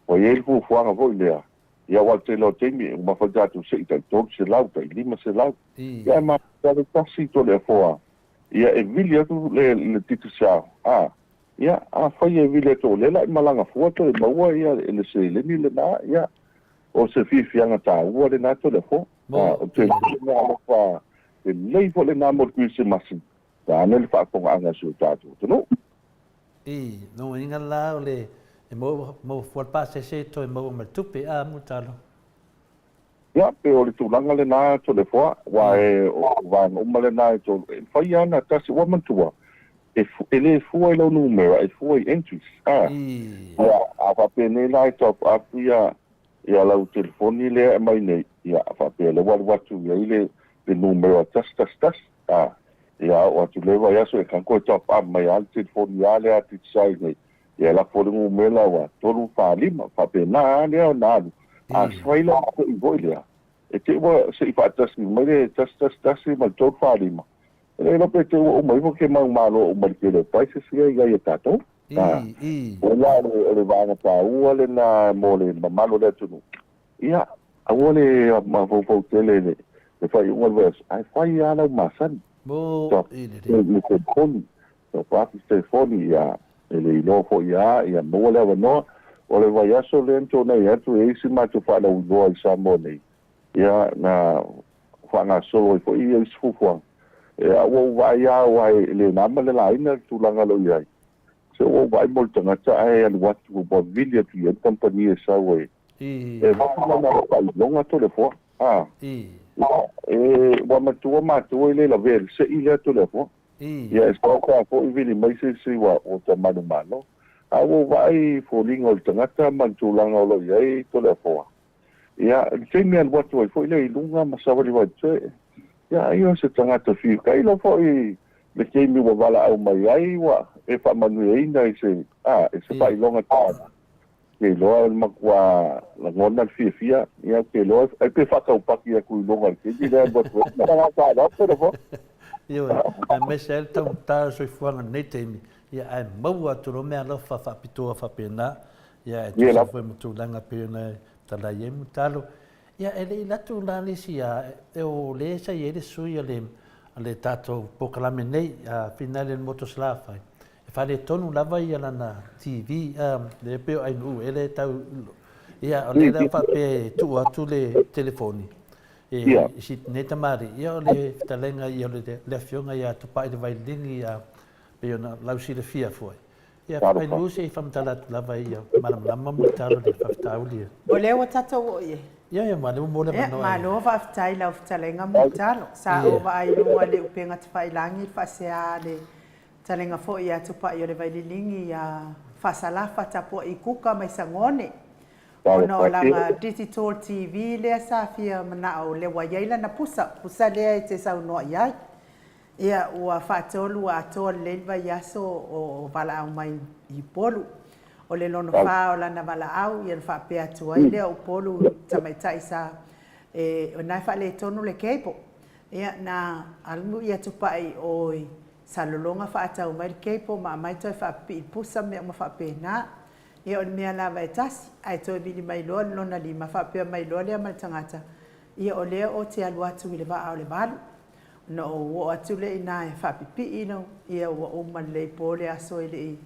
O e ilfu fuanga vo i lea. Ia wal te lo teimi, o mawhai tātou se i tai tōru se lau, tai lima se lau. Ia ma tātou tasi to le foa. Ia e vili atu le titi sao. Ia, a fai e vili atu le la i malanga fua to e maua ia e le se leni le nā, ia. O se fianga tā ua le nāto le fo. O te ngā fa e lei po le nā mo kui se masi. Tā ane le whaakonga anga su tātou. Tano? No inga la o le, e mo fualpa se to e mo tupe a mutalo. Ia, pe o le tūlanga le nā to le fua, wa e o wāna uma le nā e to, e whai ana tasi wa mantua. E le fua i lau numera, e fua i entries. Ia, a whapene nā e top up ia lau telefoni le e mai nei. Ia, a whapene le watu ia i le numero tas. Ia, o atu lewa ia so e kanko e top up mai al telefoni ia le ati tsai nei. Ia la fo le numela wa tolu whalima, whapene nā lea o nālu. A swaila ko i voi lea. E te ua se i whaatasi, mai le tas ma tolu whalima. E lope te ua umai mo ke mau malo umai ke le paise sia i ai e tātou. O la le vanga tā ua le nā mo le mamalo le tunu. Ia, a ua le mawau tele le whai unga vers. Ai whai ana masani. Mo, le telefoni. So papi telefoni ia, ele ilo fo ia mo le wanoa. O le vai aso le ento nei atu e isi matu whaana unoa i Samoa nei. Ia na whaanga solo i fo i isi fufuang. E a wau vai a wai le nama le laina tūlanga lo iai. se o vai mo tangata ai al watu bo vilia tu company e sa we e va na pa longa telefone wa matu ile la ver se ile telefone ya sto ko vili mai se wa o ta manu mano awo vai folingo tangata mantulanga lo yai telefone ya temi al watu foi ile lunga masawali wa tse ya io se tangata fi kai lo foi le temi wa vala au mai ai wa e fa manu e ina se fa longa ta ke loa makua la ngona fia ia ke loa ai pe fa ka upaki ku longa ke dia bot na ka da pero io a mesel tau ta so fuanga nei temi ia ai mau atu no mea lo fa pitoa fa pena ia e tu foi mutu langa pena tala ye mutalo ia ele latu lani sia e o le sa ye le sui ale tato pokalame nei a finale motoslafa e fa le tonu lava ia lana TV le peo ai nu ele tau ia ole la fa pe tu atu le telefoni e si neta mari ia le talenga ia le fionga ia tu pai de vai lingi ia pe na lausi le fia foi ia fa lu se fa mtala lava ia malam lama mutalo le fa tauli o le o tato o ye ia ma le mo le no ma lo fa tai la talenga mutalo sa o vai lu le upenga te fai langi fa se ale talenga fo ia tu pai o le vai lingi ia fa sala fa tapo i kuka mai sangone no la digital TV le sa fia mana o le waiela na pusa le te sa no ia ia ua faatolu atole le vaiaso o valaau mai i polu o le lono fā o lana valaau ia le faapea atu ai lea o polu tamaitaʻi sa o nai faaletonu le keipo ia na alu ia tupaʻi o salologa faatau mai le keipo maamai toe faapipii pusa mea uma faapenā ia o le mea lava e tasi ae toe vili mai loa le lona lima faapea mai loa lea ma le tagata ia o lea o te alu atu i le vaa o le valu no o atu le ina e whapipii no ia ua uma le pole aso i le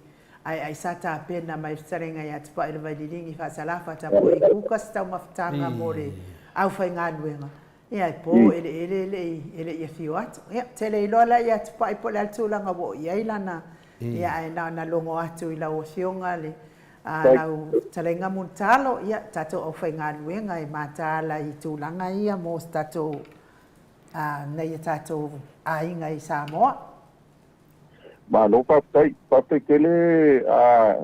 ai sa ta pena mai sarenga ia tupa i le vaililingi whaasalafa ta po i kuka stau mawhtanga mo le au whai ngā luenga ia i po ele ia whio atu ia tele i lola ia tupa i pole altulanga wo ia i lana ia ai na longo atu i lau o fionga le lau talenga muntalo ia tato au whai ngā luenga e mātala i tūlanga ia mo tato nei tato ainga i Samoa. Ma no papai kele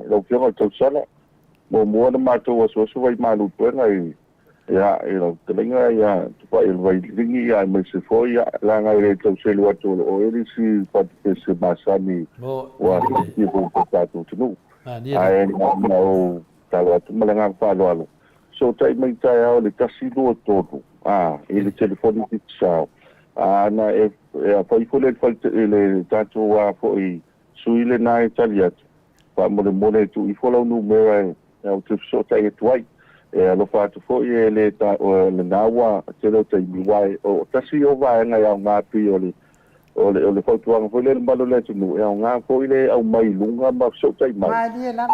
lo fionga tausala mo mo na mato so vai malu puenga ia lo telenga ia tupa il vai lingi ia me se foi la nga ile tauselu atu o ele si papai se masani wa ki po tato tunu ai no talo atu malanga falo so tai mai tai au le kasino todo ele telefone di sao na e poi fole le tato wa poi suile na Italia pa mo tu I fola no me o te so tai tuai e lo fa tu foi le ta o le nawa te lo tai mi wai o tasi o va nga ya nga pi o le fa tu nga foi le malo le tu no e nga foi le au mai lunga ma so tai mai Ma dia la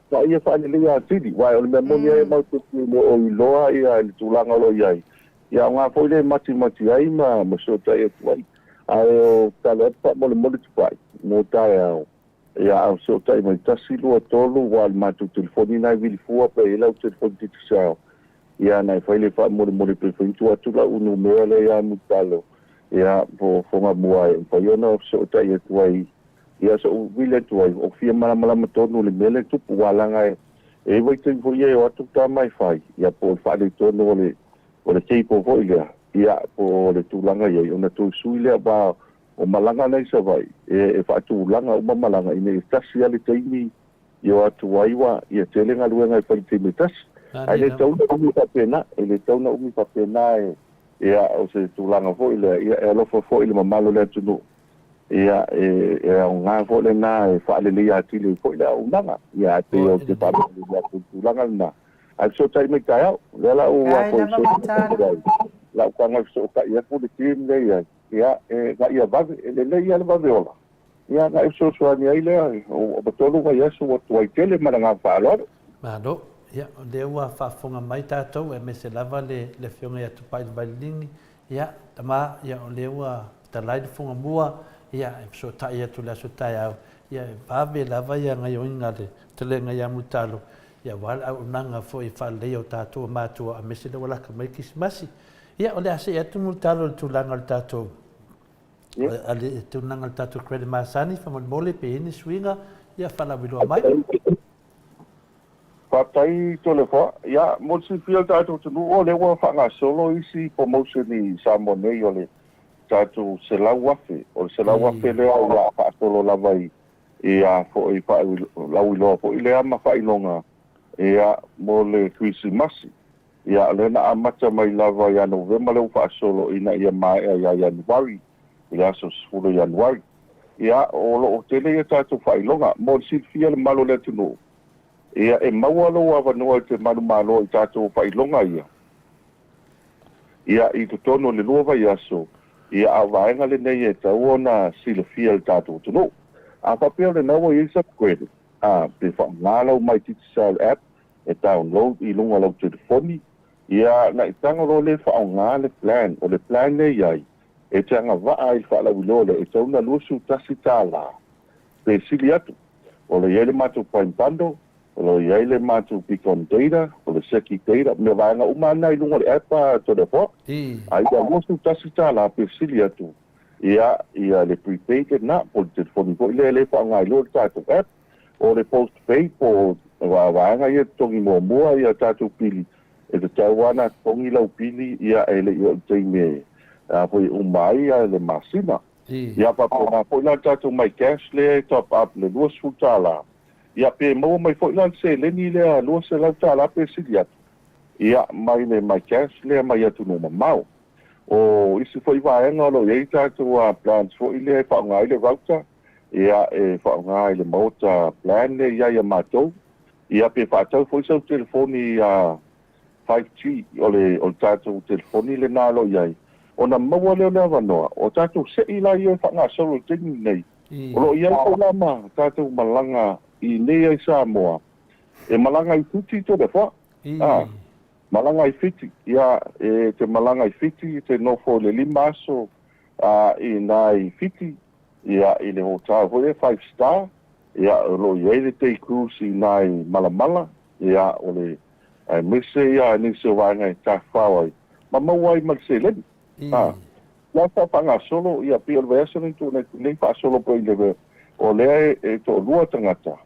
ta ia fa le ya tidi wai o le mo ye ma tu o loa ia le tu langa lo ia ia nga foi le mati ai ma so tai tuai ai talo pa mo le tuai no tai ia so tai mai tasi lo tolu wal ma tu telefoni na vil fu pa ela o telefoni ti sa ia na foi le fa mo le telefoni tu atu la un numero ia mutalo ia po fonga muai pa yo no so tai tuai ia so vile tuai o fia mala tonu le mele tu walanga e vai te foi o atu ta mai fai ia po fa le tonu o le teipo foi ia po le tulanga ia ona tu suile ba o malanga nei sa vai e fa tu langa o malanga ine tasi ale teimi yo atu waiwa ia telenga luenga fa teimi tas ai le tau umi papena ele tau na umi papena ia o se tulanga foi le ia lo foi le mamalo le tunu ia o nga foi le na fa le ia tili foi le unanga ia te o te pa le tulanga na ai so tai me kai le la o wa ko so la kanga so ka ia pu de tim le ia ga ia va le ia va veola ia ga so so ani ile o batolo ga ia so o toi tele maranga falor ma do ia de wa fa fonga mai tatou e me se lava le fionga ia tupai balingi ia tama ia o le wa ta lai fonga mua ia so ta ia tu la so ta ia ia va ve lava ia ngai o inga le tele ngai amu talo ia wal au nanga fo I fa le o tatou matua a mese le wala ka mai kismasi ia o le ase ia tu mu talo tu langa le tatou ale tu langa le tatou credit masani fa mole pe ini swinga ia fa la bilo mai Patai tole fa ya mo si fiel tatou tu o le wa fa nga solo isi promotion ni samone yo le tatou se la wafe o se la wafe le o la fa solo la vai ia fo I fa la wilo fo ile ama fa ilonga ia mo le Christmas ia le na amata mai lava ia November le fa solo ina ia mai ia January ia so solo January ia o lo tele ia tatou fa ilonga mo si fiel malo le tunu ia e maualo ava noa te malo I tatou fa ilonga ia I to tono le lova ia so ia avaenga le nei e tau ona sila fiel tatou tunu a papel le nawa I upgrade pe fa ngalo mai titsal app e download I lunga lo telefoni ia na itanga lo le fa ngale plan o le plan le ia e tanga va ai fa la wilole e tau na lusu tasitala pe siliatu o le yele matu paintando o le yele matu picon data o le seki data me va nga umana I lunga le app to the fo ai da lusu tasitala pe siliatu ia le prepaid na po telefoni po le fa ngai lo tatou app o le postpaid po wa nga ia tongi mo ia tatou pili e te tauana tongi lau pili ia e le ia teime po umai ia le masina ia pa po na tatou mai cash le top up le luas futala ia pe mo mai fo lan se le ni le luas la tala pe sidiat ia mai le mai cash le mai atu no mau o isi foi vai nga lo ye tatou plans fo ile fa ngai le voucher ia e fa ngai le mota plan le ia matou ia pe fa tau foi seu telefoni 5G o tatou telefoni le na lo ia ona maua le vanoa o tatou se ila ia fa nga solo tini nei o lo ia ko lama tatou malanga I nei Samoa e malanga I tuti to de fa malanga I fiti ia e te malanga I fiti te no fo le limaso I nai fiti ia I le hotel ho le 5 star ia lo ia le te cruise I nai malamala ia o le ai mise ia ni se wanga ta fawai ma wai mal se le la fa panga solo ia pi el version tu nei fa solo po ile o le e to lua tangata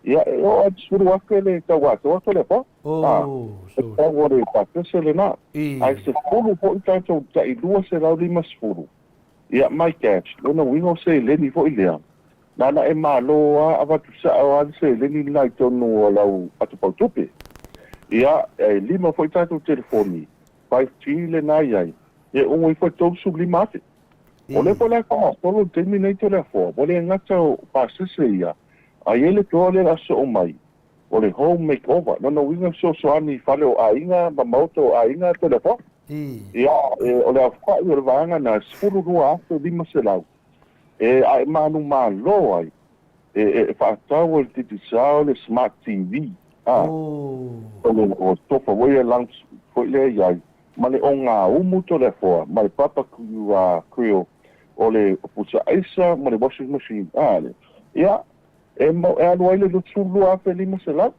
ia o atsuru akele ta wa to le fa so o le pa se le na ai se fulu po ta to ta I lua se la lima fulu ia mai catch no wingo se le ni fo ile na e malo ava tu sa o se le ni lai to no la atu pa tupe ia e lima foi tatou telefoni 5G le na ia e o foi todo sublimate o le pola ko polo terminator le fo o le ngata pa se ia ai ele to le aso o mai o le home makeover no winga so ani fale o ainga ma moto ainga to le fo ia o le fa o vanga na sfuru rua to lima se lau e ai manu malo ai e fa tau le titsao le smart TV o tofa wea lang foi le ia ma le onga umu to le foa ma le papa ku creo o le pusa aisa ma le washing machine le ia e mo e anu ele lu tsulu a fe lima se lau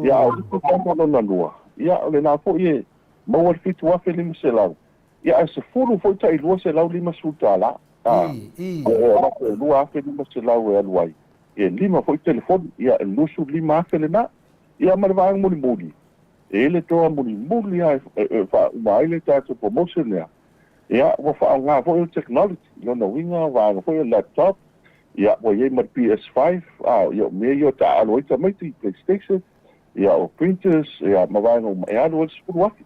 ia o ku tamo no lua ia o le na fo ie mo o fitu a fe lima se lau ia e se furu foi tai lua se lau lima sutala o lua a fe lima se lau e anu ai e lima foi telefoni ia e lusu lima a fe le na ia ma le vaanga muli e le toa muli ai fa mai le tatou promotion lea ia ua faaogā foʻi o technology lona uiga vaega foʻi o laptop ia ua iai ma PS5 ia o mea ia o taalo ai tamaiti PlayStation ia o printers ia ma vaega uma e alu o le sepulu afi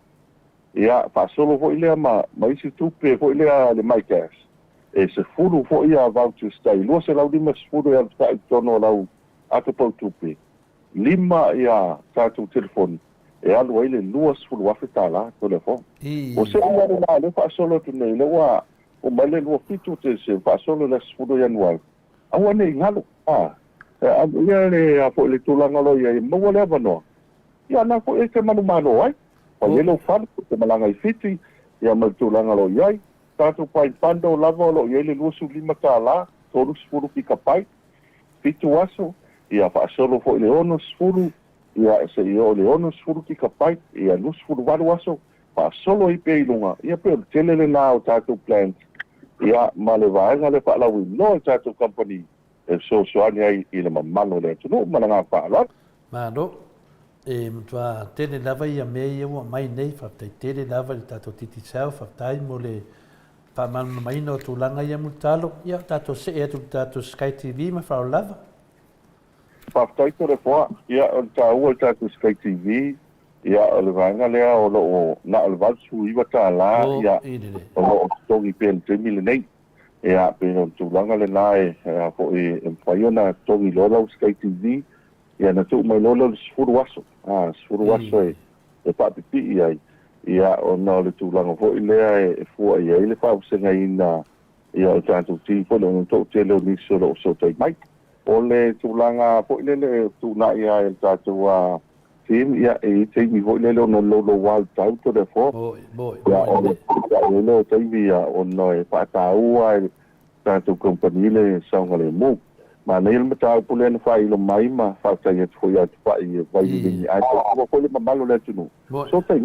ia faasolo foʻi lea ma isi tupe foʻi lea le maikas e se fulu foʻi a vouchers tailua se lau lima sepulu e alu taʻitono o lau atu pau tupe lima ia tatou telefoni e alu ai le lua sepulu afe tālā telefoni o se ia le la le faasolo atu nei le ua o mai le lua fitu te se faasolo le sepulu Januari aua nei galo ia le foʻi le tulaga lo ia maua le avanoa ia na foʻi e te manumalo ai pa ia lou fale te malaga I fiti ia ma le tulaga lo iai tatou paipando lava o loo iai le lua sulima tālā tolu sefulu kikapai fitu aso ia fa'asolo fo'i le ono sefulu ia se'i o le ono sefulu kikapai ia lu sefulu walu aso fa'asolo i pe iluga ia pe o le tele lenā o tatou plant ia ma le vaega le fa'alauiloa i tatou company e soasoani ai i le mamalo le atunuu ma lagā fa'aloalo Mano, mtua tele lava ia mea ia ua mai nei, whaptai tele lava le tato titi sau, whaptai mo le whamanu mai no tūlanga ia mutalo, ia tato se e tu tato Sky TV ma whao lava. Whaptai tore fua, ia o le tāua i tato Sky TV, ia o le vanga lea o lo na o le valsu iwa tā la, ia o lo tongi pēn te mile nei, ia pēn o tūlanga le nae, po e mwhaiona tongi lola o Sky TV, ia na tu mai lolo le sfuru aso e papipi ai ia ona le tūlanga fo i lea e fua ia i le whausenga ina ia o tātou ti fo le ono tō te leo niso lo so tai mai o le tūlanga fo i le tūna ia e tātou a tim ia e teimi fo i le ono lolo wal tau to le fo ia o le leo teimi ia ono e whaataua e tātou kompani le saunga le mū ma nei le matau pule na fai lo mai ma fa tai et foi at fai vai ni ai ko le mamalo le tunu so tai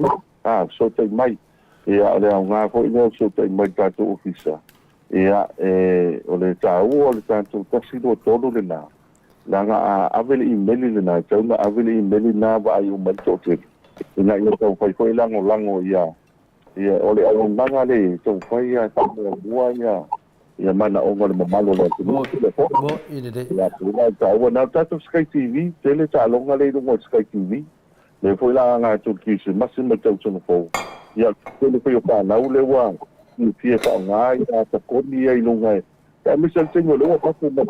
mai ia le nga ko i so tai mai ta tu ofisa ia o le tau o le tanto kasi do todo le na nga avele email le na tau na avele email na va ai o mai to te ina ia tau fai lango ia o le au nga le tau fai ia ta mo ia mana o ngol mamalo le tunu ia pula ta o na tato Sky TV tele ta longa le do Sky TV le foi la nga tu kisi masimo tau tunu fo ia tele foi o pa na u le wa ni fie ka nga ia ta ko ni ai longa e misal tengo le wa pa na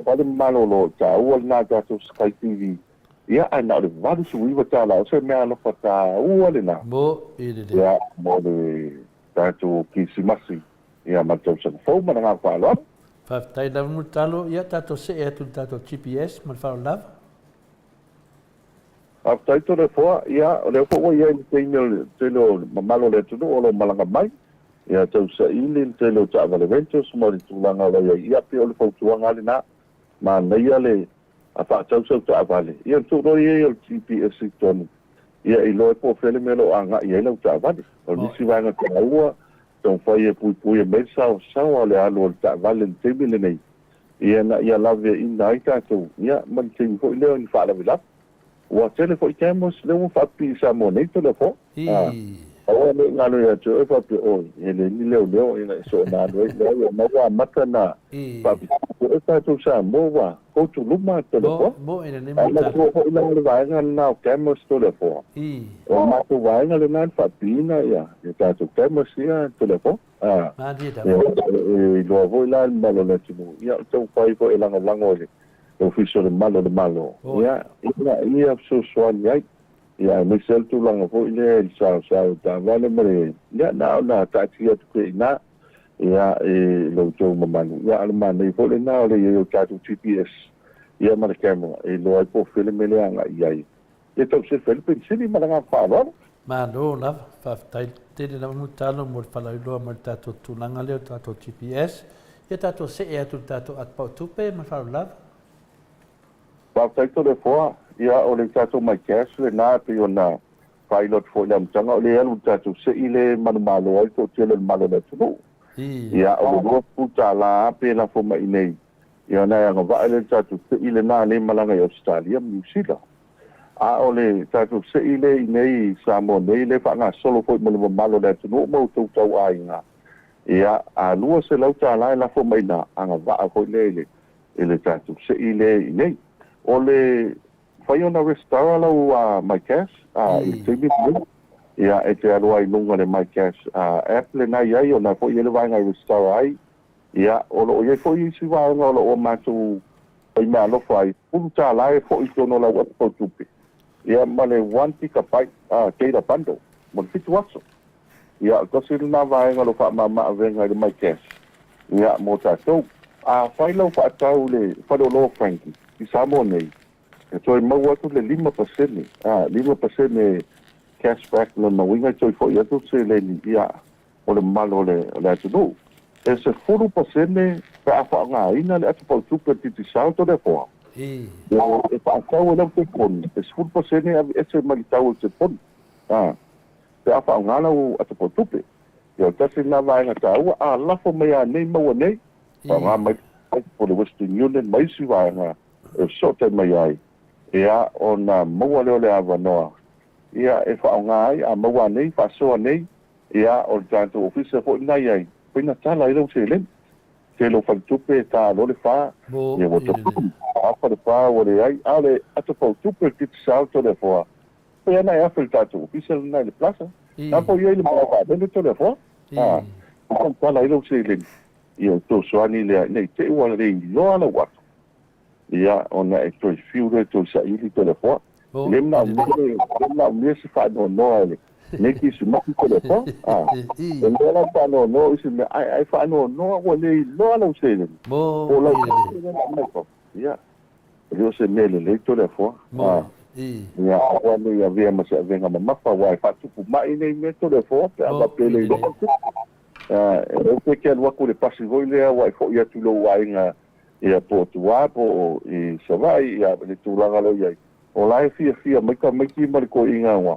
pa malo lo ta o na tato Sky TV ia ana le vadu sui wa ta la se me ana fa ta o le na ia mo le tato kisi masi ia matau sa fo ma nga fa lo Whaptai lava mutalo, ia tato se e atu tato GPS, ma whao lava. Whaptai tore fua, ia, o leo fua ia i te lo mamalo le tunu o lo malanga mai, ia tau sa ili te lo ta avale ventos, mo li tūlanga o ia pe o le fautuanga le na, ma neia le a whaatau sa ta avale. Ia tūro ia i o GPS i tonu, ia i loe po fele me lo anga ia i lau ta avale. O nisi vanga te aua, tau whai e pui e me sao le alo o ta avale le temi le nei. Ia na ia lave ina ai tātou, ia man temi fo i leo ni whaalawe lapu. Ua tele fo i temos leo whapi sa mo nei tole fo. Awa me ngano ia tue whapi oi, ele ni leo ina iso na noi leo ia maua mata na whapi. E tātou sa mo wa, koutu luma tole fo. Mo ina ni mata. Ana tua fo ina le vaenga na o temos tole fo. O mato vaenga le nan whapi ina ia, e tātou temos ia tole fo. E loa vo ila le malo le tunu, ia tau whai fo e langa ole. Ofiso le malo. Ia so soani ai. Ia misel tu langa fo ile sao ta vale mare. Ia na tatia tu ke na. Ia lo to mamanu. Ia almana fo le na le yo tatu GPS. Ia mara camera e lo ai po filme le anga ia. Ia tau se Philippines sini malanga fa va. Mano na fa tai te na mutalo mo fala lo mo tatu tunanga le tatu GPS. Ia tatu se e tu tatu at pa tupe ma fa lava. Whaktaito le fua, ia o le tātou mai cash le nā pe o nā pilot fo i amtanga o le alu tātou se i le manumalo ai tō tele le malo le tunu. Ia o le rua puta la pe la fo mai nei. Ia nā anga vae le tātou se i le nā le malanga i Australia, New Zealand. A o le tātou se i le i nei Samoa nei le whanga solo fo i manuma malo le tunu mau tau tau ai ngā. Ia a lua se lau tā la la fo mai nā anga vae fo i le le tātou se i le i nei. O le whai ona restaura lau my cash, i temi pui. Ia e te aroa i lunga le my cash. App le nai ai o na fo i ele vaenga restaura ai. Ia o lo i fo i si vaenga o lo o mātou i mea lofa ai. Pulu tā lai fo i tono lau atu pau tupe. Ia ma le one tika pai, keira bando. Mo le fitu aso. Ia kosi le nā vaenga lo wha maa venga i le my cash. Ia mo tātou. Whai lau wha atau le whado lo Frankie. I Samoa nei. E toi mau atu le 5%. 5% cashback no na winga toi fo i atu se le ni ia o le malo le atu no. e se 4% pe a whaongaina le atu pautupe titi sao to le foa. E whaakau e lau te poni. E se 4% e se malitau te poni. Pe a whaongana o atu pautupe. Ia tasi nga vaenga tāua, a lafo mea nei maua nei. Ngā mai po le Western Union, mai si vaenga e sote mai ai. Ia o na maua leo le awanoa. Ia e whaonga ai, a maua nei, whasoa nei. Ia o le tātou ofisa po nai ai. Pena tala i lau se len. Te lo whantupe tā lo le wha. Ia wata apa le wha o le ai. A le atu pautupe kiti sao to le wha. Pea nai afe le tātou ofisa nai le plaza. Nā po iai le maua wha to le wha. Tala i lau se len. Ia tō soani lea nei te ua le loa la watu. Ia ona e toi fiure tō sa ili to le wha. Lemna umie se wha no noa le. Neki su maki to le wha. E lea wha no noa isi me ai wha no noa ua le loa lau se len. O lau se len. Ia. Leo se mele le to le wha. Ia awa le ia vea masa venga mamafa wai whatupu mai nei me to le wha. Pe awa pele i loa. E te ke alua ko le pasi voi lea wai fo ia tulo wainga ia po tua po i savai ia le tūlanga lo iai. O lai fia maika maiki mali ko inga wa.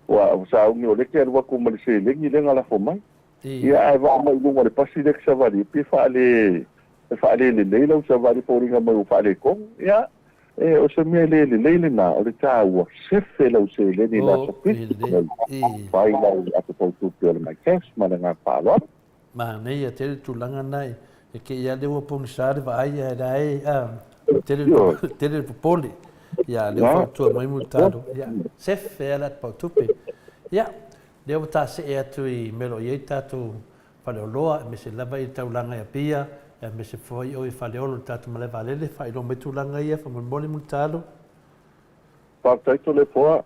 Wa sa ungi o leke alua ko mali se lengi lenga la fo mai. Ia ai wa mai lunga le pasi lek savari pi faale le leila savari po ringa mai o faale ko. Ia o se me le leile na o le tāua sefe lau se leni la sapiti. Pai lau atu pautupi o le mai kes ma le ngā pāloa. Ma nei a tere tūlanga nei. E ke ia lewa ponisare wa ai e rai tere popoli. Ia lewa whautua mai multaro. Ia sefe ala pautupi. Ia lewa tā se e atu i melo i tātou whaleoloa me se lava i taulanga ia pia. Me se foi o i whaleolo tātou ma le valele whairo me tūlanga ia whamoni multaro. Whaktaito le poa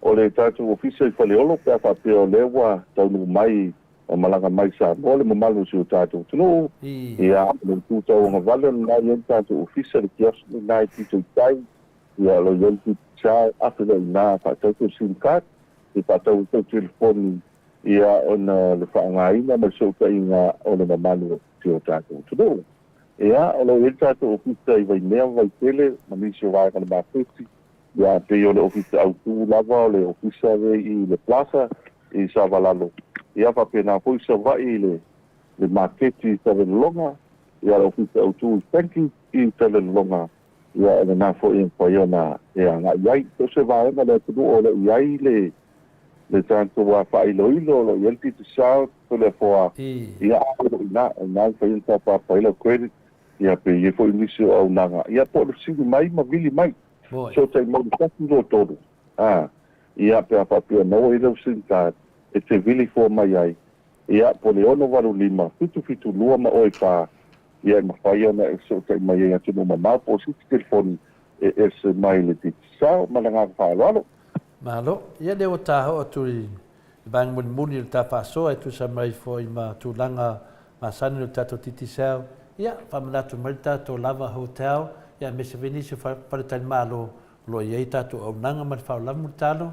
o le tātou ofisa i whaleolo pia whapea o lewa taunu mai o malanga mai sa mole mo malu si o tātou tunu. Ia le tūtau ngā vale nai en tātou ofisa le kiosni nai tito i tai. Ia lo yelti chai afila i nā whaktaito simkat. I patau tau telefoni ia ona le whaangaina ma soka i ngā o le mamalu si o tātou tunu. Ia o lo el tātou ofisa i vai mea vai tele ma nisi o vai kana mawheti. Ia te o le ofisa au tū lava o le ofisa i le plaza i Savalalo. Ia whapena poi sa vai le maketi i tale longa. Ia le ofisa au tū tanki i tale longa. Ia e nā fo i mpaiona e anga iai. Tau se vaenga le tunu o le iai le tanto wa whailoilo lo yelti te sao to le foa. Ia nā whainta pa paila credit. Ia pe i fo inisi o au nanga. Ia po le sini mai ma vili mai. So tai mau taki lo todo. Ia pe a papia no i lau sinta e te vili fo mai ai. Ia po le ono waru lima. Fitu lua ma oi pa. Ia ma whaiona e so tai mai ai atu no ma mau po siti telefoni e se mai le titi sao ma le ngā whaaloalo. Malo, ia leo tāho atu i bang muni le tā whaasoa e tu sa mai fo i ma tūlanga ma sani le tātou titi sao. Ia, whamanatu mai tātou lava hotel. Ia, me se venisi wharetani malo lo iei tātou au nanga ma le whaolamu tālo.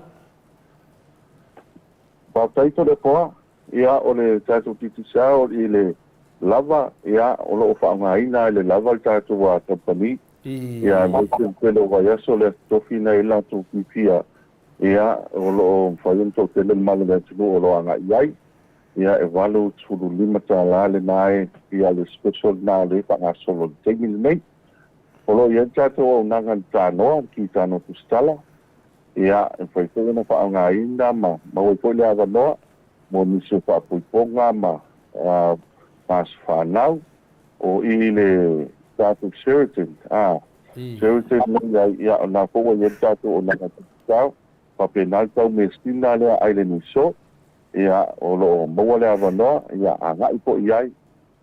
Whataito le poa, ia o le tātou titi sao i le lava, ia o lo whaangaina i le lava le tātou wa company. Ia, me se pelo waiaso le tofina i lantou kipia. Ia, o lo whaiunto tele malu le tunu o lo anga iai. Ia, e walu tulu lima tā lale nai, ia le special nā le whangasolo tengi le nei. O lo iai tātou au nangan tānoa, ki tāno tustala. Ia, e whaitona whaangaina ma wai koe le awa noa, mo nisi whaapuiponga ma mas whanau, o i le tātou Sheraton. Sheraton ia o nā koua iai tātou o nangan tustala. Papenal tau mestina lea Island Resort. Ia o lo maua lea wanoa. Ia a ngai po iai.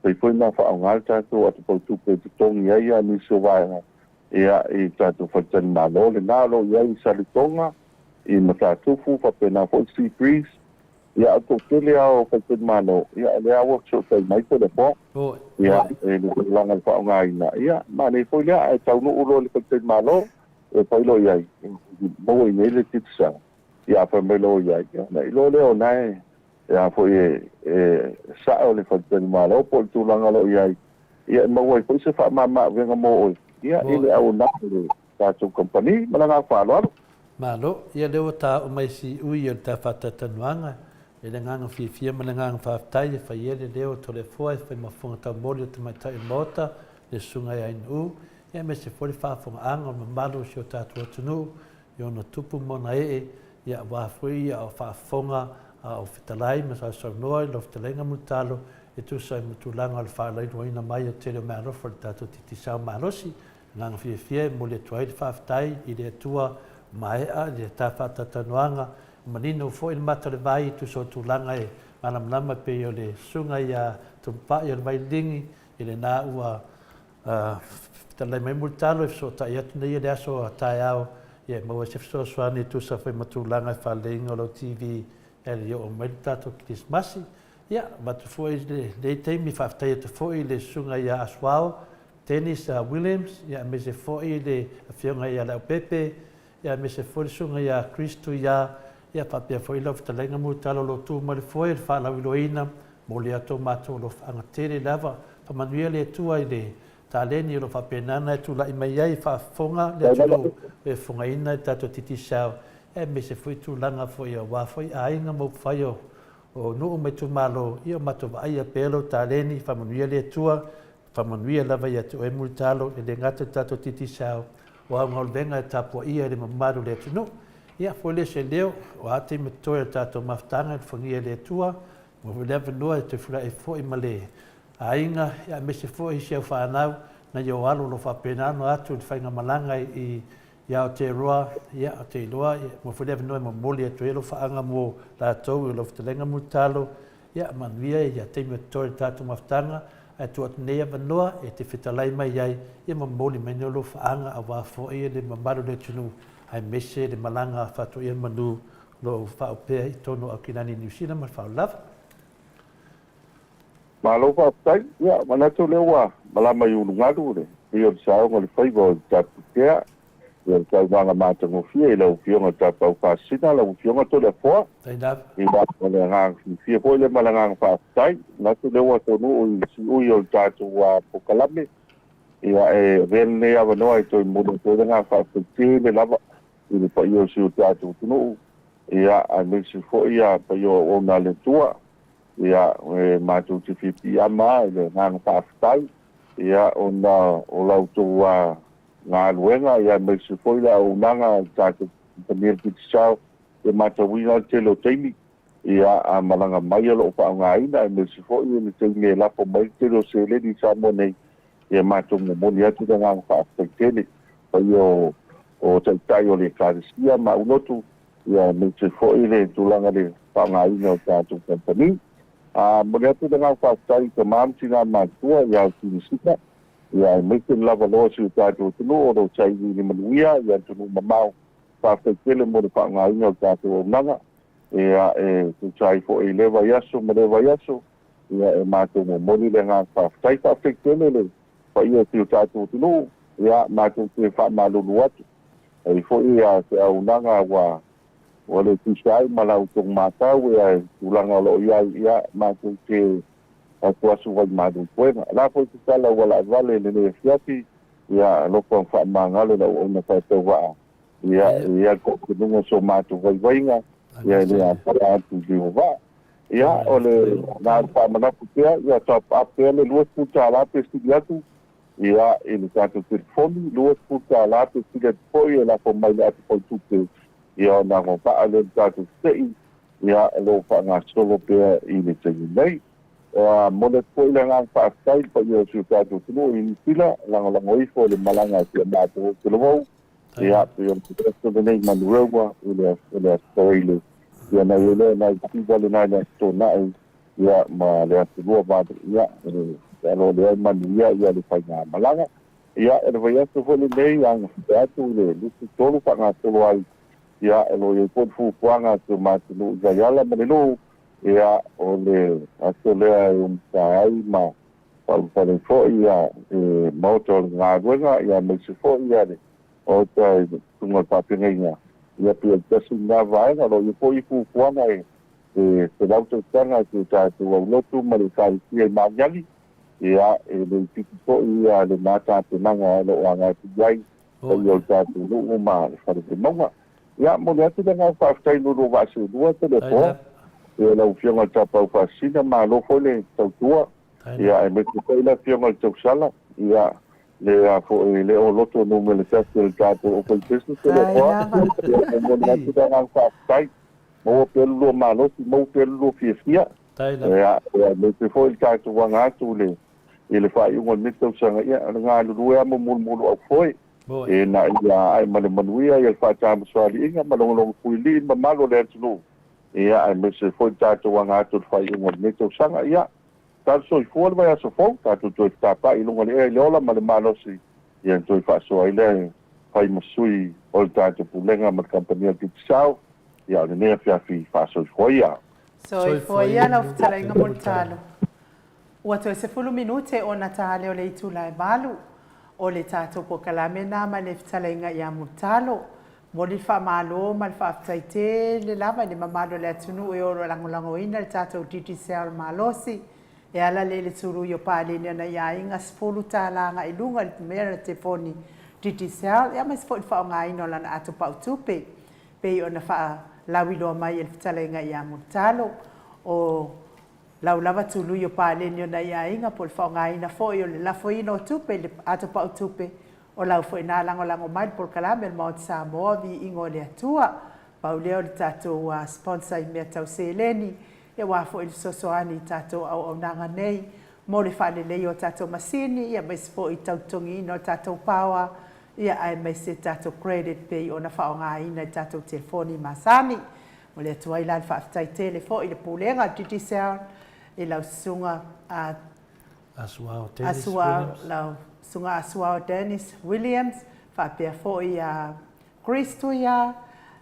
Pei poi nā whaongal tātou atu pautupe te tongi iai a miso vaenga. Ia i tātou whaitani malo. Le nā lo iai i Salitonga. I matatufu papena po Sea Breeze. Ia ato tele ao whaitani malo. Ia lea workshop tai mai po le po. Ia e le langa le whaongaina. Ia ma ne po lea e taunu ulo le whaitani malo. E pailo iai, mo i nei le titsa. Ia pa melo iai. Na ilo leo nai, ya fo sa o le fatani malo po tu langa lo ia mo wai ko se fa mama venga mo o ia ile au na le ta tu company malanga fa lo malo ia le ta o mai si ui o ta fata tanuanga e le nganga fia malanga fa tai fa ia le o to le foi fa ma fonga ta moli te mai tai mota le sunga ia inu ia me se foi fa fonga anga ma malo si o ta tu tunu yo no tupu mo na ia wa foi ia fa fonga o fitalai ma sa noi lo fitalenga mutalo e tu sai mutulanga al fa lai doina mai o te le maro for tato titi sa marosi nang fia mo le tuai fa tai i le tua mai a le ta fa tatanuanga manino fo il mata le vai tu so tulanga e malam lama pe yo le sunga ia tumpa yo mai lingi i le na ua fitalai mai mutalo e so ta ia tuna ia le aso tai au ia mo se so swani tu sa fa mutulanga fa lengo lo TV ele yo mai tato Christmas ia ma tu foi le temi fa tai tu foi le sunga ia aswao tennis Williams ia me se foi le afionga ia la pepe ia me se foi sunga ia Cristo ia pa pe foi lo ftalenga mo talo lo tu ma le foi fa la viloina mo le ato mato lo anga tele lava pa manuel e tu ai le taleni lo fa penana tu la mai ai fa fonga le tu e fonga ina tato titi sao e me se foi tu langa foi wa foi ainga mo faio o no me tu malo io mato vai a pelo taleni fa manuel e tua fa manuel lava ia tu e multalo e le ngata tato titi sao o ngol venga tapo ia le mamaru le tu no ia foi le se leo o ate me toi tato maftanga fongia le tua mo le venua te fura e foi male ainga ia me se foi se fa nau na yo alo lo fa penano atu fa nga malanga i ia o te roa, ia o te loa, mo whulea venua mo moli atu e lo whaanga mo la tau e lo whtalenga mo talo, ia manuia ia teimi o tore tātou maftanga, e tu atu nea venua e te whitalai mai iai, ia mo moli mai no lo whaanga a wafo e le mamaru le tunu, ai mese le malanga whatu ia manu lo whaupea i tono a kinani New Zealand ma whao lava. Ma lo whautai, ia, manatu lewa, malama i unungadu le, i o sao ngoli whaiva o tatu kea, ia tau wanga mātango fia i lau fionga tāpau whāsina, lau fionga tole fua. I wāko le ngang fia po le malangang whātai, natu lewa tonu o i si ui o tātou wa pokalame. Ia e rene awa noa i toi muna tōre ngang whātai le lava, i le pa i o si o tātou tunu. Ia a mesi fo ia pa i o ona le tua. Ia mātou te whipi ama i le ngang whātai. Ia ona o lau tō ngā luenga ia me se foi la unanga tātou panir pitisau e matawina te lo teimi ia a malanga mai alo o pao ngā ina e me se foi e me teimi e lapo mai te lo se le ni sa mo nei ia mātou moni atu da ngā whaaftaitene pa i o taitai o le kāresia ma unotu ia me se foi le tūlanga le pao ngā ina o tātou kampani moni atu da ngā whaaftai ka māmtina mātua ia o tinisika ia me te lava loa si o tātou tunu o ro tai ni manuia ia tunu mamau whāwhaitele mo le whaangainga o tātou o nanga ia tu tai fo e lewa iaso ma lewa iaso ia mātou mo moni le ngā whāwhaitele le pa ia si o tātou tunu ia mātou te whamalulu atu e fo ia te au nanga wa le tusai malau tong mātau ia tulanga lo ia mātou te a tuasu wai mātou puenga. La foi te tala wala vale le ne fiati, ia loko ang whaamangalo na uona whaitau waa. Ia kokununga so mātou wai wainga, ia le a para atu diho waa. Ia o le ngā whaamanapu tea, ia top up tea le luas puta alape stili atu, ia le tātou telefoni, luas puta alape stili atu poi, e la po mai le atu poi tupe, ia o nā ngopaa le tātou stei, ia lo whaanga solo pea i le tengi nei. Mole po ile ngang whaatai pa i o si o tātou tunu i ni pila, lango ifo le malanga si a mātou o kilowau. Ia, pe o te presto de nei manurewa, ile a stoile. Ia na ile na i tiba le nai na sto nai, ia ma le a tulua mātou, ia, alo le ai manuia, ia le whai ngā malanga. Ia, e le vai ato fo le nei, anga te atu le lusi tolu pa ngā tolo ai. Ia, alo i pot fupuanga tu mātou nu gaiala manelu, ia o le asolea e umtai ma pale fo ia moto ngā ruenga ia me se fo ia le o tai tunga papinga ia pia tasi ngā vaenga lo i fo i fukuanga te lau te tanga te tātou au lotu ma le kārikia i māngiali ia le tiki po ia le mātā te nanga lo o anga te iai o i o tātou nuu ma le whare te maunga ia mo le atu ngā whaafitai nuru wāse lua te le po e lau fionga tapau whaasina ma lo fo le tautua ia e me te teila fionga le tausala ia le a fo le o loto no me le tātou le tātou o koi business te le po ia mo le atu ngā whaafitai mo pelu lo malo si mo pelu lo fiefia ya le te foi ka tu wanga tu le ele fai un mito sanga ya nga lu ya mo mo au foi e na ya ai mane manuia ya fa ta mo swali inga malong long kuili ma malo le tu ya ai me se foi ta tu wanga tu fai un mito sanga ya ta so foi vai so fo ta tu tu ta pa i lungo le ola male malo si ya tu fa so ile fai mo sui ol ta tu pulenga ma compania ki sao ia le nea fiafi fa'asoifoia soifoia na ufutalainga mo le talo ua toe se fulu minute ona tale o le itula e malu o le tatou pokalamena ma le fitalainga ia mo le talo mo le fa'amālō ma le fa'afetaite le lava i le mamalo le atunu e oro lagolagoina le tatou TTCL malosi e ala le tului o paleni ana iaiga 10 talaga i luga le mea le telefoni TTCL ia mai se fo'i fa'aogāina o lana ato pa'utupe pei ona lauiloa mai e le fitalainga ia mo le talo o laulava tului o paleni ona iaiga po le fa'aogāina fo'i o le lafoina o tupe le ato pa'utupe o lau fo'i na lagolago mai le polokalame le maoti Samoa vi'iga o le atua paulea o le tatou sponsor i mea tauseleni e ua fo'i le sosoani i tatou auaunaga nei mo le fa'alelei o tatou masini ia mai se fo'i tautogiina o tatou paoa ia ai mai se tatou credit pei ona fa'aogāina i tatou telefoni masani mo le atua i la le fa'afetaite le fo'i le pulega o TTCL i lausuga Asuao Dennis Williams fa'apea fo'i a Christo ia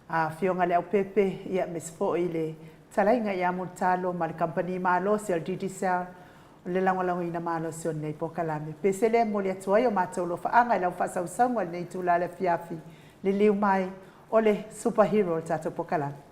a fionga le au pepe ia me se fo'i le talaiga ia mo le talo ma le kampani malosi o le TTCL le lagolagoina malosi o lenei pokalame pese lea mo le atu ai o matou lo fa'aga i lau fa'asausauga lenei tula le afiafi le liu mai o le superhero o le tatou pokalame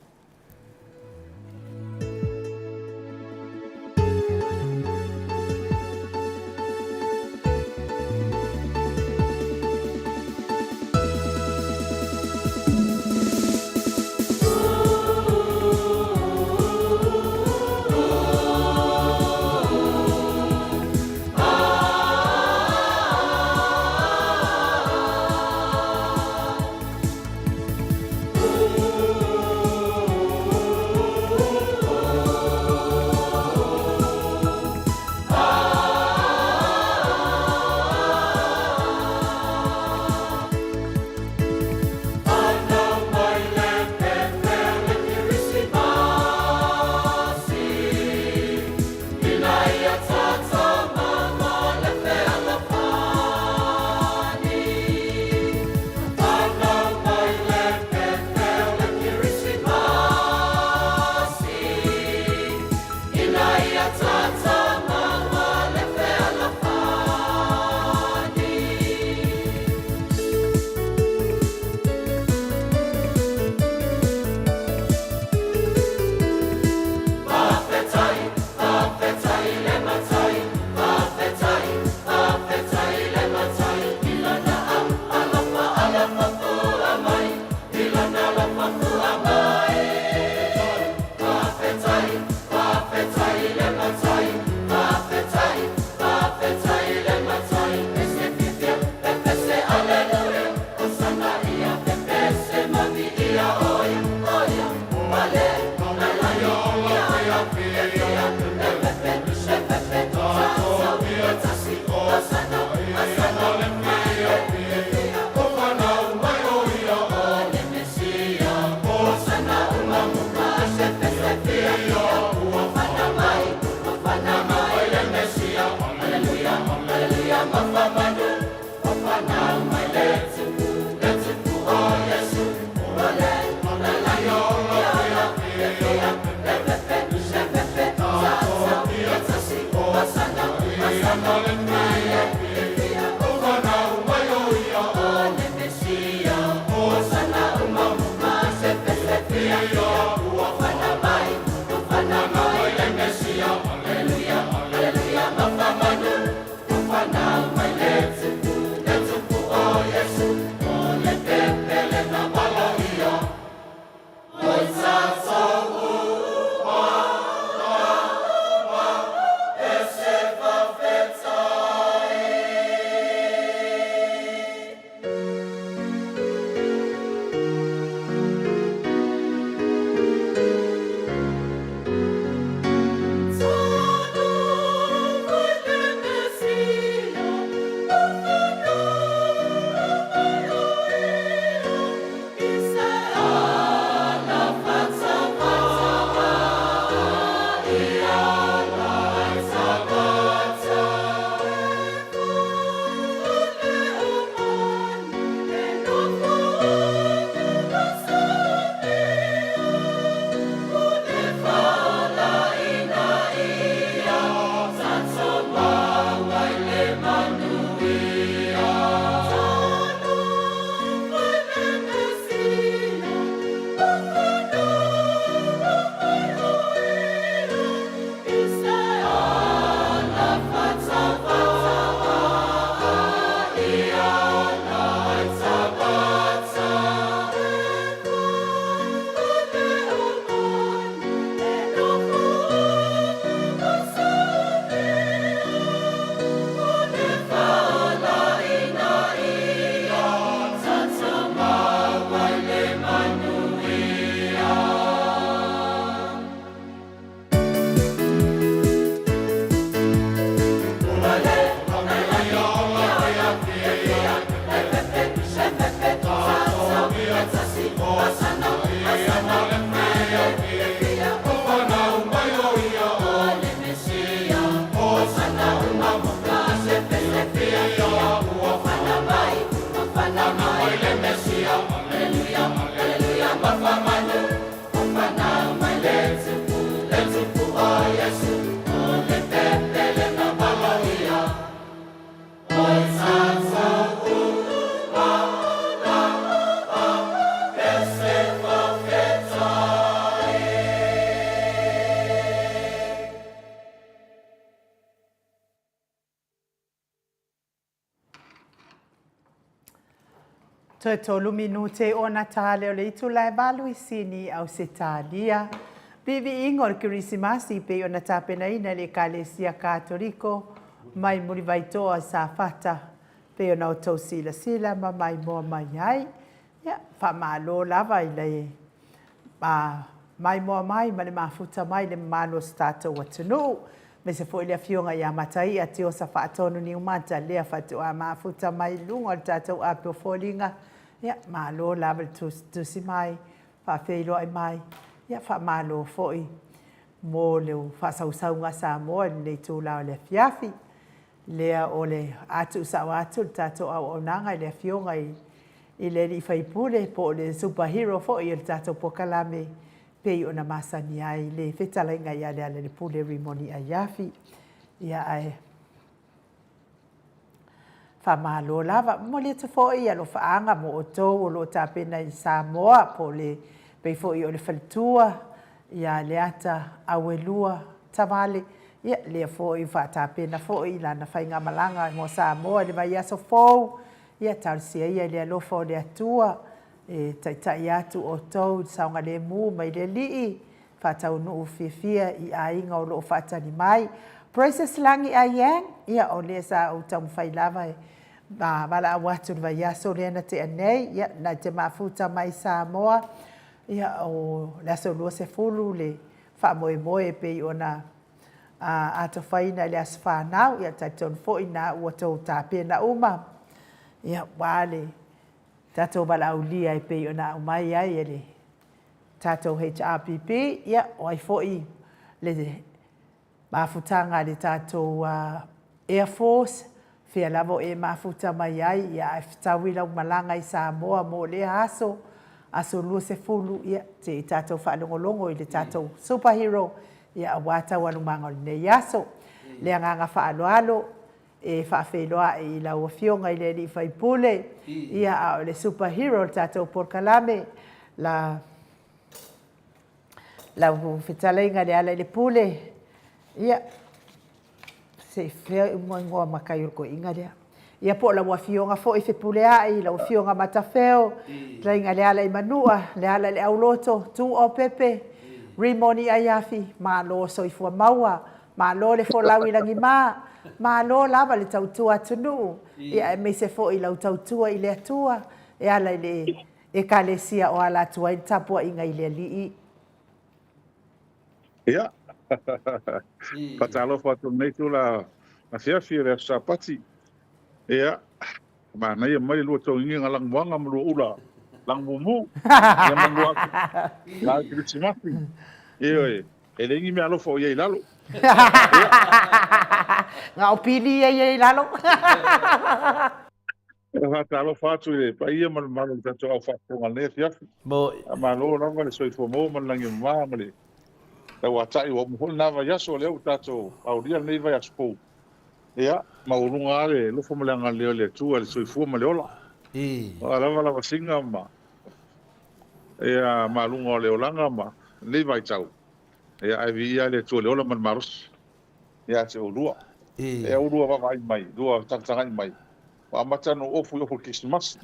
Toe tolu minute o na tale o le itu lai balu I sini au se talia. Bibi ingo le kirisimasi pe o na tapena ina le kalesia Katoriko mai muri vaitoa sa fata pe o na o tau sila sila ma mai moa mai ai. Ya, fa malo lava I le mai moa mai ma le mafuta mai le malo stata watunu. Me se foi le fionga ia matai ati o sa faatonu ni umata le fatu a mafuta mai lungo tatu a pofolinga. Ya, malo lava tu si mai fa feilo ai mai. Ya fa malo foi mo le fa sausaunga sa mo le tu la le fiafi. Lea o le atu sa watu tatu au onanga le fionga I le li fai pule po le superhero foi il tatu pokalame. Pei ona masani ai le fetalainga ia le pule rimoni ai afi ia ai fa malo lava mo le tofo ia lo faanga mo o tou o lo tapena I Samoa po le pei foi o le faltua ia le ata awelua tamale ia le foi fa tapena foi la na fainga malanga mo Samoa le vai aso fo ia tarsia ia le lo fo le atua e tai atu o tau saunga le mu mai le lii whatau no uwhiwhia I ainga o loo whatani mai. Process langi a yang, ia o le sa o tamu whai lava e wala awatu ni vai aso lena te anei, ia na te mafuta mai Samoa, ia o le aso lua se fulu le wha moe moe pe I ona ato whaina le aso whanau, ia taitonu fo ina ua tau tāpena uma, ia wale, tatou balaulia e pei ona umai ai ele tatou HRPP ia o ai foi le mafutanga le tatou Air Force fia lavo e mafuta mai ai ia e fitawila malanga I Samoa mo le aso lua se fulu ia te tatou whaalongolongo I le tatou superhero ia wata walumanga le yaso le anganga whaaloalo e whaafeiloa I lau fionga I le li fai pule ia o le superhero tatou porkalame la fitalainga le ala le pule ia se fea ngoa makai urko inga lea ia po la fionga fo I fe pule ai la fionga matafeo lainga le ala I manua le ala le auloto tu o pepe rimoni ayafi ma lo so I fua maua ma lo le fo lawi langi ma lo lava le tautua tunu ia me se fo I lau tautua I le atua e ala le e kalesia o ala tua I tapua inga I le alii ia patalo fatu nei tu la fia le sapati ia ma nei mai lu to inga lang wanga mlu ula lang mumu ia mlu la krisimati ia e le ngi me alo fo ia lalo ngau pili ia lalo patalo fatu le pa ia mal tato au fatu ngale fia Mo ma lo na vale so fo mo man lang ma male ta wa tai wa mo na va yaso le tato au dia nei va yaso ia ma urunga le lo fo mo langa le tu al so fo mo le ola ala va singa ma ia ma lunga le olanga ma nei vai tau ia ai via le tu le ola man marus ia se ulua e ulua va vai mai dua tanga mai wa mata no ofu yo por Christmas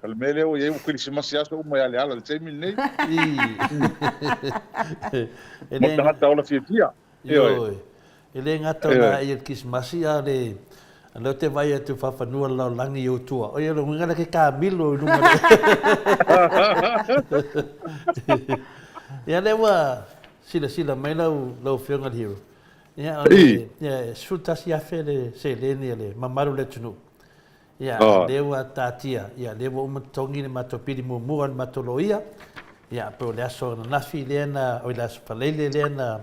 al mele o ye Christmas ya so mai ale ala le temi nei mo tanga taula fia ele ngata na I Christmas ya le Alo te vai atu whawhanua lau langi o tua. O ia lo ngana ke ka milo nunga le. Ia lewa sila mai lau whionga hiro. Ia sultasi afe le se leni le mamaru le tunu. Ia lewa tatia. Ia lewa umatongi ni matopiri mumua ni matoloia. Ia pero le aso na nafi lena o le aso palele lena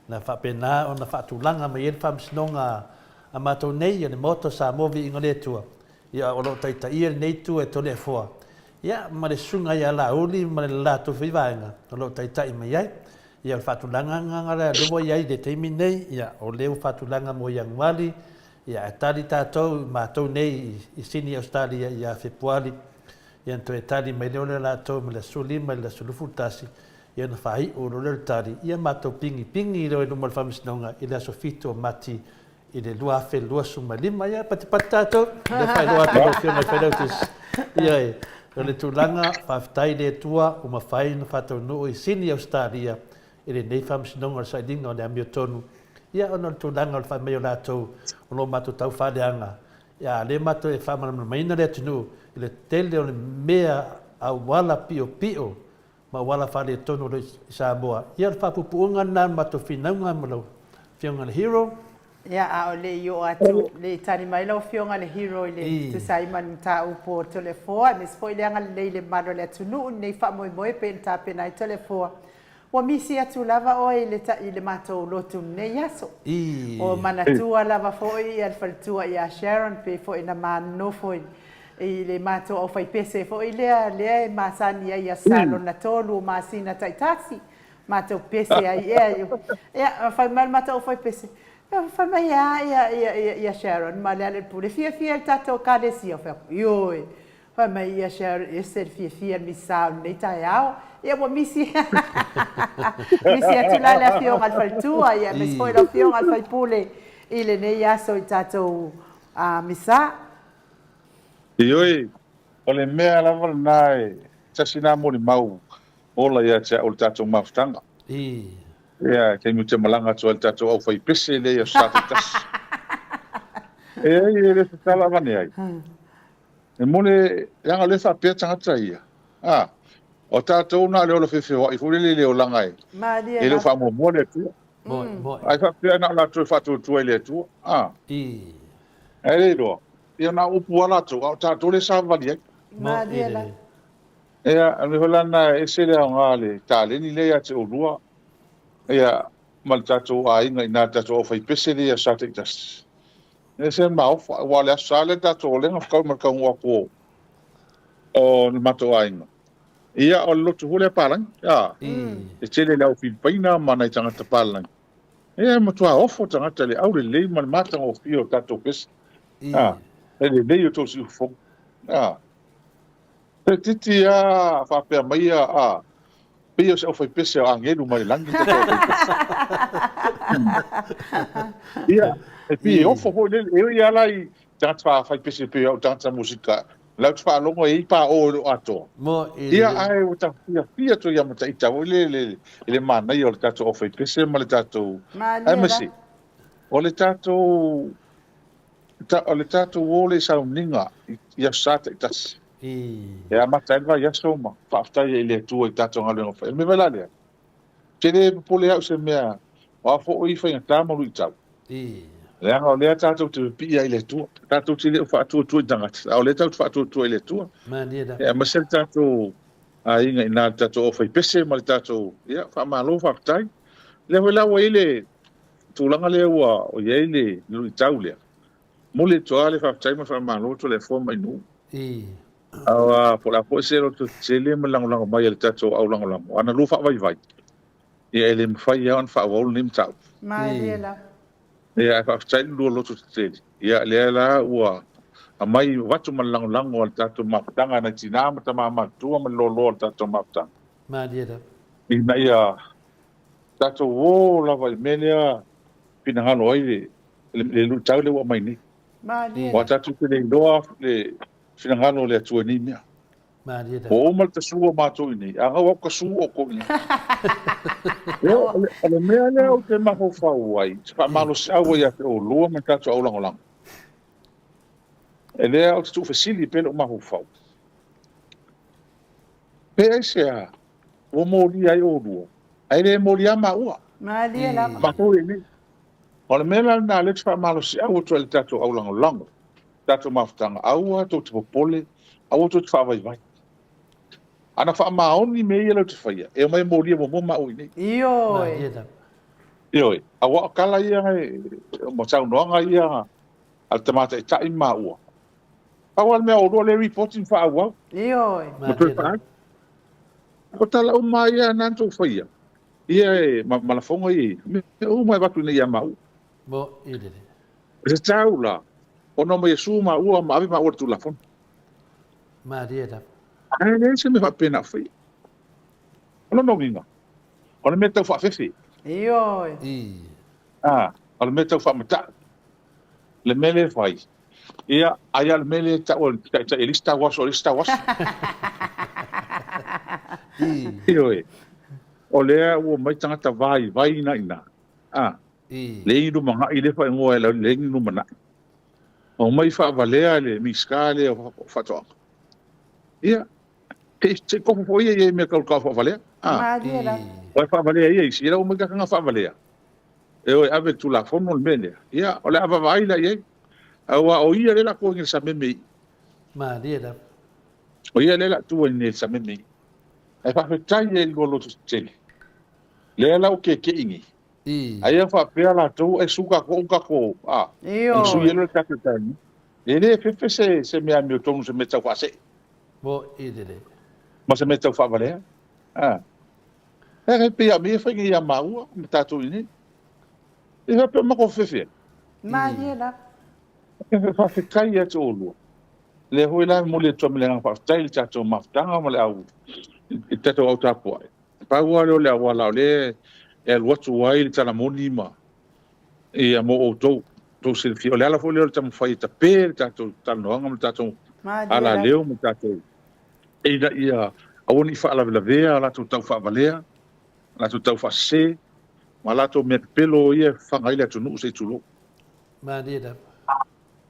na whapena o na whatulanga mai ien whamsinonga a mātou nei le moto sa movi ingo le tua. Ia o lo taita ia nei tu e tole foa. Ia ma le sunga ia la uli ma le la tu whiwaenga. O lo taita I mai ai. Ia le whatulanga ngangara lewa iai le teimi nei. Ia o leo whatulanga mo yang wali. Ia e tali tātou mātou nei I sini Australia ia Februari. Ia to e tali mai leo le la tau ma le suli ma le sulufu tasi. Ia na whai o lo le tali. Ia mātou pingi lo e numal whamisinonga I le aso fito mati i le lua whelua suma lima ia pati tatou le whaeloa te whiwhio mai whaelau tis ia e o le tūlanga whawhitai le tua o mawhai na whatau nuu i Sydney Australia i le nei whamsinonga o saidinga o le amio tonu ia ono le tūlanga o le whamei o lātou o lo matu tau whareanga ia le matu e whamana maina le atinu i le tele o le mea a wala pio pio ma wala whare tonu le Samoa ia le whapupuunga nā matu whinaunga malau whionga le hero Ia a o le io atu le tani mai lau fionga le hero i le tu sai man ta upo telefoa me spoi le anga le mano le atunu nei fa moi moi pe ta pe nai telefoa wa misi atu lava o i le mato lotu nei yaso o manatua lava foi al faltua ia Sharon pe foi na mano foi i le mato o fai pese foi le masani ia salo na tolu masina taitasi mato pese ia fai mal mato fai pese fa mai ia Sharon ma le pure fia tato kadesi o fa yo fa mai ia Sharon esse fia mi sa nei taiao ia mo misi misi atula la fio al faltua ia mi foi la fio al fai pule ile nei ia so tato a misa Ioi, o le mea lava nai tasina mo ni mau ola ia tia o le tatou mafutanga ia ke mi te malanga to el tatou au fai pese le ia sa tas e le tala vani ai e mole yanga le fa pe tanga ia o tatou na le o fefe wa i fu le o langa ai e le fa mo le tu ai fa pe na la tu fa tu le tu e le do ia na upu ala tu o tatou le sa vani ai Mariela ia me holana e se le ngale tale ni le ia te o lua ia mal tatou ai ngai na tatou fai pese le ia sa te tas e se mau wa le sale tatou le ngau ma ka ngwa ko o le mato ai ia o lo tu hole palang e te le lau Filipina mana i tangata palang ia ma tua ofo tangata le au le man mata o fio tatou pese e le to si fo pe titi fa pe mai Pio se foi pese a ngelu mai langi te ia e pio fo le ia lai tata fa pese pio tata musika la fa longo e pa o ato ia ai o ta pia to ia mata ita o le mana io tata o foi pese ma le tato ai masi o le tato o le sauninga ia sata itas e a mata elva ia soma fa ile tu e tato ngalo no fa me vela le tele pole au se mea wa fo i fa ngata mo lu tau le anga le tato tu pia ile tu tato tele fa tu danga au le tato fa tu ile tu manida e ma se tato a inga ina tato o fa pese ma tato ia fa malo fa tai le vela wa ile tu langa le wa o ye ile lu tau le mo le to ale fa tai ma fa malo to le fo mai nu awa por la posero tu chele malang mai el tato au lang ana lu fa vai ia ele mfai ia on fa wol nim tau Mariela ia fa tai lu lo tu chele ia le la wa mai watu malang o tato maptanga na tina mata mama tu ma lo tato maptanga Mariela ina ia tato wo la vai melia pinangalo ai le lu tau le wa mai ni Mariela wa tato le doa le finangano le tu ni mia Mariela o mal te sua mato ni anga wa ka su o ko ni le mea le o te maho fa wai fa malo sa wa ya o lo ma ka o lang ele o tu facili pelo maho fa pe sia o mo li ai o do ai le mo li ama o Mariela ma ko ni o le mea na le fa malo sa o tu le tato o lang tato mafutanga aua to te popole aua to te whawai ana wha maoni me ia lau te whaia e mai mōria mo ma oi nei ioi aua kala ia mo tau noanga ia al tamata e tai ma ua aua mea o roa le reporting wha aua ioi o tala o mai ia nanto whaia ia e malafonga i me o mai watu nei ia ma ua mo ilele se tau la ono mai suma ua ma ave ma ua tu la fon Mariela ai le se me fa pena foi ono no ginga ono me tau fa fefe ioi ono me tau fa mata le mele fai ia aia le mele ta o ta lista was ioe o lea ua mai tagata vai ina le i luma ga'i le fa'aigoa e le igi luma na'i o mai fa'avalea le miska le fa'ato'aga ia te kofo fo'i ia mea kaukau fa'avalea oe fa'avalea ia isi lau mai kakaga fa'avalea e oe ave tulafono le mele ia o le avavai la iai aua o ia le la'kuagi le sameme o ia le la'tua i le sameme e fa'afetai e lolo tele le lau keke'igi aia fa'apea latou e suka kako e sui ele le taketani e lē fefe se mea miotonu se me tau fa'ase'i ma se me tau fa'avalea e pea mea faiga ia maua ma tatou i nei e fa'apea mako fefe e fa'afetai atu o lua le hoi la mo le tuamilega fa'afetai le tatou mafutaga ma le au i tatou au tapu ai paua leo le auala o le e alu atu ai le talamoni ma ia mo outou tou silfi o le ala foi leo le tamafai tapē le tatou talanoaga ma le tatou ala leo ma tatou e ina ia auona i fa'alavelavea latou tau fa'avalea latou tau fa'asesē ma latou mea pepelo ia fagai le atunu'u se itulou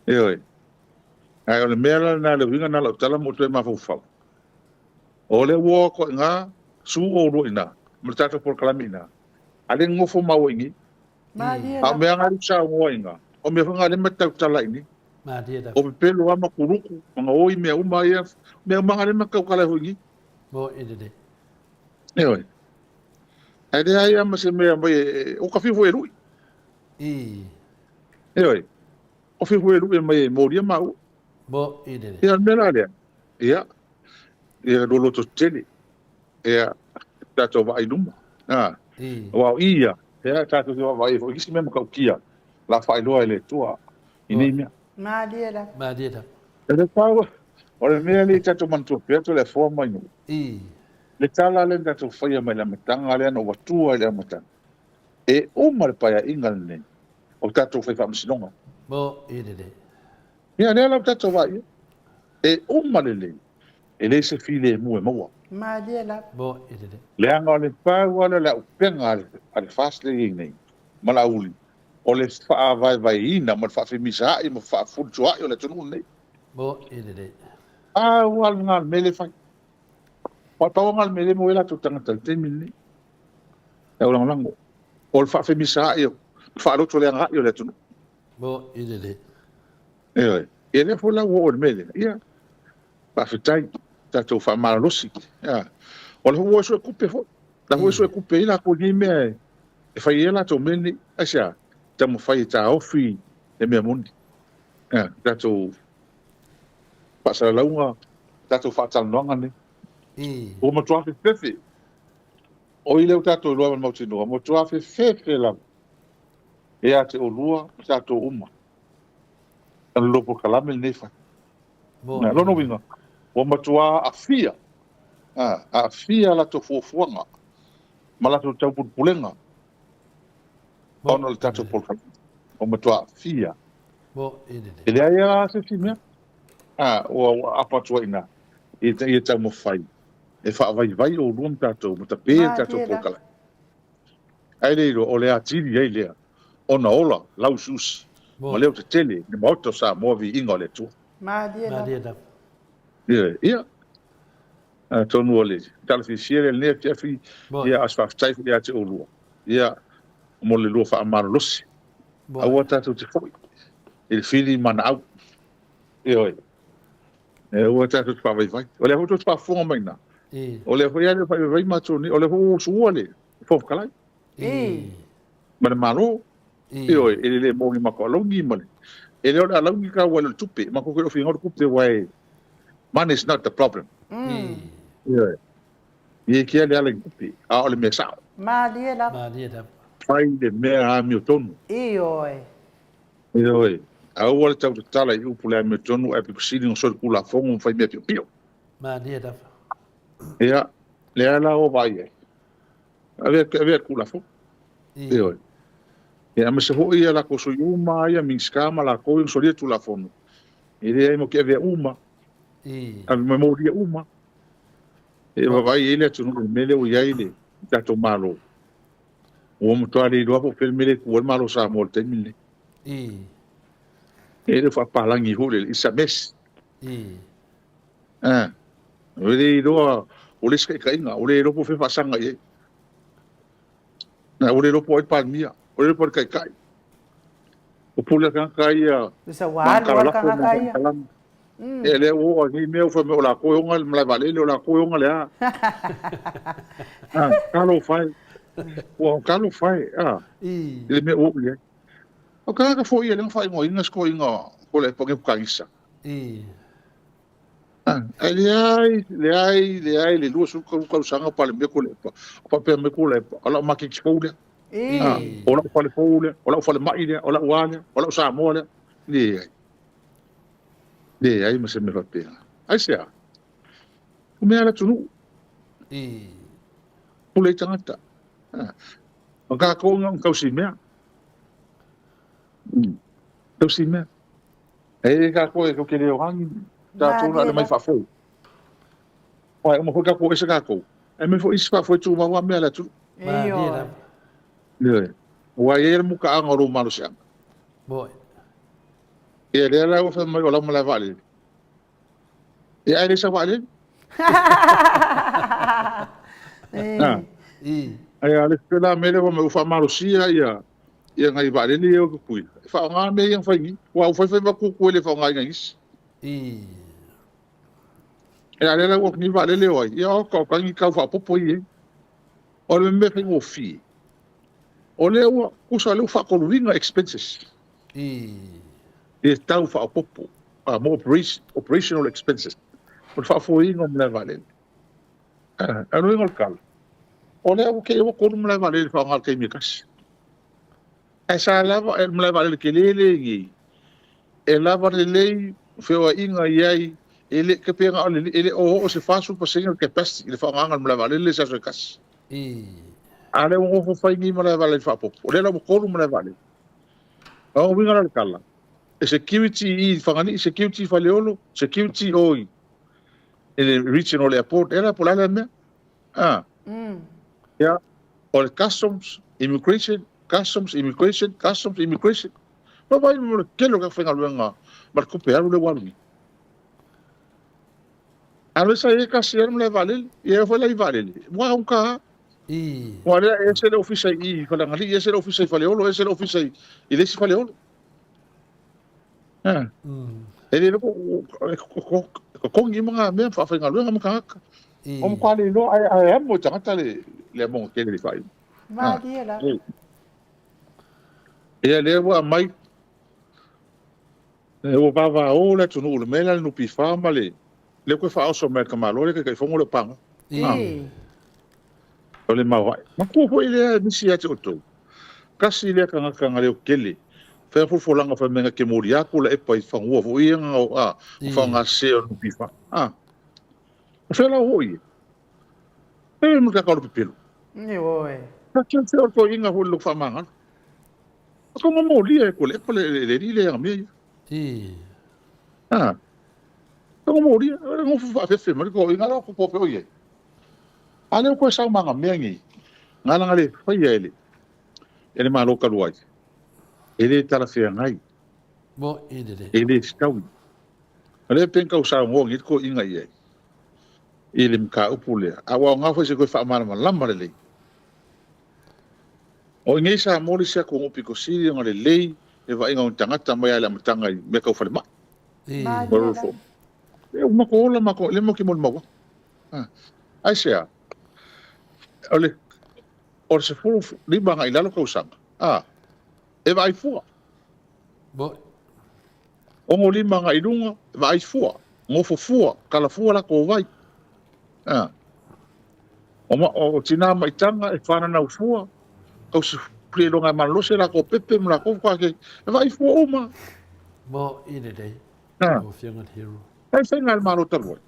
e oe ae o le mea lana leuiga na lautala mo toe mafaufau o le ua ko'ega su o lua'ina ma le tatou polokalami ina a le ngofo mauaigi a mea gali saugoaiga o mea faga le matautalaini o pepelo ama kuluku maga oi mea uma ia mea maga le makaukala hoigi e oe ae lea ia ma se mea mai o kafifo e lu'i e oe o fifo e lu'i mai moria mau ia mea la lea ia loloto tele ia tatou va'ailuma Wau ia, ya tatou te wawai fo kisi mea makaukia la whailoa e le tua i nei mea. Maadira. E le pau, o le mea le tatou mantua peato le fua mai nu. Le tala le tatou whaia mai le matanga le ano watua le matanga. E oma le paia inga le nei, o tatou whai whamasinonga. Ia lea lau tatou wai, e oma le lei, e le se file mu e maua. Le anga o le pau ala le upenga ale fast le nei, ma la uli. O le wha vai ina, ma le wha whimisa ai, ma wha fultu ai o le tunu nei. Wal ngā mele whai. Wa pau ngā mele mo ela tu tangata te mini. E o lango. O le wha whimisa ai, wha roto le anga ai o le tunu. E le fula o le mele, ia. Wha whitai. Tatou whaamararosi. O le hua sue kupe fo. La hua sue kupe ila ko ni mea e whai ela tau meni. Asia, tamu whai ta ofi e mea mundi. Tatou pasara launga, tatou whaataloanga ne. O matuafe fefe. O i leo tatou lua mautinoa. Matuafe fefe lau. E a te o lua, tatou uma. Anu lopo kalame le nefa. Lono winga. O matua afia la to fuafuanga ma la to tau pulenga ono le tatu polka o matua afia ele ia se fimia o apatua ina e tau mo fai e fa vai o rum tatu mo tape tatu polka ai le o le atiri ai le ona ola lausus mo le te tele ne moto sa movi inga le tu Madia. Ia. Tonu ole. Tala fi siere le fiafi. Ia as fa tai ia te olua. Ia mo le lua fa amaro losi. Aua tatu te foi. Il fili mana au. Ia. E ua tatu fa vai vai. Ole ho tu fa fonga mai na. Ole ho ia le fa vai matoni. Ole ho suole. Fo kalai. Mana maro. Ia ele le mo ni makolongi mole. Ele ora longi ka wala tupe. Mako ko fi ngor kupe wai. Money is not the problem. Yeah. Ye kia le ala kupi. A ole me sao. Madia. Find the mea Hamilton. Ioi. A ole tau te tala i upu le Hamilton e pe kusini o sol kula fongo fai mea pio. Madia. Ia. Le ala o vai e. Ave kula fongo. Ioi. E ama se ho ia la ko so uma ia min skama la ko so dia tu la fono. E le mo ke ve uma. Al mo dia uma. E vai ele tu no mele o ia ile. Tato malo. O mo toari do po pel mele ko malo sa mo te mele. Ele fa palangi ho le isa mes. Ele do o le ska inga o le do po fe pasanga ye. Na o le do po i palmia. O le por kai. O pula kan kai a. Sa wa lo kan kai. Ele o ni meu foi meu la ko nga me la vale le la ko nga le a. Kalo fai. O kalo fai ele me o le. O ka foi ele fai ngo inga sko inga ko le po ke kaisa. Le ai le lu su ko sanga pa le me ko le pa pe me ko le ala ma ki ko le. O la fa le fo le o la fa le mai le o la wa le o la sa mo le. Le ai ma se me fa pena. Ai se a. O me ala tunu. Pule tangata. O ka ko ngam ka si me. Ka si me. E ka ko e ko ke le o hangi. Ta tu na le mai fa fo. Oi, mo ko ka ko e se ka ko. E me fo isfa fo tu ma wa me ala tu. Le. Wa ye mo ka ngoro ma lo se. Boy. E le la o fa mai o la mo la vale. E ai le sa vale. Ai ale pela mele o me fa malo sia ia. Ia ngai vale ni o ku. Fa nga me yang fa ngi. Wa fa ba ku le fa nga ngis. E ale la o ni vale le oi. Ia o ka ngi ka fa popo i. O le me fe o fi. O le o ku sa le fa ko ringa expenses. E tau fa popo. More operational expenses. Por fa fo ingo me vale. Ano ingo kal. O le o ke o ko me vale fa nga ke mi kas. Esa lava me vale ke le ngi. E lava le fe o inga iai ele ke pe nga ele o se fa su pasinga ke pest le fa nga me vale le sa kas. Ale o fo fa ngi me vale fa popo. O le ko me vale. O winga le kala. Security fangani security faleolo security oi el regional airport era por la me ya or customs immigration no vai no que lo que fue algo mar copiar le walmi a veces hay que hacer le vale y fue la vale wa un ka wala ese el oficial y fangani ese el oficial faleolo ese el oficial y ese faleolo ele ko ngi mga me fa fa ngalu ngam ka om kwali no ai mo tanga le mo ke le fai ma dia la ele wa mai o bava o le tunu le mela no pi fa male le ko fa o so me ka malo le ke fo mo le pang o le ma ma ko ile ni si ati o to kasi le ka ngale o kele fa fo langa fa menga ke moria ko le pa fa ngo fo ia nga fa nga se no pifa fa la oi e mo ka ko pipelo ni oi ka ke se o to inga ho lo fa manga ko mo moria ko le le ami ko moria ngo fa fe mo ko inga ko po pe ye ale ko sa manga mengi ngala ngale fa ye ele ma lo ka luai ele tala fea ngai. Bo ele. Ele skau. Ale penka usa ngongi ko inga ye. Ele mka upule. Awa nga fa se ko fa mala lama le. O ngai sa mori sia ko ngopi ko siri ngale le e va inga tangata mai ala matanga me ka fa ma. Borofo. E uma ko la ma ko le mo ki mo mo. Ai sia. Ole. Or se fu li ba ngai la ko usanga. E vai fua. Bo. O mo lima nga ilunga, vai fua. Ngo fua, kala fua la ko vai. O tina mai tanga e whana na fua. Kau se prelo nga malose la ko pepe mla ko kwa ke. E vai fua oma. Bo ide dei. O fianga hero. Ai whenga malo tarwa.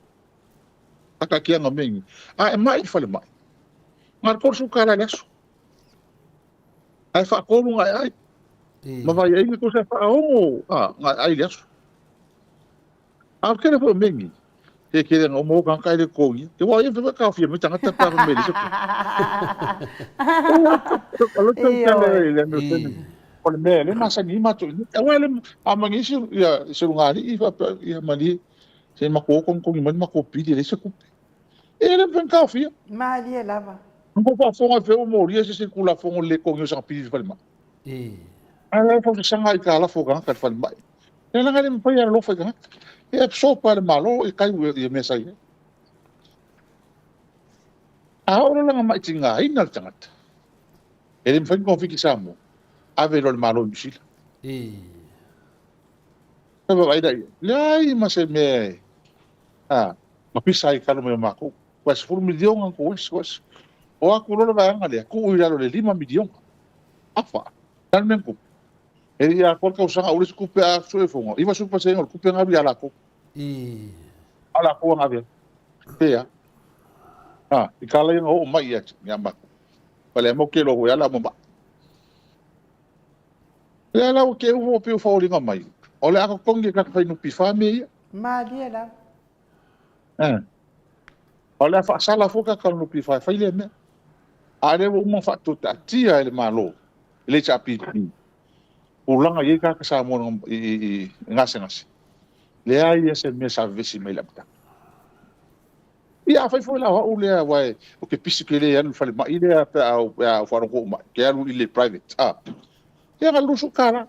Aka kia nga mengi. E mai fale mai. Ngar korsu kala laso. Ai wha koru ngai ai. Ma vai ai ko sa whaongo. Nga ai leaso. Kere po mengi. He kere ngā mo kan kai le kongi. Te wā ia ka fia me tangata pa me le so. Alo tangata le no tene. Ole me le masa ni mato. Awale amangisi ya serungari ia mali. Se mako kong man mako pidi le so kupe. Ele pen ka fia. Mali lava. Ngo pa fonga fe o mo ria se kula fonga le kongi sa pidi falma. Ala fa sanga ka la foga ka falma. Ele ngale mpa ya lo fa ka. E so para malo e kai e mesa ia. Ahora lang mai tinga ina tangata. Ele me fai confiki samo. Ave lo malo misila. Sabe vai dai. Lai mas me ma pisa ka no me mako. Quase por milhão com isso. O aku lo vai ngale. Ku ira lo 5 milhão. Afa. Tan menku. Ele ia por causa a ulis kupe a so fongo. Iba su pase ngol kupe ngabi ala ko. Ala ko ngabi. Pea. I kala yang o mai ya nyamba. Pale mo ke lo ya la mo ba. Ya la o ke o pe fo ringa mai. Ole ako kongi ka fai no pifa me. Ma dia la. Ole fa sala fo ka no pifa fai le me. Ale o mo fa to ta tia ele malo. Ele chapi. Ulanga ye ka sa mo ngase. Le ai ese me sa vesi me lapta. Ia fai foi la o le vai o que pisikele ya no fale ma ile a fora ko ma que era ile private ia ga lusu kala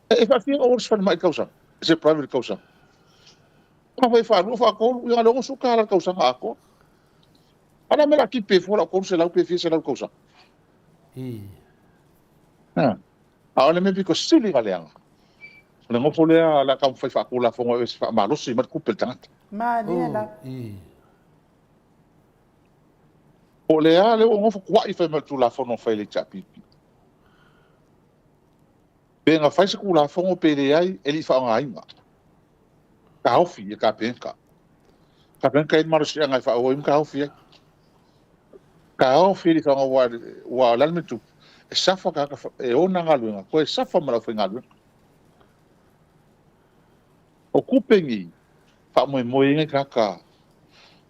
e fa fi o fale ma causa se private causa ma vai fa no fa ko ia lo su kala causa ako ana me la ki pe fora ko se la pe fi se la causa ole me pico sili galeanga le ngo fole la ka fai fa ko la fo e fa ma lo si ma ku pe tanga ma dia la o le ale o ngofo kwa I fai matu la fono fai le chapipi. Benga fai se kula fongo pele ai eli fa nga inga. Ka hofi e ka penka. Ka penka I maro sia ngai fa o im ka hofi. Ka hofi li fa wa lalmetu. E safa ka e ona nga luenga. Ko e safa mara fa nga luenga. O kupengi fa mo nge ka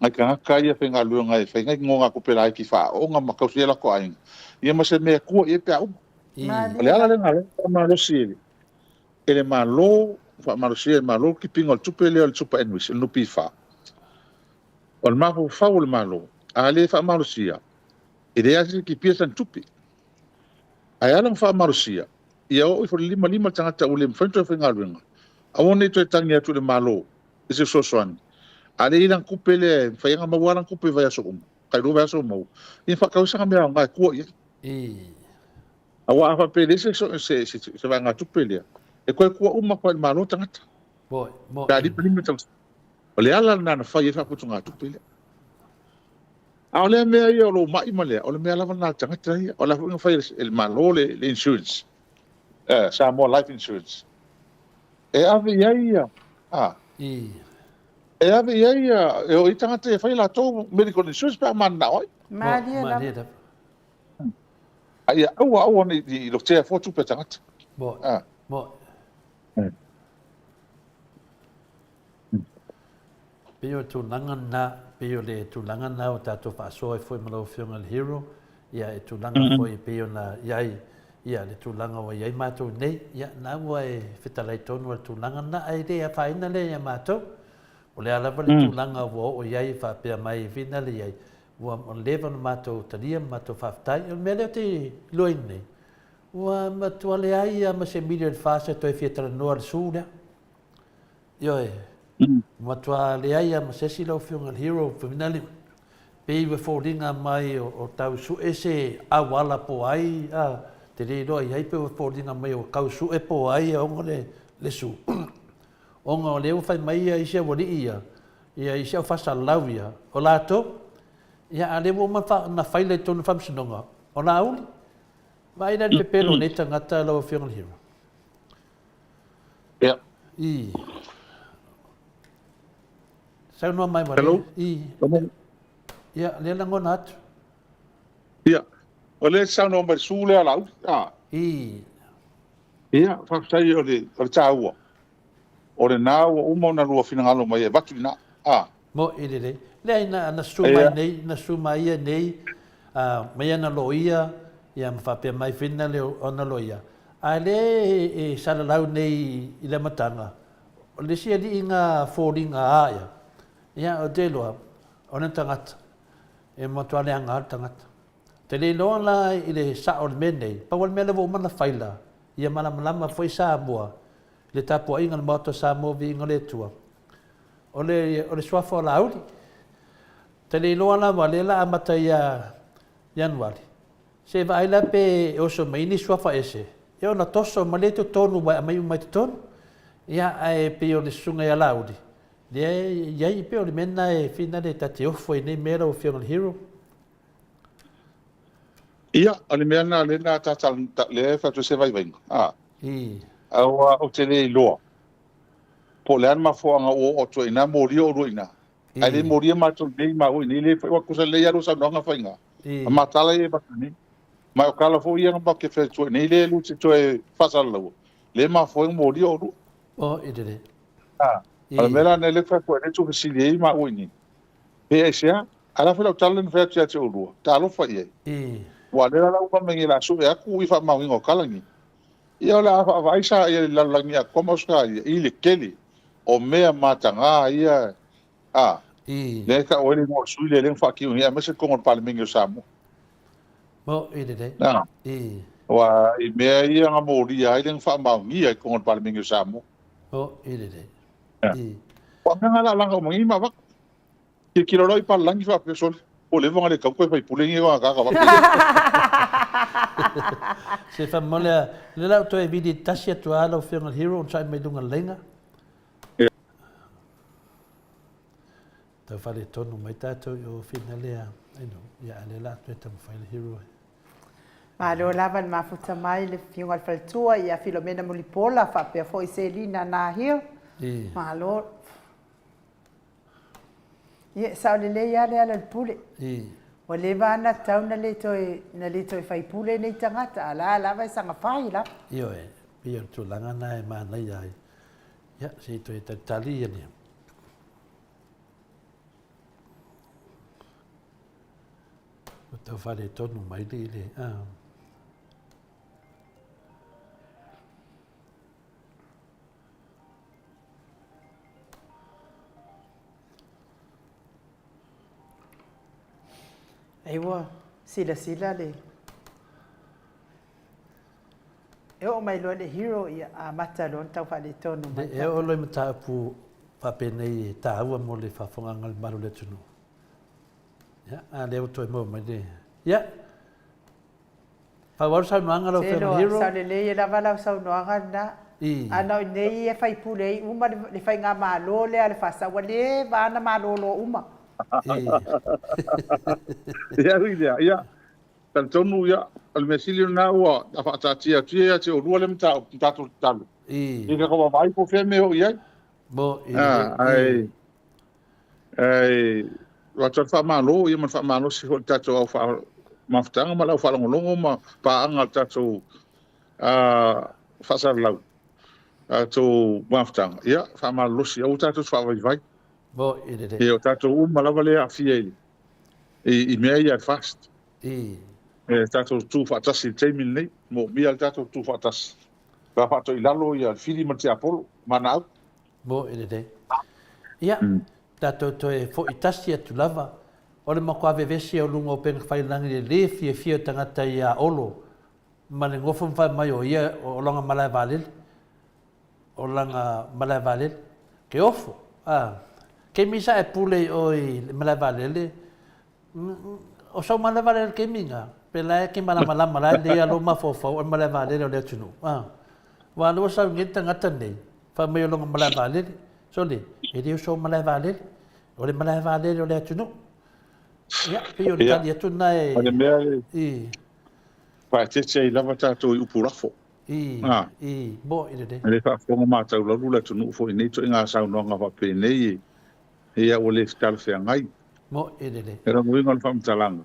ngai ka ia fenga luenga e fenga ngonga ko pela ki fa o nga makausiela ko ai ia ma se me ku e pe au le ala le ngale ma lo si ele ma lo fa ma lo si ma lo ki pingo tupele o tupa enwis no pi fa o ma fa o ma lo ale fa ma lo si ele asi ki pia san tupi ai ala fa ma lo si ia o fo lima tanga o le frente fenga luenga awone to tangia tu le ma lo ese so soan ale ilang kupele fa yang mawalang kupe vai so kai do vai so mo in fa kausa ka mea ngai ko awa fa pele se vai nga tupele e ko uma ko malo tangata bo dali prime tang ole ala na fa ye fa putu nga tupele ole me yo lo mai male ole me ala na tangata ole fa el malo le insurance sa more life insurance e ave ia e ave ia e o itanga te fai la to medical insurance pa man na oi ma dia la ai au ni di doctor for tu petanga bo peo tu langana peo le tu langana o tato fa so foi malo funeral hero ia e tu langa foi peo na ia le tu langa wa ia mato nei ia na wa e fitalai tonu tu langana ai de fa ina le ia mato o le ala vale tu langa wo o iai fa pe mai vina le iai wa on levan mato talia mato fa tai o mele te loine wa mato le ai ma se million fa se to fietra no al suda yo mato le ai ma se si lo funeral hero finale pe we foldinga mai o tau su ese awala po ai te le do ai pe foldinga mai o kau su e po ai o le su onga o leo fai mai ia isia wani ia isia fasa lauia o lato ia a lewo na fai le tonu whamsinonga o la auli mai na pepelo ne tangata lau funeral hero sau noa mai wale ia le langona atu ia o le sau noa mai su le alau Ia, whakasai o le tāua. O le nā ua uma na lua finangalo mai e watu ina. Mo i le. Le aina na suma nei, na suma ia nei, mai ana loia, ia mwhapea mai whina le ona loia. A le e salalau nei i le matanga. O le sia li inga fōringa aia. Ia o te loa, o na tangata. E matua le anga tangata. Te le loa la i le sa o le menei, pa wal mele vo mana whaila. Ia malama foi sa mua. Le tapu inga le moto sa mua vi inga le tua. O le suafa o la auli. Te le loa la wale la amata ia Januari. Se va aila pe oso maini suafa ese. E ona toso ma le to tonu wa mai mai tonu. Ia ai pe o le sunga ia la auli. Ia i pe o le mena e fina le tate ofo i nei mera o Fiona Hero. Ia, ale mea na le nā tātal le whatu se vai vainga. Aua o te le loa. Po le anma fōanga o to ina moria o ruina. Ai le moria mātou nei mau ni le wakusa le aro sa nonga whainga. A matala e bakani. Mai o kala fō ianga ba ke whetu nei le luti to e whasalau. Le ma fōanga moria o ru. O idere. Ale mea na le whatu e tu kasili e mau ni. Pe e sea, ala whela utala ni whetu ya te o rua. Ta alofa i e. Wa le la upa mengi la su e aku i wha mau ingo kalangi. Ia la vaisa ia la langia como ska i le keli o mea matanga ia le ka o le mo sui le fa ki ia me se con pal mingo samu mo ide wa i mea ia nga mo ria i le fa mau ia con pal mingo samu mo ide wa nga la langa mo i ma va ki ki roi pal langi fa pe sol o le vanga le ka ko fa pulengi wa ka Se fa mole le la to e vidi tasia to ala o Fiona Hero sai me dunga lenga. Ta fale tonu mai tato o finalea. Ai no, ia le la to tam Fiona Hero. Ma lo lava ma futa mai le Fiona Faltua ia Filomena Mulipola fa pe foi Selina na here. Ma lo ia sa le ia le ala pule. O le vana tau na le toi fai pule nei tangata, ala vai sanga fai la. Io pia tu langa na e mana ai. Ia, si toi tali ni. O tau fare tonu mai le. Ewa, sila le. E o mai lo le Hero ia a mata lo tau fa le tonu. E o lo mata pu fa penei ta ua mo le fa fonga ngal maru le tunu. Ya, a le to mo mai de. Ya. Fa war sa no ngalo Fiona Hero. Sa le le la vala sa no ngana. Ana nei e fai pule uma le fai nga malo le ale fa sa wale va na malo lo uma. Ia. Tantonu ia, al mesilio na ua, a whaatatia tia te o rua le mta o tātou talu. I ka kawa vai po whea me ho iai. Bo, Wata whamalo, ia man whamalo si ho tātou au mawhtanga, ma lau whalongolongo, ma paanga tātou whasalau. Tātou mawhtanga. Ia, whamalo si au tātou whawai. Bo, ide. E o tātou malawa le a fia ili. I mea ia fast. E tātou tū whaatasi teimil nei, mo mia al tātou tū whaatasi. Ka whaatou i lalo ia whiri ma te Apollo, mana au. Bo, ide. Ia, tātou toi fo i tasi atu lava. O le mako ave vesi au lunga o pena whailangi le fia tangata i a olo. Ma le ngofum whai mai o ia o langa malai valil. O langa malai valil. Ke ofo. Ke misa e pule o i malai valil. O sau malai valil ke minga. Pela ke malama le alo mafofa o malai valil o le tunu. Wa lo sa ngita ngata nei. Fa mai o langa malai valil. So le, e dio sau malai valil. O le malai valil o le tunu. Ia, pio le tali atu na e... Ane mea e... Whae te i lava tātou i upurafo. Bo, ide. Le whaafonga mātau la rula tunu ufo i nei to i ngā saunonga whape nei e. Ia o le skalwhea ngai. Mo, ide. E rangu inga le whamtalanga.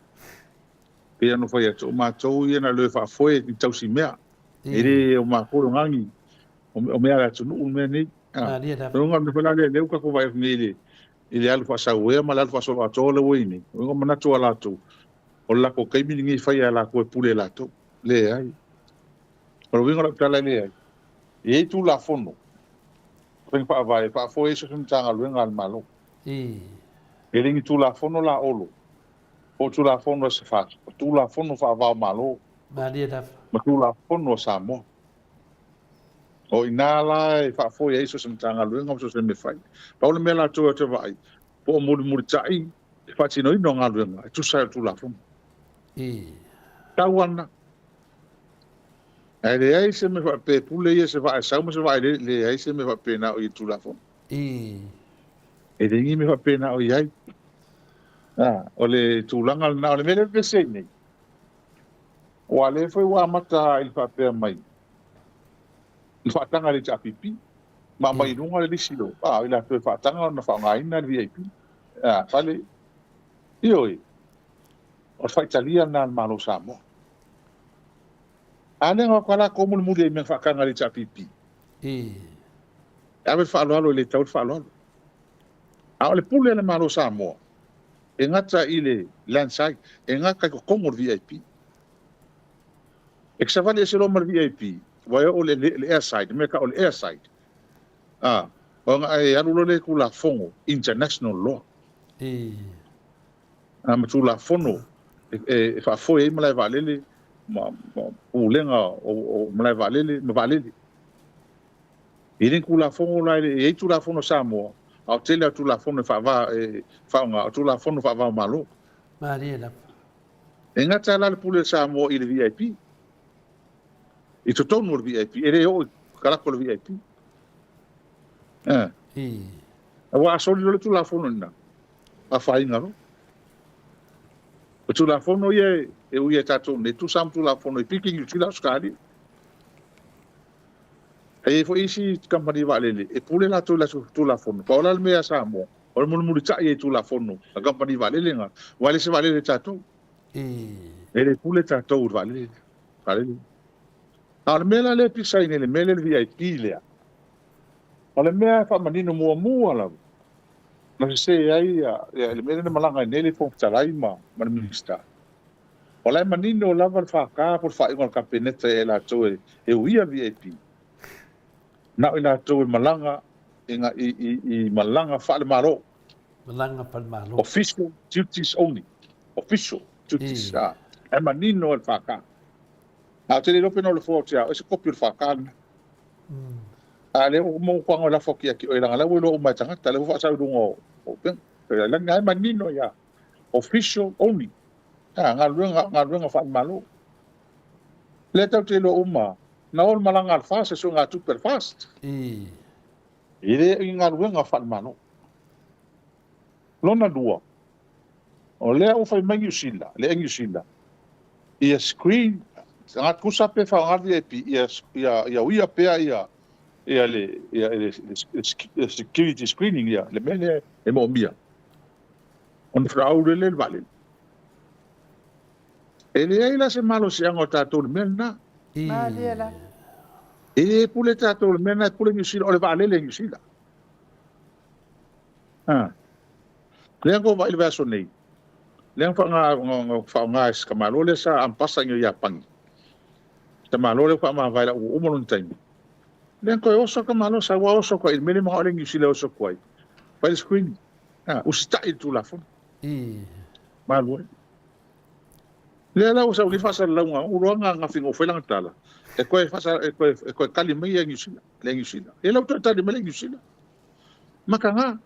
Pia no whai atu mātou i ana le whaafoe i tausi mea. Ele o makoro ngangi o mea la tunu un mea nei. Maria da. Ronga me fala le leu ka ko vai ngile. Ile alu fa sawe ma la fa so la tole wini. Ronga mana to ala to. O la ko kai mi ngi fai ala ko pule la to. Le ai. Pero winga la tala le ai. E tu la fono. Ring pa vai pa fo eso sun tanga luenga al malo. Ele ngi tu la fono la olo. O tu la fono se fa. Tu la fono fa va malo. Maria da. Ma tu la fono sa mo. O inala e fa fo eso sun tanga luenga so se me fai. Pa o me la to te vai. Po mo mo tai e fa tino no nga luenga. Tu sa tu la fono. Tawana. Ai ai se me fa pe pule ia se va sa mo se vai le ai se me fa pe na o i tu la fono. E ringi me fa pe na o ai. O le tūlanga na o le mele pese nei. O ale foi wa mata il fa pe mai. Il fa tanga le chapipi. Ma mai lunga le silo. Il a fe fa tanga na fa ngai na VIP. Fale. Io o fa Italia na malo samo. Ale nga kala ko mo le me fa kanga le chapipi. Ave fa lo le tau fa lo. A le pule le malo samo. E ngata ile landside, e ngata ko kongo VIP. E sa vale se lo mar VIP, wa o le airside, me ka o le airside. O nga e alu le kula fongo international law. Ma tu la fono e fa fo e mala valele ma o lenga o mala valele, ma valele. E rin kula fongo la e tu la fono samo. Au tele tu la fono fa va nga tu la fono fa va malo. Maria da. E ngata la le pule sa mo i le VIP. I to tonu le VIP. E re o kala ko le VIP. Wa so le tu la fono na. A fa inga ro. O tu la fono ye e u ye tato ne tu sam tu la fono i piki tu la skali. E fo isi company valele e pule la tu la fono pa ola me sa mo o mo mo tsa ye tu la fono la company valele nga wale se valele tato e le pule tato valele al me la le pisa in le mele VIP le ole me fa manino mo la ma se ai le mele na malanga nele fo tsalai ma minister ola manino la va fa ka por fa igual capeneta e la to e uia VIP na ina to malanga inga i malanga fa le maro malanga pa malo official duties only official duties e manino el faka te le lope no le fotia e se copio el faka ale mo kwanga la fokia ki o la ngala wo lo ma tanga tale fa sa dungo o pen pero la ngai manino ya official only nga fa malo le tau te lo uma na ol malanga fast so nga super fast ile inga nga fa mano lona dua o le o fa mangi sila le engi sila ia screen nga kusa pe fa nga VIP ia uia pe ia le security screening ia le mele e mo mia on fraude le vale ele ila se malo se anga tato melna Maria. E pule tato mena pule ngisila ole vale le ngisila. Lengo va il verso nei. Lengo fa nga skamalo le sa ampasa ngi ya pang. Tamalo le fa ma vai la o mo ntai. Lengo yo so kamalo sa wa so ko il mele ma ole ngisila so ko ai. Fa il screen. Usta il tu la fo. Malo. Le la usa li fa sa la nga fingo fe lang tala. E koe fasa e koe kali mai e ngisila le ngisila e lau tata de mele ngisila makanga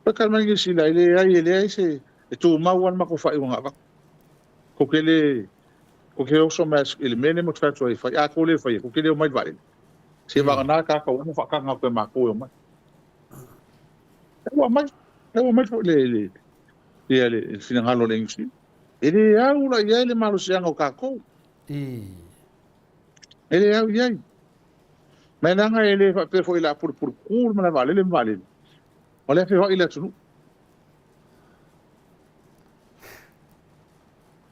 pe kali mai ngisila ele ai se e tu mawan mako fa i nga ko ke o so mas ele mene mo tfa tfa fa ko le fa ko ke le mai vale se va na ka ko mo fa ka nga pe mako mai e wa mai le finangalo le ngisila ele au la ele malo se nga ka ko ele ai menanga ele pe foi lá por curva na vale ele vale olha fe vai lá tu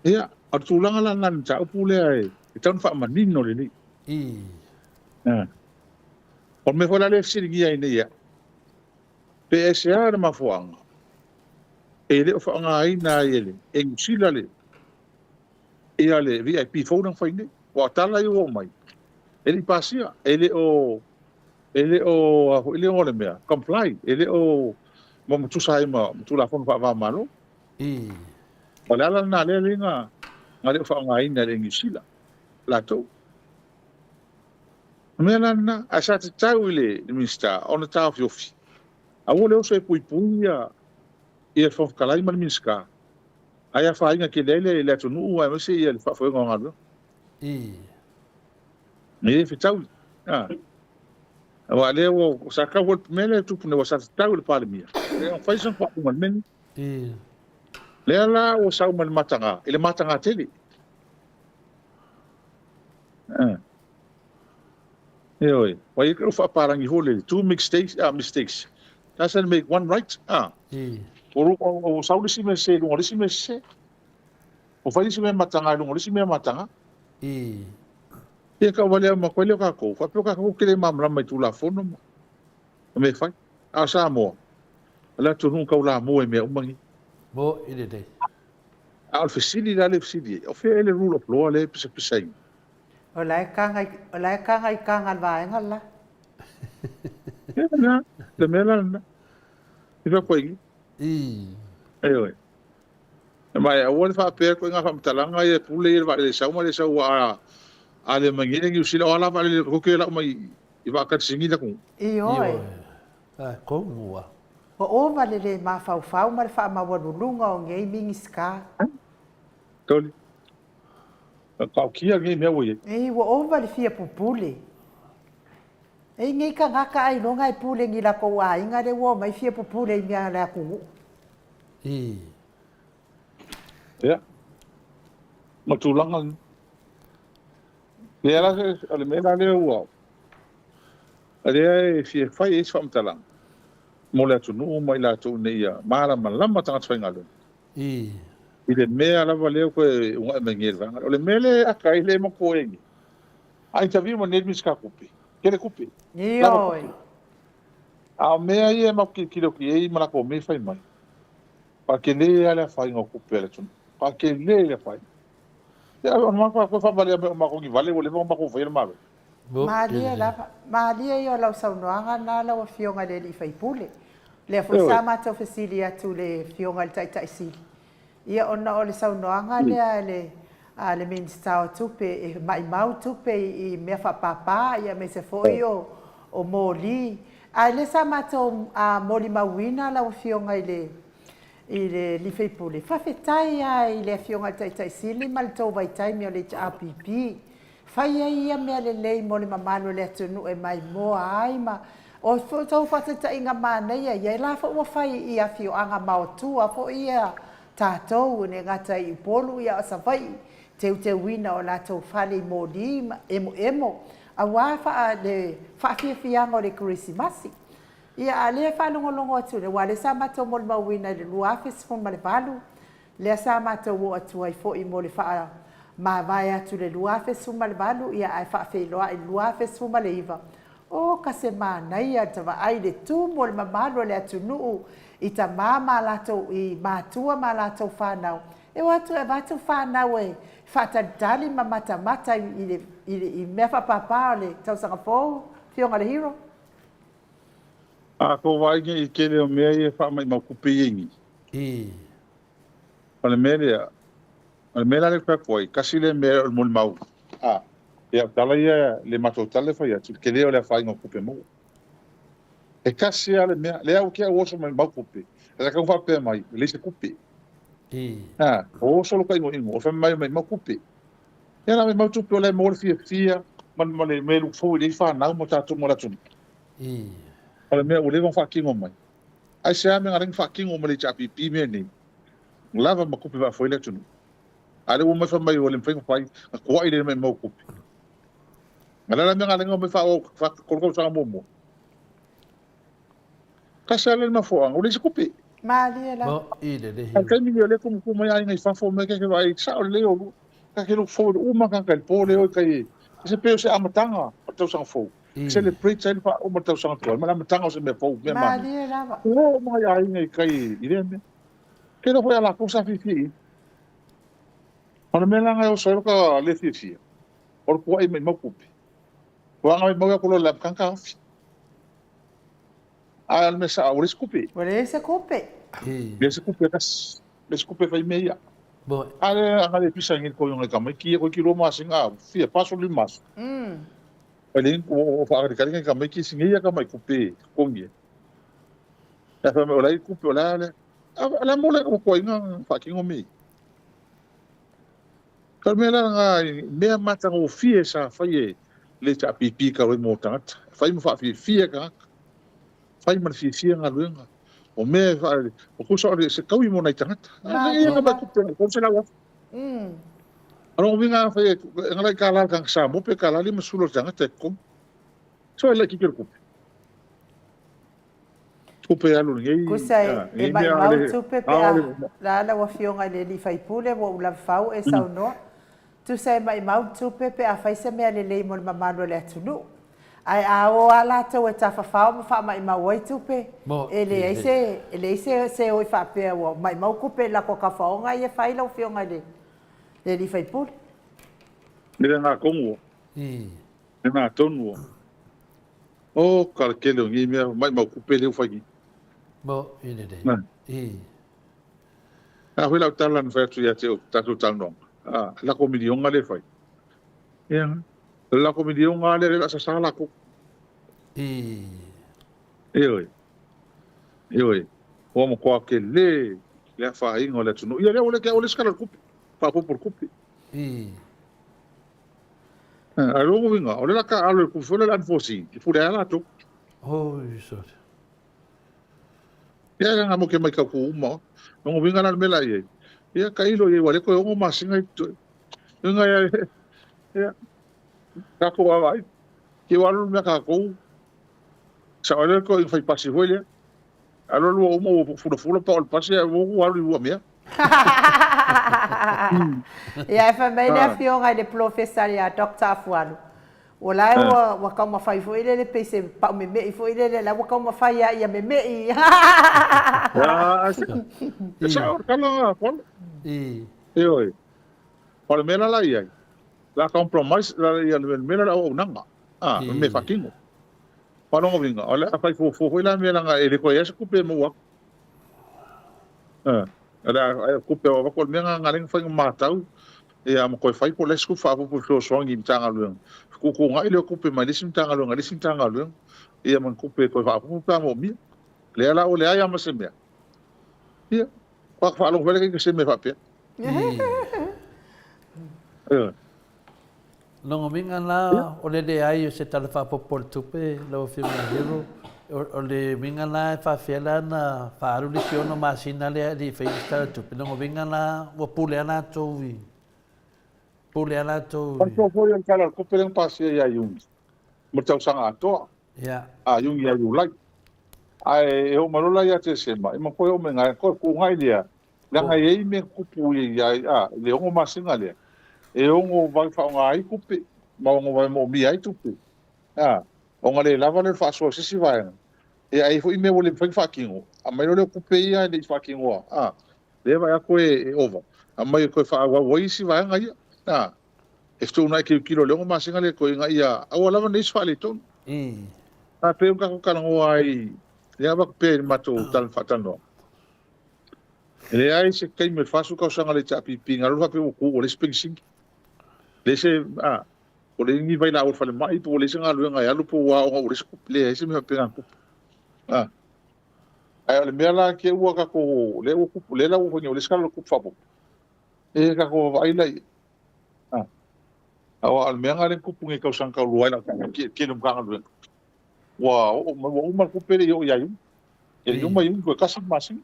ia atulanga la nan cha pule ai e tau fa manino le ni I. o me fola le siri ia ina ia pe se ara ma fuanga e le fa nga ina ele e ngusila le ia le VIP phone fa ine wa tala i o mai ele pasia ele o ele o le mea comply ele o mo tu sai ma tu la phone fa va malo I. o le ala na le nga le fa nga ina le ngusila la to mena na a sa te tau le minista ona tau fiofi a o le o se pui ia fa kalai man minska aya fa inga ke le tu nu a se ia fa foi ngalo I. me fi tau wa le o sa ka wol mele tu pune wa sa tau le palmia e on fai son pa un men I. le ala o sa man matanga ele matanga tele oi wa i ko fa parangi hole two mistakes doesn't make one right I. o sauli si me se lo si me se o fai si me matanga lo si me matanga I. e ka wale ma ko le ka ko fa ka ko ke le mamra mai tu la fono me fai a sa mo la tu nunca la mo e me umangi Mo i le dei. al fesili la le fesili o fe le rule of law le pisa pisa O lai kanga i kanga vaenga la. na le mela na i fa koigi I. oi mai a wona fa pe ko nga fa mtalanga e pule e va le sa a ale mangile ngi usila wala va le ko ke la mai i va ka singi da ko I oi. Ko mua. O o vale le mafau ma le fa mawalulunga o ngei mingi ska. toli ka kia ngi me wo ye E o vale fia pupule. E ngei ka ngaka ai longa i pule ngi la ko ai nga le wo mai fia pupule i mea la ku. I. ya matulanga le ala ale mela le wo ale fi fai es fa mtalanga mo le tu no mai la tu ne ya mara malama tanga twenga le I. i le mea lava leo koe unga me ngere vanga o le mele a kai le mo koe ngi ai ta vi mo ne miska kupi ke le kupi I oi. a mea ia ma ki kilo ki ei mana ko me fai mai pa ke le ala fai ngo kupi le tun pa ke le fai ya on ma ko fa vale ma ko ngi vale o le ma ko fai ma Malia yo lau saunoanga na lau fionga le li fai pule. Le fu sama to fesili atu le fionga le tai tai sili. Ia ona o le saunoanga le minsta o tupe e mai mau tupe i mea fa papa ia me se foi o moli. A le sama to a moli mawina lau fionga i le li fai pule. Fa fetai i le fionga le tai tai sili ma le tau vai tai mi o le APP. Fai ia mea le lei mo le mamano le atunu e mai moa ai ma o tau whatata inga mana ia la fa ua fai ia fio anga maotua fo ia tātou ne ngata i polu ia o savai te wina o la tau fale modi emo a wafa le whaafiafianga o le Krismasi ia a le whanongolongo atu le wale sa matou mo le mawina le luafes fon ma le valu le sa matou o atu ai fo i mo le wha ma vai atu le luafe suma le valu ia ai whaafeiloa i luafe suma le iwa. O ka se mana ia tawa ai le tumo le mamalo le atu nuu i ta mama lato i mātua ma lato whanau. E watu e watu whanau e whaatadali ma mata i mea whapapa o le tausanga fōu, fionga le hero. a ko vai ngi ke le mea e fa mai ma kupi ingi I. o le mea al mela le kwa kasi le me mo mau ya tala ia le mato tale fa ya ke le ole fa ngo kupe mo e kasi ale me le au ke o so me mau kupe e ka fa pe mai le se kupe I. o so lo kai ngo o fa mai mau kupe ya na me mau tu le mo fia man le me lu fo le fa na mo ta tu mo la tu I. ale me o le fa ki ngo mai ai se ame ngaring fa ki ngo mo le chapi pi me ni lava ma kupe va foi le tu ale o me fa mai o le fai fai ko ai le me mo kupi ngala me ngala ngo me fa o fa ko sa mo ka sa le ma fo o le kupi Malia la. Mo i le dei. ka mi le ko mai ai ngai fa fo me ke vai sa o le o ka ke lu fo uma ka kai po le o kai se pe se amatanga o tau sang fo celebrate sai fa o tau sang to ma amatanga o se me fo me ma Mali e lava. o ma ya ngai kai ile me ke no foi ala ko sa fi ona me langa o so ka le fi o ko ai me makupi ko nga me ko lo la kanka al me sa o riskupi Wale se kope. le se kupe kas le se kupe fai meia Bo, ale ale pisa ngi ko yung ka mai ki ko ki lo mas nga fia paso limas ale ko fa ka ka ka mai ki singi ya ka mai kupe kongi ya fa me ola i kupe ola ale ala mo le ko nga fa ki ngomi ka me la nga me mata ngo fia sa fa ye le ta pipi ka mo tat fa mo fa fia ka fa mo fia nga luenga o me o ko so se kaui mo na tangata ia ka ba ko se la wa ano vinga fa ngala ka la ka sa mo pe ka la li masulo tangata ko so la ki ko pe alu ngai Kusai e mai mau tupe pe la la wa fionga le li fai pule wo la fau e sau no. Tu sai mai mau tupe pe a fai se me le mo mamalo le tunu. Ai a o ala to e tafa fao ma fa mai mau ai tupe. Ele se o fa pe o mai mau kupe la ko ka fao nga e fai la fionga le. Le li fai pule. Le na kongo. Le na tonu. O kalkelo ngi me mai mau kupe le fai. bo, ine de. A hui lau talan fa tu ya te o tatu talnong. La ko milionga le fai. Ya. La ko milionga le la sa sala ko. Oi. O mo ko ke le fa ingo le tunu. Ia le ole ke ole skala ku. Pa por ku. A lo vinga, ole la ka alo ku fole la fosi. Fu le ala tu. Oh, so. Ia nga mo ke mai ka ku mo. Ngo vinga na mela ye. Ia ka ilo ye wale ko ngo masinga tu. Nga ya. Ka ko vai. Ke walu me ka ko. Sa ole ko fai pasi hoile. Alo lo mo fu pa ol pasi wo walu wo me. Ia fa mai le fionga le professoria Dr. Afuano. O lai wa ka ma fai foi le pese pa me foi le la wa ka ma fai ia me. Sa or kala pon. Oi. Por mena la ia. La compromise la ia le mena la o nanga. Me fakingo. Para ngo vinga. Ole fai fo la mena nga ele ko yes ku pe mo wa. Ada kupe wa ko menga ngaring fa matau e am ko fai ko les ku fa po so so ngi tanga lu ku nga ile kupe ma lisim tanga lu ngalisim tanga lu e am kupe ko fa po pa mo mi le ala o le ai am se me ia pa fa lo vele que se me fa pe Longo minga la o le ai se tala fa po tupe lo fi hero o le minga la fa fela na fa aru li fiono masina le di fe sta tupe longo minga la o pule ana towi Quanto foi o cara ko pelen pasi ya yung mo tau sanga to yung ya yu like ai o malola ya te sema e mo ko o menga ko ku ngai dia la ngai me ku pu ya le o masinga le e o vai fa ngai ku pe ma o vai mo mi ai tupe o ngale lava le fa so si vai e ai foi me vole fa kingo a mai le ku pe ya le fa kingo le vai ko e over a mai ko fa wa si vai ngai Esto una que kilo longo masinga le ko nga ia a wala van is fali ton a pe ka ko kana ai le aba pe mato tal fatano le ai se kai me fasu ka sanga le chapi pinga lo fa pe ko le spring sing le se o le ni vai la o fa le mai po le singa lo nga ya lo po wa o le le se me pe nga ko ai le mela ke wa ka ko le o ku le la o ko le skala ko fa po e ka ko vai lai awa al menga len kupungi kau sangka luai la ke num kanga lu wa o ma ku pere yo ya yu e yo mai ko kasam masin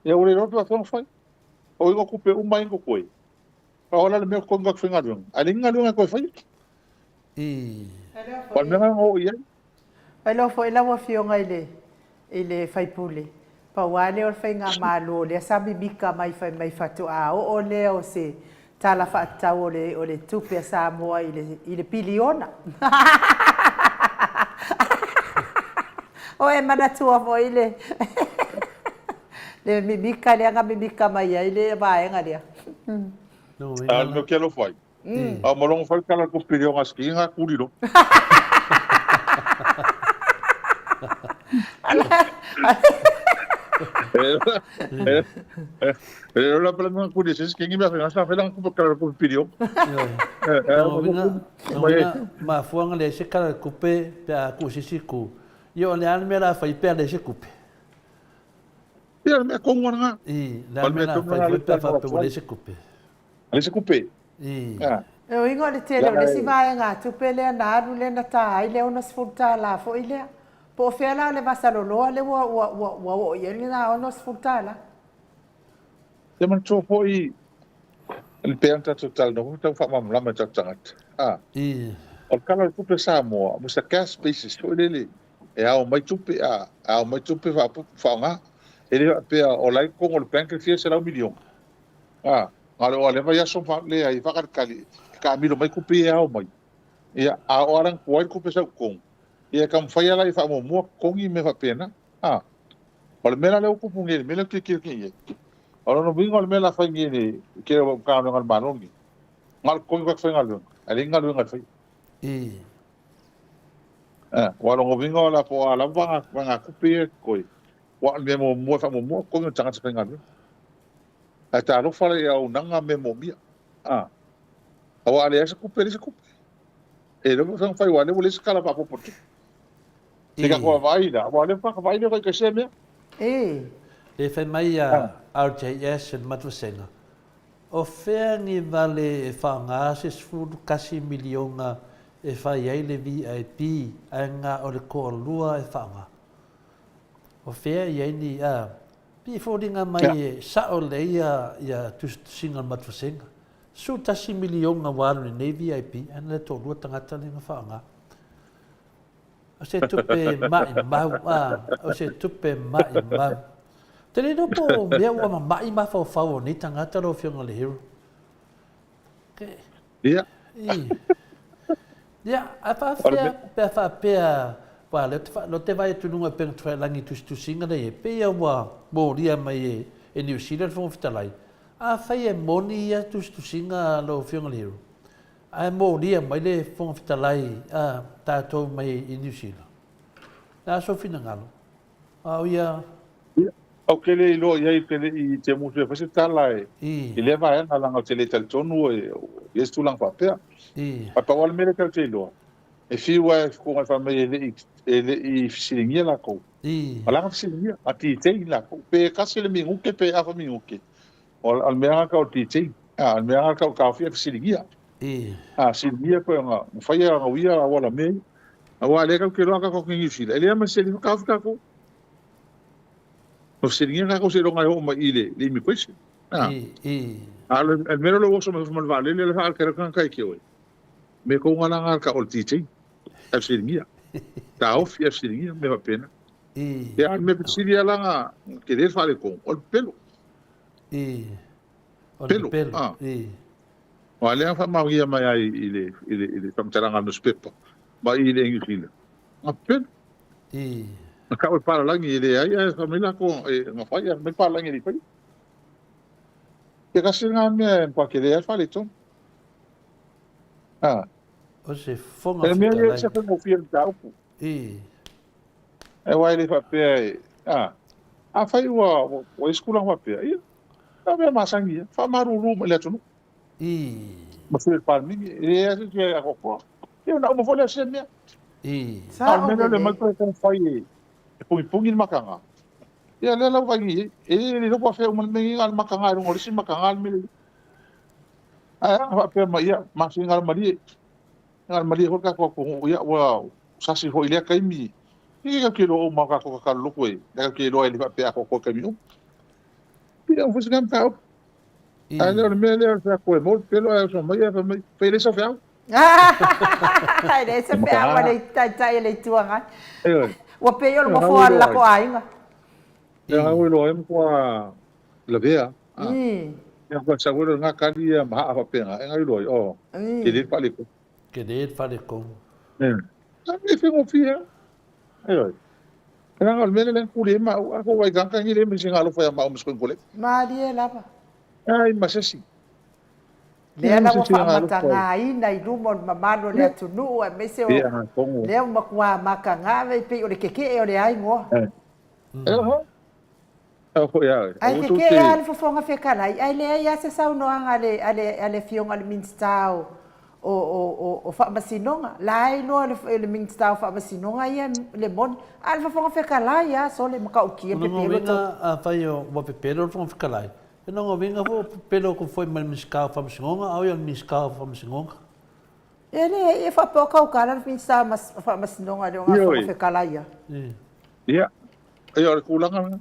e o le ro pa fon fai o go ku pe o mai ko koi ahora le me ko ngak finga lu ali nga lu ko fai pa menga o ya Elo foi la wa fionga ile fai pule pa wale o fai nga malo le sabi bika mai fai mai fatu o le o se tala whaatau o le tupe a Samoa i le piliona. O e manatua fo i le mimika le anga mimika mai ai le vaenga lea. No quero fai. Molongo fai kala ko piliona skinga kuriro. Pero la plana ku dices que ngi me sa fa lang ku kala ko piliona. Ma fuanga le se kala kupe pe ku sisiku. Yo le an me la fai pe le se kupe. Ia me kongo nga. La me la fai pe fa pe le se kupe. Le se kupe. E o ingo le tele o le si vaenga tupe le na aru le na ta ai le ona sfurta la fo i lea. Po fela le vasaloloa le wa i na ona sfurta la. Te man tō po i le peanta total no tau fa mam lama tatangat. O kala kupe Samoa, mo sa gas species o lele. E ao mai tupe ao mai tupe fa nga. E le pe o lai ko le plank fie se la milion. Ngalo o le vai aso fa le ai fa kali. Ka milo mai kupe e ao mai. Ia a orang kuai kupe sa kong. Ia kam fai ala i fa mo kongi me fa pena. O le mela le kupu ngeli, mela ki. Ora no bingo le mela fai ngeli, ke o ka no ngal manongi. Ngal kongi ka fai ngal. Ali ngal ngal fai. Wa lo bingo la po ala va kupe koi. Wa me mo fa mo kongi tanga sa ngal. Ata lo fa le au nanga me mo mia. Awa ale se kupe. E lo fa fai wa le le skala pa po. Tika ko vai da, wa le fa vai le ko se me. Le fai mai a RJS en Matusenga. O whengi vale e whanga se sfuru kasi milionga e whai ai le VIP a ngā o le koa lua e whanga. O whengi ai ni a pifodinga mai e sao le ia tusinga Matusenga. Su tasi milionga walu nei VIP ana le tō lua tangata le ngā whanga. O se tupe mai mau o se tupe mai mau. Te le no po mea ua mai ma fau ni tangata lo fionga le hero. Ia. Ia, a fa pea pa lo te vai tu nunga peng trai langi tu singa le pea wa mo ria mai e New Zealand fo fitalai. A fai e moni ia tu singa lo fionga le hero. A mo ria mai le fo fitalai a tato mai e New Zealand. Na so fina ngalo. Au ia o ke le lo ia i te mutu e fasi tala i le vai nga langa te le tonu e estu lang fa pea a pa wale mele kau te lo e fiwa e ko ngai fa me ele i fisilingia la ko a langa fisilingia a ti te la ko pe kasi le minguke pe a fa minguke o al mea ka o ti te al mea ka o ka fia fisilingia a silingia ko nga fai nga uia a wala me a wale ka ke lo ka ko kingi fila ele ama se le ka fika ko o se ninguém vai conseguir ganhar uma ilha de imigração. Al menos lo uso más vale le fa que kan kai ke oi. Me ko ngala ngal ka ol titi. Al se ninguém. Ta of ya se ninguém me va pena. Ya me psilia la nga que del fale con ol pelo. Pelo. Olha fa ma ia mai ile tamtaranga no spepa. Ma ile ngila. Ma pelo. Kau para langi ele ai família com uma falha me para langi ele foi que kasi nga me pa que ele fale então o se fonga ele me se foi no filho da upo vai ele papel fai o escola o papel aí tá bem masangia fa maruru ele tu mas foi para mim ele é que a copo eu não vou lhe ser minha ao menos ele mais para foi pungi makanga ya le la vangi ele no pode fazer uma mengal makanga no orisi makanga mil apa ma ia masingal mari ko ka ko ya wa sasi ho ile kai mi que kilo ma ka ko ka lo ko da kilo ele va pe ko ka mi pia fus gam ta alors me le sa ko mo pelo é só mai fa mai ele só fia ele se pea wa le tai ele tuanga o peo lo fo la ko ainga ya o lo em ko la vea Ya ko sa wala nga kali ma ha pe nga ngai loi o. Ke le pa le ko. Ke le whare kong. Sa me fe mo fia. Ai. Kana ngal mele len kule ma ko wai gang kan ile mi singa lo fa ma umus ko kule. Maria lava. Ai masasi. Lea na wa whaamatanga i nei rumo mamano lea tunu e mese o lea makua maka ngāwe pe o le keke o le ai ngoa. Ai keke e ale fofonga whekalai, ai lea ia se saunoanga ale fionga le minstau o whaamasinonga. Lai noa le minstau whaamasinonga ia le mon. Ale fofonga whekalai ia so le makaukia pe pelo to. Nonga a whai o wapepero fofonga whekalai. E nonga winga fo pelo ko foi mal miskau whaamasinonga au ia miskau whaamasinonga. E whapeo kaukara minstau whaamasinonga le o ngā fofonga whekalai ia. Ia. E ora kulanga.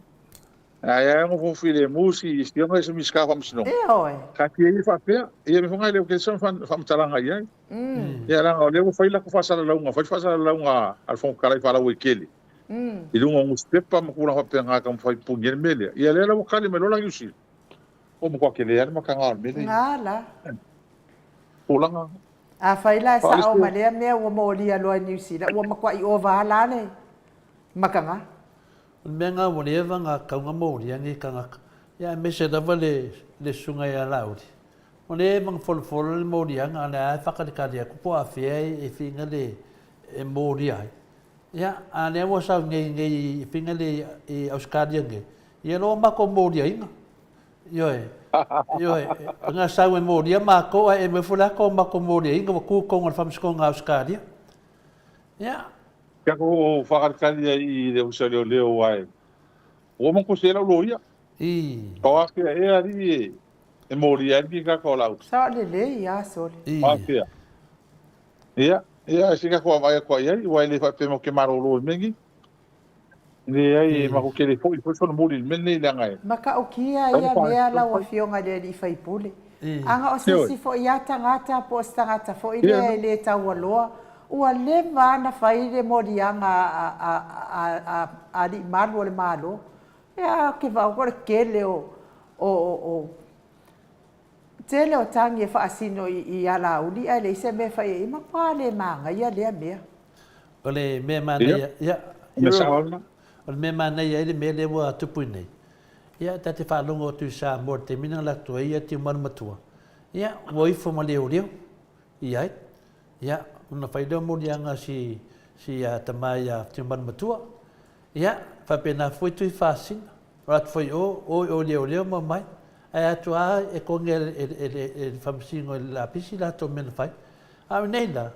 Ai ngo fo file musi istionga se miskau whaamasinonga. E oi. Ka ki e whapea. Ia me whangai leo ke son whaamataranga iai. Ia ranga o leo whaila ko whasara launga. Whasara launga al fonga karai whalau e kele. I runga ngu stepa makuna whapea ngā kam whai pungi mele. Ia lea la wakali me lola yusi. O mo kwa kele ma ka ngal mele. Ngala. Kulanga. A whaila sa o malea mea ua mōli aloa New Zealand. Ua makua i o wāla ne. Makanga. Mea ngā wharewa ngā kaunga mōri angi ka ngaka. Ia me se rawa le sunga ia lauri. O le mang wholofolo le mōri anga ane ai whakarikari a kupo a whia e whinga le e mōri ai. Ia ane awa sau ngei whinga le e Australia nge. Ia loa mako mōri a inga. Ioe. Ngā sau e mōri a mako a e me fulako mako mōri a inga wa kūkonga le whamsiko ngā Australia. Ia. Kia ko whakarikari i le usari o leo ai. O mo ko se la loia. Ko ake e ari e mōri a ki ka ko lau. Sa le ia sole. Ake. Ia sika ko vai ko ai wai le fa pe mo ke maro lo mengi. Ni ai ma ko ke le foi so no mōri menni le ngai. Maka o kia ia mea la wa fionga le li fai pule. Anga o sisi fo ia tangata po tangata fo ile le taualoa. Ua le vana fai le morianga a li malu le malo. Ia ke vau kore kele o tele o tangi e whaasino i ala uli a le se me fai i makwa le manga ia lea mea. O le mea mana ia. O le mea mana ia i le mea le wa tupui nei. Ia tate whaalongo tu sa mor te mina la tua ia ti umar matua. Ia woifo ma leo leo. Ia ia. Una whaideo mori anga si tamai a tiumban matua. Ia, whapena fwoi tui whasina. Rat fwoi o leo ma mai. Ai atu a e konge e whamsingo la pisi la to mena whai. A nei la,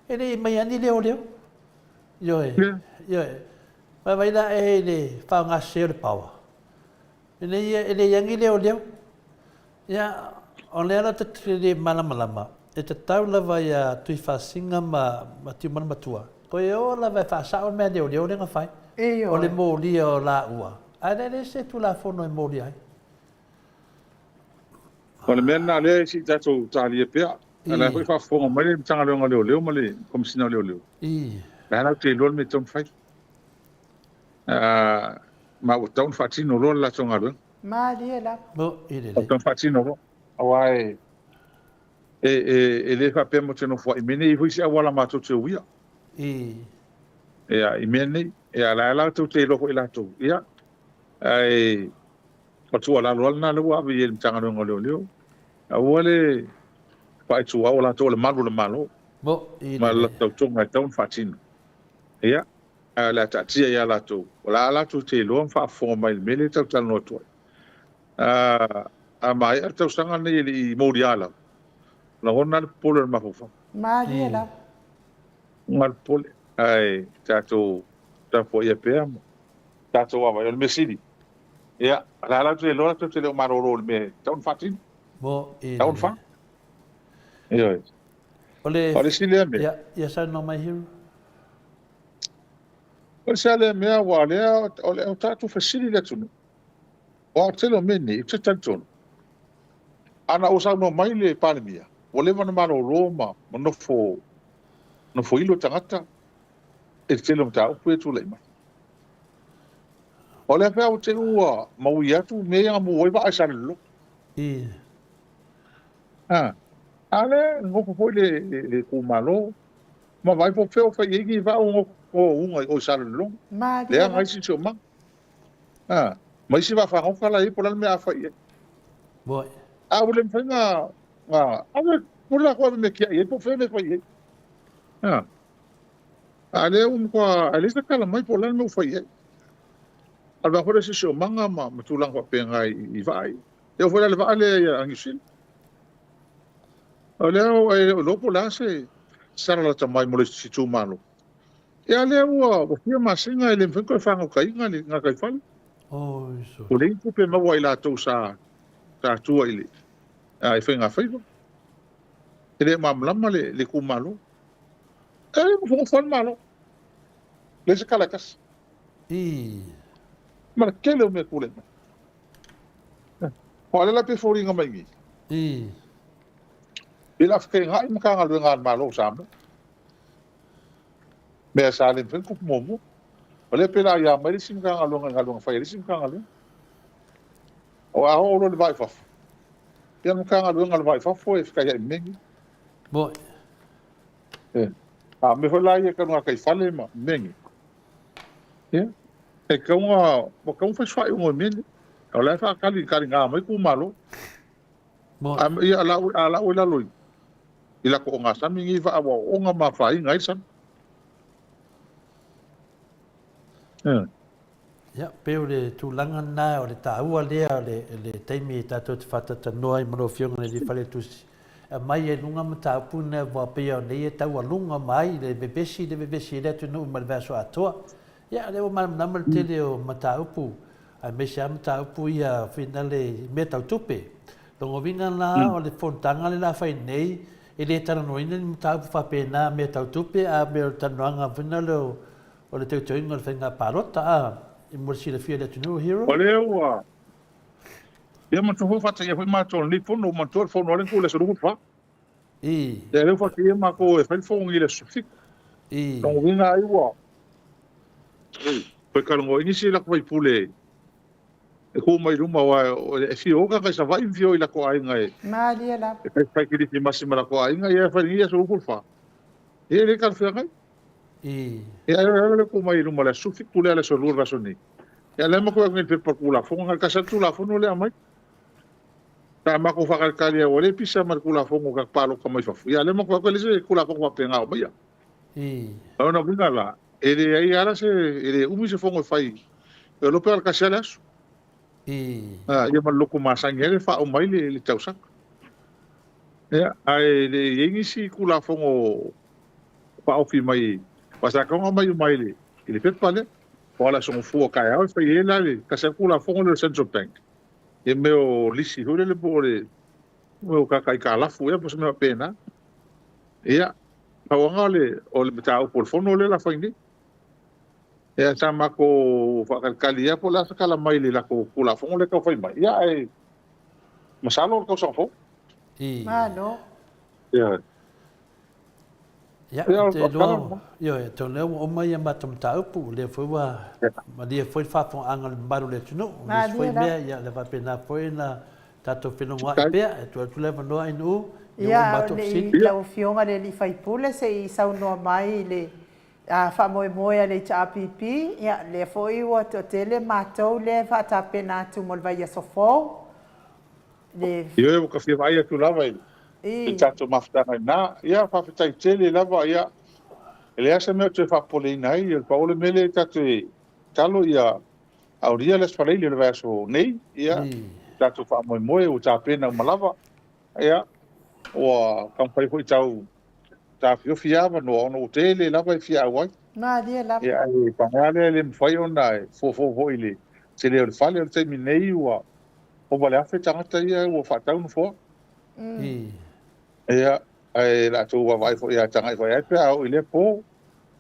e nei mai ani leo. Ioe. Mai waila e le whao ngā seo le paua. E nei yangi leo. Ia, o lea te tere malama. E te tau lava ia tui whasinga ma tiumana matua. Ko e o lava e whaasao mea leo renga whai. O le mōri o la ua. A ne se tu la whono e mōri ai. O le mea nā lea si tatou tāli e pia. Ala hui whaafonga mai le mtanga leonga leo ma le komisina leo. Lai nau te lon me tom whai. Ma o taun whaatino lo la tonga leo. Ma lia la. Mo, i le. O taun whaatino lo. Awai. E le fa pe mo teno fo i mene i hui se awala ma to te uia. I mene e ala ala to te loko i la to. Ia. Ai patu ala lo na lo wa vi el tanga ngo leo. A wole pa tu wa la to le malo. Mo i ma la to to ma to fatin. Ia. Ala ta tia ia la to. Wala ala to te lo fa fo mai mele to tal no to. A mai to sanga ni i moriala. La hona le polo ma fofa. Ma lia la. Ngal pole. Ai, tato fo ia pe am. Tato wa le mesidi. Ia, la te lo te le maroro me. Taun fatin. Mo i. Taun fa. Ia. Ole sile me. Ia sa no mai hiru. Ole sale me wa le ole tato fasili le tunu. O te lo meni, te tanton. Ana usa no mai le palemia. O le mana maro Roma, no fo ilo tangata, e te lo mta upu e tu leima. O le pea o te ua, mau i atu, mea mo oiwa ai sane lo. Ale ngoko foi le kumalo. Ma vai po feo fa yegi va o unga o salon. Le ngai si soma. Mai si va fa ngoka la i pola me afa i. Boy. A ule mfenga ave pola ko me kia i po fe me fa i. Ale ko ale sa kala mai pola me fa i. Alba hore si soma ma tulang ko penga i vai. Eu foi le va ale angisil. Ale o lo pola se sara la tamai mo le si tu malo. E ale o fia masinga ele mfenga ko fa ngoka ngali ngakai fa. Oh, so. O le ku pe ma wai la to sa tua ile. Ai whenga whaiva. E le mamlama le ku malo. E le mo whon malo. Le se kalakas. Mara kele o me kule. Ho ale la pe fōringa mai ngi. I la whake ngai maka ngalua ngā malo sama. Mea sa le mwhen kupu momo. O le pe la ia mai le sim ka ngalua whai le sim ka ngalua. O aho olo le vai whafu. Ia maka ngalua vai whafu e whikai ai mengi. Boy. Me hoi lai e kanua kai whale ma mengi. E kaunga, mo kaunga whai ungo mengi. O lai whakali ngā mai ku malo. Ia ala o la loi. I la ko o ngā sami ngi wha awa o ngā ma whai ngai san. Ya, peo le tūlanga nā o le tāua lea le teimi tātou te whatata noa i maro whionga le whale tusi. Mai e lunga ma tāupu nea wā pia o nei e tau a lunga mai le bebesi le atu nuu ma le vēso atoa. Ya, le o manama le tele o ma tāupu. Ai me se ama tāupu ia whina le mea tau tupe. Longo vinga nā o le fontanga le la whai nei e le tana noina ni ma tāupu whapena mea tau tupe a mea o tanoanga whina le o le teu toinga le whainga pārota a i morsi le fia le atu nuu hero. O le ua. Ia matuhu whata ia hui mātua ni pono mātua le whono alengu le saruhu wha. Ia leu whata ia mako e whai whongi le sufik. Longo vinga ai ua. Koe karongo ingisi lako wai pule. E ko mai ruma wa e fio ka kai sa vai fio i lako ai ngai. Malia la. E kai kiri ti masima lako ai ngai e whai ia saruhu wha. E le kan whia ngai. E ai ko mai ruma le sufik pule ale saruhu rasoni. Ya le mo ko ngi pe pakula fonga ka sa tula fono le amai ta ma ko fa ka le o le pisa mar kula fonga ka palo ka mai fa ya le mo ko le se kula fonga pe nga o mai ya no vinga la ele ai ara se ele umi se fonga fai e lo pe ka sa las ya ma loko ma sa ngere fa o mai le tausa ya ai le yengi si kula fonga pa o fi mai pasa ka mai le ele pe pale Wala son fua kai au fa yela le ka se kula fongo le Central Bank. E meo lisi hore le bore. Meo ka kai ka lafu e pos meo pena. Ia pawanga le o le metau por fono le la faini. Ia sa mako fa kalkali po la kala mai le la ko kula fongo le ka fai mai. Ia e masalo ko sa fo. Mano. Ia Ya, te lo yo te le o mai ma tam taupu le foi wa ma dia foi fa fon angal baru le tuno foi me ya le va pena foi na tato fino wa pe tu le no ai no ya le o fionga le fai pule se i sau no mai le a fa mo le chapipi ya le foi wa to tele matou le fa ta pena tu mo vai so fo le yo ka fi vai tu la vai e tato maftanga na ia fa fitai tele lava ia ele asa me te fa polina i el paolo mele tato talo ia auria les falei le verso nei ia tato fa mo o ta pena malava ia o kam fai foi tau ta fio fiava no tele lava fia wai na dia la ia e pangale le fai ona fo ile se le fale te minei o vale afetanga ia o fa tau no fo Ia, la tau wa vai fo ia tanga fo ia pe au ile po.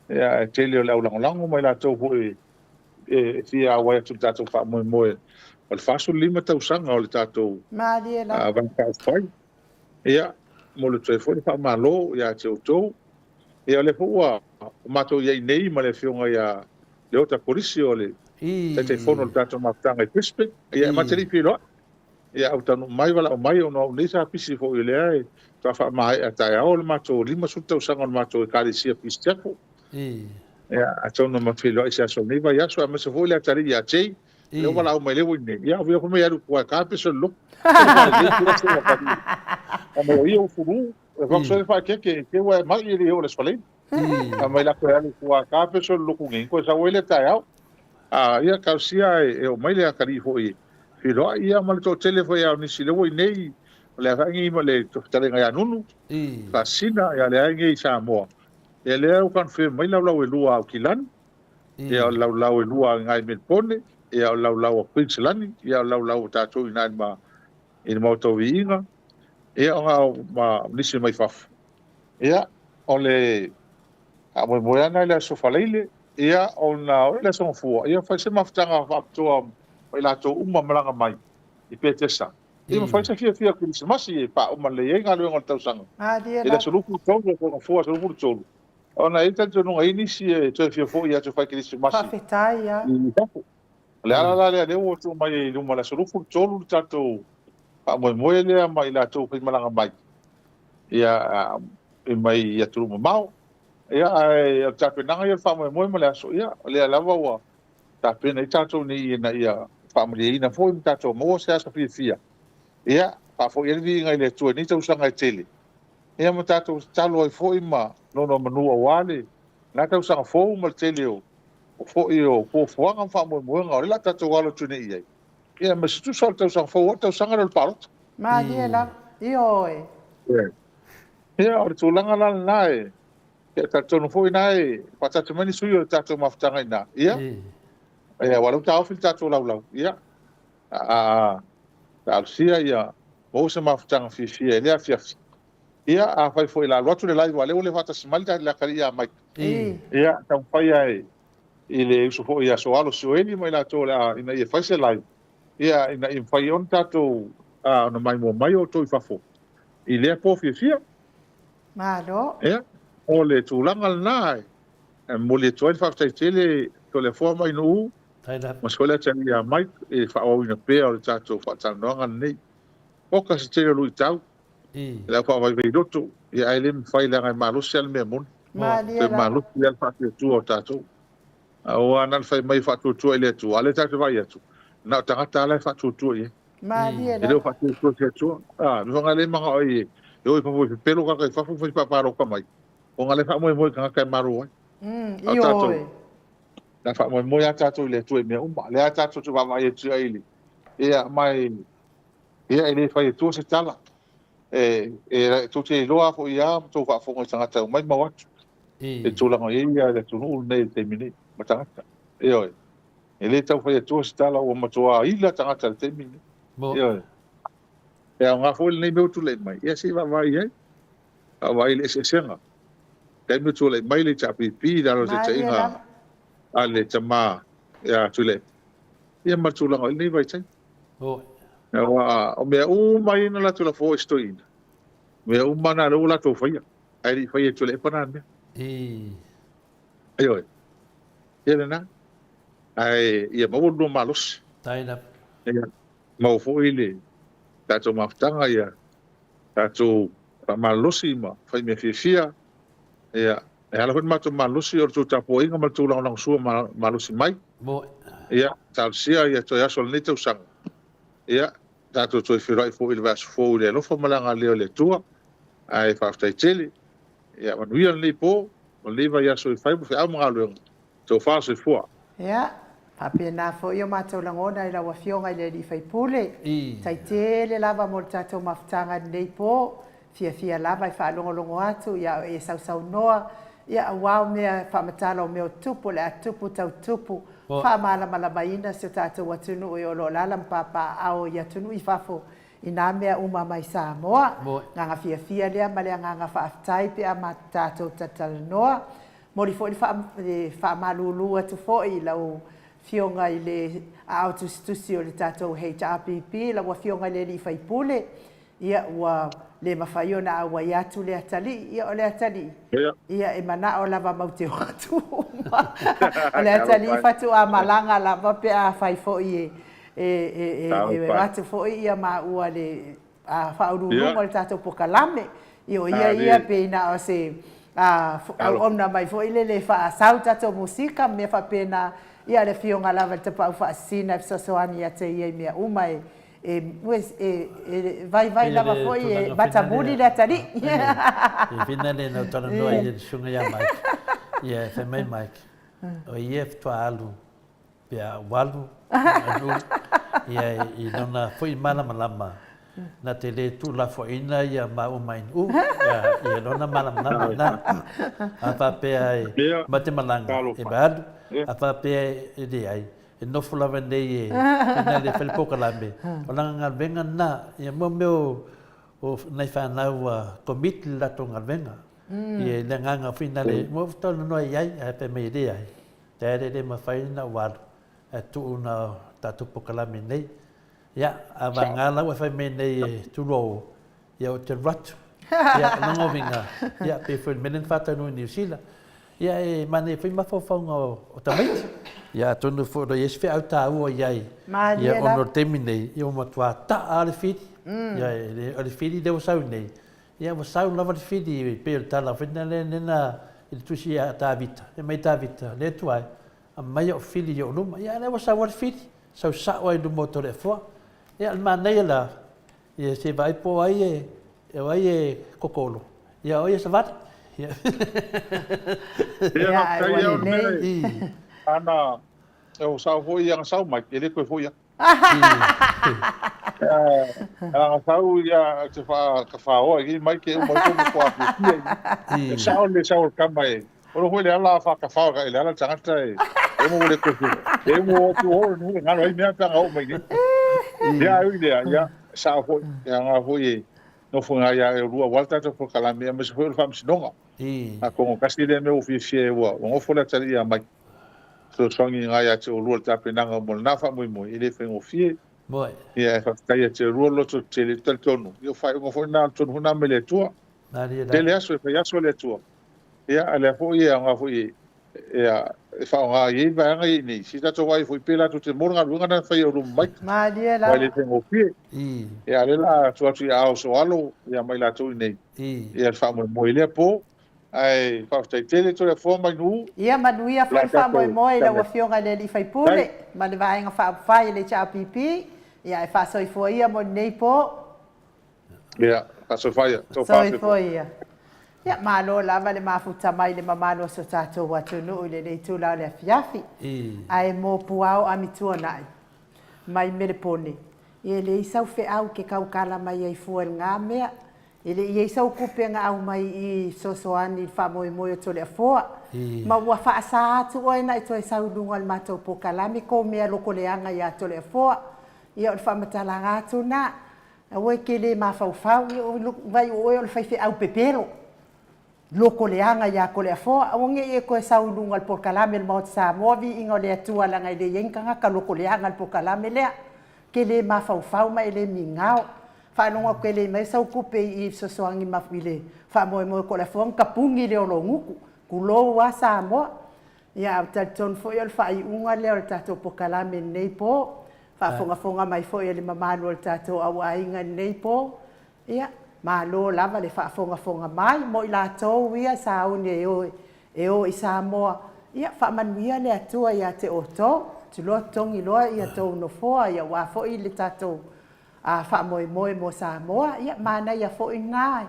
Ia tele o lango mai la tau fo e fia wa tu tatu fa mo o le faso lima tau sanga o le tatu. Ma dia la. Van ka fai. Ia mo le telefone fa malo ia to. Ia le fo wa mato ia nei ma le fionga ia le ota polisi o le telefone o tatu ma tanga pispe. Ia ma tele pilo. ia au tanu mai wala o mai o no nei sa pisi fo i lea e ta fa mai a tai ao le mato lima su tau sanga le mato e kari sia pisi tiapo ia a tonu ma filo i se aso nei vai aso a mese fo i lea tari ia chei le wala o mai le wine ia via kome aru kua ka peso lo a mo ia o furu e vakso e fa ke wa mai i le o le spalei a mai la kua aru kua ka peso lo ku ngi ko sa wele tai ao a ia kausia e o mai le a kari fo i filo ia mal to telefo ia ni sile wo nei le vangi mo le to tale nga nunu ka sina ia le ngi sa mo e le o confirm mai la e lua o kilan ia la e lua ngai Melbourne ia la o Queensland ia la ta to ina ma in mo to vinga ia o ma nisi mai faf ia ole a mo mo ana le so faleile ia ona le so fu ia fa se maftanga fa to mai la to uma malanga mai i petesa e mo fa fia Christmas e pa uma le nga le ngol tau sanga ele so luku to ko fo so luku to ona ita to no ini si e to fia fo ia to fa Christmas fa fetaia le ala le o to mai lu mala so luku to lu tato pa mo le mai la to pe malanga mai ia e mai ia tu mau ia e ta pe nanga ia fa mo le so ia le lava wa ta pe nei tato ni na ia family ina foi tato mo se asa fia ia pa foi ele vi ngai le tu ni tau sanga tele ia mo tato talo ai foi ma no manu wale na tau sanga fo mo tele o foi o po fo nga fa mo nga la tato walo tu ni ia me tu sol tau sanga fo tau sanga le parot ma dia la io ia o tu langa la nai ke tato no foi nai pa tato mani sui o tato maftanga ina ia ia walau tau fil tato lau ia alsia ia mo se maftanga fia ele afia ia a fai foi la lotu le lai wale ole fata simalta la karia mai ia tau fai ai ile uso foi ia so alo so eli mai la to la ina ia fai se lai ia ina in fai on tato no mai mo mai o to fafo ile po fia malo ia ole tu langal nai mo le to fa tele to le forma inu mas kola tani a mai e fa o ina pe o tato fa tanonga nei o ka se tele lui tau la fa vai vei doto e ai lem fai la ngai malu sel me mun te malu ia fa tu o tato o ana fai mai fa tu ele tu ale tato vai tu na tanga tala fa tu e ele fa tu no ngale manga oi eu fa foi pelo ka fa foi pa paro ka mai o ngale fa mo ka maru io na fa mo ya tato le tu me le tato tu va mai tu ele mai ele fa tu se tala tu te loa fo ia tu fa fo ngata ngata mai ma wat tu la ia le tu no nei te mini matanga ele tau fa tu se tala o matua ila tangata te mini nga fo nei me tu le mai ia si va vai le se senga te me tu le mai le chapi pi da lo te inga ale tama ya tu le ia ma tu la nei vai tai o me mai na la tu la fo stoi me mana ro la to fai ai fai tu le pana me ai ia na ai ia mo no malos tai la mo fo ile tato maftanga ia tato malosi ma fai me fia ia ala kon mato malosi o tu tapo inga ma tu lang su malosi mai ia tal sia ia to ya sol nito sang ia tato to firai fo il vas fo le lo fo malanga le tua ai fa stai tele ia man wi on le po o le va ya so fai fo a mga lo to fa se fo ia pape na fo io mato langona ila wa fionga le di fai pule tai tele lava mo tato maftanga nei po fia lava i fa longo atu ia e sau noa ia wow me fa matala o me tupu le tupu tau tupu fa mala baina se tato watunu o lo lala papa au ia tunu i fafo ina mea uma mai Samoa nga fia le male nga fa tai pe ama tato tatal noa mori fo fa malulu atu fo i lau fionga i le auto studio le tato HRPP la wa fionga le li fai pule ia wa le mafaiona awa yatu le atali ia o le atali ia e mana o lava maute watu o le atali fatu a malanga lava pe a fai fo i atu fo'i ia maua le whaururunga le tātou pokalame. I o ia pēna o se ona mai fo'i le whaasau tātou musika me whapena ia le fionga lava te pau whaasina e fisosoani a te ia i mea umai. Vai lava fo'i e batamuri le atari. I whina le nau tana noa i le sunga ia Mike. Ia e mai Mike. O ia ftua alu. Pea walu. Ia i nona fo'i malama. Na te le tu la fo'ina ia ma umain ia nona malama na. A papea e mate malanga. E baadu. A papea e de ai. E nofo lava nei e na le whalipoka lambe. O langa ngalvenga na, ia mua meo o nei whanau komiti lato ngalvenga. Ia le nganga whina le, mua whtona noa iai, a pe mei re ai. Te ere re mawhaina walu, a tuu na tatu poka lame nei. Ia, a wangala ua whai mei nei e turo, ia o te ratu. Ia, langovinga, ia pe whai menen whatanu New Zealand. Ia e mane whai mawhawhaunga o tamaiti. Ia tonu fōra i eswhi au tā ua iai. Ia ono temi nei, ia o matua ta ale whiri. Ia ale whiri leo sau nei. Ia o sau lava le whiri pe o tala whina le nena i le tusi a tā vita. E mai tā vita, le tuai. A mai o whiri i o numa. Ia leo sau ale whiri. Sau sao ai du moto le fua. Ia alma nei la. Ia se vai po ai e kokolo. Ia oi e savati. Ia o nei. Ana o sau foi yang sau mai ele ko foi ya sau ya te fa o i mai ke mo ko ko sau le sau ka mai o ho le ala fa ka fa ele ala tanga tai e mo le ko e mo tu ho no nga no me ta o mai ya ya sau foi ya nga foi no foi ya rua volta to por kala me mas foi fam sinonga a ko kasile me ofisi wa o fo la tali ya mai so songi ngai atu o lua tapenanga mo na fa mo ile fengo fie moi ia fa tai te ruolo to te le tonu io fai ngo fo na tonu na mele tua dele aso fa yaso le tua ia ale fo ia nga fo ia fa nga i va nga i ni si ta to vai fo pela to te morga lunga na fa o mai malia la ile fengo fie ia le la to atu a so alo ia mai la to nei ia fa mo ile po ai fa tai tele to le forma nu ia manuia fa mo la wa fionga le li fai pule ma le vai nga fa fai le cha pipi ia fa so fo ia mo nei po ia fa so fai to fa so ia ia malo lava le mafuta mai le mamalo so tato wa tunu le le tu la le fiafi ai mo puao amitua nai mai mere pone ia le isau fe au ke kau kala mai ai fuel nga mea ele ia sau kupenga au mai I sosoani fa moi moi to le foa ma wa fa sa tu oi na to sau dungal mato pokalami ko me loko le anga ya to le foa ia fa matalanga tu na o ke le ma fa fa vai o fa fi au pepero loko le anga ya ko le foa o nge e ko sau dungal pokalami mo sa movi ingo le tu ala ngai le yenga ka loko le anga pokalami le ke le ma fa ma ele mingao fa no ko le mai sau kupe I sosoangi mafile fa mo ko la fon kapungi le olonguku kulo wa sa mo ya taton fo yo fa I unga le tato pokalame nei po fa fonga mai fo yo le mamano tato awa inga nei po ya malo lava le fa fonga mai mo la to ia sa une o isa mo ya fa manuia le atua ya te oto tulo tongi loa ia to no fo ya wa fo I le tato a fa mo sa moa ia mana ia fo ingai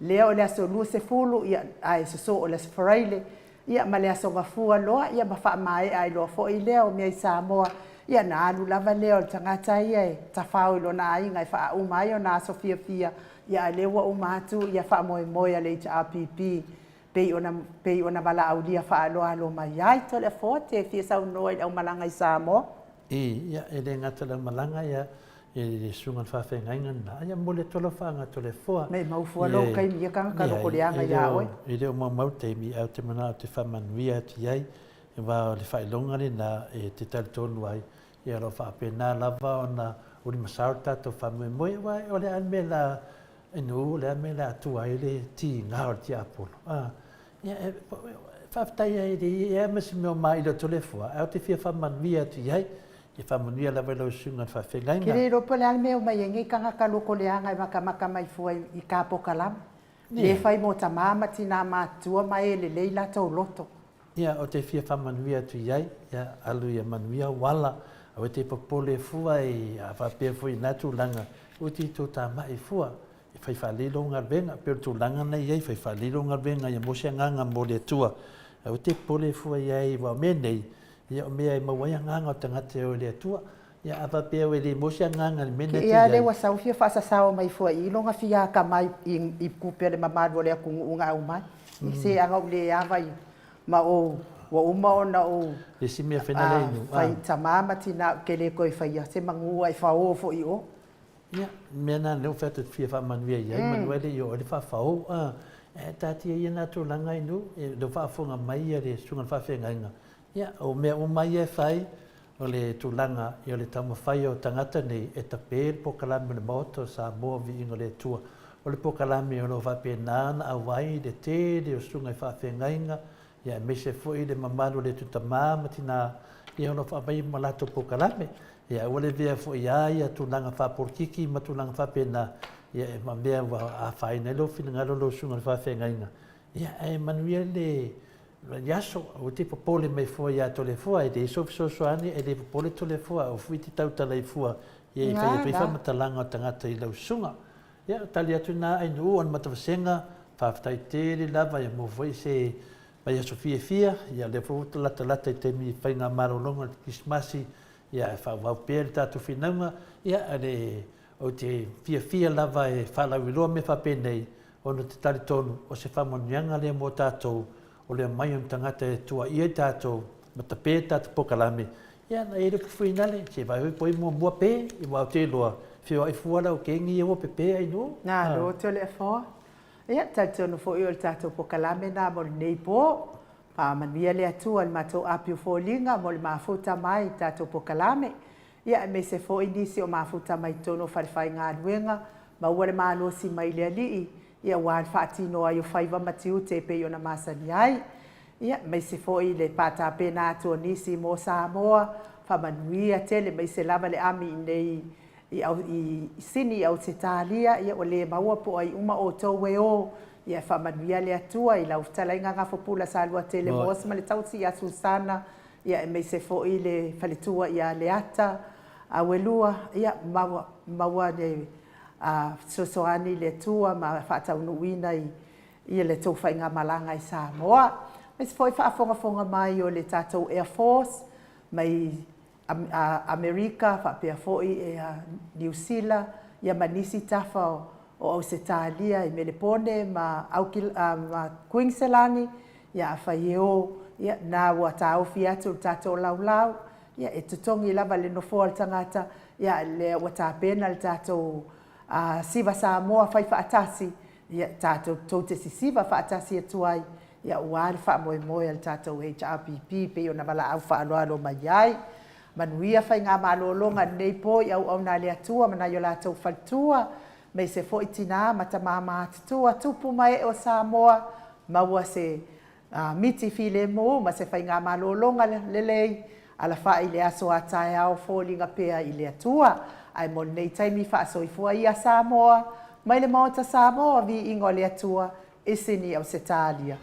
leo le so lu se fulu ia ai so o le fraile ia ma le so ga fu loa ia ba fa mai ai lo fo I leo me sa moa ia na alu lava leo tangata ia ta fa lo na ai ngai fa u mai na Sofia ia le wa u matu ia fa mo ia le HRPP pe ona bala au dia fa lo mai ai to le fo te fi sa no au malanga sa mo ia ele ngata le malanga ia e sunga fa fe ngainga na ia mole tolo fa nga tole foa me mau foa lo kai mi ka lo koleanga ia oi ile o mau te mi au te mana te fa man via ti ai e va le fa longa le na e te tal tonu ai ia lo fa pena lava ona o le masarta to fa me mo wa o le an me la no le an me la tu ai le ti nga o ti apolo ia fa tai ai de ia me se me mai lo tole foa au te fa man via ti ai e whamanuia lawa lau sunga whawhengainga. Kiri ropo le almeo mai e ngai kanga kaloko le anga i maka mai fua i ka pokalam. Le whai mo ta mama tina mātua mai le leila tau loto. Ia o te fia whamanuia tu iai, ia alu ia manuia wala, o te popole fua i a whapea fua i natu langa, uti tō tā mai fua, i whai whalilo ngarwenga, pero tō langa nei iai, whai whalilo ngarwenga, ia mosia nganga mo le tua, o te pole fua iai wa menei, ia o mea i mawai nganga o tangate o le tua, ia a whapea o le mosia nganga le mene tu iai. Ia le wa saufia whasasao mai fua i longa fia ka mai i kupe le mamadu le akungu unga au mai. I se anga u le awai. Ma o wa uma ona o le simia whenale inu fai tamama tina ke le koe whaia se mangua i whao fo i o ia mea nā leo whata fia whamanuia iai manuele i o le whawhao tātia ia nā tō langa inu le whaafonga mai le sunga whawhengainga ia o mea o mai e whai o le tō langa i o le tama whai o tangata nei e tapere po kalame le maoto sa moa vi ingo le tua o le po kalame o lo whape nāna a wai le te le o sunga whawhengainga ia me se foi le mamalo le tutamama tina ia ono whapai malato po kalame ia ole vea foi ia tunanga whaporkiki ma tunanga whapena ia e mamea wa a whaina lo whingalo lo sunga whawhengainga ia e manuia le yaso o te popole mai foi ia tole fua e te soani e le popole tole fua o fuiti tautala i fua ia i whai e whamatalanga o tangata i lau sunga ia tali atu nā ai nu an matavasenga whaftai tere lava ia mo voi se mai a Sofia fia ia le foto lata i te mi whainga marolonga kismasi ia e whawau pēr tātu whinanga ia ale o te fia lava e whalauiloa me whapenei ono te tari tonu o se whamonianga lea mō tātou o lea mai on tangata e tua ia tātou ma ta pē tātou pokalame ia na ere puwhinale se vai hoi poi mua pē i wau te loa whio ai fuara o kengi e o pepe ai no nā lo te le fo ia tātou no fo i o le tātou pokalame nā mo le nei pō pa manuia le atua le mātou apio fōlinga mo le mafuta mai tātou pokalame ia me se fo i nisi o mafuta mai tono whariwhai ngā ruenga ma ua le mālosi mai le alii ia wān whaatino ai o whaiva matiu te pe i o na masani ai ia me se fo i le pātā pēnā atua nisi mō Samoa whamanuia tele me se lava le ami nei i sini au te tālia ia o le maua po ai uma o tau e o ia whamanuia le atua i lau tala inga ngā whapula sa alua te le mōs ma le tausi a Susana ia me se fo i le whaletua ia le ata a welua ia maua le sosoani le tua ma whaataunuina i le tau whainga malanga i Samoa me se fo i whaafonga mai o le tātou Air Force mai Amerika whapea foi e New Zealand ia manisi tafa o Ausitalia i Melepone ma Queensland ia whai o ia nā ua tāuwhi atu tātou laulau ia e tutongi lava le nofo al tangata ia le ua tāpena le tātou siva Samoa whai whaatasi ia tātou tau te siva whaatasi atuai ia uari whaamoe al tātou HRPP pe o na wala au whaaloalo mai ai manuia whai ngā mālolonga nei po i au nā lea tua mana i o lātou whaltua me se fo itina mata māma tua tupu mai o Samoa maua se miti file mo ma se whai ngā mālolonga lelei ala whai le aso a tae au fōlinga pēa i lea tua ai mo nei taimi whaasoifua i a Samoa mai le maota Samoa vi ingo lea tua e sini au se tālia.